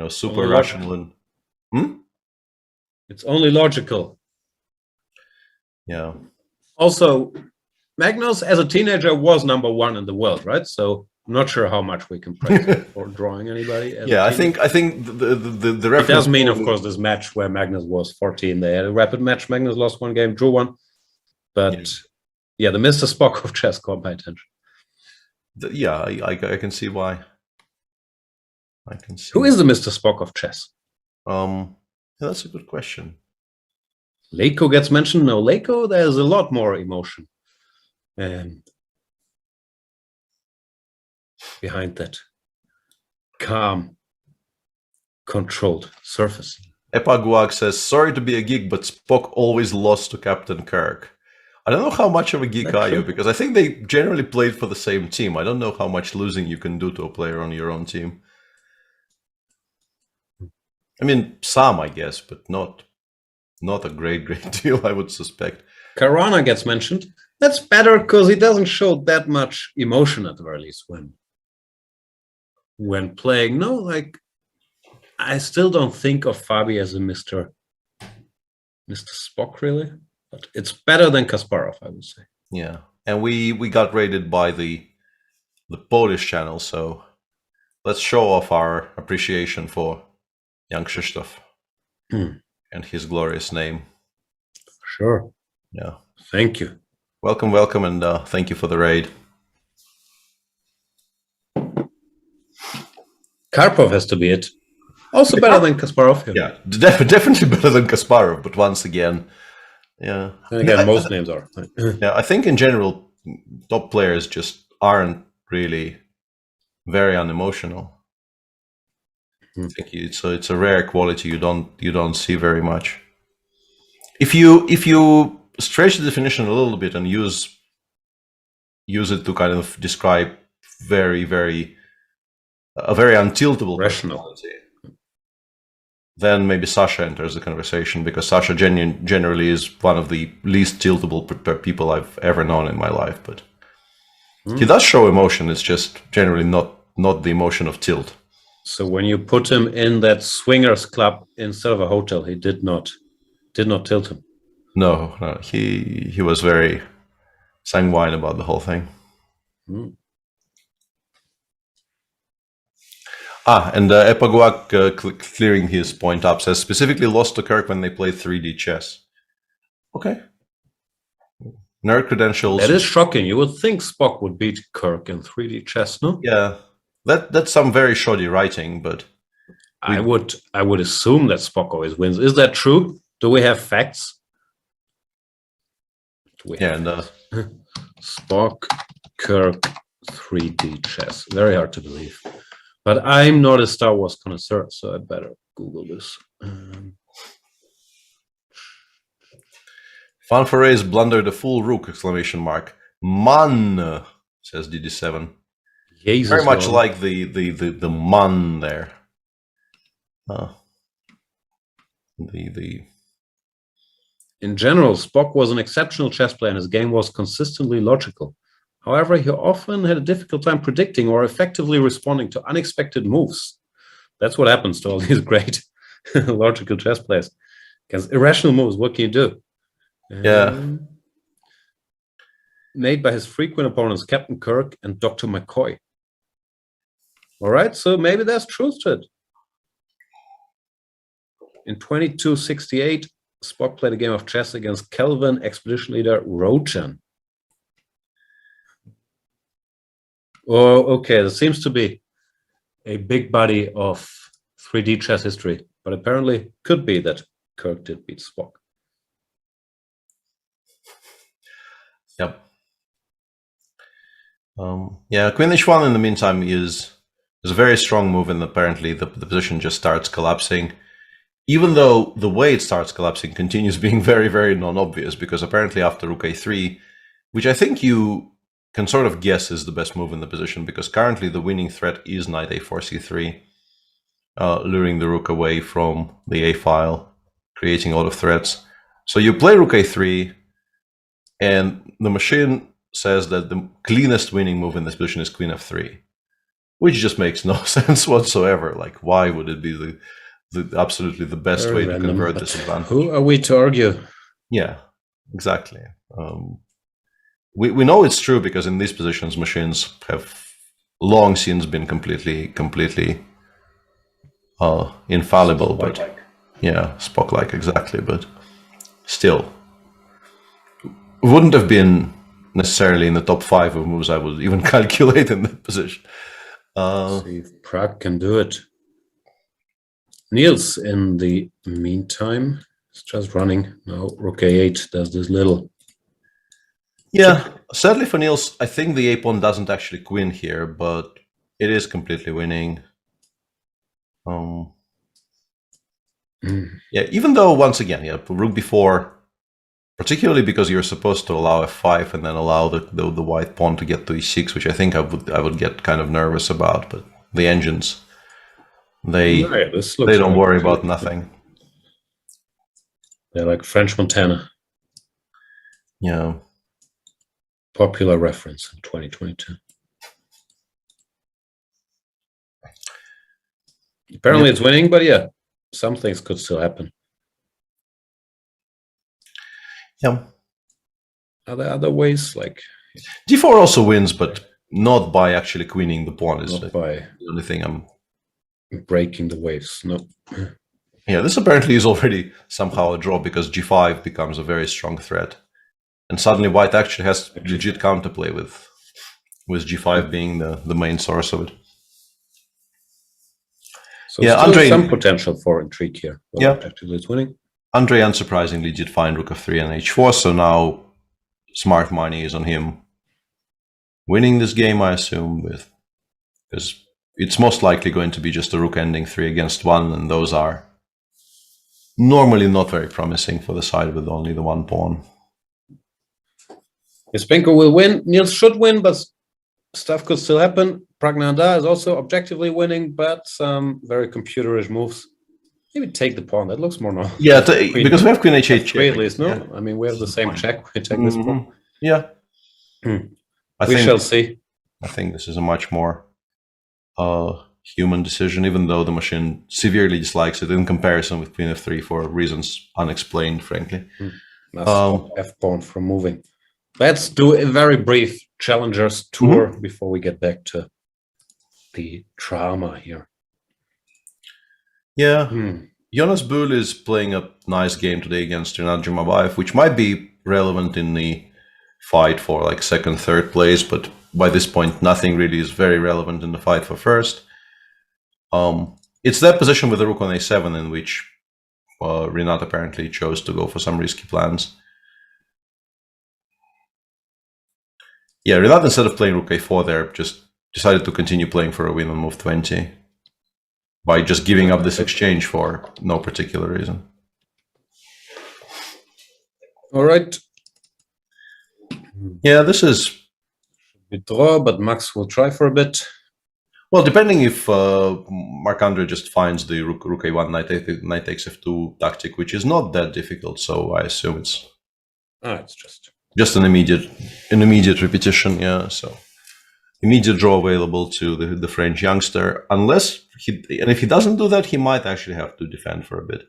super rational. And, It's only logical. Yeah. Also, Magnus as a teenager was #1 in the world, right? So I'm not sure how much we can praise him for drawing anybody. Yeah, I think the reference. It does mean, of course, this match where Magnus was 14. They had a rapid match. Magnus lost one game, drew one. But yeah, the Mr. Spock of chess caught my attention. I can see why. I can see. Who is the Mr. Spock of chess? Yeah, that's a good question. Leiko gets mentioned. No, Leiko, there's a lot more emotion behind that calm, controlled surface. Epaguag says, sorry to be a geek, but Spock always lost to Captain Kirk. I don't know how much of a geek are you, because I think they generally played for the same team. I don't know how much losing you can do to a player on your own team. I mean, some, I guess, but not a great deal, I would suspect. Karana gets mentioned. That's better because he doesn't show that much emotion at the very least when playing. No, like, I still don't think of Fabi as a Mr. Spock, really. But it's better than Kasparov, I would say. Yeah, and we got rated by the Polish channel, so let's show off our appreciation for young Krzysztof and his glorious name. Sure. Yeah. Thank you. Welcome, and thank you for the raid. Karpov has to be it. Also better than Kasparov. Yeah, definitely better than Kasparov, but once again, yeah. And again, most names are. Yeah, I think in general, top players just aren't really very unemotional. I think it's a rare quality you don't see very much. If you stretch the definition a little bit and use it to kind of describe a very untiltable personality, then maybe Sasha enters the conversation, because Sasha generally is one of the least tiltable people I've ever known in my life. But he does show emotion. It's just generally not the emotion of tilt. So when you put him in that swingers club instead of a hotel, he did not tilt him. No, he was very sanguine about the whole thing. And Epaguak, clearing his point up, says specifically lost to Kirk when they played 3D chess. Okay. Nerd credentials. That is shocking. You would think Spock would beat Kirk in 3D chess, no? Yeah, that's some very shoddy writing, but I would assume that Spock always wins. Is that true? Do we have facts? Spock, Kirk, 3D chess. Very hard to believe. But I'm not a Star Wars connoisseur, so I better Google this. Fanfares blunder the full rook! Exclamation mark. Man, says DD7. Jesus, very much man. like the man there. In general, Spock was an exceptional chess player and his game was consistently logical. However, he often had a difficult time predicting or effectively responding to unexpected moves. That's what happens to all these great logical chess players. Because irrational moves, what can you do? Yeah. Made by his frequent opponents, Captain Kirk and Dr. McCoy. All right, so maybe there's truth to it. In 2268, Spock played a game of chess against Kelvin expedition leader Rojan. Oh, okay, there seems to be a big body of 3D chess history, but apparently could be that Kirk did beat Spock. Yep. Yeah, Queen H1 in the meantime is a very strong move, and apparently the position just starts collapsing. Even though the way it starts collapsing continues being very, very non-obvious, because apparently after Rook A3, which I think you can sort of guess is the best move in the position, because currently the winning threat is Knight A4 C3, luring the Rook away from the A file, creating a lot of threats. So you play Rook A3, and the machine says that the cleanest winning move in this position is Queen F3, which just makes no sense whatsoever. Like, why would it be the absolutely the best Very way to random, convert but this advantage? who are we to argue? Yeah, exactly. We know it's true because in these positions, machines have long since been completely infallible. But yeah, Spock-like, exactly. But still, wouldn't have been necessarily in the top 5 of moves I would even calculate in that position. See if Prague can do it. Niels, in the meantime, is just running. Now Rook A8 does this little. Yeah, sadly for Niels, I think the A-pawn doesn't actually queen here, but it is completely winning. Yeah, even though, once again, yeah, Rook B4, particularly because you're supposed to allow F5 and then allow the white pawn to get to E6, which I think I would get kind of nervous about, but the engines, they don't worry about nothing. They're like French Montana. Yeah. Popular reference in 2022. Apparently it's winning, but yeah, some things could still happen. Yeah. Are there other ways? Like D4 also wins, but not by actually queening the pawn. Is not by the only thing I'm breaking the waves. No. Yeah, this apparently is already somehow a draw because G5 becomes a very strong threat. And suddenly white actually has legit counterplay with G5 being the main source of it. So yeah, still Andre, some potential for intrigue here. Yeah. Objectively it's winning. Andre unsurprisingly did find Rook F3 and H4, so now smart money is on him winning this game, I assume, because it's most likely going to be just a Rook ending 3 against 1, and those are normally not very promising for the side with only the one pawn. Spenko will win. Niels should win, but stuff could still happen. Pragnanda is also objectively winning, but some very computerish moves. Maybe take the pawn. That looks more normal. Yeah, because we have Queen H8 check. At least, no? Yeah. I mean, we have the same check. We take this pawn. Yeah. We shall see. I think this is a much more human decision, even though the machine severely dislikes it in comparison with Queen F3 for reasons unexplained, frankly. F-pawn from moving. Let's do a very brief challengers tour before we get back to the drama here. Yeah, Jonas Bull is playing a nice game today against Rinat Jumabayev, which might be relevant in the fight for like second, third place, but by this point, nothing really is very relevant in the fight for first. It's that position with the Rook on A7 in which Rinat apparently chose to go for some risky plans. Yeah, Rinat, instead of playing Rook A4 there, just decided to continue playing for a win on move 20 by just giving up this exchange for no particular reason. All right. Yeah, this is a draw, but Max will try for a bit. Well, depending if Marc-Andre just finds the rook a1, knight takes f2 tactic, which is not that difficult, so I assume it's just an immediate repetition. Yeah, so immediate draw available to the French youngster, unless if he doesn't do that, he might actually have to defend for a bit.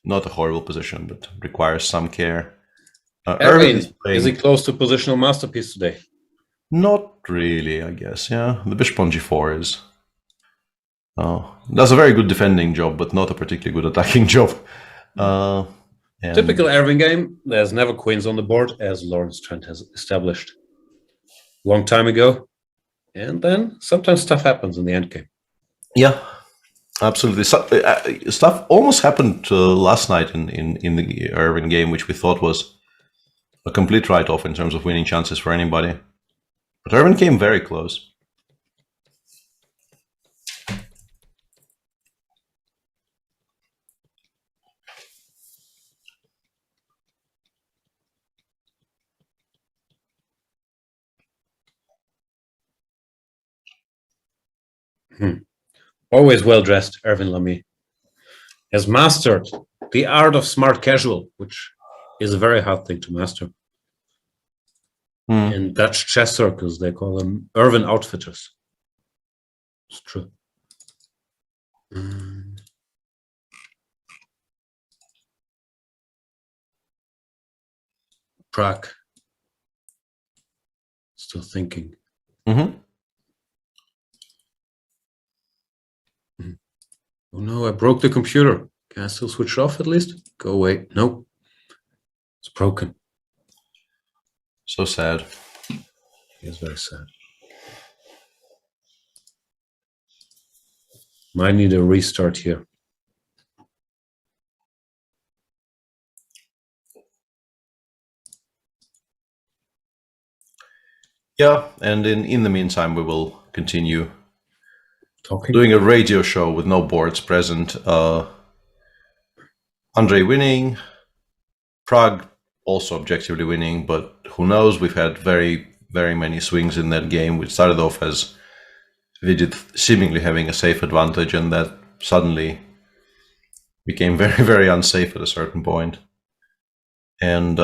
Not a horrible position, but requires some care. Erwin, is he close to positional masterpiece today? Not really, I guess. Yeah, the bishop on g4 is does a very good defending job, but not a particularly good attacking job. Typical Erwin game. There's never queens on the board, as Lawrence Trent has established a long time ago, and then sometimes stuff happens in the endgame. Yeah, absolutely. Stuff almost happened last night in the Erwin game, which we thought was a complete write-off in terms of winning chances for anybody. But Erwin came very close. Always well-dressed, Erwin Lamy has mastered the art of smart casual, which is a very hard thing to master. In Dutch chess circles, they call them Erwin outfitters. It's true. Prague. Still thinking. Oh no, I broke the computer. Can I still switch it off at least? Go away. Nope. It's broken. So sad. It's very sad. Might need a restart here. Yeah, and in the meantime, we will continue talking, doing a radio show with no boards present. Andre winning, Prague also objectively winning, but who knows? We've had very, very many swings in that game, which started off as Vidit seemingly having a safe advantage, and that suddenly became very, very unsafe at a certain point. And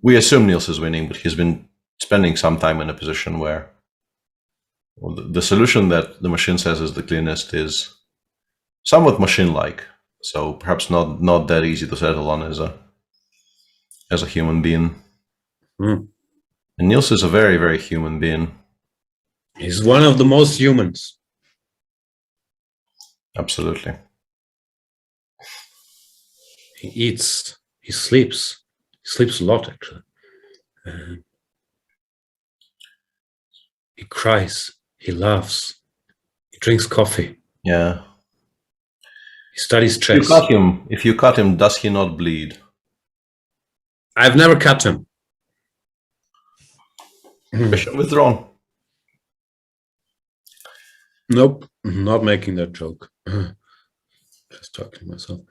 we assume Niels is winning, but he's been spending some time in a position where the solution that the machine says is the cleanest is somewhat machine-like. So perhaps not that easy to settle on as a human being. And Niels is a very, very human being. He's one of the most humans. Absolutely. He eats, he sleeps. He sleeps a lot, actually. He cries, he laughs, he drinks coffee. Yeah. He studies chess. If you cut him, does he not bleed? I've never cut him. Bishop withdrawn. Nope, not making that joke. Just talking to myself.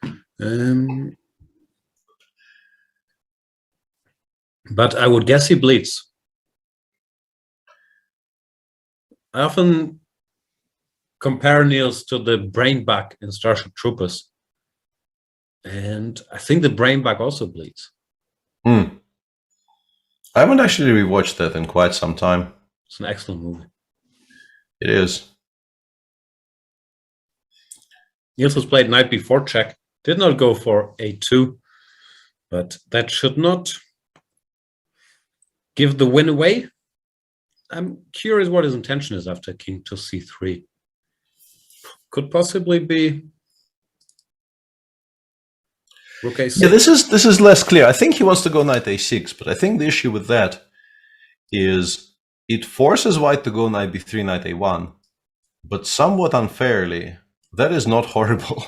But I would guess he bleeds. I often compare Niels to the brain bug in Starship Troopers. And I think the brain bug also bleeds. I haven't actually rewatched that in quite some time. It's an excellent movie. It is. Niels has played knight b4 check. Did not go for a2. But that should not give the win away. I'm curious what his intention is after king to c3. Could possibly be rook a6. Yeah, this is less clear. I think he wants to go knight a6, but I think the issue with that is it forces white to go knight b3, knight a1, but somewhat unfairly, that is not horrible.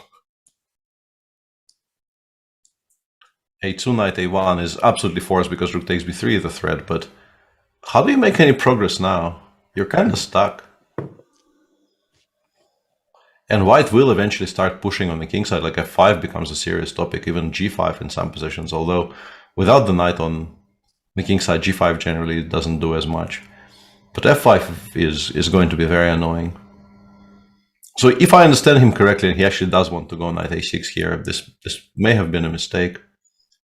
a2, knight a1 is absolutely forced because rook takes b3 is the threat, but how do you make any progress now? You're kind of stuck. And white will eventually start pushing on the king side, like f5 becomes a serious topic, even g5 in some positions, although without the knight on the king side, g5 generally doesn't do as much. But f5 is going to be very annoying. So if I understand him correctly, and he actually does want to go knight a6 here, this may have been a mistake.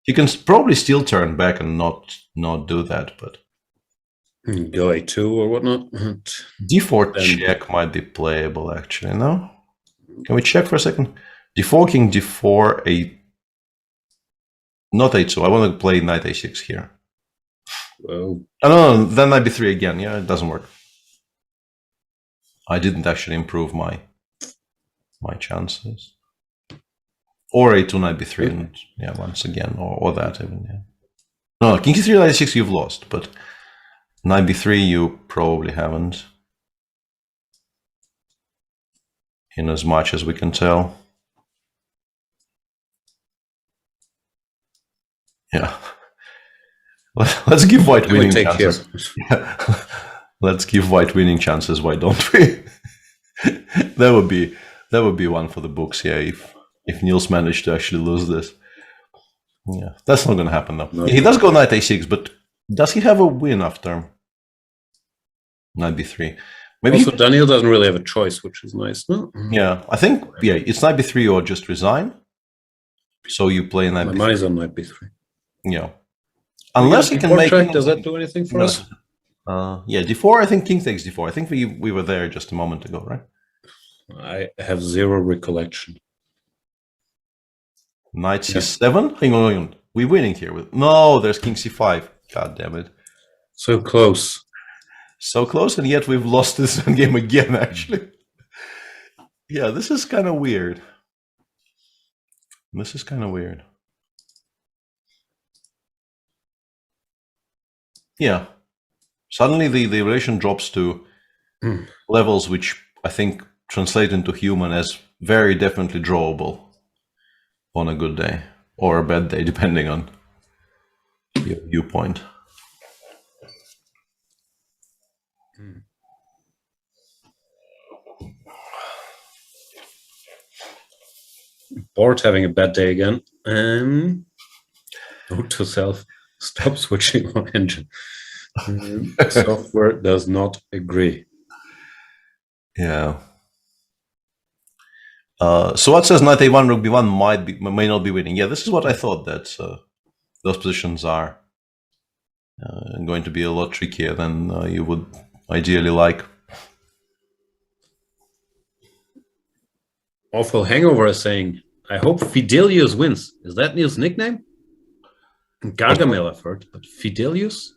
He can probably still turn back and not do that, but... Go a2 or whatnot. d4 check might be playable, actually, no? Can we check for a second? d4, king d4, not a2. I want to play knight a6 here. Well, oh, no, then knight b3 again. Yeah, it doesn't work. I didn't actually improve my chances. Or a2 knight b3, and yeah, once again, or that even. Yeah. No, king c3 knight a6 you've lost, but knight b3 you probably haven't. In as much as we can tell. Yeah. Let's give white winning chances. Yeah. Let's give white winning chances, why don't we? that would be one for the books, yeah, if Niels managed to actually lose this. Yeah, that's not gonna happen though. He does go knight a6, but does he have a win after knight b3? Maybe also, Daniel doesn't really have a choice, which is nice. No? Yeah, I think it's knight b3 or just resign. So you play knight b3. My money's on knight b3. Yeah, unless he can make. Does that do anything for us? Yeah, d4. I think king takes d4. I think we were there just a moment ago, right? I have zero recollection. Knight c7. Hang on. We're winning here with there's king c5. God damn it! So close. So close, and yet we've lost this game again, actually. Yeah, this is kind of weird. This is kind of weird. Yeah. Suddenly the relation drops to levels which I think translate into human as very definitely drawable on a good day. Or a bad day, depending on your viewpoint. Bored having a bad day again. Note to self, stop switching on engine. Software does not agree. Yeah. So what says knight a1, rook b1 may not be winning. Yeah, this is what I thought, that those positions are going to be a lot trickier than you would ideally like. Awful Hangover is saying, I hope Fidelius wins. Is that Niels' nickname? Gargamel, I've heard, but Fidelius?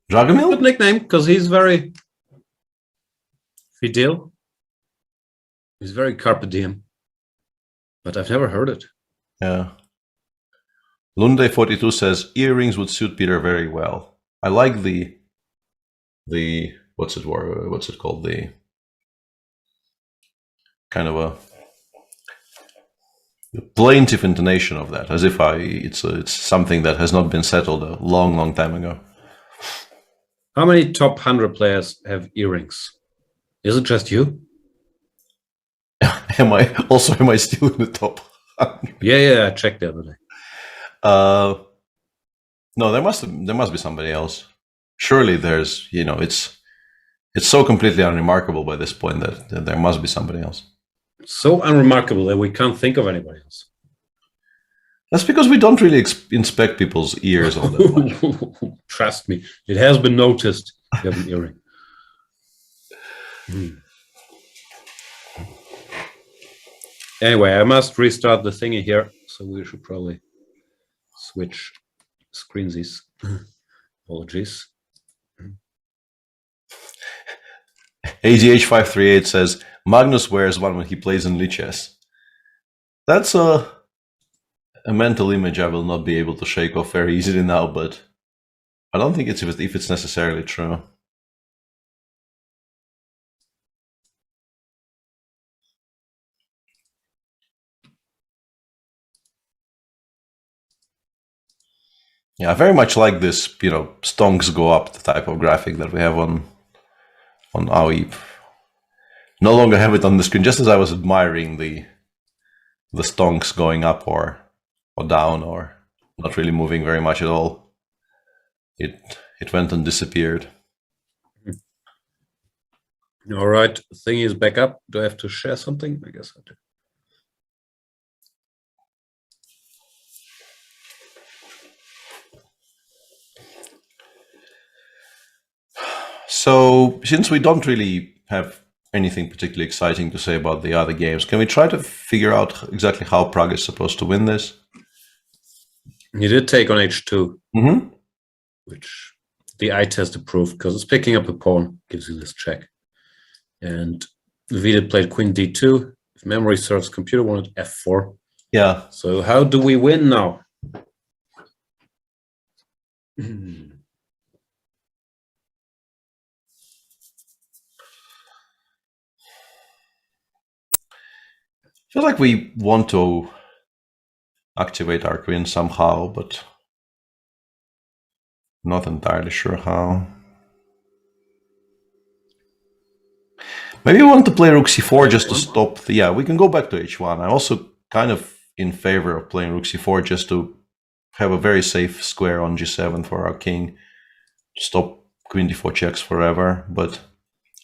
Gargamel? Good nickname, because he's very Fidel. He's very carpe diem. But I've never heard it. Yeah. Lunde42 says, earrings would suit Peter very well. I like the what's it called? The kind of a plaintive intonation of that, as if it's something that has not been settled a long time ago. How many top 100 players have earrings? Is it just you? Am I still in the top 100? Yeah, I checked the other day. No, there must be somebody else. Surely there's, it's so completely unremarkable by this point that there must be somebody else. So unremarkable that we can't think of anybody else. That's because we don't really inspect people's ears all that much. Trust me, it has been noticed you have an earring. Anyway, I must restart the thingy here, so we should probably switch screensies. Apologies. AGH538 says, Magnus wears one when he plays in Lichess. That's a mental image I will not be able to shake off very easily now, but I don't think if it's necessarily true. Yeah, I very much like this, stonks go up, the type of graphic that we have on AOE. no longer have it on the screen. Just as I was admiring the stonks going up or down or not really moving very much at all, it went and disappeared. All right, thingy is back up. Do I have to share something? I guess I do. So, since we don't really have anything particularly exciting to say about the other games, can we try to figure out exactly how Prague is supposed to win this? You did take on h2, Mm-hmm. which the eye test approved because it's picking up a pawn, gives you this check. And Vidit played queen d2. If memory serves, computer wanted f4. Yeah. So how do we win now? I feel like we want to activate our queen somehow, but not entirely sure how. Maybe we want to play rook c4 just to stop the... Yeah, we can go back to h1. I'm also kind of in favor of playing rook c4 just to have a very safe square on g7 for our king. Stop queen d4 checks forever. But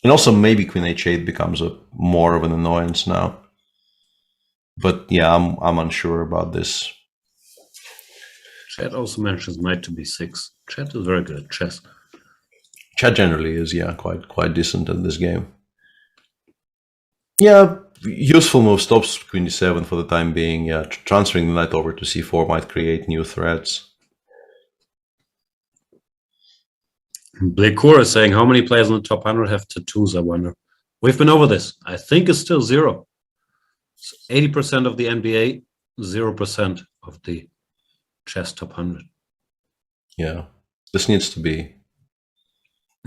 and also maybe queen h8 becomes more of an annoyance now. But yeah, I'm unsure about this. Chat also mentions knight to b6. Chat is very good at chess. Chat generally is, yeah, quite decent at this game. Yeah, useful move, stops queen d7 for the time being. Yeah, transferring the knight over to c4 might create new threats. Blekur is saying, how many players in the top 100 have tattoos, I wonder? We've been over this. I think it's still 0. 80% of the NBA, 0% of the chess top 100. Yeah, this needs to be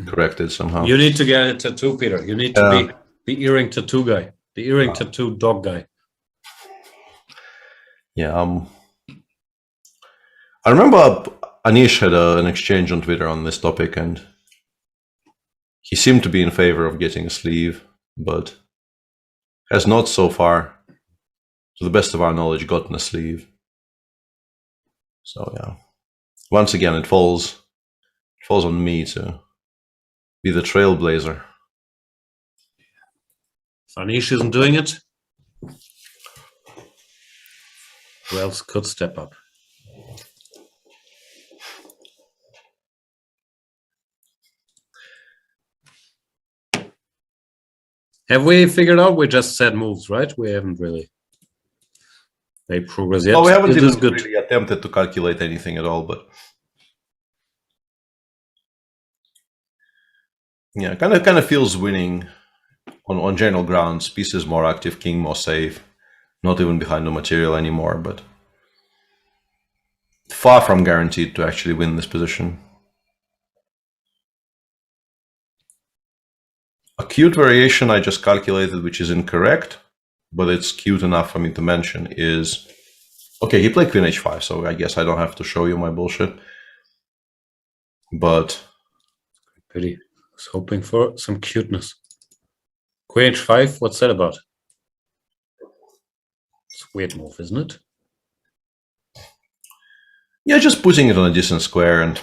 corrected somehow. You need to get a tattoo, Peter. You need to be the earring tattoo guy, the earring tattoo dog guy. Yeah, I remember Anish had an exchange on Twitter on this topic, and he seemed to be in favor of getting a sleeve, but has not so far, to the best of our knowledge, gotten a sleeve. So yeah, once again, it falls on me to be the trailblazer. If Anish isn't doing it, who else could step up? Have we figured out? We just said moves, right? We haven't really made progress yet. Well, we haven't even good. really attempted to calculate anything at all, but yeah, kind of feels winning on general grounds. Pieces more active, king more safe, not even behind the material anymore, but far from guaranteed to actually win this position. A cute variation I just calculated, which is incorrect, but it's cute enough for me to mention, is... Okay, he played queen h5, so I guess I don't have to show you my bullshit. But... Pretty. I was hoping for some cuteness. Queen h5, what's that about? It's a weird move, isn't it? Yeah, just putting it on a decent square and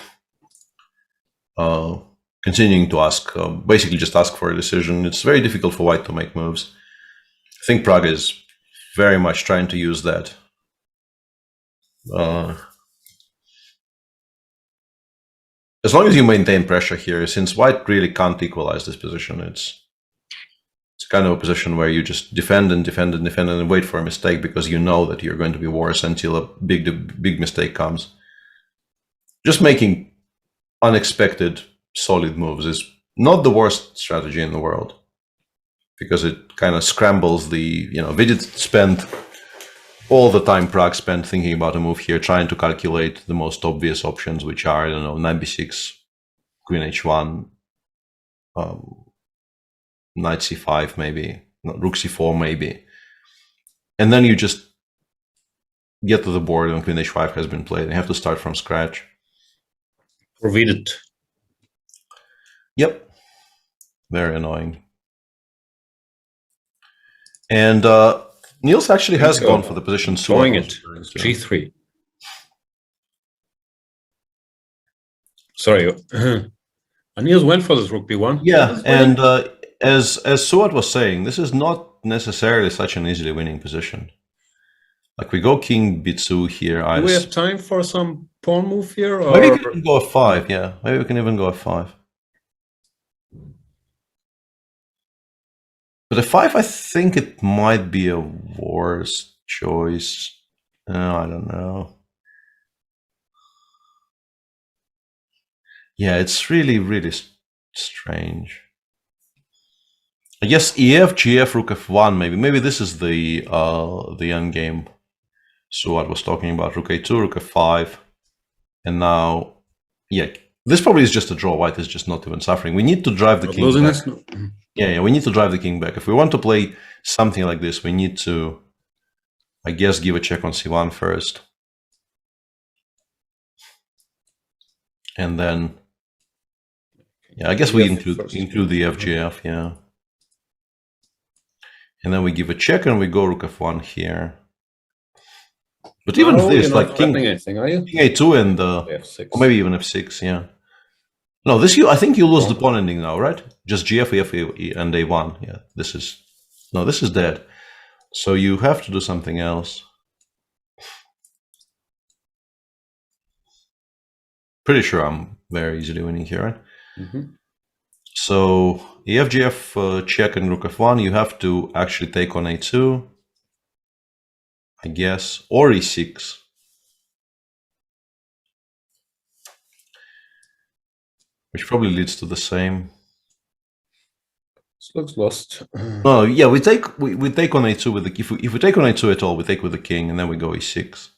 continuing to ask, basically just ask for a decision. It's very difficult for white to make moves. I think Prague is very much trying to use that. As long as you maintain pressure here, since white really can't equalize this position, it's kind of a position where you just defend and defend and defend and wait for a mistake because you know that you're going to be worse until a big mistake comes. Just making unexpected solid moves is not the worst strategy in the world, because it kind of scrambles the, Vidit spent all the time Prague spent thinking about a move here, trying to calculate the most obvious options, which are, knight b6, queen h1, knight c5 maybe, rook c4 maybe. And then you just get to the board and queen h5 has been played. You have to start from scratch. Or Vidit. Yep. Very annoying. And Niels actually has gone for the position. Showing it. G3. Sorry. Niels went for this rook b1. Yeah, and as Suat was saying, this is not necessarily such an easily winning position. Like we go king b2 here. Do we have time for some pawn move here? Or? Maybe we can even go f5, yeah. Maybe we can even go f5. But f5, I think it might be a worse choice. I don't know. Yeah, it's really, really strange. I guess EF, GF, Rook F1, maybe. Maybe this is the end game. Suat was talking about Rook A2, Rook F5. And now, yeah, this probably is just a draw. White is just not even suffering. We need to drive the king back. Yeah, we need to drive the king back. If we want to play something like this, we need to, I guess, give a check on C1 first. And then, yeah, I guess we include the FGF, yeah. And then we give a check and we go Rook F1 here. But even this, like king A2 and F6. Or maybe even F6, yeah. No, this I think you lose the pawn ending now, right? Just GF, EF, and A1. Yeah, this is dead. So you have to do something else. Pretty sure I'm very easily winning here, right? Mm-hmm. So EF, GF, check and Rook F1. You have to actually take on A2. I guess, or E6. Which probably leads to the same. This looks lost. No, yeah, we take on A2 with the if we take on A2 at all, we take with the king and then we go E6.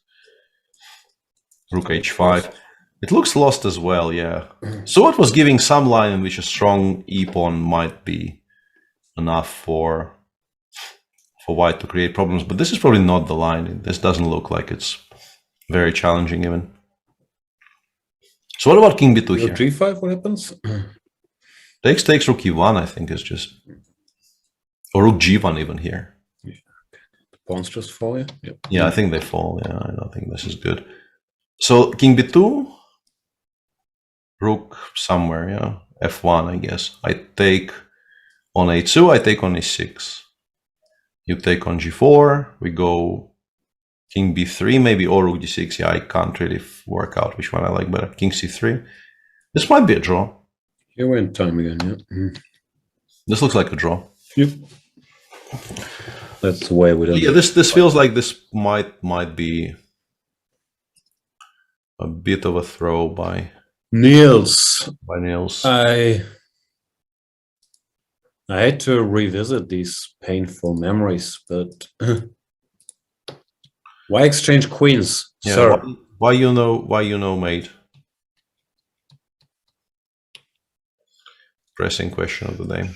Rook H5. It looks lost as well, yeah. So it was giving some line in which a strong E pawn might be enough for White to create problems, but this is probably not the line. This doesn't look like it's very challenging even. So what about king b2 here? G5, what happens? Takes rook e1, I think is just, or rook g1 even here. Yeah. The pawns just fall, yeah? Yep. Yeah, I think they fall. Yeah, I don't think this is good. So king b2, rook somewhere, yeah, f1, I guess. I take on a2, I take on e6. You take on g4, we go king b3 maybe, or rook d6. Yeah, I can't really work out which one I like better. King c3. This might be a draw. Here we're in time again, yeah. Mm. This looks like a draw. Yep. That's the way we don't. Yeah, this feels like this might be a bit of a throw by Niels. I had to revisit these painful memories, but why exchange queens, yeah, sir? Why you know, mate? Pressing question of the day.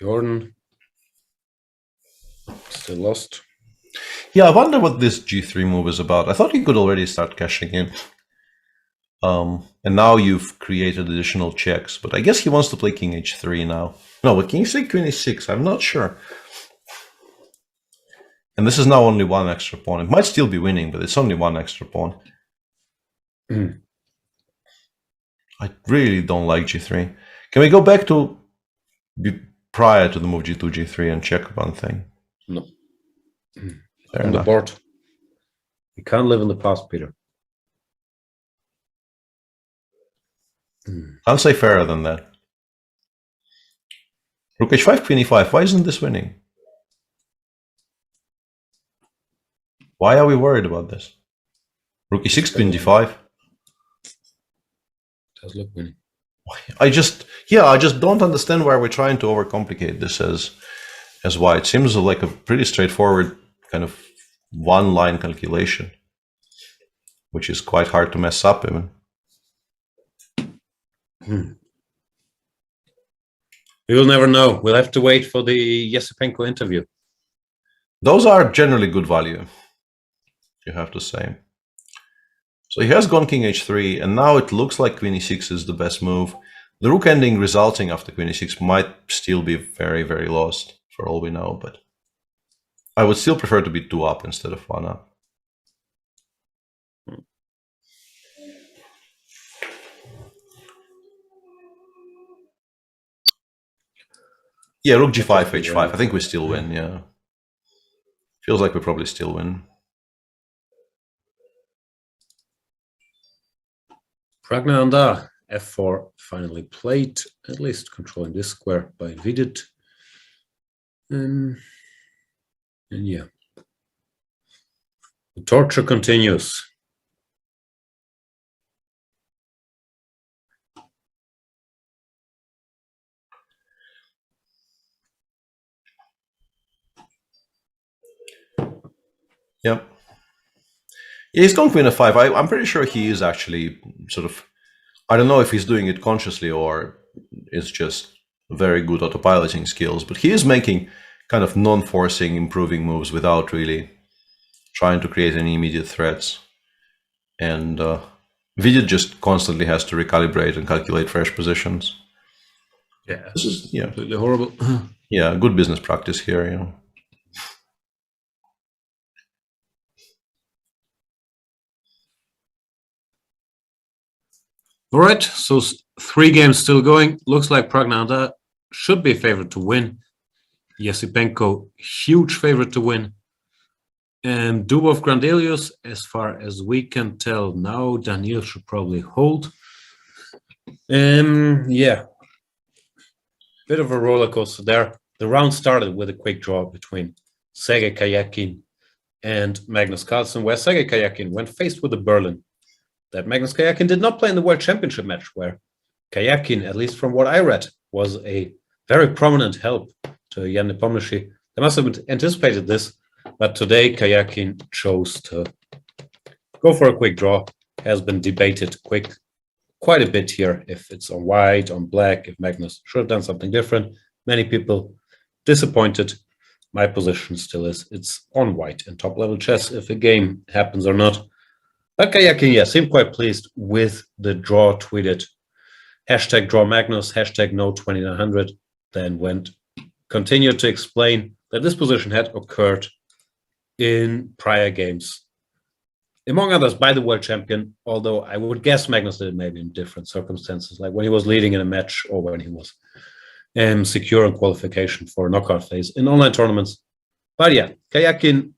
Jordan still lost. Yeah, I wonder what this g3 move is about. I thought he could already start cashing in. And now you've created additional checks, but I guess he wants to play king h3 now. No, but king c6, queen e6, I'm not sure. And this is now only one extra pawn. It might still be winning, but it's only one extra pawn. Mm. I really don't like g3. Can we go back to prior to the move g2, g3 and check one thing? No. Fair on enough. The board. You can't live in the past, Peter. I'll say fairer than that. Rook h5, queen e5. Why isn't this winning? Why are we worried about this? Rook e6, queen d5. Does look winning. I just don't understand why we're trying to overcomplicate this as why. It seems like a pretty straightforward kind of one-line calculation, which is quite hard to mess up even. We will never know. We'll have to wait for the Yesipenko interview. Those are generally good value, you have to say. So he has gone king h3, and now it looks like queen e6 is the best move. The rook ending resulting after queen e6 might still be very, very lost, for all we know, but I would still prefer to be 2 up instead of 1 up. Yeah, rook g5, h5. I think we still win, yeah. Feels like we probably still win. Pragnanda, f4 finally played, at least controlling this square by Vidit. And yeah, the torture continues. Yep. Yeah, he's gone queen f5. I'm pretty sure he is actually sort of, I don't know if he's doing it consciously or it's just very good autopiloting skills, but he is making kind of non-forcing, improving moves without really trying to create any immediate threats. And Vidit just constantly has to recalibrate and calculate fresh positions. Yeah, this is completely horrible. Yeah, good business practice here, you know. All right, so 3 games still going. Looks like Pragnanda should be favored to win. Yesipenko, huge favorite to win. And Dubov Grandelius, as far as we can tell now, Daniil should probably hold. Yeah, bit of a roller coaster there. The round started with a quick draw between Sergei Karyakin and Magnus Carlsen, where Sergei Karyakin, when faced with a Berlin, that Magnus Karyakin did not play in the World Championship match, where Karyakin, at least from what I read, was a very prominent help to Jan Nepomniachtchi. They must have anticipated this, but today Karyakin chose to go for a quick draw. Has been debated quite a bit here, if it's on white, on black, if Magnus should have done something different. Many people disappointed. My position still is it's on white in top-level chess, if a game happens or not. But Karyakin, yeah, seemed quite pleased with the draw, tweeted #DrawMagnus, #No2900, then continued to explain that this position had occurred in prior games, among others by the world champion, although I would guess Magnus did it maybe in different circumstances, like when he was leading in a match or when he was secure in qualification for a knockout phase in online tournaments. But yeah, Karyakin,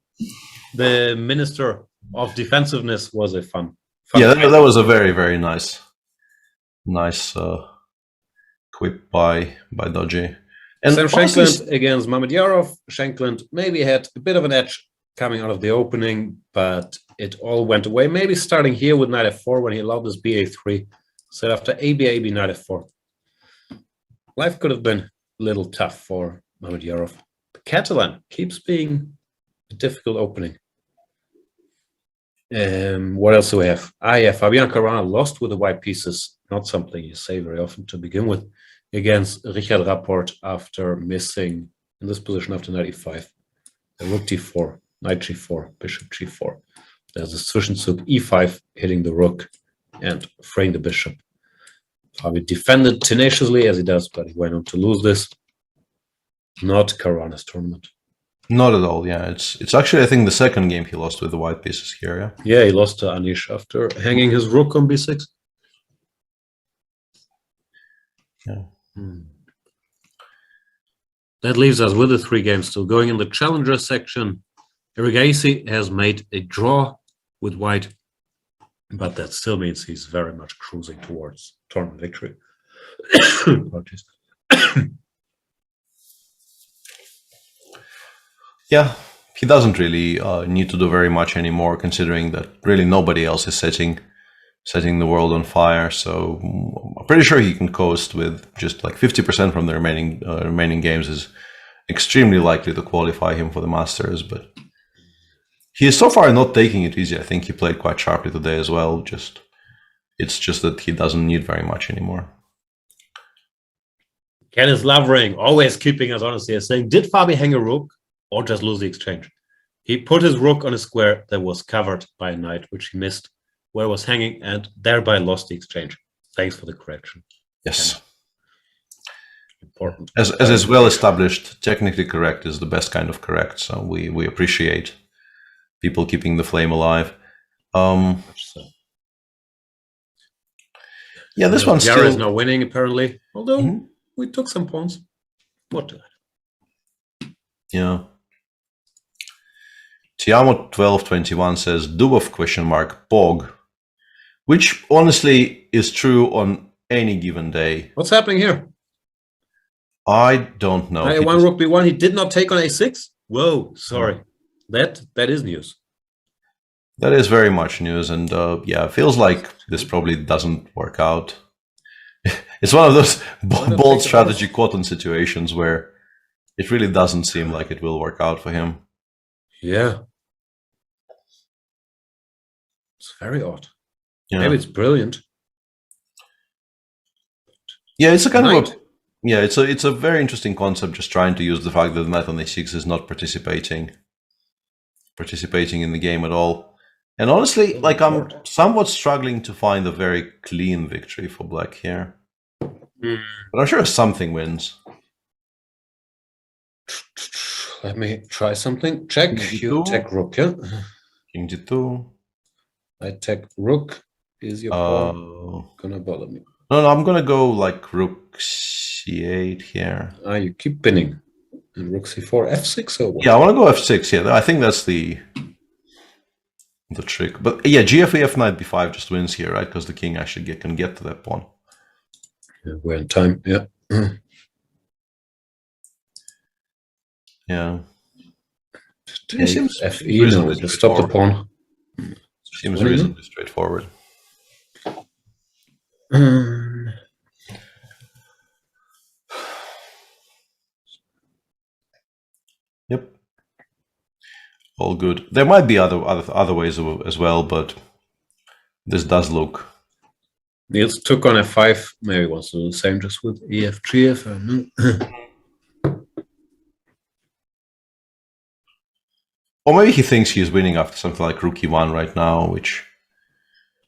the minister of defensiveness, was a fun yeah, that was a very, very nice quip by Dodgy. And Sam Shankland against Mamedyarov. Shankland maybe had a bit of an edge coming out of the opening, but it all went away. Maybe starting here with knight f4 when he allowed this ba3. So after ab, knight f4. Life could have been a little tough for Mamedyarov. Catalan keeps being a difficult opening. What else do we have? Yeah, Fabian Caruana lost with the white pieces. Not something you say very often to begin with. Against Richard Rapport after missing in this position after knight e5. Rook d4, knight g4, bishop g4. There's a Zwischenzug e5 hitting the rook and freeing the bishop. Fabi defended tenaciously as he does, but he went on to lose this. Not Caruana's tournament. Not at all, yeah. It's actually, I think, the second game he lost with the white pieces here, yeah? Yeah, he lost to Anish after hanging his rook on b6. Yeah. That leaves us with the 3 games still going in the challenger section. Erigaisi has made a draw with white, but that still means he's very much cruising towards tournament victory. Yeah, he doesn't really need to do very much anymore, considering that really nobody else is setting the world on fire. So I'm pretty sure he can coast with just like 50% from the remaining games is extremely likely to qualify him for the Masters. But he is so far not taking it easy. I think he played quite sharply today as well. It's just that he doesn't need very much anymore. Kenneth Lovering, always keeping us honest here, saying, did Fabi hang a rook or just lose the exchange? He put his rook on a square that was covered by a knight, which he missed. where I was hanging and thereby lost the exchange. Thanks for the correction. Yes. Important. As is well established, technically correct is the best kind of correct. So we appreciate people keeping the flame alive. Yeah, this one's Yara still is now winning apparently, although we took some pawns. What? Yeah. Tiamo1221 says Dubov question mark Pog, which honestly is true on any given day. What's happening here? I don't know. A1 rook b1. He did not take on a6. Whoa, sorry. That is news. That is very much news, and yeah, it feels like this probably doesn't work out. It's one of those bold strategy cotton situations where it really doesn't seem like it will work out for him. Yeah. It's very odd. Yeah. Maybe it's brilliant. Yeah, it's a kind of a, yeah, it's a very interesting concept, just trying to use the fact that the knight on a6 is not participating in the game at all. And honestly, like, I'm somewhat struggling to find a very clean victory for black here. But I'm sure something wins. Let me try something. Check. You take rook, yeah? King g2. I take rook. Is your pawn gonna bother me? No, I'm gonna go like rook c8 here. You keep pinning. And rook c4, f6 or what? Yeah, I want to go f6. Yeah, I think that's the trick. But yeah, gf f knight b5 just wins here, right? Because the king actually can get to that pawn. Yeah, we're in time. Yeah. Yeah. Seems fe. No, just stop the pawn. Seems reasonably straightforward. Yep. All good. There might be other ways as well, but this does look. Niels took on f5. Maybe wants to do the same just with ef, gf. Or maybe he thinks he's winning after something like rook e1 right now, which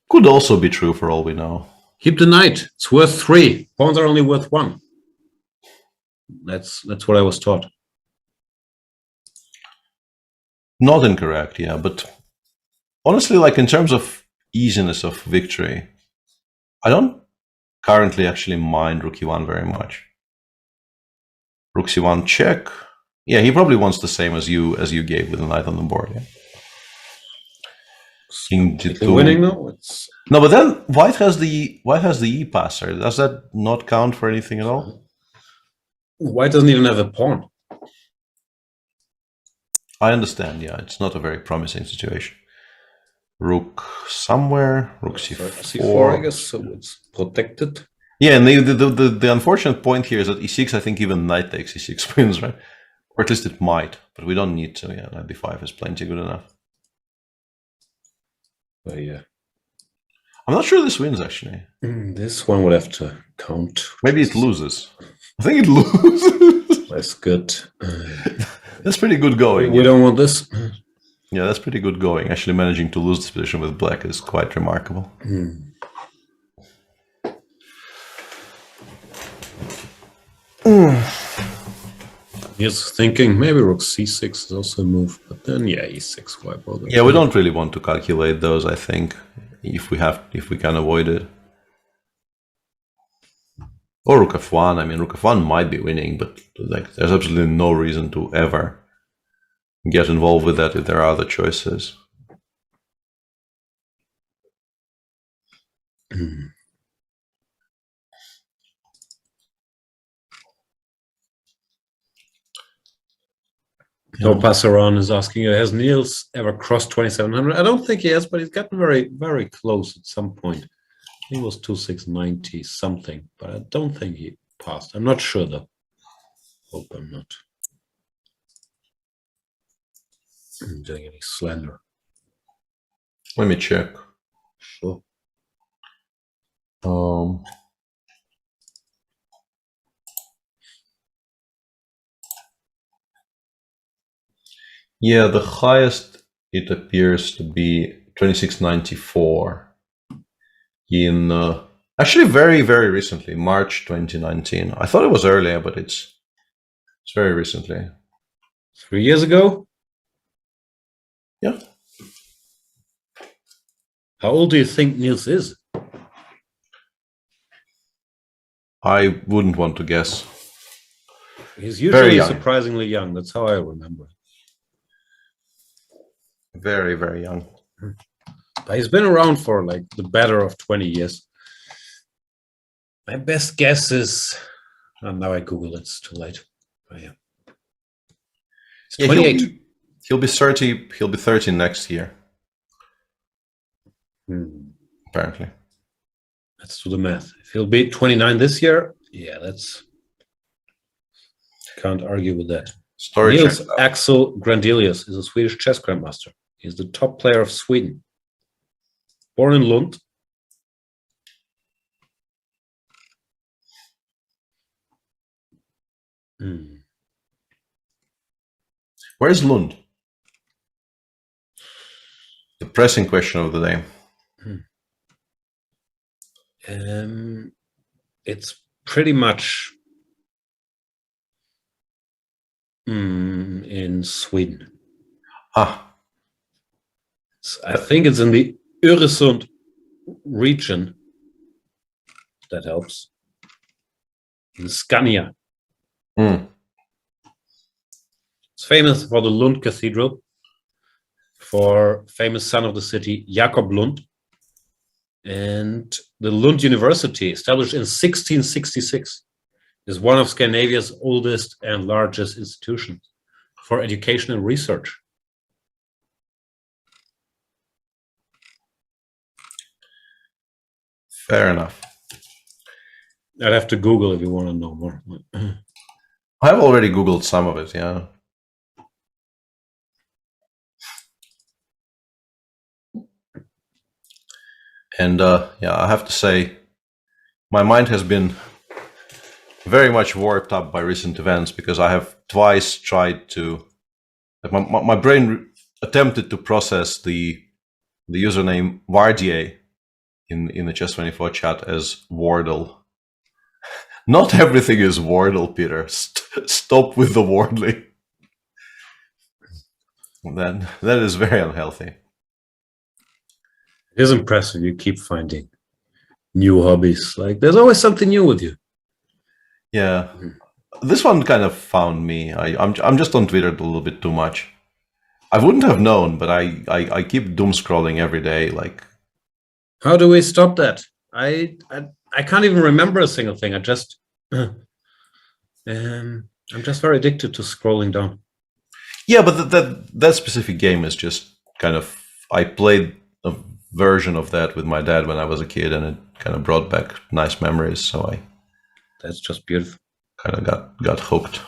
could also be true for all we know. Keep the knight. It's worth 3. Pawns are only worth 1. That's what I was taught. Not incorrect, yeah, but honestly, like in terms of easiness of victory, I don't currently actually mind rook e1 very much. Rook c1 check. Yeah, he probably wants the same as you gave with the knight on the board. Yeah. King g2. Winning though. No, but then white has the e passer. Does that not count for anything at all? White doesn't even have a pawn. I understand. Yeah, it's not a very promising situation. Rook somewhere. Rook c4. c4, I guess. So it's protected. Yeah, and the unfortunate point here is that e6. I think even knight takes e6 wins, right? Or at least it might, but we don't need to. Yeah, knight b5 is plenty good enough. But yeah. I'm not sure this wins, actually. This one would have to count. Maybe it loses. I think it loses. That's good. That's pretty good going. We don't want this. Yeah, that's pretty good going. Actually managing to lose this position with black is quite remarkable. He's thinking maybe rook c6 is also a move, but then yeah, e6, why bother? Yeah, we don't really want to calculate those, I think, if we can avoid it. Or rook f1. I mean, rook f1 might be winning, but like there's absolutely no reason to ever get involved with that if there are other choices. No Passaron is asking, has Niels ever crossed 2700? I don't think he has, but he's gotten very, very close at some point. He was 2690 something, but I don't think he passed. I'm not sure though. Hope I'm not doing any slander. Let me check. Sure. Yeah, the highest it appears to be 2694. in actually very, very recently, March 2019. I thought it was earlier, but it's very recently. 3 years ago? Yeah. How old do you think Niels is? I wouldn't want to guess. He's usually surprisingly young. That's how I remember. Very, very young. But he's been around for like the better of 20 years. My best guess is, now I Google it, it's too late. But yeah. It's 28. He'll be 30. He'll be 30 next year. Apparently. Let's do the math. If he'll be 29 this year, yeah, that's... Can't argue with that. Niels Axel Grandelius is a Swedish chess grandmaster. He's the top player of Sweden. Born in Lund. Where's Lund? The pressing question of the day. It's pretty much in Sweden. I think it's in the Öresund region. That helps. In Scania. It's famous for the Lund Cathedral, for famous son of the city Jakob Lund, and the Lund University, established in 1666, is one of Scandinavia's oldest and largest institutions for education and research. Fair enough. I'd have to Google if you want to know more. I've already Googled some of it, yeah. And yeah, I have to say, my mind has been very much warped up by recent events, because I have twice tried to, my brain attempted to process the username Vardier in the Chess24 chat as Wardle. Not everything is Wardle, Peter. Stop with the wardling. Then that is very unhealthy. It is impressive. You keep finding new hobbies. Like, there's always something new with you. Yeah, this one kind of found me. I'm just on Twitter a little bit too much. I wouldn't have known, but I keep doom scrolling every day. Like, how do we stop that? I can't even remember a single thing. I'm just very addicted to scrolling down. Yeah, but that specific game is just kind of, I played a version of that with my dad when I was a kid, and it kind of brought back nice memories. So that's just beautiful. Kind of got hooked.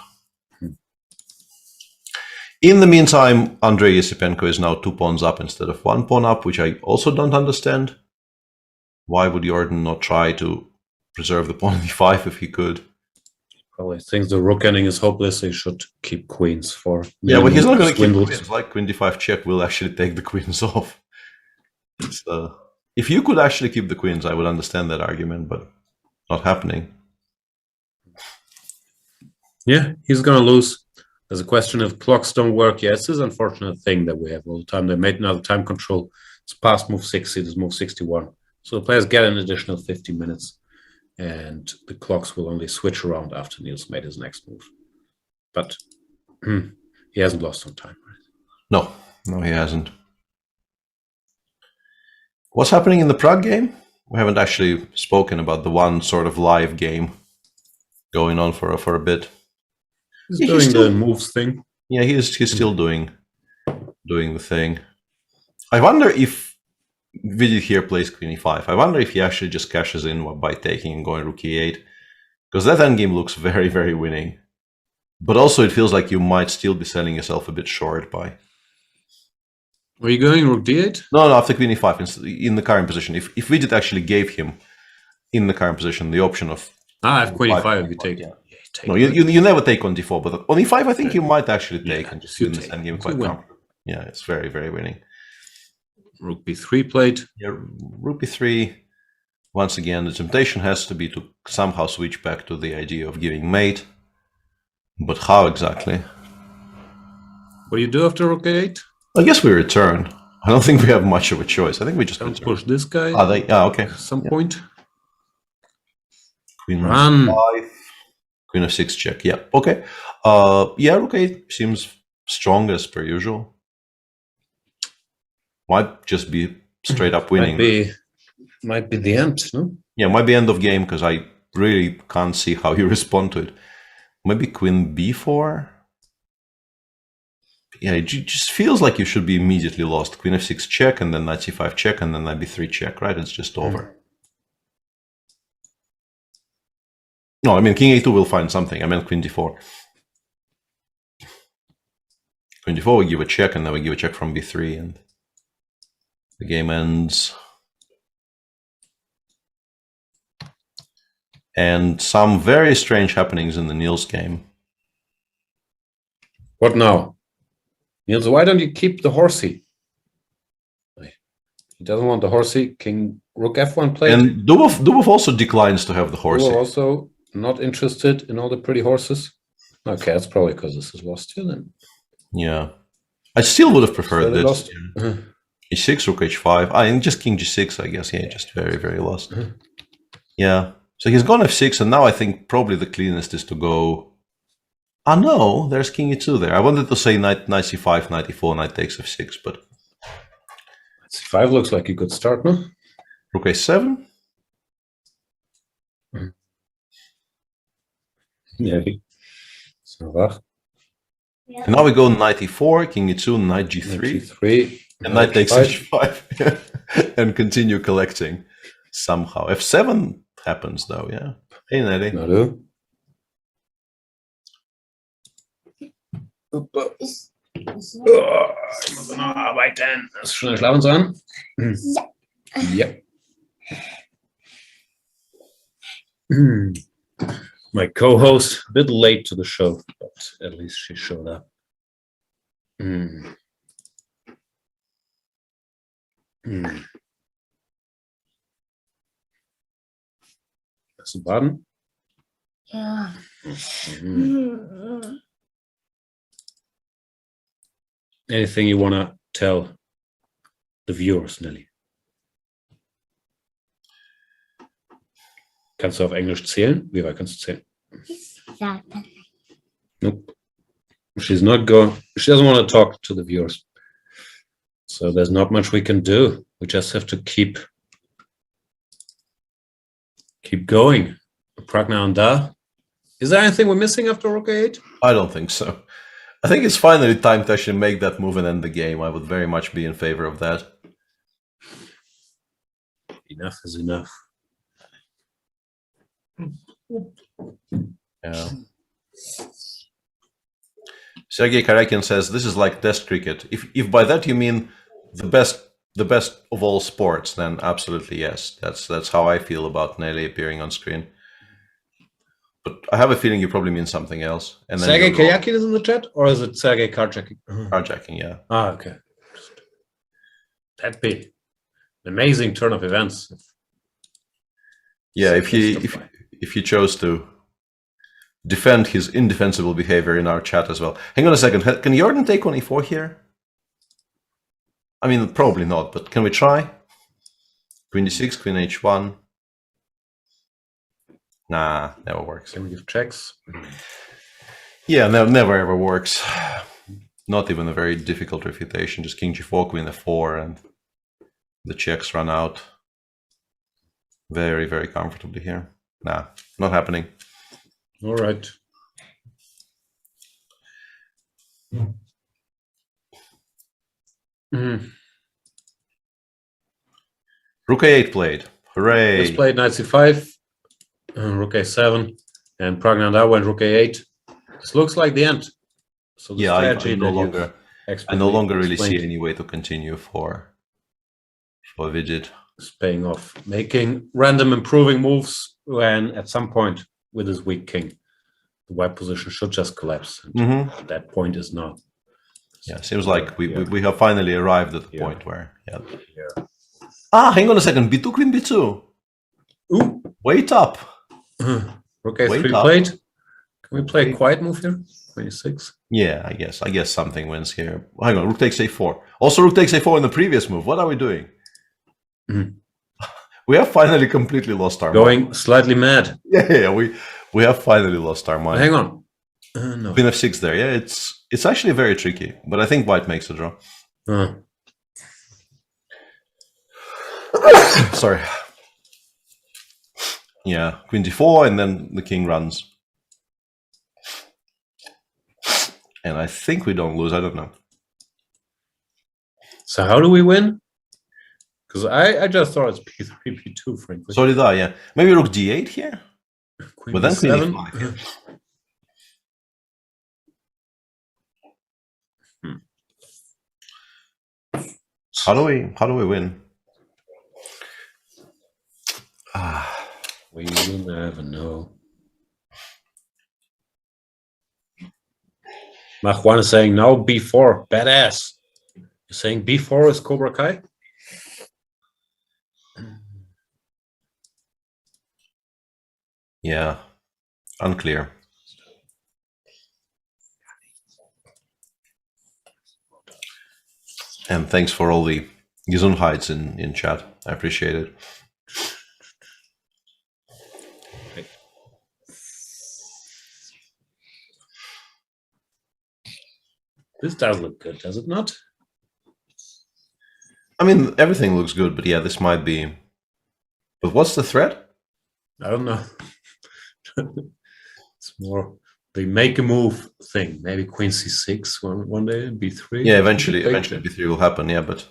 In the meantime, Andrei Yesipenko is now 2 pawns up instead of 1 pawn up, which I also don't understand. Why would Jordan not try to preserve the pawn on e5 if he could? Probably thinks the rook ending is hopeless. He should keep queens for... Yeah, well, he's not going to keep queens. Like queen d5 check will actually take the queens off. It's, if you could actually keep the queens, I would understand that argument, but not happening. Yeah, he's going to lose. There's a question if clocks don't work. Yeah, it's this unfortunate thing that we have all the time. They made another time control. It's past move 60, it's move 61. So the players get an additional 50 minutes, and the clocks will only switch around after Niels made his next move. But he hasn't lost on time, right? No, he hasn't. What's happening in the Prague game? We haven't actually spoken about the one sort of live game going on for a bit. He's doing the moves thing. Yeah, he's still doing the thing. I wonder if Vidit here plays queen e5. I wonder if he actually just cashes in by taking and going rook e8, because that endgame looks very, very winning. But also it feels like you might still be selling yourself a bit short by... Were you going rook d8? No, after queen e5 in the current position. If Vidit actually gave him in the current position the option of... I have queen e5 if you take it. No, you never take on d4, but on e5 I think you might actually take and just win this endgame quite well. Yeah, it's very, very winning. Rook b3 played. Yeah, rook b3. Once again, the temptation has to be to somehow switch back to the idea of giving mate. But how exactly? What do you do after rook a8? I guess we return. I don't think we have much of a choice. I think we just Don't return. push this guy. Okay. At some point. Queen Run. 5. Queen f6 check. Yeah. Okay. Rook a8 seems strong as per usual. Might just be straight up winning. Might be the end, no? Yeah, might be end of game because I really can't see how you respond to it. Maybe queen b4. Yeah, it just feels like you should be immediately lost. Queen f6 check, and then knight c5 check, and then knight b3 check, right? It's just over. No, I mean, king a2 will find something. I meant queen d4. Queen d4, we give a check, and then we give a check from b3, and the game ends. And some very strange happenings in the Niels game. What now? Niels, why don't you keep the horsey? He doesn't want the horsey. King rook f1 played. And Dubov also declines to have the horsey. Dubov also not interested in all the pretty horses. Okay, that's probably because this is lost here then. Yeah. I still would have preferred this. Lost. e6, rook h5. And just king g6, I guess. Yeah, just very, very lost. Yeah. So he's gone f6, and now I think probably the cleanest is to go... Ah, no, there's king e2 there. I wanted to say knight c5, knight e4, knight takes f6, but... c5 looks like a good start, no? Rook a7? Yeah. And now we go knight e4, king e2, knight g3, and knight takes h5, and continue collecting somehow. f7 happens though, yeah. Hey, Nelly. No. Ich muss noch arbeiten. Hast du schon den Schlafen dran? Ja. My co-host, a bit late to the show, but at least she showed up. Hast du baden? Ja. Anything you want to tell the viewers, Nelly? Kannst du auf Englisch zählen? Wie weit kannst du zählen? Nope. She doesn't want to talk to the viewers. So there's not much we can do. We just have to keep going. Pragna and Da. Is there anything we're missing after rook a8? I don't think so. I think it's finally time to actually make that move and end the game. I would very much be in favor of that. Enough is enough. Yeah. Sergei Karakin says this is like test cricket. If by that you mean the best of all sports, then absolutely yes. That's how I feel about Nelly appearing on screen. But I have a feeling you probably mean something else. And then Sergei Karakin is in the chat, or is it Sergei Karjakin? Carjacking, yeah. Ah, okay. That'd be an amazing turn of events. Yeah, if he chose to defend his indefensible behavior in our chat as well. Hang on a second. Can Jordan take on e4 here? I mean, probably not, but can we try? Queen d6, queen h1. Nah, never works. Can we give checks? Yeah, never ever works. Not even a very difficult refutation. Just king g4, queen f4, and the checks run out very, very comfortably here. Nah, not happening. All right. Rook a8 played. Hooray! Let's play knight c5, rook a7, and Pragnanda went rook a8. This looks like the end. So the yeah, strategy I no longer really see any way to continue for Vidit. It's paying off, making random improving moves when at some point with his weak king, the white position should just collapse. And that point is now. Yeah, seems like we have finally arrived at the point where. Yeah. Ah, hang on a second. B2 queen b2. Ooh. Wait up. Rook Wait A3 up. played. Can we play a quiet move here? 26. Yeah, I guess something wins here. Hang on, rook takes a4. Also, rook takes a4 in the previous move. What are we doing? We have finally completely lost our Going mind. slightly mad. Yeah, we have finally lost our mind. Hang on. No. Queen f6 there. Yeah, it's actually very tricky, but I think white makes a draw. Sorry. Yeah, queen d4, and then the king runs. And I think we don't lose. I don't know. So how do we win? Because I just thought it's p3, p2, frankly. So did I, yeah. Maybe rook d8 here? Queen But then queen b7. e5. Yeah. How do we win? We will never know. Mach 1 is saying now b4, badass. You're saying b4 is Cobra Kai? Yeah, unclear. And thanks for all the Gesundheits in chat. I appreciate it. This does look good, does it not? I mean, everything looks good, but yeah, this might be... But what's the threat? I don't know. It's more the make a move thing. Maybe queen c6 one day, b3. Yeah, eventually b3 will happen, yeah, but...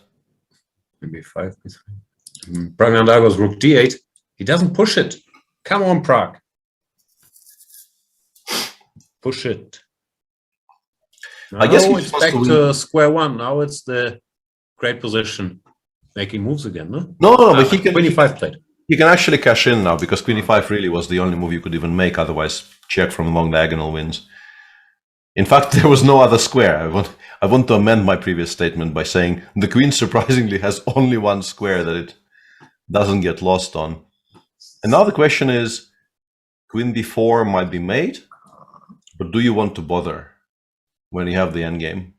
Maybe 5, b3. Bragnadango's rook d8. He doesn't push it. Come on, Prague. Push it. I guess it's back to square one. Now it's the great position, making moves again, no? No, but he can... Queen e5 played. He can actually cash in now, because queen e5 really was the only move you could even make, otherwise check from long diagonal wins. In fact, there was no other square. I want to amend my previous statement by saying the queen surprisingly has only one square that it doesn't get lost on. And now the question is, queen b4 might be made, but do you want to bother when you have the endgame?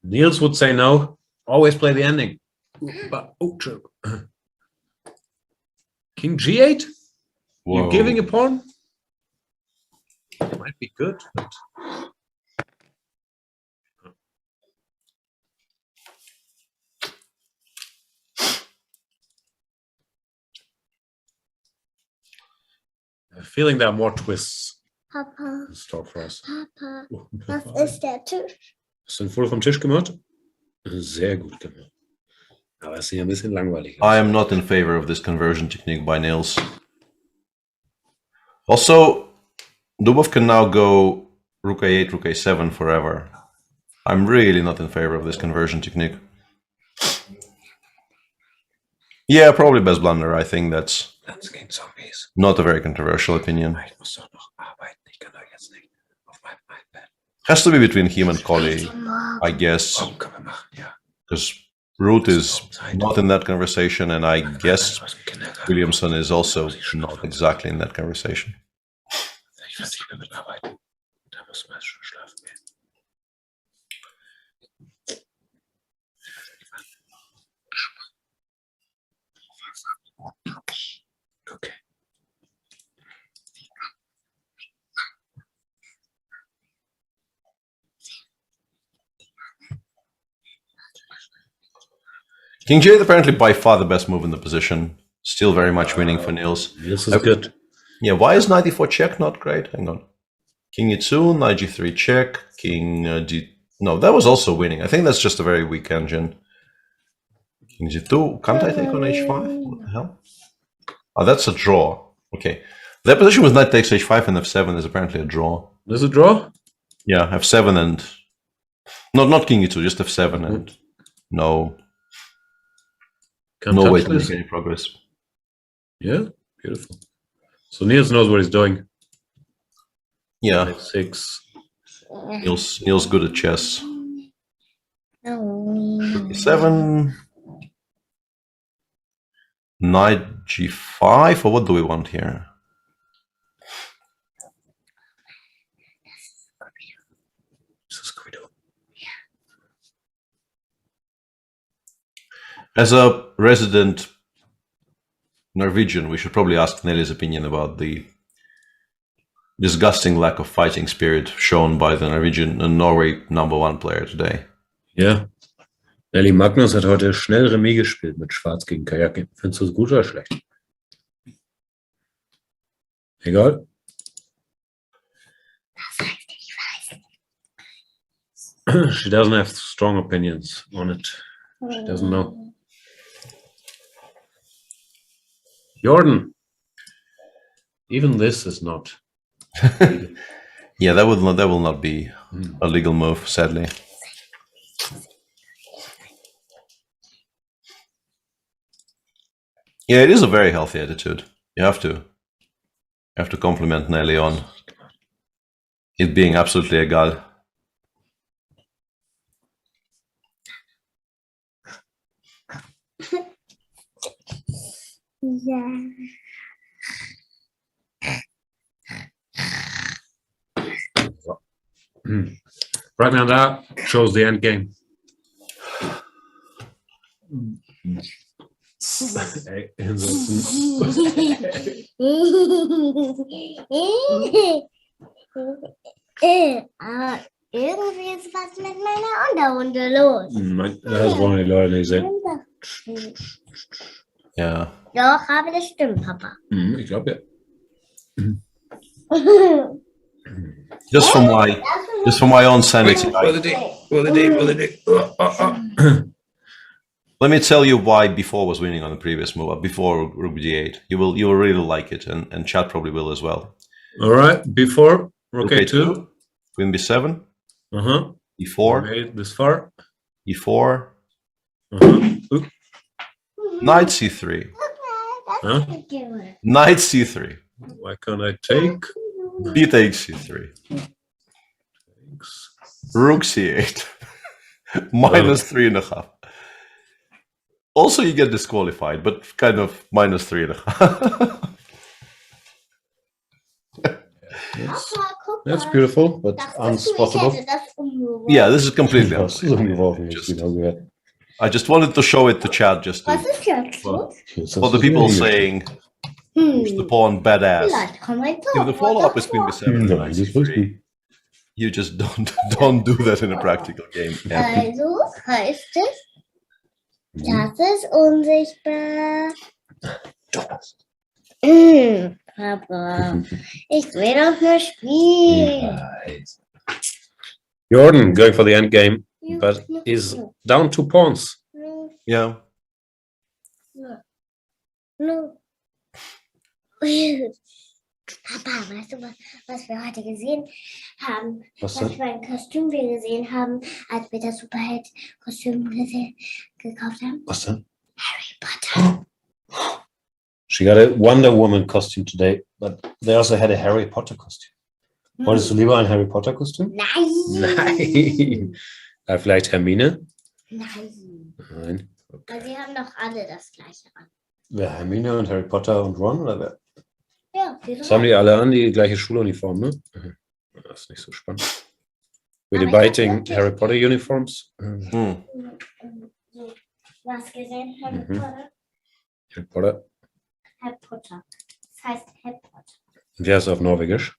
Niels would say no. Always play the ending. But, oh, true. King g8? Whoa. You're giving a pawn? It might be good, but... I have a feeling there are more twists Papa, in store for us. Papa, was ist der Tisch? Hast du den Foto vom Tisch gemacht? Sehr gut gemacht. Aber es ist ja ein bisschen langweilig. I am not in favor of this conversion technique by Niels. Also, Dubov can now go rook a8, rook a7 forever. I'm really not in favor of this conversion technique. Yeah, probably best blunder. I think that's not a very controversial opinion. Has to be between him and Collie, I guess. Because Root is not in that conversation, and I guess Williamson is also not exactly in that conversation. Okay. King J8 apparently by far the best move in the position. Still very much winning for Niels. Niels is good. Yeah, why is knight e4 check not great? Hang on. King e2, knight g3 check, king d... No, that was also winning. I think that's just a very weak engine. King g2, can't I take on h5? What the hell? Oh, that's a draw. Okay. Their position with knight takes h5 and f7 is apparently a draw. There's a draw? Yeah, f7 and... Not king e2, just f7 and... No. No way to make any progress. Yeah, beautiful. So Niels knows what he's doing. Yeah. 6. Niels good at chess. 7. Knight g5, or what do we want here? As a resident Norwegian, we should probably ask Nelly's opinion about the disgusting lack of fighting spirit shown by the Norwegian and Norway #1 player today. Ja. Nelly Magnus hat heute schnell Remis gespielt mit Schwarz gegen Kajaki. Findest du es gut oder schlecht? Egal. She doesn't have strong opinions on it. She doesn't know. Jordan. Even this is not. Yeah, that will not be a legal move, sadly. Yeah, it is a very healthy attitude. You have to compliment Nelly on it being absolutely egal. Yeah. Right now that shows the end game. Irgendwie ist was mit meiner Unterhunde los. Das wollen die Leute nicht sehen. Yeah. Doch, aber das stimmt, Papa. Ich glaube ja. Just for my own sanity. Let me tell you why before was winning on the previous move, before Rook d8. You will really like it, and chat probably will as well. All right, before Rook a2, Queen b7, e4, okay, this far, e4, knight c3, knight c3. Why can't I take? B takes c3, Rook c8, -3.5. Also, you get disqualified, but kind of -3.5. That's beautiful, but unspottable. Yeah, this is completely I just wanted to show it to chat just to, for the people saying push the pawn badass. If the follow-up is Queen b7, you just don't do that in a practical game. Also heißt es, das ist unsichtbar. Papa, ich will doch nur spielen. Jordan going for the end game, but is down 2 pawns. Yeah. No. Papa, weißt du, was wir heute gesehen haben? Was für ein Kostüm wir gesehen haben, als wir das Superheld-Kostüm gekauft haben? Was denn? Harry Potter. She got a Wonder Woman costume today, but they also had a Harry Potter costume. Wolltest du lieber ein Harry Potter Kostüm? Nein. Nein. Vielleicht Hermine? Nein. Okay. Aber sie haben doch alle das gleiche an. Wer, Hermine und Harry Potter und Ron oder wer? Ja, das haben die alle an, die gleiche Schuluniform, ne? Das ist nicht so spannend. We're debating Harry Potter uniforms. Was gesehen? Harry Potter? Harry Potter. Harry Potter. Das heißt Harry Potter. Und wie heißt es auf Norwegisch?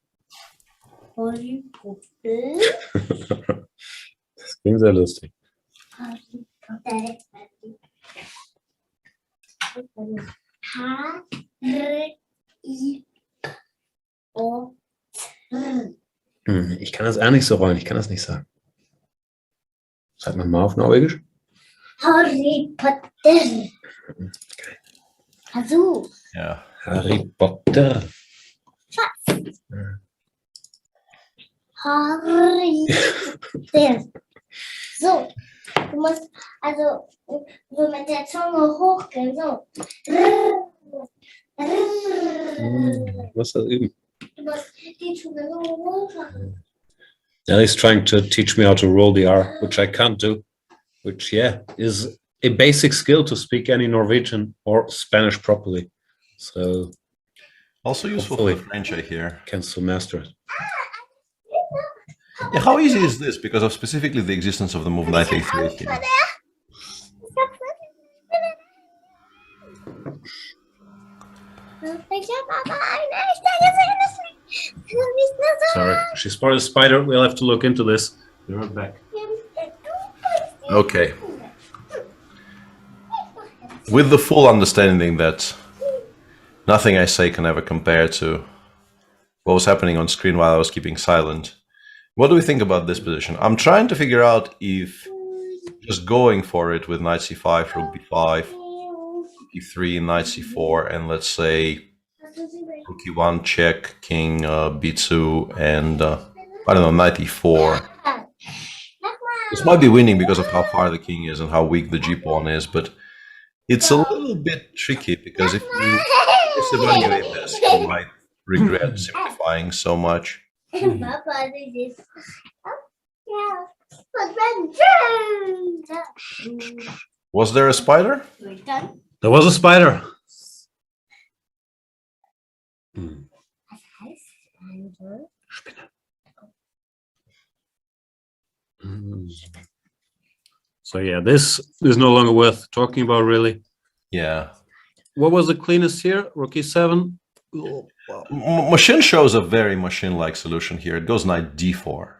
Harry Potter. Das klingt sehr lustig. Harry Potter. Ich kann das auch nicht so rollen, ich kann das nicht sagen. Sag mal auf Norwegisch. Harry Potter. Okay. Also. Ja, Harry Potter. Was? Harry Potter. So, du musst also so mit der Zunge hochgehen, so. Was das üben? Du musst die Zunge so hoch machen. Ellie's trying to teach me how to roll the R, which I can't do, which, yeah, is a basic skill to speak any Norwegian or Spanish properly. So also useful for the French, I hear. Can still master it. Yeah, how easy is this? Because of specifically the existence of the move knight a3 here. Sorry, she spotted a spider. We'll have to look into this. Be right back. Okay. With the full understanding that nothing I say can ever compare to what was happening on screen while I was keeping silent, what do we think about this position? I'm trying to figure out if just going for it with knight c5, rook b5, e3, knight c4, and let's say rook e1 check, king b2, and I don't know, knight e4. This might be winning because of how far the king is and how weak the g-pawn is, but it's a little bit tricky because if you evaluate this, you might regret simplifying so much. Was there a spider? There was a spider. So yeah, this is no longer worth talking about, really. Yeah. What was the cleanest here? Rook e7. Oh, wow. Machine shows a very machine-like solution here. It goes knight d4.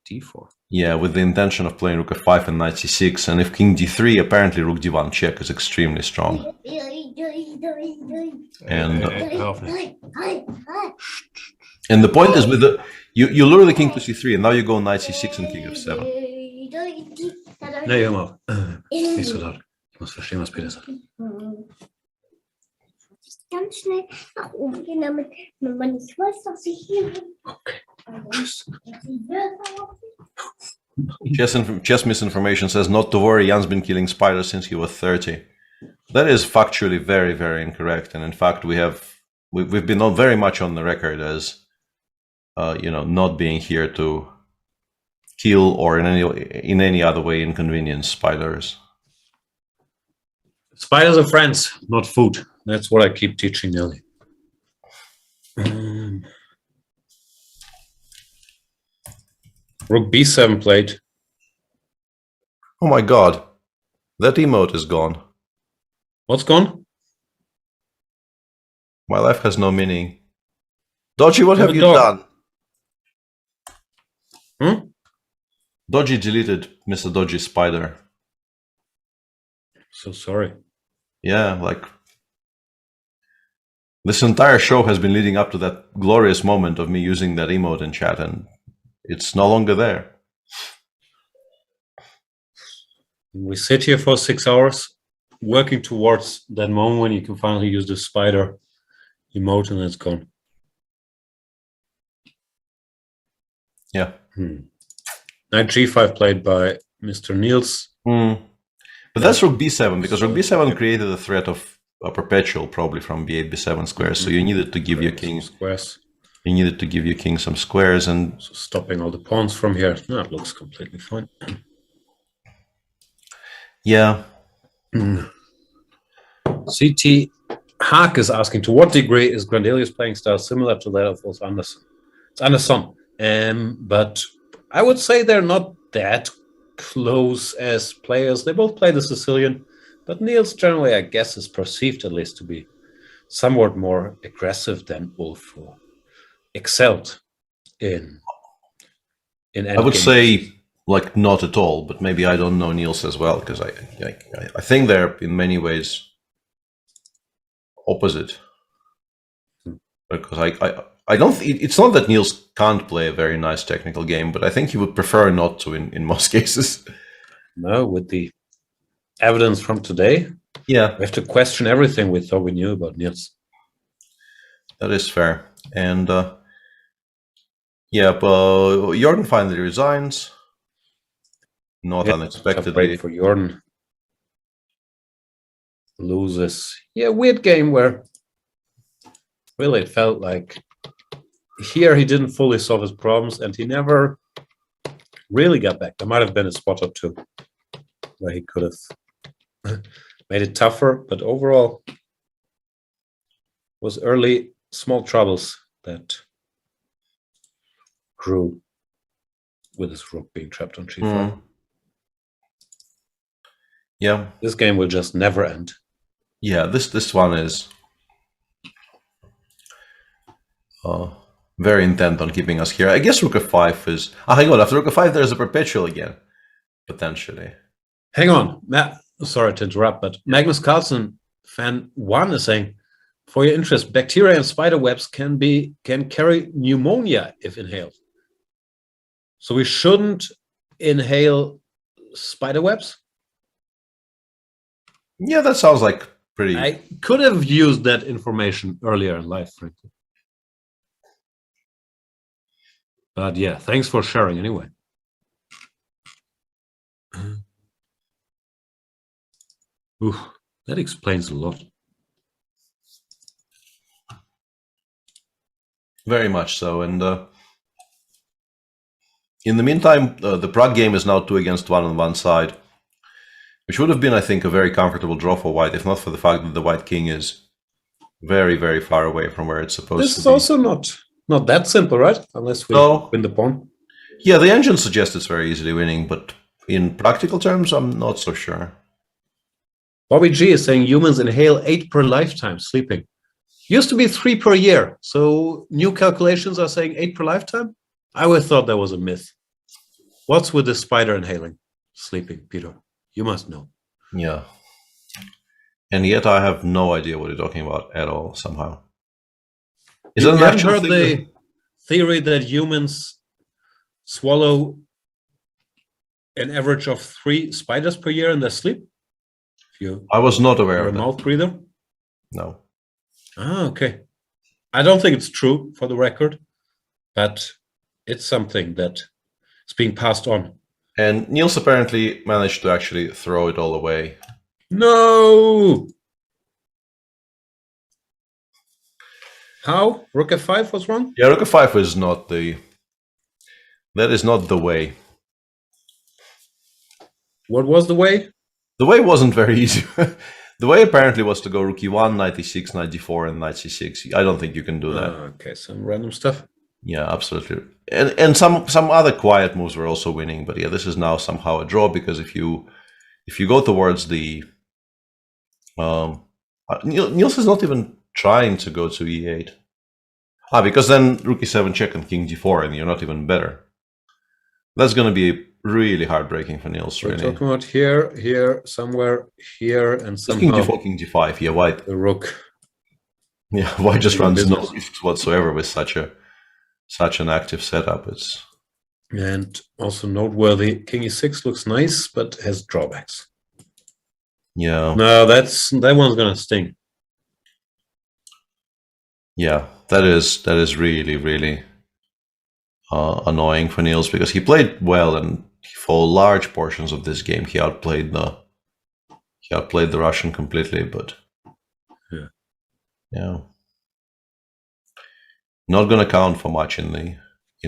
d4. Yeah, with the intention of playing rook f5 and knight c6. And if king d3, apparently rook d1 check is extremely strong. And the point is with the you lure the king to c3, and now you go knight c6 and king f7. Nee, hör mal. Nicht so laut. Ich muss verstehen, was Peter sagt. Ganz schnell nach oben gehen, damit man nicht weiß, dass ich hier bin. Chess misinformation says not to worry, Jan's been killing spiders since he was 30. That is factually very, very incorrect. And in fact, we've been on very much on the record as not being here to kill or in any other way inconvenience spiders. Spiders are friends, not food. That's what I keep teaching Nelly. Rook b7 played. Oh my god, that emote is gone. What's gone? My life has no meaning. Dodgy, what have you done? Dodgy deleted Mr. Dodgy Spider. So sorry. Yeah, like this entire show has been leading up to that glorious moment of me using that emote in chat, and it's no longer there. We sit here for 6 hours working towards that moment when you can finally use the spider emote, and it's gone. Yeah. Knight g5 played by Mr. Niels. But that's rook b7, because rook b7 created a threat of a perpetual, probably from b8, b7 squares. So you needed to give your king squares. You needed to give your king some squares, and so stopping all the pawns from here. No, it looks completely fine. Yeah. CT Haak is asking, to what degree is Grandelius playing style similar to that of Ulf Andersson? It's Andersson, but I would say they're not that close as players. They both play the Sicilian, but Niels generally, I guess, is perceived at least to be somewhat more aggressive than Ulf, who excelled in I would say, like, not at all, but maybe I don't know Niels as well, because I think they're in many ways opposite. Because I don't. It's not that Niels can't play a very nice technical game, but I think he would prefer not to in most cases. No, with the evidence from today, yeah, we have to question everything we thought we knew about Niels. That is fair, and yeah, but Jordan finally resigns. Not unexpectedly for Jordan. Loses. Yeah, weird game where really it felt like here he didn't fully solve his problems and he never really got back. There might have been a spot or two. where he could have made it tougher, but overall was early small troubles that grew with his rook being trapped on g5. Yeah. This game will just never end. Yeah, this one is very intent on keeping us here. I guess rook f5 is... hang on, after rook f5 there's a perpetual again, potentially. Hang on, sorry to interrupt, but Magnus Carlsen, fan 1, is saying, for your interest, bacteria and spider webs can carry pneumonia if inhaled. So we shouldn't inhale spider webs? Yeah, that sounds like pretty... I could have used that information earlier in life, frankly. But yeah, thanks for sharing anyway. Ooh, that explains a lot. Very much so. And in the meantime, the Prague game is now 2 against 1 on one side, which would have been, I think, a very comfortable draw for white, if not for the fact that the white king is very, very far away from where it's supposed to be. This is also not that simple, right? Unless we win the pawn. Yeah, the engine suggests it's very easily winning, but in practical terms, I'm not so sure. Bobby G is saying humans inhale 8 per lifetime sleeping. Used to be 3 per year. So new calculations are saying 8 per lifetime? I would have thought that was a myth. What's with the spider inhaling sleeping, Peter? You must know. Yeah. And yet I have no idea what you're talking about at all, somehow. Is that an actual heard thing? The theory that humans swallow an average of 3 spiders per year in their sleep? I was not aware You're of a that. mouth breather? No. Ah, okay. I don't think it's true, for the record, but it's something that is being passed on. And Niels apparently managed to actually throw it all away. No! How? Rook f5 was wrong? Yeah, rook f5 is not the... That is not the way. What was the way? The way wasn't very easy. The way apparently was to go rook e1, knight e6, knight d4, and knight c6. I don't think you can do that. Okay, some random stuff. Yeah, absolutely. And some other quiet moves were also winning, but yeah, this is now somehow a draw, because if you go towards the Niels is not even trying to go to e8. Because then rook e7 check and king g4, and you're not even better. That's going to be really heartbreaking for Niels. We're really. talking about here, somewhere here, and Just somehow... king g4, king g5. Yeah, white. The rook. Yeah, white just runs no business. risks whatsoever with such an active setup. It's... And also noteworthy, king e6 looks nice, but has drawbacks. Yeah. No, that one's gonna sting. Yeah, that is really, really annoying for Niels, because he played well, and for large portions of this game he outplayed the Russian completely, but yeah, not gonna count for much in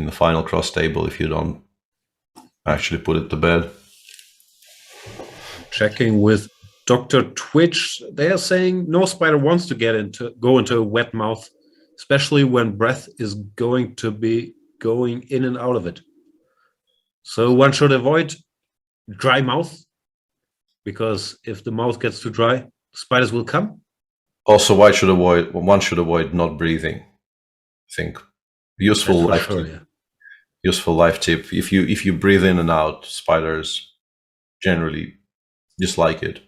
the final cross table if you don't actually put it to bed. Checking with Dr. Twitch, they are saying no spider wants to go into a wet mouth, especially when breath is going to be going in and out of it. So one should avoid dry mouth, because if the mouth gets too dry, spiders will come. Also, one should avoid not breathing. I think useful life tip. Yeah. Useful life tip. If you breathe in and out, spiders generally dislike it.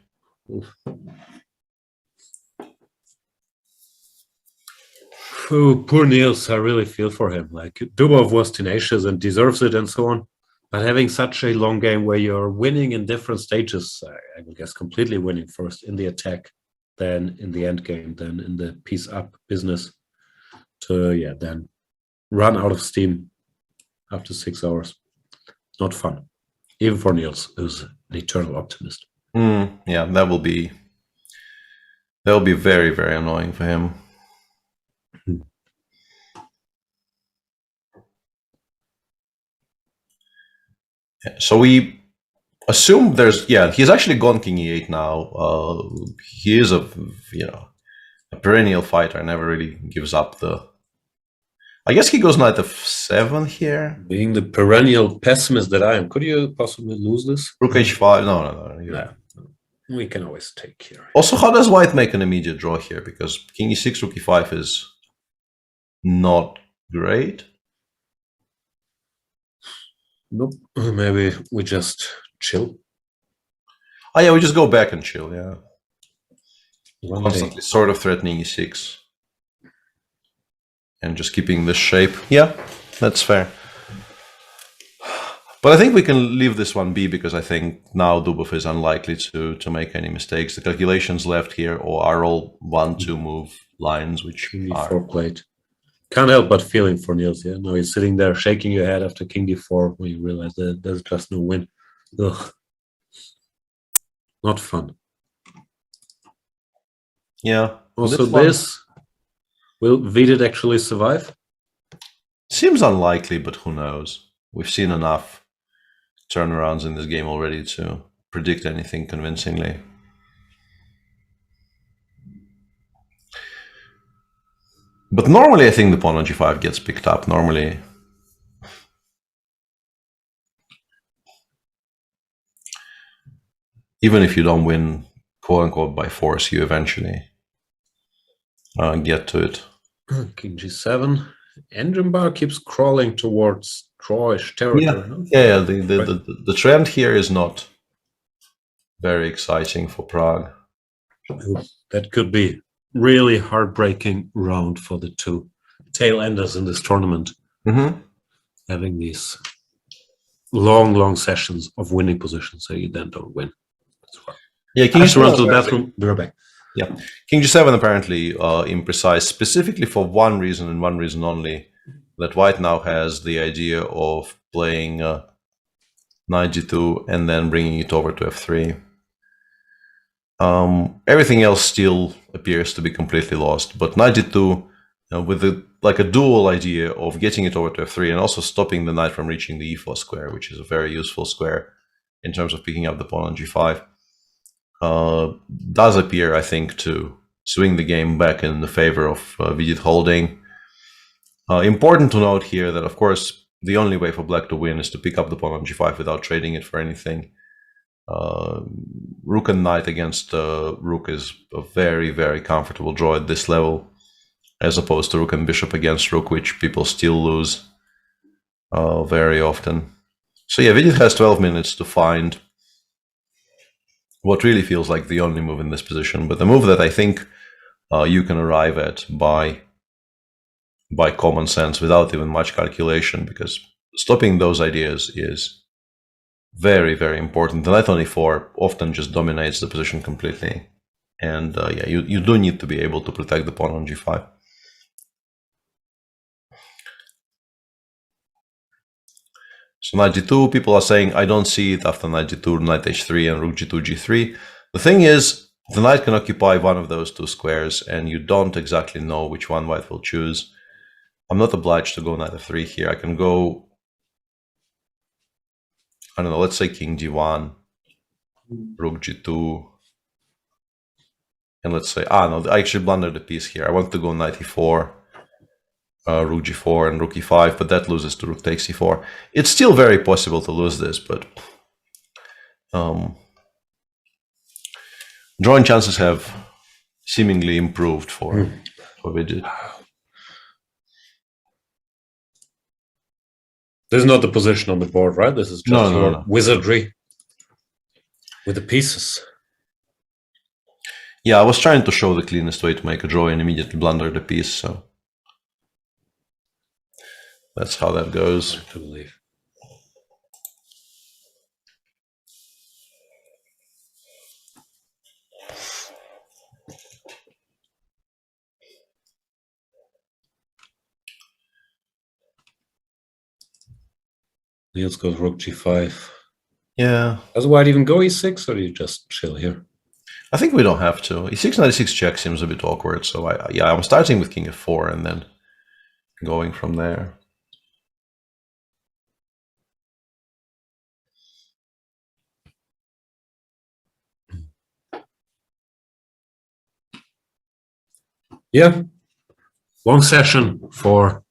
Oh, poor Niels, I really feel for him. Like, Dubov was tenacious and deserves it and so on. But having such a long game where you're winning in different stages, I would guess completely winning first in the attack, then in the end game, then in the piece up business, to then run out of steam after 6 hours. Not fun. Even for Niels, who's an eternal optimist. Yeah, that will be very, very annoying for him. So we assume there's, yeah, he's actually gone king e8 now. He is a perennial fighter, never really gives up the... I guess he goes knight f7 here. Being the perennial pessimist that I am, could you possibly lose this? Rook h5, no. We can always take here. Also, how does white make an immediate draw here? Because king e6, rook e5 is not great. Nope. Maybe we just chill. Oh yeah, we just go back and chill, yeah. One Constantly sort of threatening e6. And just keeping this shape. Yeah, that's fair. But I think we can leave this one be, because I think now Dubov is unlikely to make any mistakes. The calculations left here are all 1-2 move lines, which king are... d4 played. Can't help but feeling for Niels, yeah? Now you're sitting there shaking your head after king d4 when you realize that there's just no win. Ugh. Not fun. Yeah. Also this, will Vidit actually survive? Seems unlikely, but who knows? We've seen enough turnarounds in this game already to predict anything convincingly. But normally I think the pawn on g5 gets picked up. Normally. Even if you don't win, quote-unquote, by force, you eventually get to it. King g7. Engine bar keeps crawling towards drawish territory. Yeah, the trend here is not very exciting for Prague. That could be really heartbreaking round for the two tail enders in this tournament. Having these long sessions of winning positions, so you then don't win. Yeah, King g7 run to the bathroom. We're back. Yeah, King g7 apparently imprecise specifically for one reason and one reason only, that white now has the idea of playing knight g2 and then bringing it over to f3. Everything else still appears to be completely lost, but knight g2 with a dual idea of getting it over to f3 and also stopping the knight from reaching the e4 square, which is a very useful square in terms of picking up the pawn on g5. Does appear, I think, to swing the game back in the favor of Vidit holding. Important to note here that, of course, the only way for black to win is to pick up the pawn on g5 without trading it for anything. Rook and knight against rook is a very comfortable draw at this level, as opposed to rook and bishop against rook, which people still lose very often. So yeah, Vidit has 12 minutes to find what really feels like the only move in this position, but the move that I think you can arrive at by common sense without even much calculation, because stopping those ideas is very important. The knight on e4 often just dominates the position completely, and yeah, you do need to be able to protect the pawn on g5. So knight g2, people are saying, I don't see it after knight g2, knight h3, and rook g2, g3. The thing is, the knight can occupy one of those two squares, and you don't exactly know which one white will choose. I'm not obliged to go knight f3 here. I can go, I don't know, let's say king g1, rook g2, and let's say, no, I actually blundered a piece here. I want to go knight e4. Rook g4 and rook e5, but that loses to rook takes e4. It's still very possible to lose this, but drawing chances have seemingly improved for Vidit. This is not the position on the board, right? This is just your wizardry with the pieces. Yeah, I was trying to show the cleanest way to make a draw and immediately blunder the piece, so that's how that goes. I believe. Niels goes rook g5. Yeah. Does white even go e6, or do you just chill here? I think we don't have to. e6, knight e6 check seems a bit awkward, so I'm starting with king f4 and then going from there. Yeah. Long session for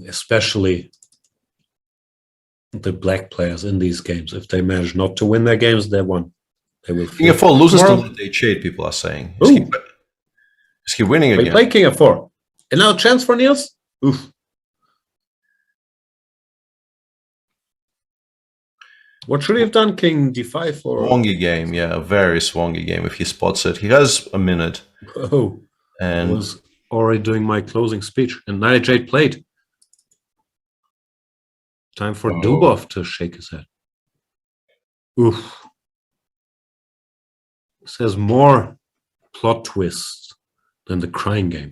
especially the black players in these games. If they manage not to win their games, they won. They will. King f4 loses to knight h8, people are saying. Is he winning again? We play king f4. And now chance for Niels? Oof. What should he have done? King d5 or swangy game? Yeah, a very swangy game if he spots it. He has a minute. Oh, and I was already doing my closing speech. And knight h8 played. Time for Dubov to shake his head. Oof. This has more plot twists than the crying game.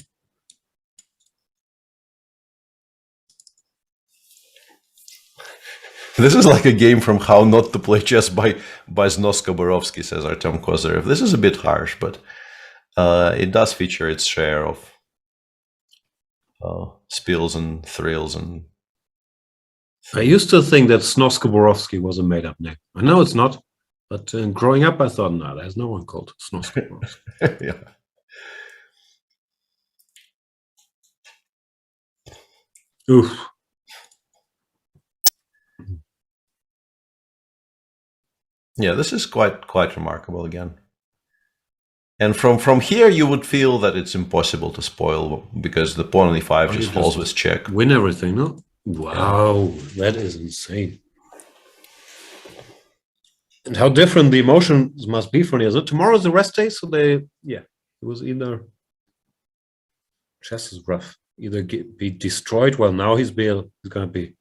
This is like a game from How Not to Play Chess by Znoska Borovsky, says Artem Kozyrev. This is a bit harsh, but it does feature its share of spills and thrills. And I used to think that Snoska Borovsky was a made-up name. I know it's not, but growing up I thought, no, there's no one called Snoska Borovsky. Yeah. Oof. Yeah, this is quite remarkable again. And from here, you would feel that it's impossible to spoil because the pawn on e5 just falls with check. Win everything, no? Wow, that is insane. And how different the emotions must be for Niels. Tomorrow's the rest day, so it was either chess is rough, either be destroyed. Well, now he's going to be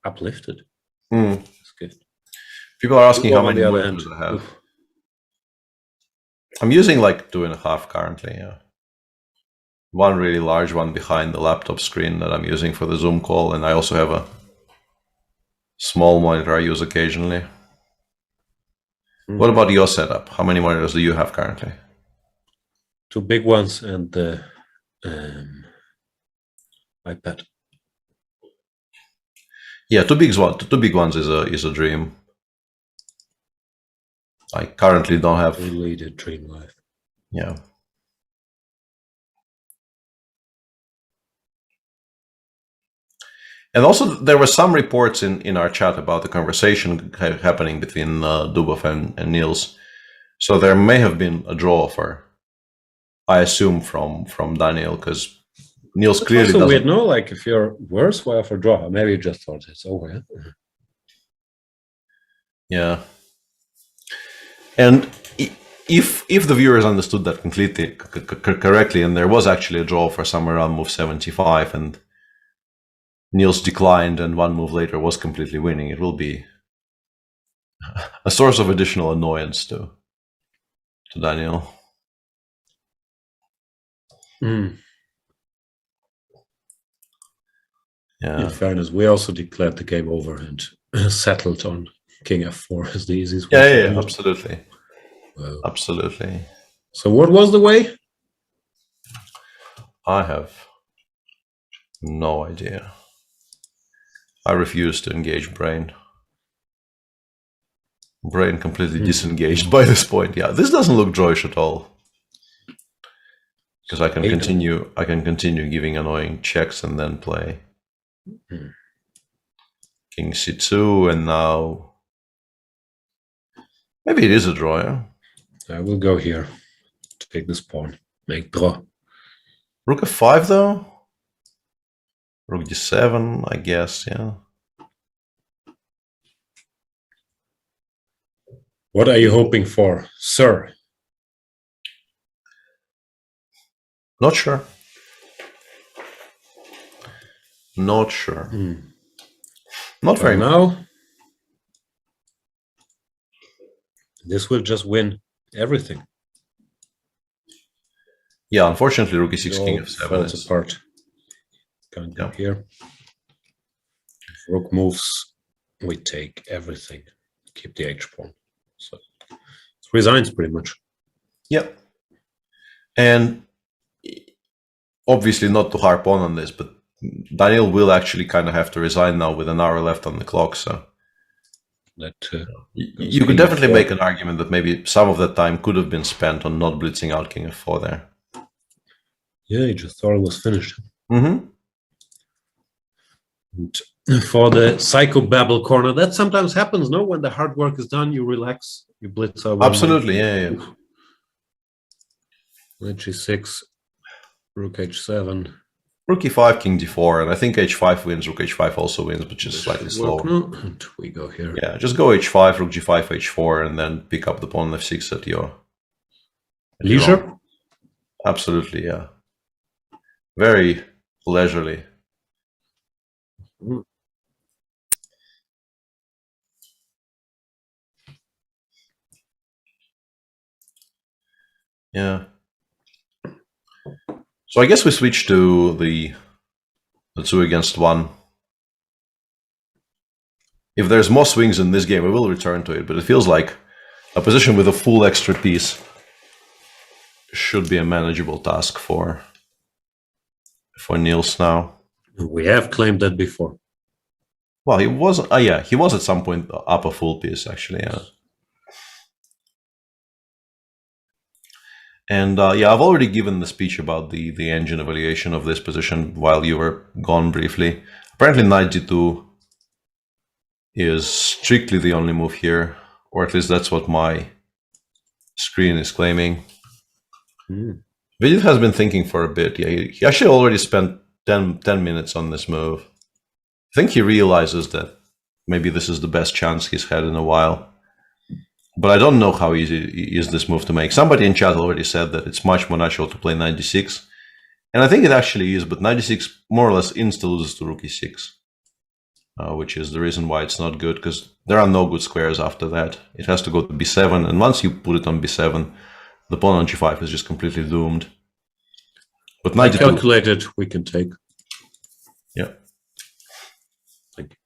uplifted. That's good. People are asking how many moves I have. I'm using like 2.5 currently. Yeah, one really large one behind the laptop screen that I'm using for the Zoom call, and I also have a small monitor I use occasionally. What about your setup? How many monitors do you have currently? 2 big ones and the iPad. Yeah, two big ones is a dream. I currently don't have really the dream life. Yeah. And also, there were some reports in our chat about the conversation happening between Dubov and Niels. So there may have been a draw offer, I assume, from Daniel, because Niels clearly doesn't. Weird, no? Like if you're worse, why offer draw? Maybe you just thought it's over. Yeah. And if the viewers understood that completely correctly, and there was actually a draw for somewhere around move 75, and Niels declined, and one move later was completely winning, it will be a source of additional annoyance to Daniel. Yeah. In fairness, we also declared the game over and settled on King F4 as the easiest way. Yeah, absolutely. Wow. Absolutely. So what was the way? I have no idea. I refuse to engage brain. Brain completely disengaged by this point. Yeah, this doesn't look Joyish at all. Because I can continue giving annoying checks and then play King C2, and now maybe it is a draw. Yeah? I will go here to take this pawn. Make draw. Rook F5 though? Rook D7, I guess, yeah. What are you hoping for, sir? Not sure. Not sure. Not very much. Now, this will just win everything. Yeah, unfortunately, Rook E6, King F7 falls apart. Can't go here. If Rook moves, we take everything. Keep the H pawn. So it resigns pretty much. Yep. And obviously not to harp on this, but Daniel will actually kind of have to resign now with an hour left on the clock. So That you could definitely make an argument that maybe some of that time could have been spent on not blitzing out king f4 there. Yeah, he just thought it was finished. Mm-hmm. And for the psychobabble corner, that sometimes happens, no? When the hard work is done, you relax, you blitz over. Absolutely, yeah. Knight g6, rook h7. Rook e5, king d4, and I think h5 wins, rook h5 also wins, but just slightly slower. And we go here. Yeah, just go h5, rook g5, h4, and then pick up the pawn on f6 at your leisure. Absolutely, yeah. Very leisurely. Yeah. So I guess we switch to the 2 against 1. If there's more swings in this game, we will return to it, but it feels like a position with a full extra piece should be a manageable task for Niels now. We have claimed that before. Well, he was, yeah, he was at some point up a full piece, actually, yeah. And yeah, I've already given the speech about the engine evaluation of this position while you were gone briefly. Apparently knight g2 is strictly the only move here, or at least that's what my screen is claiming. Vidit has been thinking for a bit. Yeah, he actually already spent 10 minutes on this move. I think he realizes that maybe this is the best chance he's had in a while. But I don't know how easy is this move to make. Somebody in chat already said that it's much more natural to play knight d6. And I think it actually is, but knight d6 more or less insta-loses to rook e6. Which is the reason why it's not good, because there are no good squares after that. It has to go to b7, and once you put it on b7, the pawn on g5 is just completely doomed. But knight d2... calculated, we can take. Yeah. Thank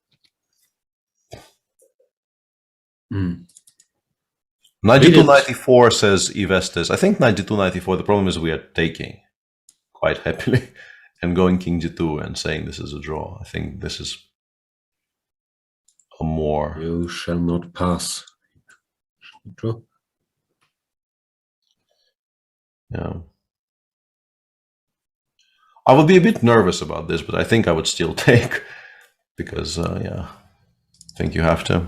you. Knight d2, knight e4 says Ivestes. I think knight d2, knight e4, the problem is we are taking quite happily and going king g2 and saying this is a draw. I think this is a more... You shall not pass. Draw. Yeah. I would be a bit nervous about this, but I think I would still take because, yeah, I think you have to.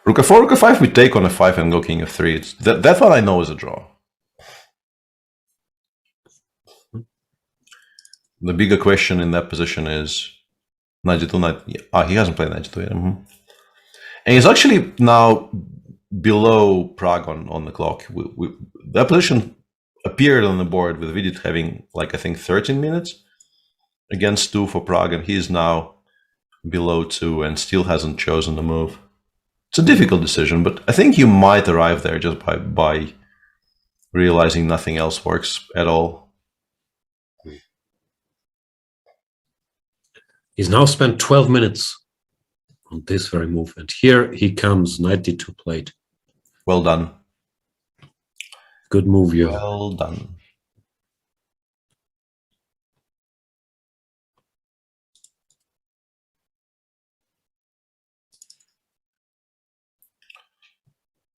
Rook f4, rook f5, we take on f5 and go king f3. That one I know is a draw. The bigger question in that position is knight g2, knight... he hasn't played knight g2 yet. And he's actually now below Prague on the clock. That position appeared on the board with Vidit having, like, I think 13 minutes against 2 for Prague, and he's now below 2 and still hasn't chosen the move. It's a difficult decision, but I think you might arrive there just by realizing nothing else works at all. He's now spent 12 minutes on this very move, and here he comes, knight d2 played. Well done. Good move, you. Well done.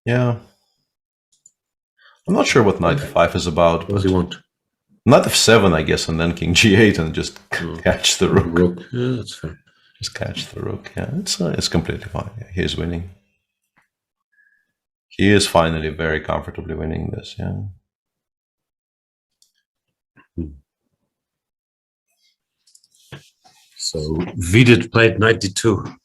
Yeah. I'm not sure what knight f5 is about. What does he want? Knight f7, I guess, and then king g8 and just catch the rook. Yeah, that's fair. Just catch the rook. Yeah, it's completely fine. Yeah, he is winning. He is finally very comfortably winning this, yeah. So Vidit played knight d2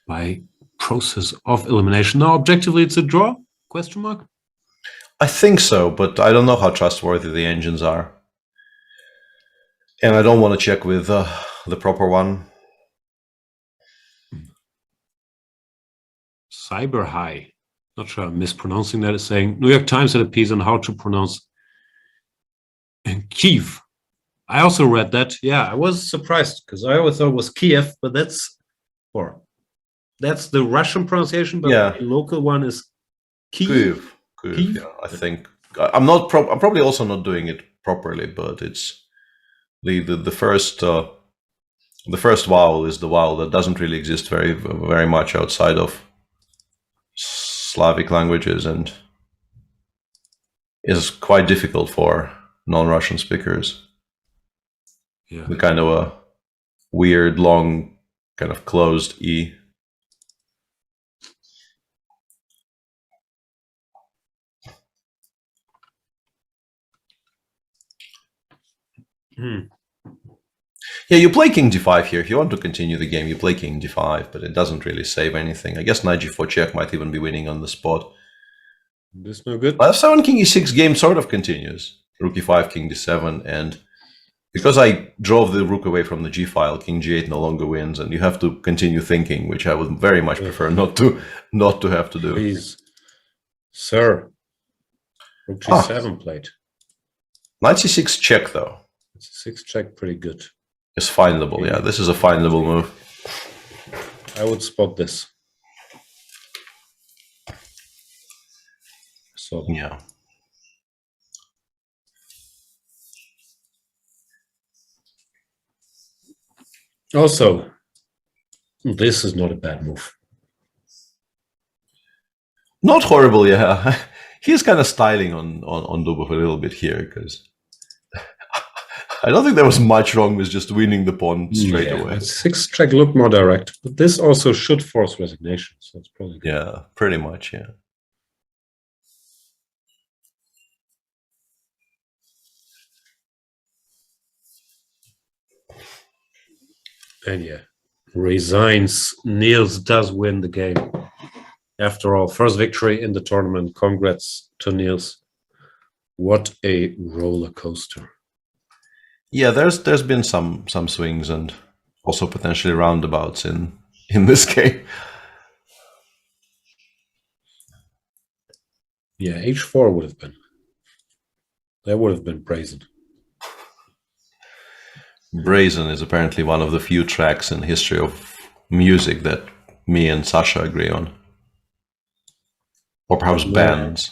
by process of elimination. Now, objectively, it's a draw? Question mark? I think so, but I don't know how trustworthy the engines are. And I don't want to check with the proper one. Cyber High. Not sure I'm mispronouncing that. Is saying New York Times had a piece on how to pronounce Kiev. I also read that. Yeah, I was surprised because I always thought it was Kiev, but that's the Russian pronunciation, but yeah, the local one is Kiev. Kiev. Yeah, I think I'm probably also not doing it properly, but it's the first The first vowel is the vowel that doesn't really exist very much outside of Slavic languages and is quite difficult for non-Russian speakers. Yeah. The kind of a weird, long, kind of closed E. Yeah, you play king d5 here. If you want to continue the game, you play king d5, but it doesn't really save anything. I guess knight g4 check might even be winning on the spot. This no good. F7 king e6 game sort of continues. Rook e5, king d7, and because I drove the rook away from the g file, king g8 no longer wins, and you have to continue thinking, which I would very much prefer not to have to do. Please, sir. Rook g7 played. Knight c6 check though. C6 check, pretty good. It's findable. Yeah, this is a findable move. I would spot this. So yeah. Also, this is not a bad move. Not horrible, yeah. He's kind of styling on Dubov a little bit here, because I don't think there was much wrong with just winning the pawn straight away. 6 check looked more direct, but this also should force resignation, so it's probably good. Yeah, pretty much, yeah. And yeah, resigns. Niels does win the game. After all, first victory in the tournament. Congrats to Niels. What a roller coaster. Yeah, there's been some swings and also potentially roundabouts in this game. Yeah, h4 would have been. That would have been brazen. Brazen is apparently one of the few tracks in the history of music that me and Sasha agree on. Or perhaps bands.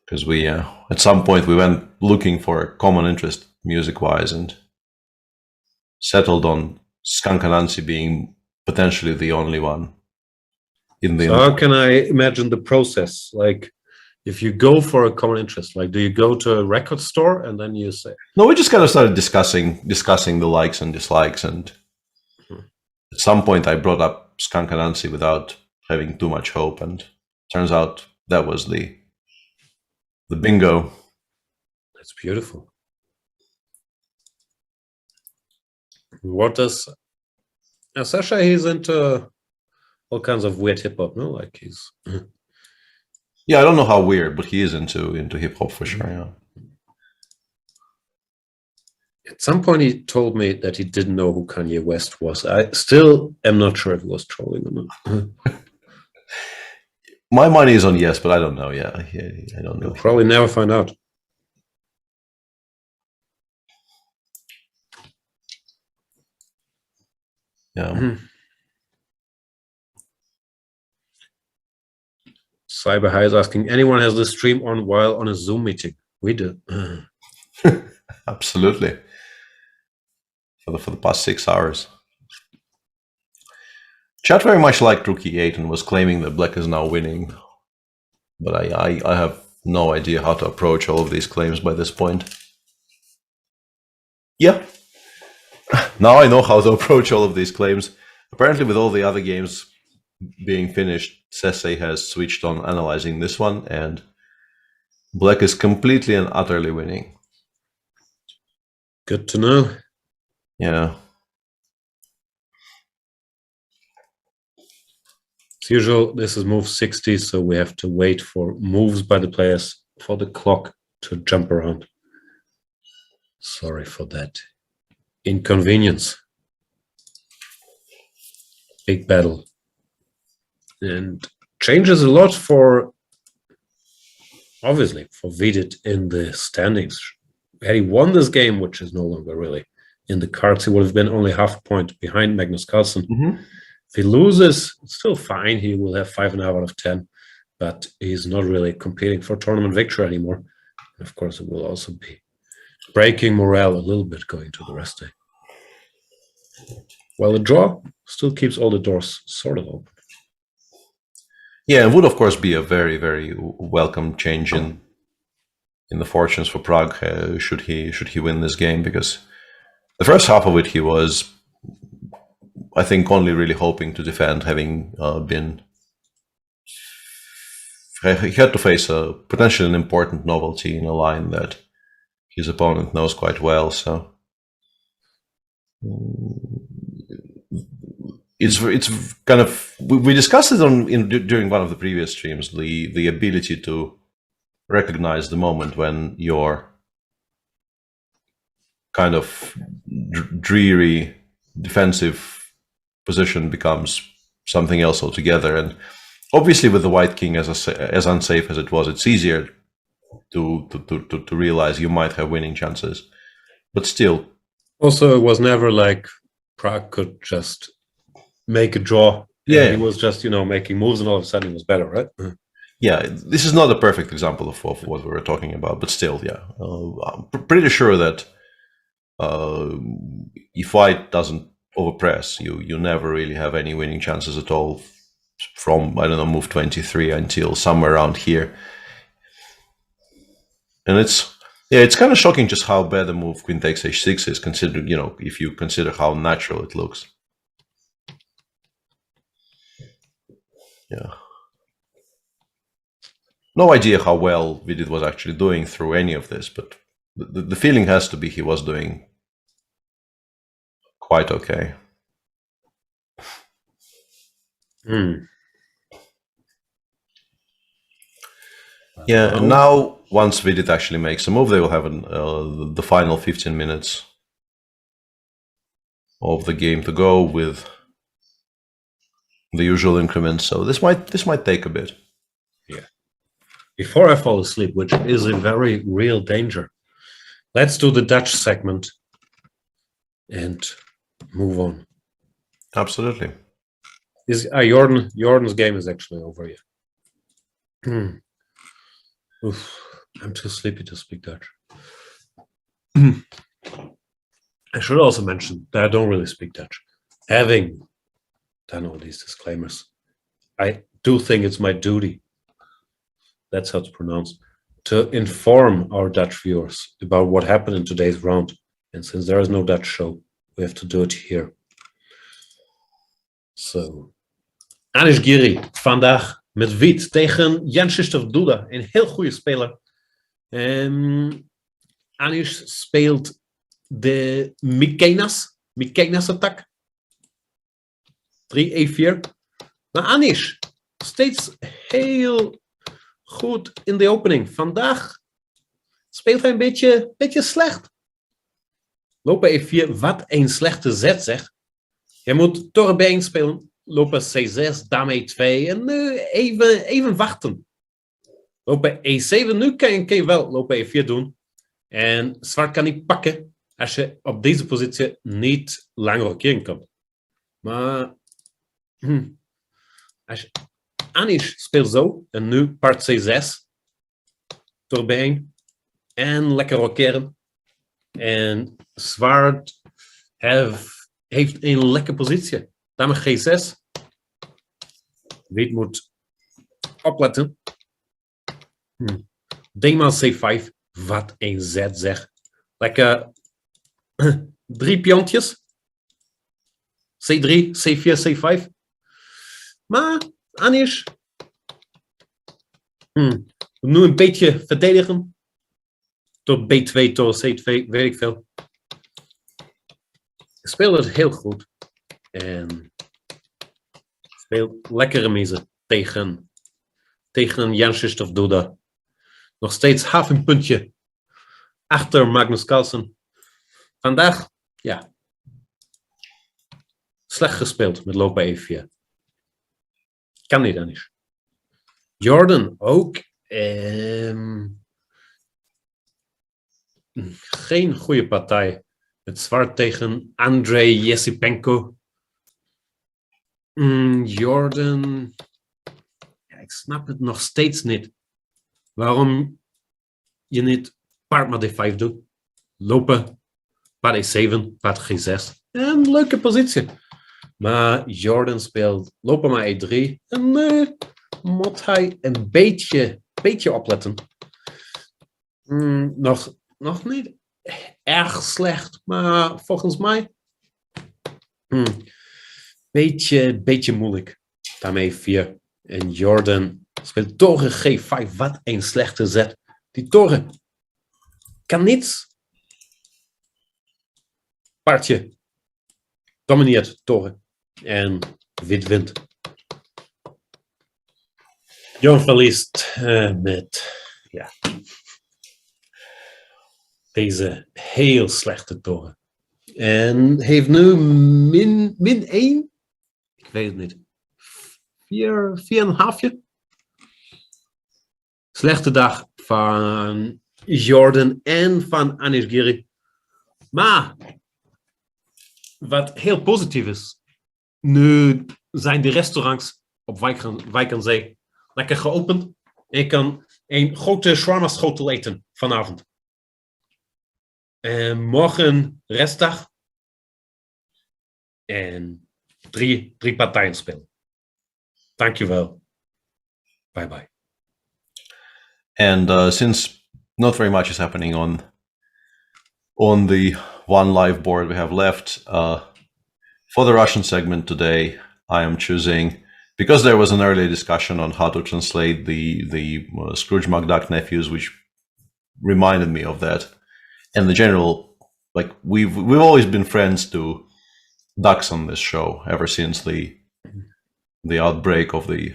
Because we, at some point, we went looking for a common interest music-wise and settled on Skunk Anansi being potentially the only one. So how can I imagine the process? Like, if you go for a common interest, like, do you go to a record store and then you say? No, we just kind of started discussing the likes and dislikes, and at some point I brought up Skunk Anansi without having too much hope, and turns out that was the bingo. That's beautiful. What does Sasha? He's into all kinds of weird hip hop, no? Like he's. Yeah, I don't know how weird, but he is into hip hop for sure. Yeah. At some point, he told me that he didn't know who Kanye West was. I still am not sure if he was trolling or not. My money is on yes, but I don't know. Yeah, I don't know. We'll probably never find out. Yeah. Cyber High is asking, anyone has the stream on while on a Zoom meeting? We do. Absolutely. For the past 6 hours. Chat very much liked Rook E8 and was claiming that Black is now winning. But I have no idea how to approach all of these claims by this point. Yeah. Now I know how to approach all of these claims. Apparently with all the other games being finished, Sese has switched on analyzing this one, and Black is completely and utterly winning. Good to know. Yeah. As usual, this is move 60, so we have to wait for moves by the players for the clock to jump around. Sorry for that inconvenience. Big battle. And changes a lot for, obviously, for Vidit in the standings. Had he won this game, which is no longer really in the cards, he would have been only half a point behind Magnus Carlsen. If he loses, it's still fine. He will have 5.5 out of 10, but he's not really competing for tournament victory anymore. And of course, it will also be breaking morale a little bit going to the rest day. Well, the draw still keeps all the doors sort of open. Yeah, it would of course be a very, very welcome change in the fortunes for Prague should he win this game, because the first half of it he was, I think, only really hoping to defend, having he had to face a potentially an important novelty in a line that his opponent knows quite well. So it's kind of, we discussed it during one of the previous streams, the ability to recognize the moment when your kind of dreary defensive position becomes something else altogether. And obviously with the white king as unsafe as it was, it's easier to realize you might have winning chances, but still. Also, it was never like Prague could just make a draw. Yeah, he was just making moves, and all of a sudden it was better, right? Yeah, this is not a perfect example of what we were talking about, but still, yeah, I'm pretty sure that if white doesn't overpress, you never really have any winning chances at all from, I don't know, move 23 until somewhere around here. And it's kind of shocking just how bad the move queen takes h6 is, considered, if you consider how natural it looks. Yeah. No idea how well Vidit was actually doing through any of this, but the feeling has to be he was doing quite okay. Yeah, and now once Vidit actually makes a move, they will have the final 15 minutes of the game to go with the usual increments. So this might take a bit. Yeah. Before I fall asleep, which is a very real danger, let's do the Dutch segment and move on. Absolutely. Jordan's game is actually over here. Oof, I'm too sleepy to speak Dutch. I should also mention that I don't really speak Dutch. Having done all these disclaimers, I do think it's my duty, that's how it's pronounced, to inform our Dutch viewers about what happened in today's round. And since there is no Dutch show, we have to do it here. So, Anish Giri, vandaag met Wiet tegen Jan-Krzysztof Duda, een heel goede speler. Anish speelt de Mykonos attack. 3e4. Maar Anish, steeds heel goed in de opening. Vandaag speelt hij een beetje slecht. Lopen e4, wat een slechte zet zeg. Je moet toren b1 spelen. Lopen c6, dame e2 en nu even wachten. Lopen e7, nu kan je wel lopen e4 doen. En zwart kan niet pakken als je op deze positie niet langer rokeren kan. Maar Anish speelt zo en nu part c6. Toren b1 en lekker rokeren. En zwart heeft een lekkere positie. Dame g6. Wit moet opletten. D-maal c5. Wat een zet zeg. Lekker 3 piontjes. C3, C4, C5. Maar Anish nu een beetje verdedigen. Tot B2, tot C2, weet ik veel. Speelt het heel goed. En speelt lekkere miezen tegen Jan-Krzysztof Duda. Nog steeds half een puntje achter Magnus Carlsen. Vandaag, ja, slecht gespeeld met loop bij e4. Kan niet anders. Jordan ook. Geen goede partij. Het zwart tegen Andrei Jesipenko. Jordan. Ja, ik snap het nog steeds niet. Waarom je niet paard met d5 doet. lopen, paard E7, paard G6. Een leuke positie. Maar Jordan speelt lopen maar E3. En moet hij een beetje opletten. Nog niet erg slecht, maar volgens mij beetje moeilijk. Daarmee 4. En Jordan speelt toren G5. Wat een slechte zet. Die toren kan niets. Paardje domineert toren. En wit wint. Jon verliest met deze heel slechte toren. En heeft nu min 1. Ik weet het niet. 4,5. Slechte dag van Jordan en van Anish Giri. Maar wat heel positief is. Nu zijn de restaurants op Wijk aan Zee lekker geopend. En je kan een grote shawarma schotel eten vanavond. En morgen restdag. En drie partijen spelen. Dankjewel. Bye bye. And since not very much is happening on the one live board we have left, for the Russian segment today, I am choosing, because there was an earlier discussion on how to translate the Scrooge McDuck nephews, which reminded me of that, and the general, like we've always been friends to ducks on this show ever since the outbreak of the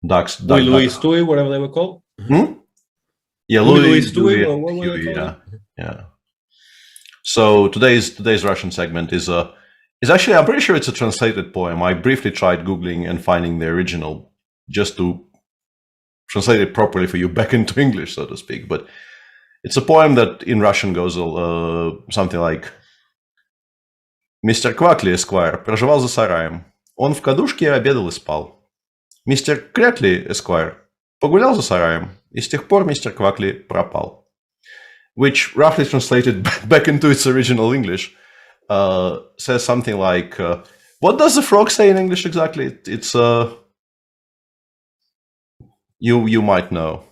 ducks. Louis Stewie, whatever they were called. Yeah, Louis Stewie, or what were they called? Yeah. So today's Russian segment is actually, I'm pretty sure it's a translated poem. I briefly tried Googling and finding the original just to translate it properly for you back into English, so to speak. But it's a poem that in Russian goes something like: Мистер Квакли, эсквайр, проживал за сараем. Он в кадушке обедал и спал. Мистер Крякли, эсквайр, погулял за сараем, и с тех пор мистер Квакли пропал. Which, roughly translated back into its original English, says something like, what does the frog say in English exactly? It's you might know.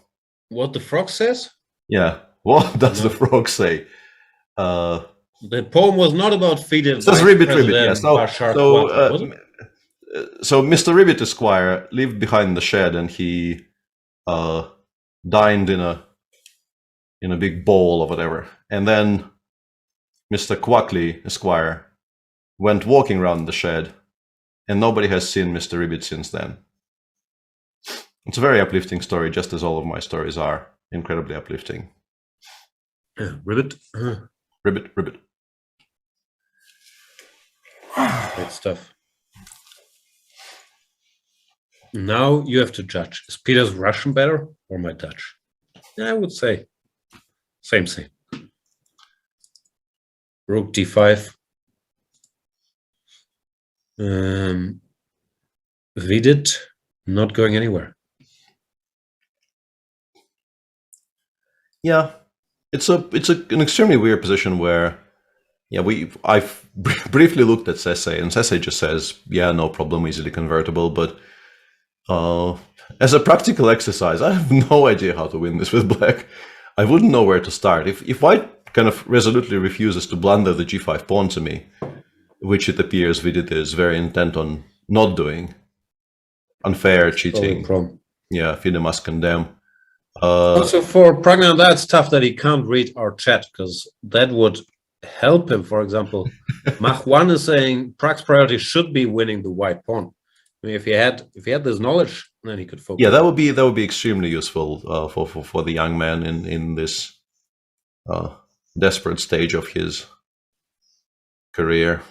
What the frog says? Yeah. What does the frog say? The poem was not about feeding. It says Ribbit, yeah. So Mr. Ribbit Esquire lived behind the shed, and he dined in a big bowl or whatever. And then Mr. Quackley Esquire went walking around the shed, and nobody has seen Mr. Ribbit since then. It's a very uplifting story, just as all of my stories are incredibly uplifting. Ribbit. Ribbit. Great stuff. Now you have to judge. Is Peter's Russian better or my Dutch? I would say same. Rook d5. Vidit not going anywhere. Yeah, it's an extremely weird position where, yeah, I've briefly looked at Sese, and Sese just says, yeah, no problem, easily convertible. But as a practical exercise, I have no idea how to win this with black. I wouldn't know where to start. If White kind of resolutely refuses to blunder the g5 pawn to me, which it appears Vidit is very intent on not doing, unfair, cheating, yeah, FIDE must condemn. Also for Pragna, that's tough that he can't read our chat, because that would help him. For example, Mach 1 is saying Prag's priority should be winning the white pawn. I mean, if he had this knowledge, then he could focus. Yeah, that would be extremely useful for the young man in this desperate stage of his career.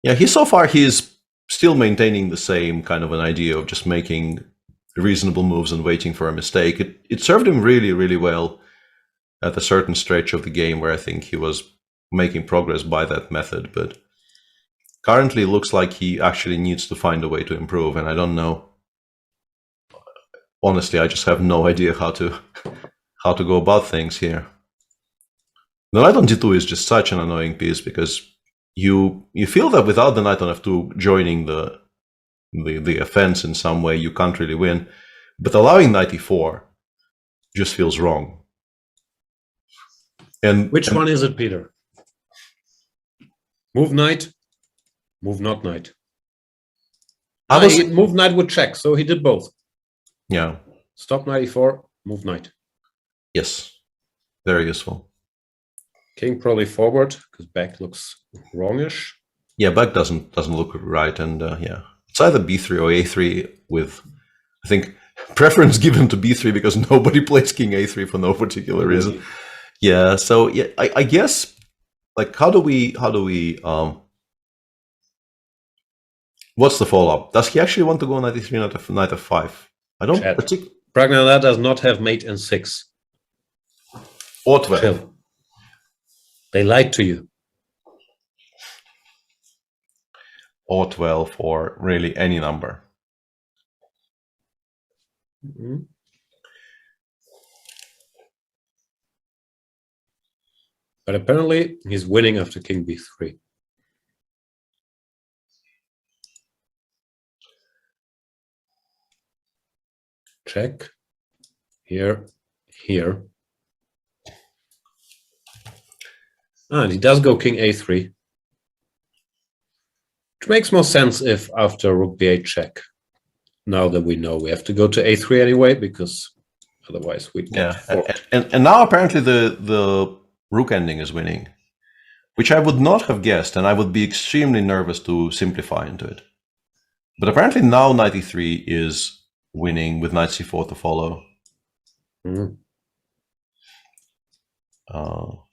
Yeah, he's still maintaining the same kind of an idea of just making reasonable moves and waiting for a mistake. It served him really, really well at a certain stretch of the game where I think he was making progress by that method, but currently it looks like he actually needs to find a way to improve, and I don't know honestly, I just have no idea how to go about things here. The knight on d2 is just such an annoying piece because you feel that without the knight on f2 joining the offense in some way, you can't really win. But allowing knight e4 just feels wrong. And which one is it, Peter? Move knight, move not knight. He moved knight with check, so he did both. Yeah. Stop knight e4, move knight. Yes, very useful. King probably forward because back looks wrongish. Yeah, back doesn't look right, and yeah, it's either b3 or a3 with, I think, preference given to b3 because nobody plays king a3 for no particular reason. Yeah, so yeah, I guess like how do we what's the follow-up? Does he actually want to go knight e3, knight f5? I don't particularly. Pragna does not have mate in 6. Or 12. Chill. They lied to you. Or 12 or really any number. Mm-hmm. But apparently he's winning after king b3. Check. Here. And he does go king a3. Which makes more sense if after rook b8 check. Now that we know we have to go to a3 anyway, because otherwise we'd get forked. And now apparently the rook ending is winning, which I would not have guessed, and I would be extremely nervous to simplify into it. But apparently now knight e3 is winning with knight c4 to follow. Mm.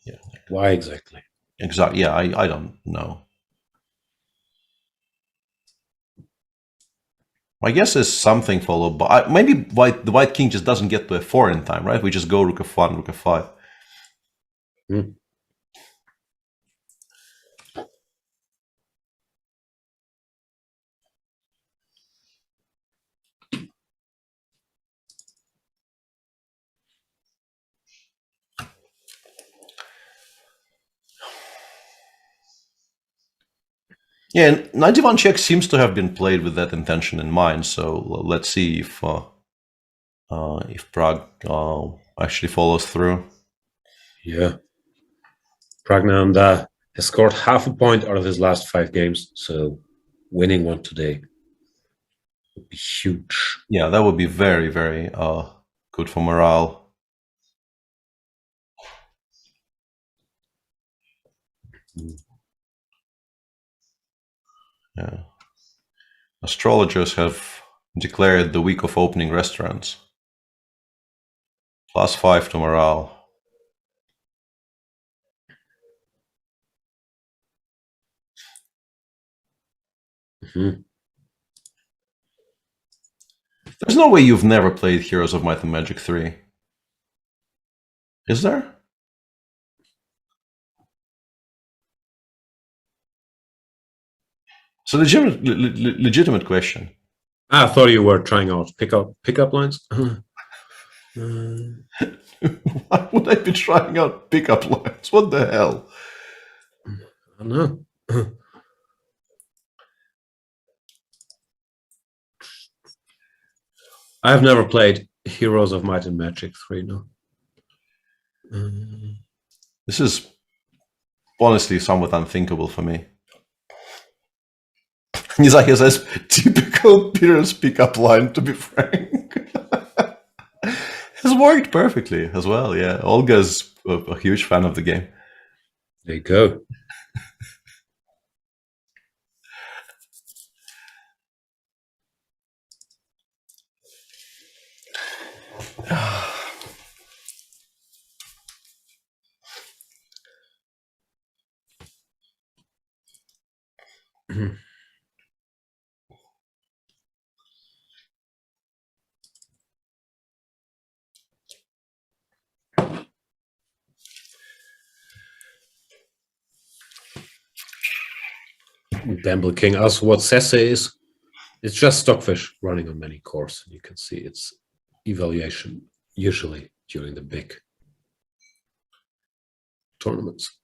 Yeah. Why exactly? Exactly. Yeah, I don't know. My guess is something followed by maybe the white king just doesn't get to f4 in time, right? We just go rook f1, rook f5. Mm. Yeah, and 91 check seems to have been played with that intention in mind. So let's see if Prague actually follows through. Yeah, Pragnanda has scored half a point out of his last 5 games, so winning one today would be huge. Yeah, that would be very, very good for morale. Mm. Yeah. Astrologers have declared the week of opening restaurants. +5 to morale. Mm-hmm. There's no way you've never played Heroes of Might and Magic 3. Is there? It's a legitimate question. I thought you were trying out pickup lines. Why would I be trying out pickup lines? What the hell? I don't know. I've never played Heroes of Might and Magic 3, no. This is honestly somewhat unthinkable for me. Nizaki says, typical Peter's pickup line, to be frank. Has worked perfectly as well, yeah. Olga's a huge fan of the game. There you go. Gamble King asks what Sesse is. It's just Stockfish running on many cores. You can see it's evaluation, usually during the big tournaments.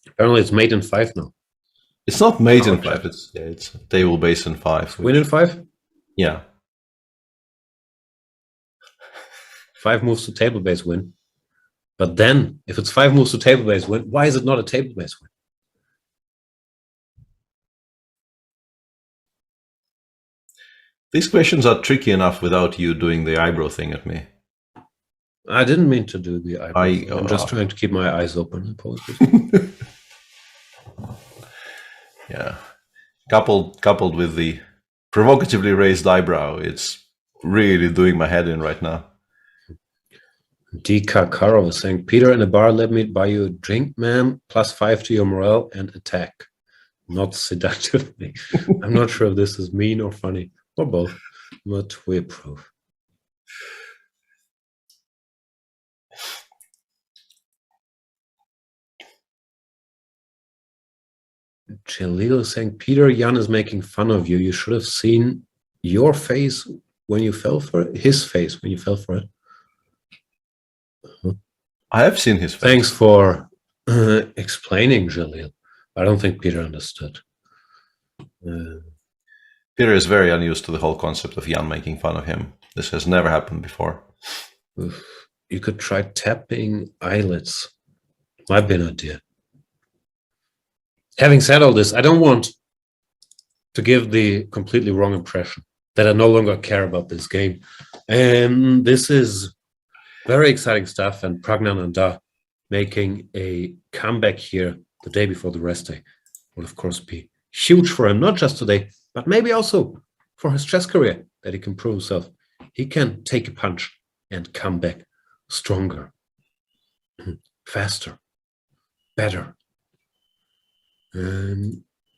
Apparently it's mate in 5 now. It's not mate in 5, it's table base in 5. Win in 5? Yeah. 5 moves to table base win. But then, if it's 5 moves to table base win, why is it not a table base win? These questions are tricky enough without you doing the eyebrow thing at me. I didn't mean to do the eyebrow thing. I'm just trying to keep my eyes open. Apologies. Yeah. Coupled with the provocatively raised eyebrow, it's really doing my head in right now. D. Kakaro was saying, Peter, in a bar, let me buy you a drink, ma'am, +5 to your morale and attack. Not seductively. I'm not sure if this is mean or funny, or both. But we approve. Jalil is saying, Peter, Jan is making fun of you. You should have seen your face when you fell for it. His face when you fell for it. I have seen his face. Thanks for explaining, Jalil. I don't think Peter understood. Peter is very unused to the whole concept of Jan making fun of him. This has never happened before. You could try tapping eyelids. Might be an idea. Having said all this, I don't want to give the completely wrong impression that I no longer care about this game. And this is very exciting stuff, and Pragnananda making a comeback here the day before the rest day would of course be huge for him, not just today, but maybe also for his chess career, that he can prove himself. He can take a punch and come back stronger, faster, better.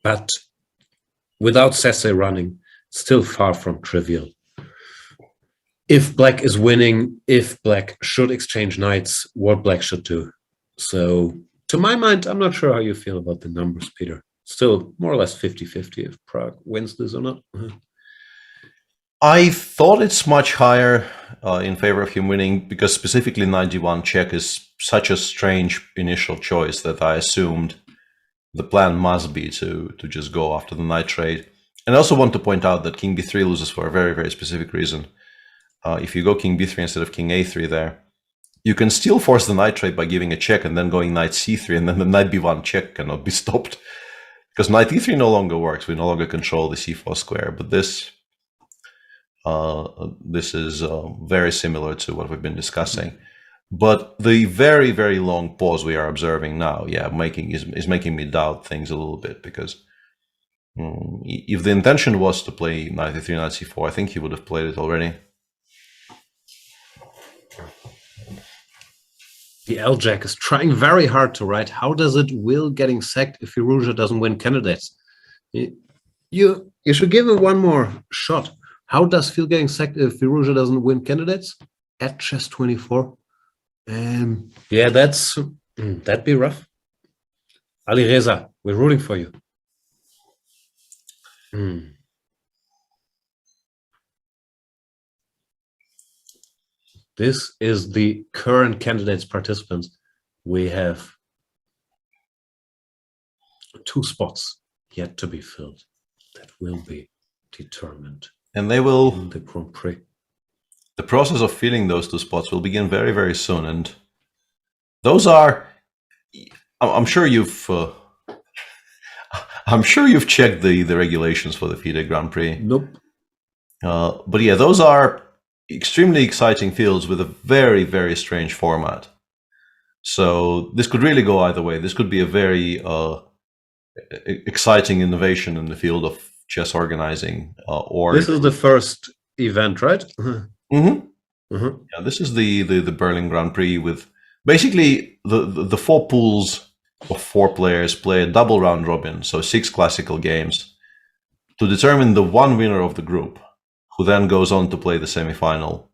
But without Sese running, still far from trivial. If Black is winning, if Black should exchange knights, what Black should do. So, to my mind, I'm not sure how you feel about the numbers, Peter. Still more or less 50-50 if Prague wins this or not. I thought it's much higher in favor of him winning, because specifically 91 check is such a strange initial choice that I assumed the plan must be to just go after the knight trade. And I also want to point out that King b3 loses for a very, very specific reason. If you go King b3 instead of King a3 there, you can still force the knight trade by giving a check and then going Knight c3, and then the Knight b1 check cannot be stopped. Because Knight e3 no longer works, we no longer control the c4 square, but this is very similar to what we've been discussing. But the very, very long pause we are observing now, is making me doubt things a little bit, because if the intention was to play Knight e3, Knight c4, I think he would have played it already. The L-Jack is trying very hard to write, how does it will getting sacked if Firouzja doesn't win candidates? You should give it one more shot. How does Phil getting sacked if Firouzja doesn't win candidates? At Chess24. Yeah, that'd be rough. Ali Reza, we're rooting for you. This is the current candidates participants. We have 2 spots yet to be filled that will be determined. And they will, in the Grand Prix. The process of filling those 2 spots will begin very, very soon. And those are, I'm sure you've checked the regulations for the FIDE Grand Prix. Nope. But yeah, those are extremely exciting fields with a very, very strange format. So this could really go either way. This could be a very exciting innovation in the field of chess organizing. Or this is the first event, right? Yeah, this is the Berlin Grand Prix with basically the 4 pools of 4 players play a double round robin, so 6 classical games, to determine the one winner of the group, who then goes on to play the semifinal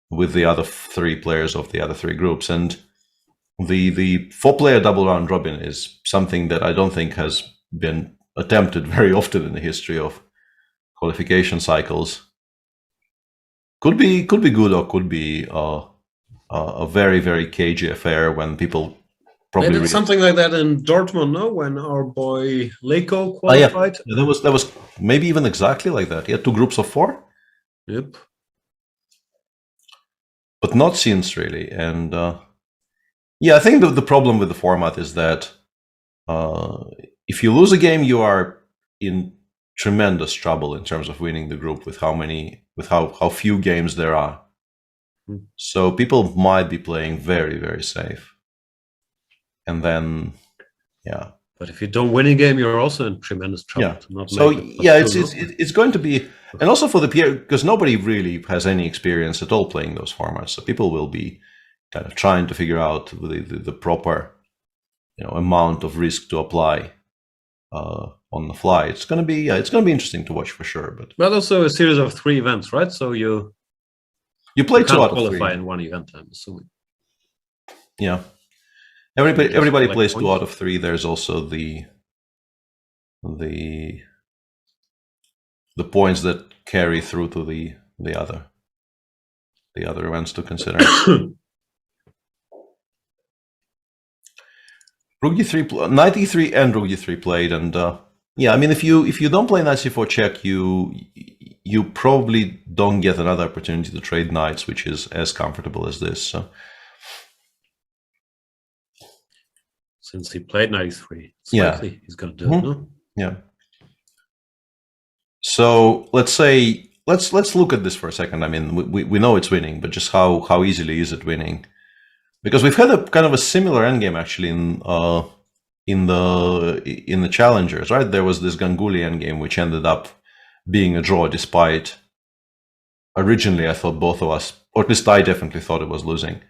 with the other 3 players of the other 3 groups. And the 4-player double round robin is something that I don't think has been attempted very often in the history of qualification cycles could be good, or could be a very, very cagey affair when people probably They did something like that in Dortmund, no? When our boy Leko qualified. Yeah, that was maybe even exactly like that. Yeah, 2 groups of 4. Yep. But not since, really. And yeah, I think the problem with the format is that if you lose a game, you are in tremendous trouble in terms of winning the group with how few games there are. So people might be playing very, very safe. And then, yeah. But if you don't win a game, you're also in tremendous trouble. Yeah. To not So make it. yeah, it's going to be, and also for the peer, because nobody really has any experience at all playing those formats. So people will be kind of trying to figure out the proper, amount of risk to apply on the fly. It's going to be interesting to watch for sure. But also a series of 3 events, right? So you play 2 out of 3. Qualify in one event, I'm assuming. Yeah. Everybody plays 2 out of 3. There's also the points that carry through to the other events to consider. Rook d3, knight e3 and rook d3 played, and yeah, I mean, if you don't play knight c4 check, you probably don't get another opportunity to trade knights, which is as comfortable as this. So. Since he played knight e3, yeah, he's going to do it, no? Yeah. So let's look at this for a second. I mean, we know it's winning, but just how easily is it winning? Because we've had a kind of a similar endgame actually in the challengers, right? There was this Ganguly endgame which ended up being a draw, despite originally I thought both of us, or at least I definitely thought it was losing.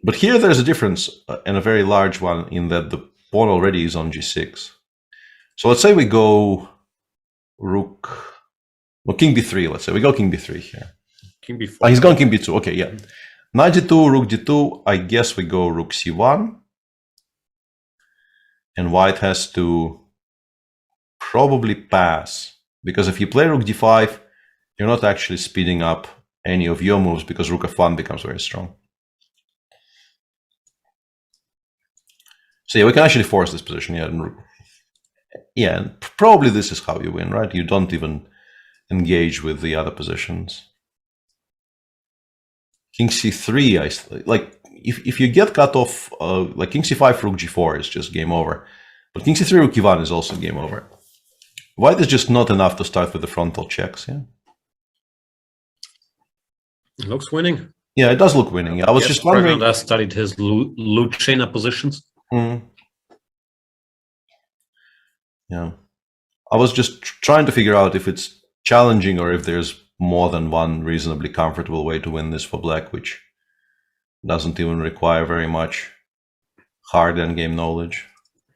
But here there's a difference, and a very large one, in that the pawn already is on g6. So let's say we go king b3. Let's say we go king b3 here. King b4. He's going king b2. Okay, yeah. Knight d2, rook d2. I guess we go rook c1. And white has to probably pass, because if you play rook d5, you're not actually speeding up any of your moves, because rook f1 becomes very strong. So yeah, we can actually force this position. Yeah, and probably this is how you win, right? You don't even engage with the other positions. King c3, like if you get cut off, like king c5, rook g4 is just game over. But king c3, rook e1 is also game over. White is just not enough to start with the frontal checks. Yeah, it looks winning. Yeah, it does look winning. I was just wondering. I studied his Lucena positions. Yeah, I was just trying to figure out if it's challenging or if there's more than one reasonably comfortable way to win this for black, which doesn't even require very much hard endgame knowledge.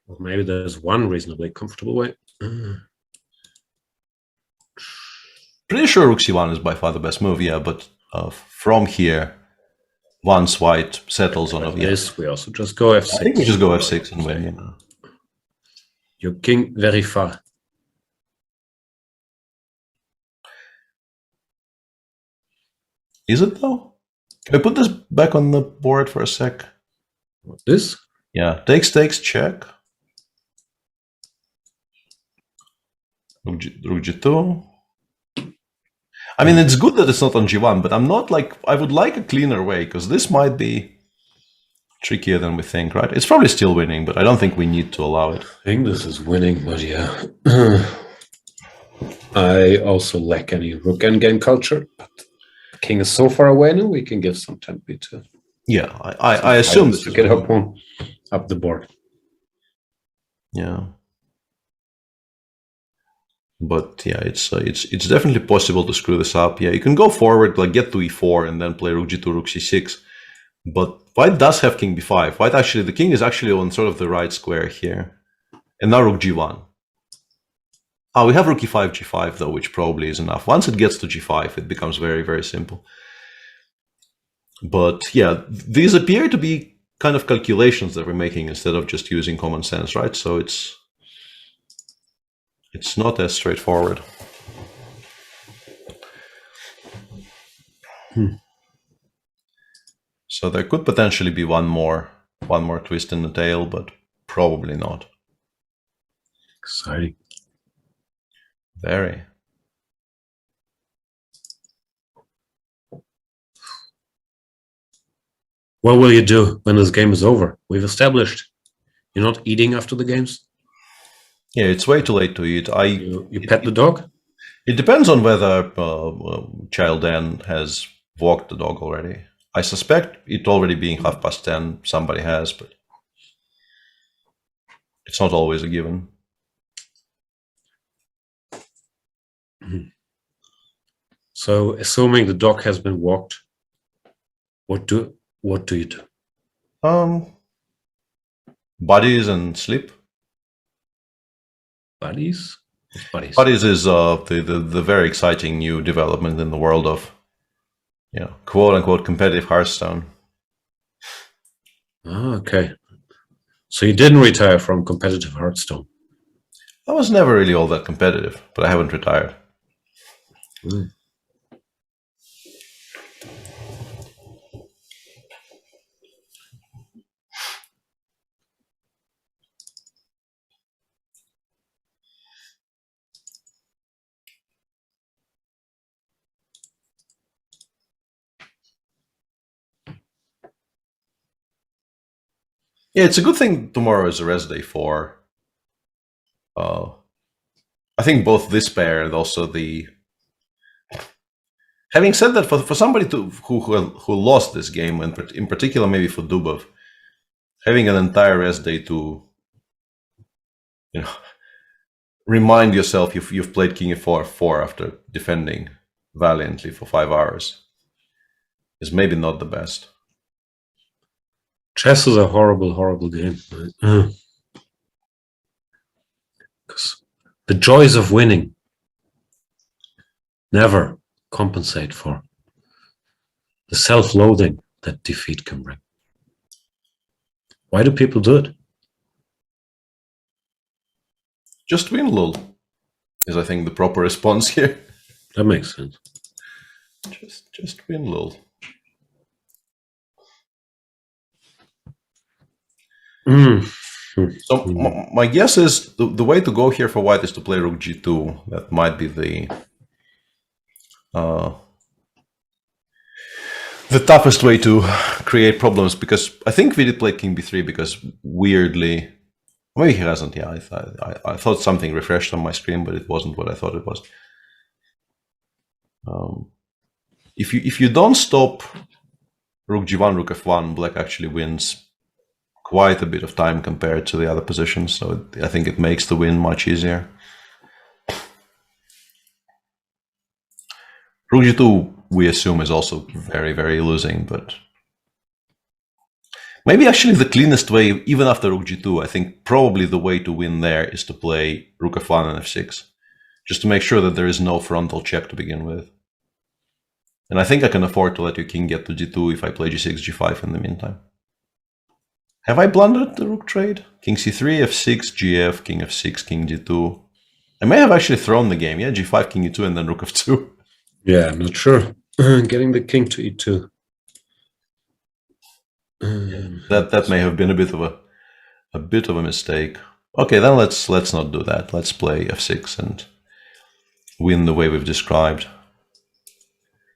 Or maybe there's one reasonably comfortable way. Pretty sure rook c1 is by far the best move, yeah, but from here, once white settles on this, we also just go f6. I think we just go f6 and win. Yeah. Your king very far. Is it though? Can I put this back on the board for a sec? What, this? Yeah, takes, check. Rook g2. I mean, it's good that it's not on g1, but I'm not like, I would like a cleaner way, because this might be trickier than we think, right? It's probably still winning, but I don't think we need to allow it. I think this is winning, but yeah. I also lack any rook endgame culture, but the king is so far away now, we can give some tempo to. Yeah, I assume to get her pawn up the board. Yeah. But yeah, it's definitely possible to screw this up. Yeah, you can go forward, like get to e4 and then play rook g2, rook c6. But white does have king b5. White actually, the king is actually on sort of the right square here. And now rook g1. Oh, we have rook e5, g5 though, which probably is enough. Once it gets to g5, it becomes very, very simple. But yeah, these appear to be kind of calculations that we're making instead of just using common sense, right? So it's not as straightforward. So there could potentially be one more twist in the tail, but probably not. Exciting. Very. What will you do when this game is over? We've established you're not eating after the games. Yeah, it's way too late to eat. You pet the dog? It depends on whether Child Dan has walked the dog already. I suspect it already being 10:30, somebody has, but it's not always a given. So, assuming the dog has been walked, what do you do? Buddies and sleep. Buddies? What's buddies? Buddies is the very exciting new development in the world of, quote unquote competitive Hearthstone. Oh, okay. So you didn't retire from competitive Hearthstone? I was never really all that competitive, but I haven't retired. Yeah, it's a good thing tomorrow is a rest day for I think both this pair and also the. Having said that, for somebody who lost this game, and in particular maybe for Dubov, having an entire rest day to remind yourself you've played King f4 after defending valiantly for 5 hours is maybe not the best. Chess is a horrible, horrible game. Because the joys of winning never compensate for the self-loathing that defeat can bring. Why do people do it? Just win, lol, is I think the proper response here. That makes sense. Just win, lol. So my guess is the way to go here for white is to play rook g2. That might be the toughest way to create problems, because I think we did play king b3 because weirdly, maybe he hasn't. Yeah, I thought something refreshed on my screen, but it wasn't what I thought it was. If you don't stop rook g1, rook f1, black actually wins quite a bit of time compared to the other positions, so I think it makes the win much easier. Rook g2, we assume, is also very, very losing, but maybe actually the cleanest way, even after rook g2, I think probably the way to win there is to play rook f1 and f6, just to make sure that there is no frontal check to begin with. And I think I can afford to let your king get to g2 if I play g6, g5 in the meantime. Have I blundered the rook trade? King c3, f6, gf, king f6, king g2. I may have actually thrown the game. Yeah, g5, king e2, and then rook f2. Yeah, I'm not sure. Getting the king to e2. That may have been a bit of a mistake. Okay, then let's not do that. Let's play f6 and win the way we've described.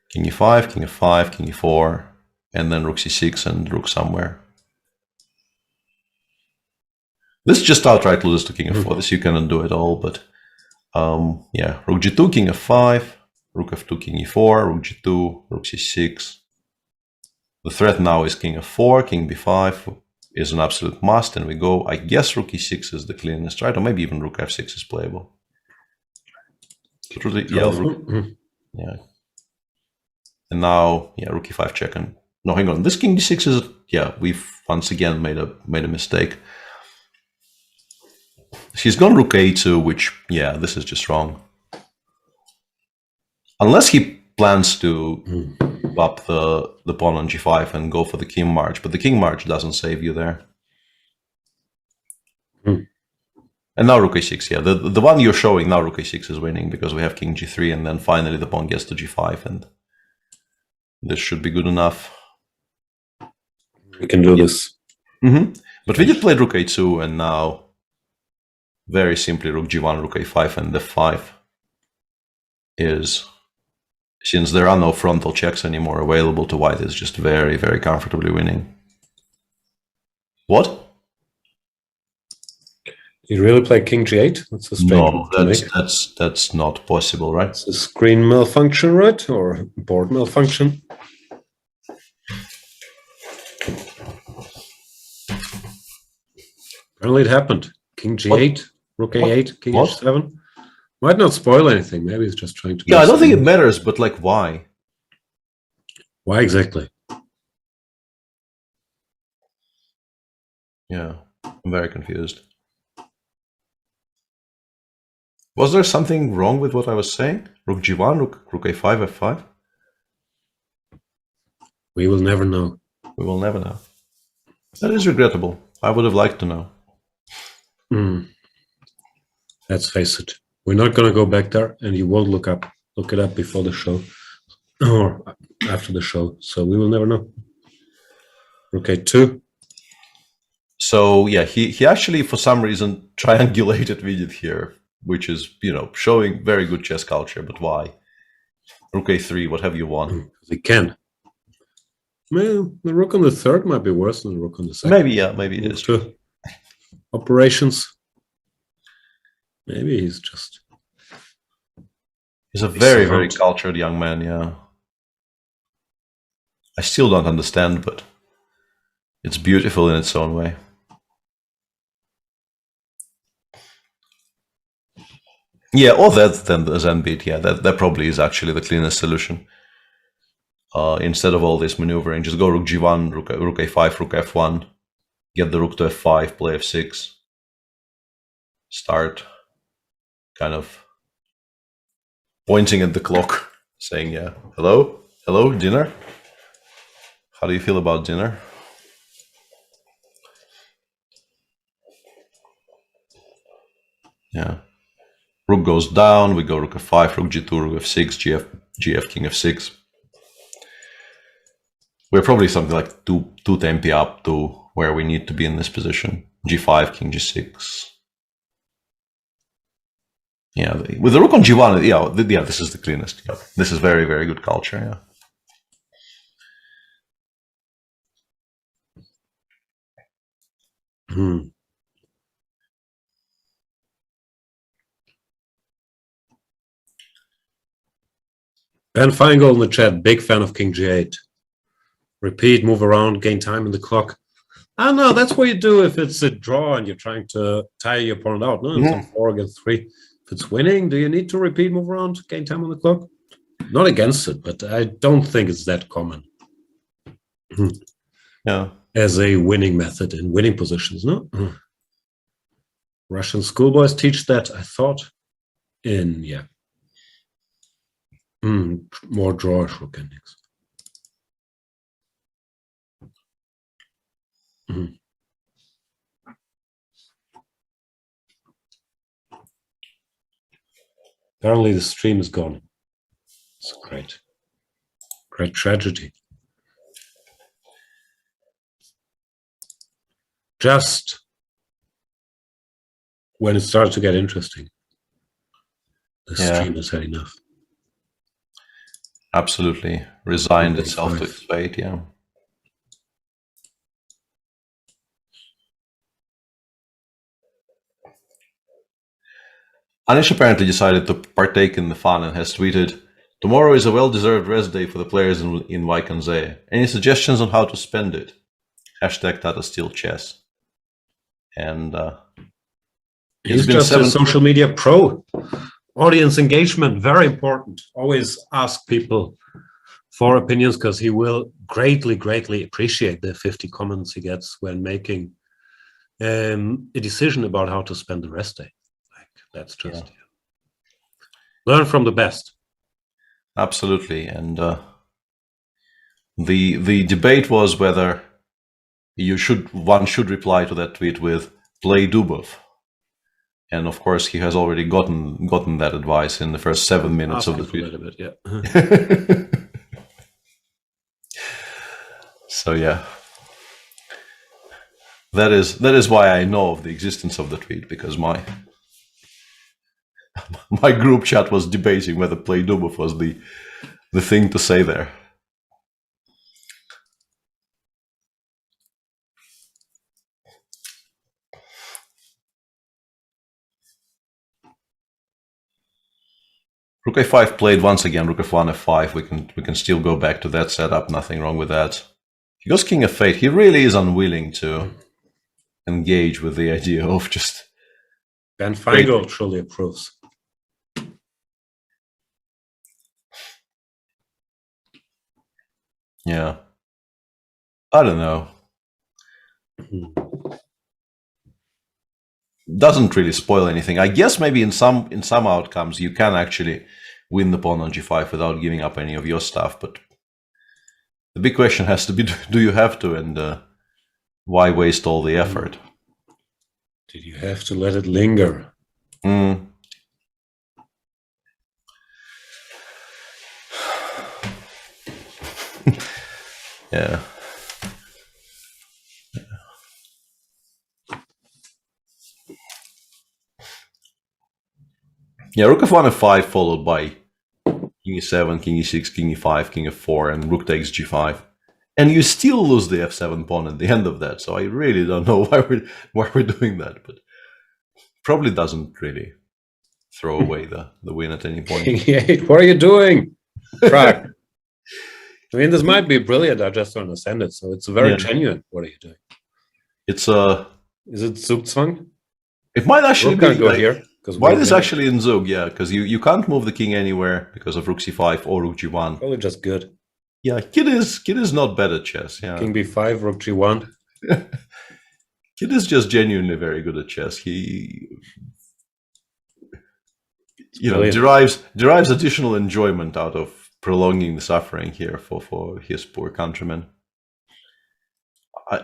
King e5, king f5, king e4, and then rook c6 and rook somewhere. This just outright loses to king f4. This you cannot do at all, but yeah, rook g2, king f5, rook f2, king e4, rook g2, rook c6. The threat now is king f4, king b5 is an absolute must, and we go, I guess rook e6 is the cleanest, right? Or maybe even rook f6 is playable. Yeah. And now, yeah, rook e5 check. And no, hang on. This king d6 is, yeah, we've once again made a mistake. She's gone rook a2, which, yeah, this is just wrong. Unless he plans to up the pawn on g5 and go for the king march, but the king march doesn't save you there. And now rook a6, yeah, the one you're showing now, rook a6 is winning because we have king g3, and then finally the pawn gets to g5, and This should be good enough. We can do this. But we did play rook a2, and now very simply rook g1, rook a5, and f5 is, since there are no frontal checks anymore available to white, is just very, very comfortably winning. What? You really play king g8? That's a strange No, move to make. that's not possible, right? It's a screen malfunction, right? Or board malfunction? Apparently it happened. King g8, rook a8, king h7. Might not spoil anything. Maybe he's just trying to... Yeah, I don't think it matters, but like, why? Why exactly? Yeah, I'm very confused. Was there something wrong with what I was saying? Rook g1, rook a5, f5? We will never know. We will never know. That is regrettable. I would have liked to know. Let's face it. We're not going to go back there, and you won't look it up before the show or after the show. So we will never know. Rook a2. So yeah, he actually for some reason triangulated with it here, which is, you know, showing very good chess culture. But why? Rook a3. What have you won? He can. Well, the rook on the third might be worse than the rook on the second. Maybe, yeah, maybe it is true. Operations. Maybe he's just... He's a very, very cultured young man, yeah. I still don't understand, but it's beautiful in its own way. Yeah, or that than the Zen beat, yeah, that probably is actually the cleanest solution. Instead of all this maneuvering, just go rook g1, rook a5, rook f1, get the rook to f5, play f6, start kind of pointing at the clock, saying, yeah, hello, dinner? How do you feel about dinner? Yeah. Rook goes down, we go rook f5, rook g2, rook f6, gf, king f6. We're probably something like two tempi up to where we need to be in this position. g5, king g6. Yeah, with the rook on g1, yeah, this is the cleanest. Yeah. This is very, very good culture, yeah. Ben Feingold in the chat, big fan of king g8. Repeat, move around, gain time in the clock. No, that's what you do if it's a draw and you're trying to tire your opponent out. No, it's on 4 against 3. If it's winning, do you need to repeat, move around, gain time on the clock? Not against it, but I don't think it's that common. Yeah. As a winning method in winning positions, no? Russian schoolboys teach that, I thought, in, more drawish rook endings. Apparently the stream is gone. It's great. Great tragedy. Just when it started to get interesting, the stream has had enough. Absolutely. Resigned itself to its fate, yeah. Anish apparently decided to partake in the fun and has tweeted, "Tomorrow is a well-deserved rest day for the players in Wijk and Zee. Any suggestions on how to spend it? Hashtag Tata Steel Chess." And he's just a social media pro. Audience engagement, very important. Always ask people for opinions because he will greatly, greatly appreciate the 50 comments he gets when making a decision about how to spend the rest day. That's just learn from the best. Absolutely, and the debate was whether one should reply to that tweet with "play Dubov," and of course he has already gotten that advice in the first 7 minutes of the tweet. So yeah, that is why I know of the existence of the tweet, because my group chat was debating whether play Dubov was the thing to say there. Rook a5 played once again. Rook f1 f5. We can still go back to that setup. Nothing wrong with that. He goes king f8. He really is unwilling to engage with the idea of just. Ben Feingold surely approves. Yeah. I don't know. Doesn't really spoil anything. I guess maybe in some outcomes you can actually win the pawn on g5 without giving up any of your stuff, but the big question has to be, do you have to, and why waste all the effort? Did you have to let it linger? Yeah. Yeah, rook f1 f5 followed by king e7, king e6, king e5, king f4, and rook takes g5. And you still lose the f7 pawn at the end of that, so I really don't know why we're doing that, but probably doesn't really throw away the win at any point. King e8, what are you doing? Prague. I mean, this might be brilliant, I just don't understand it, so it's very genuine. What are you doing? It's Is it Zugzwang? It might actually be go like, here. White is actually in Zug, yeah, because you can't move the king anywhere because of rook c5 or rook g1. Probably just good. Yeah, Kid is not bad at chess. Yeah, king b5, rook g1. Kid is just genuinely very good at chess. He, derives additional enjoyment out of prolonging the suffering here for his poor countrymen.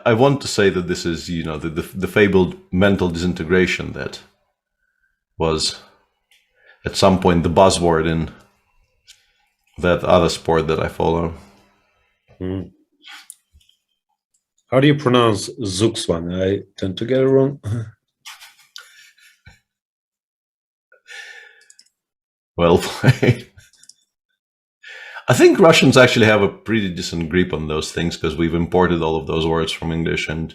I want to say that this is, the fabled mental disintegration that was at some point the buzzword in that other sport that I follow. How do you pronounce Zugzwang? I tend to get it wrong. Well played. I think Russians actually have a pretty decent grip on those things because we've imported all of those words from English. And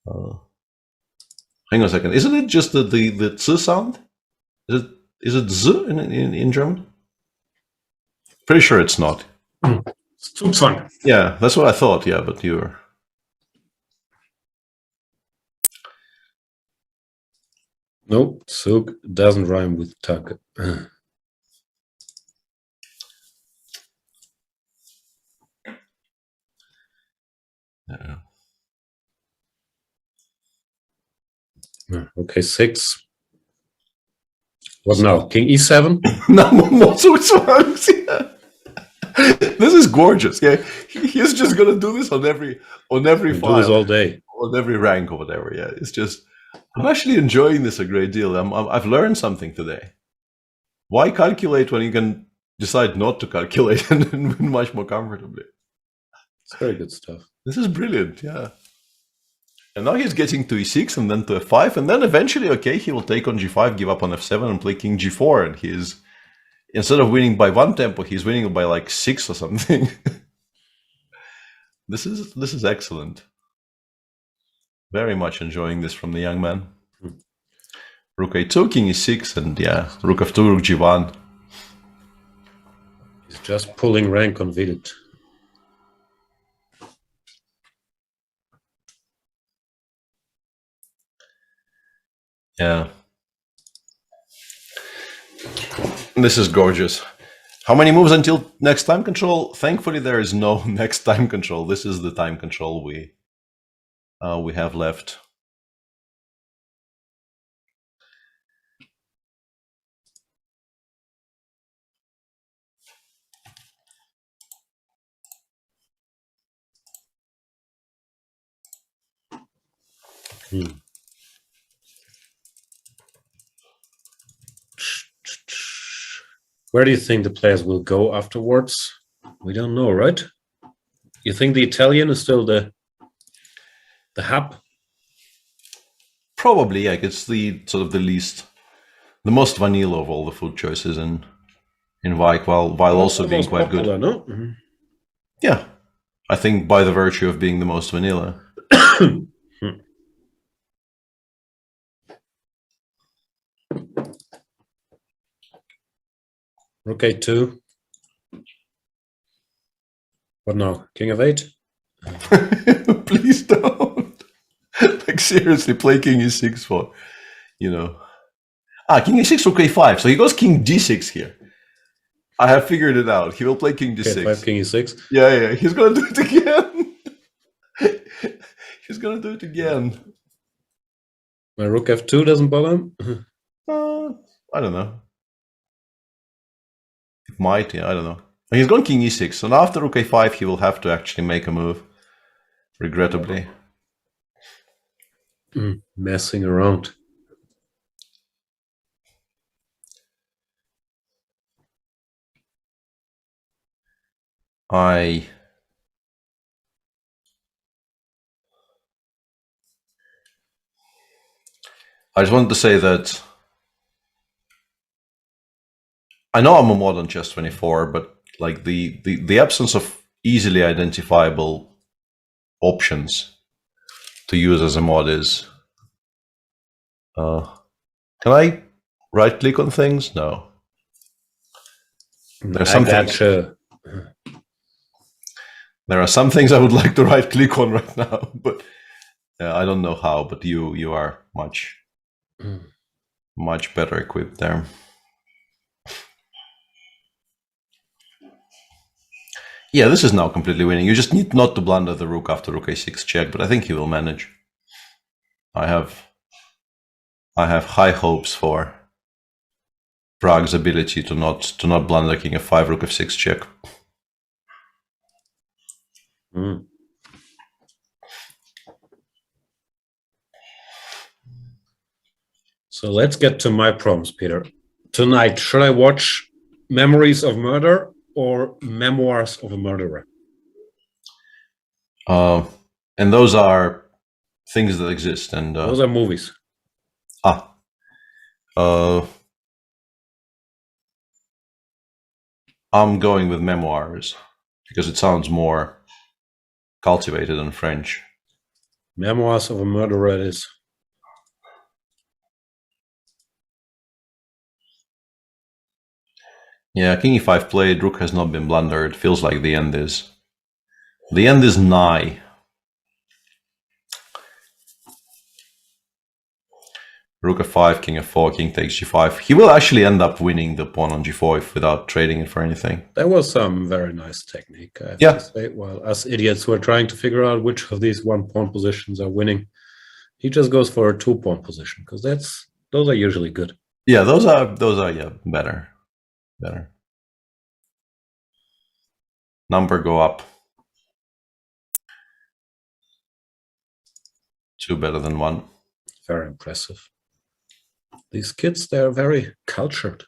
hang on a second, isn't it just the z sound? Is it z in German? Pretty sure it's not. It's Zugzwang. Yeah, that's what I thought. Yeah, but you're. Nope, Zug doesn't rhyme with Tag. Yeah. Okay, 6. What now? King e7? No, more Zugzwangs. Yeah. This is gorgeous. Yeah, he's just gonna do this on every file, do this all day, on every rank or whatever. Yeah, it's just. I'm actually enjoying this a great deal. I've learned something today. Why calculate when you can decide not to calculate and win much more comfortably? It's very good stuff. This is brilliant, yeah. And now he's getting to e6 and then to f5, and then eventually, okay, he will take on g5, give up on f7, and play king g4, and he's, instead of winning by 1 tempo, he's winning by like 6 or something. This is excellent. Very much enjoying this from the young man. Rook a2, king e6, and yeah, rook f2, rook g1. He's just pulling rank on Vidit. Yeah. This is gorgeous. How many moves until next time control? Thankfully, there is no next time control. This is the time control we have left. Where do you think the players will go afterwards? We don't know, right? You think the Italian is still the hub? Probably, yeah. It's the sort of the most vanilla of all the food choices in Wijk, while also being quite popular, good. No? Mm-hmm. Yeah, I think by the virtue of being the most vanilla. Rook A2. What now? King of 8? Please don't. Like seriously, play King E6 for, King E6, Rook A5. So he goes King D6 here. I have figured it out. He will play King D6. K5, King E6. Yeah. He's gonna do it again. He's gonna do it again. My Rook F2 doesn't bother him? I don't know. It might, yeah, I don't know. He's gone King E6, so now after Rook A5 he will have to actually make a move. Regrettably. Messing around. I just wanted to say that I know I'm a mod on Chess24, but like the absence of easily identifiable options to use as a mod is can I right click on things? No. There are some things I would like to right click on right now, but I don't know how, but you are much better equipped there. Yeah, this is now completely winning. You just need not to blunder the rook after Rook A6 check, but I think he will manage. I have high hopes for Prague's ability to not blunder King F5, Rook F6 check. So let's get to my problems, Peter. Tonight, should I watch Memories of Murder or Memoirs of a Murderer? And those are things that exist, and those are movies. I'm going with Memoirs because it sounds more cultivated than French. Memoirs of a Murderer it is. Yeah, King E5 played, Rook has not been blundered. Feels like the end is nigh. Rook F5, King F4, King takes G5. He will actually end up winning the pawn on G4 without trading it for anything. That was some very nice technique, I have to say. While us idiots were trying to figure out which of these one-pawn positions are winning, he just goes for a two-pawn position because those are usually good. Yeah, those are better. Number go up. 2 better than 1. Very impressive. These kids, they're very cultured.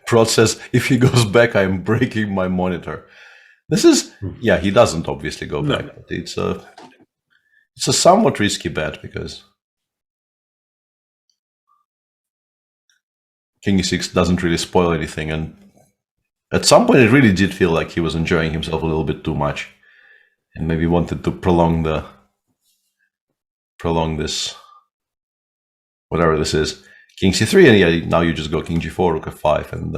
Prod says, if he goes back, I'm breaking my monitor. This is, yeah, he doesn't obviously go back. But it's a somewhat risky bet because King E6 doesn't really spoil anything, and at some point it really did feel like he was enjoying himself a little bit too much, and maybe wanted to prolong this, whatever this is. King C3, and yeah, now you just go King G4, Rook F5, and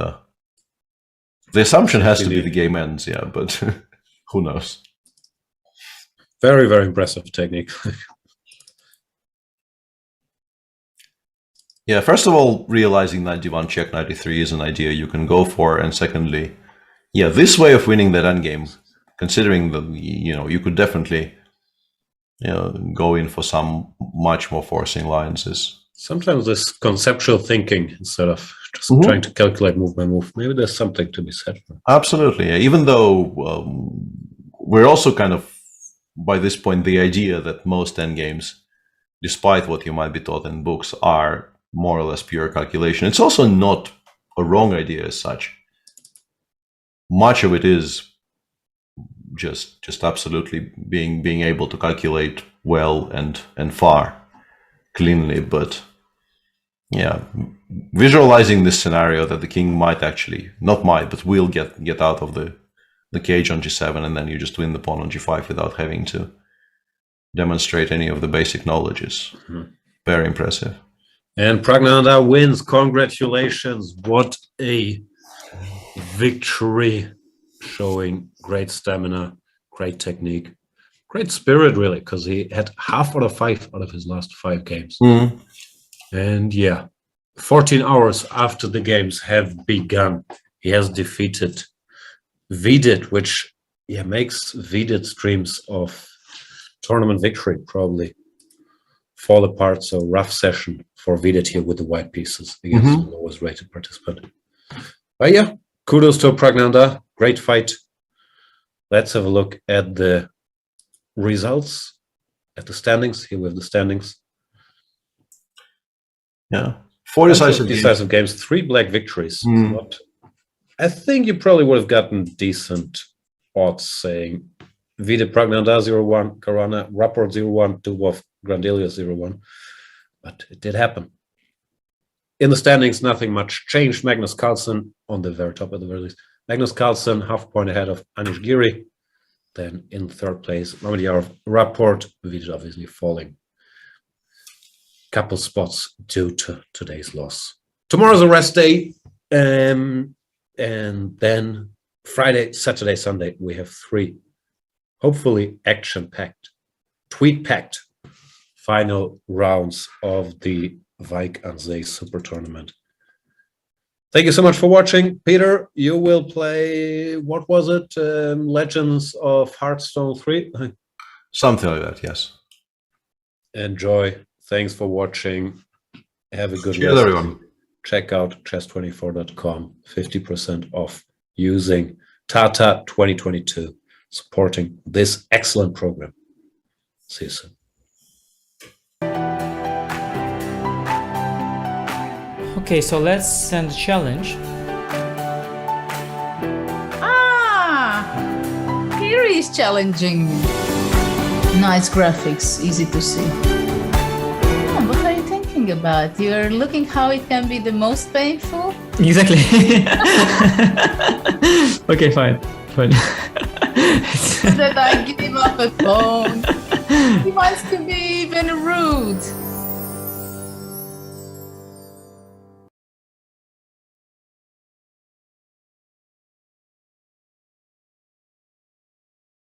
the assumption has to be the game ends, yeah, but who knows? Very, very impressive technique. Yeah, first of all, realizing 91 check 93 is an idea you can go for, and secondly, yeah, this way of winning that endgame, considering that you could definitely go in for some much more forcing lines is sometimes this conceptual thinking instead of just trying to calculate move by move. Maybe there's something to be said for. Absolutely, yeah. Even though we're also kind of by this point the idea that most endgames despite what you might be taught in books, are more or less pure calculation. It's also not a wrong idea as such. Much of it is just absolutely being able to calculate well and far, cleanly. But yeah, visualizing this scenario that the king might actually, not might, but will get out of the cage on g7, and then you just win the pawn on g5 without having to demonstrate any of the basic knowledge is very impressive. And Pragnananda wins. Congratulations. What a victory, showing great stamina, great technique, great spirit, really, because he had half out of 5 out of his last 5 games. And yeah, 14 hours after the games have begun, he has defeated Vidit, which makes Vidit streams of tournament victory probably fall apart. So rough session for Vidit here with the white pieces against the lowest rated participant. But yeah, kudos to Pragnananda. Great fight. Let's have a look at the results, at the standings. Here we have the standings. Yeah, 4 decisive games, 3 black victories. But I think you probably would have gotten decent odds saying Vidit Pragnananda 0-1, Karana Rapport 0-1, Dubov Grandelia 0-1. But it did happen. In the standings, nothing much changed. Magnus Carlsen on the very top at the very least. Magnus Carlsen, half point ahead of Anish Giri. Then in third place, Mamedyarov Rapport, Vidit obviously falling couple spots due to today's loss. Tomorrow's a rest day. And then Friday, Saturday, Sunday, we have 3 hopefully action-packed, tweet-packed final rounds of the Wijk and Zee Super Tournament. Thank you so much for watching. Peter, you will play, what was it? Legends of Hearthstone 3? Something like that, yes. Enjoy. Thanks for watching. Have a good Cheers, rest. everyone. Check out chess24.com. 50% off using Tata 2022, supporting this excellent program. See you soon. Okay, so let's send a challenge. Here is challenging. Nice graphics, easy to see. What are you thinking about? You're looking how it can be the most painful? Exactly. Okay, fine. So that I give up a phone. He wants to be even rude.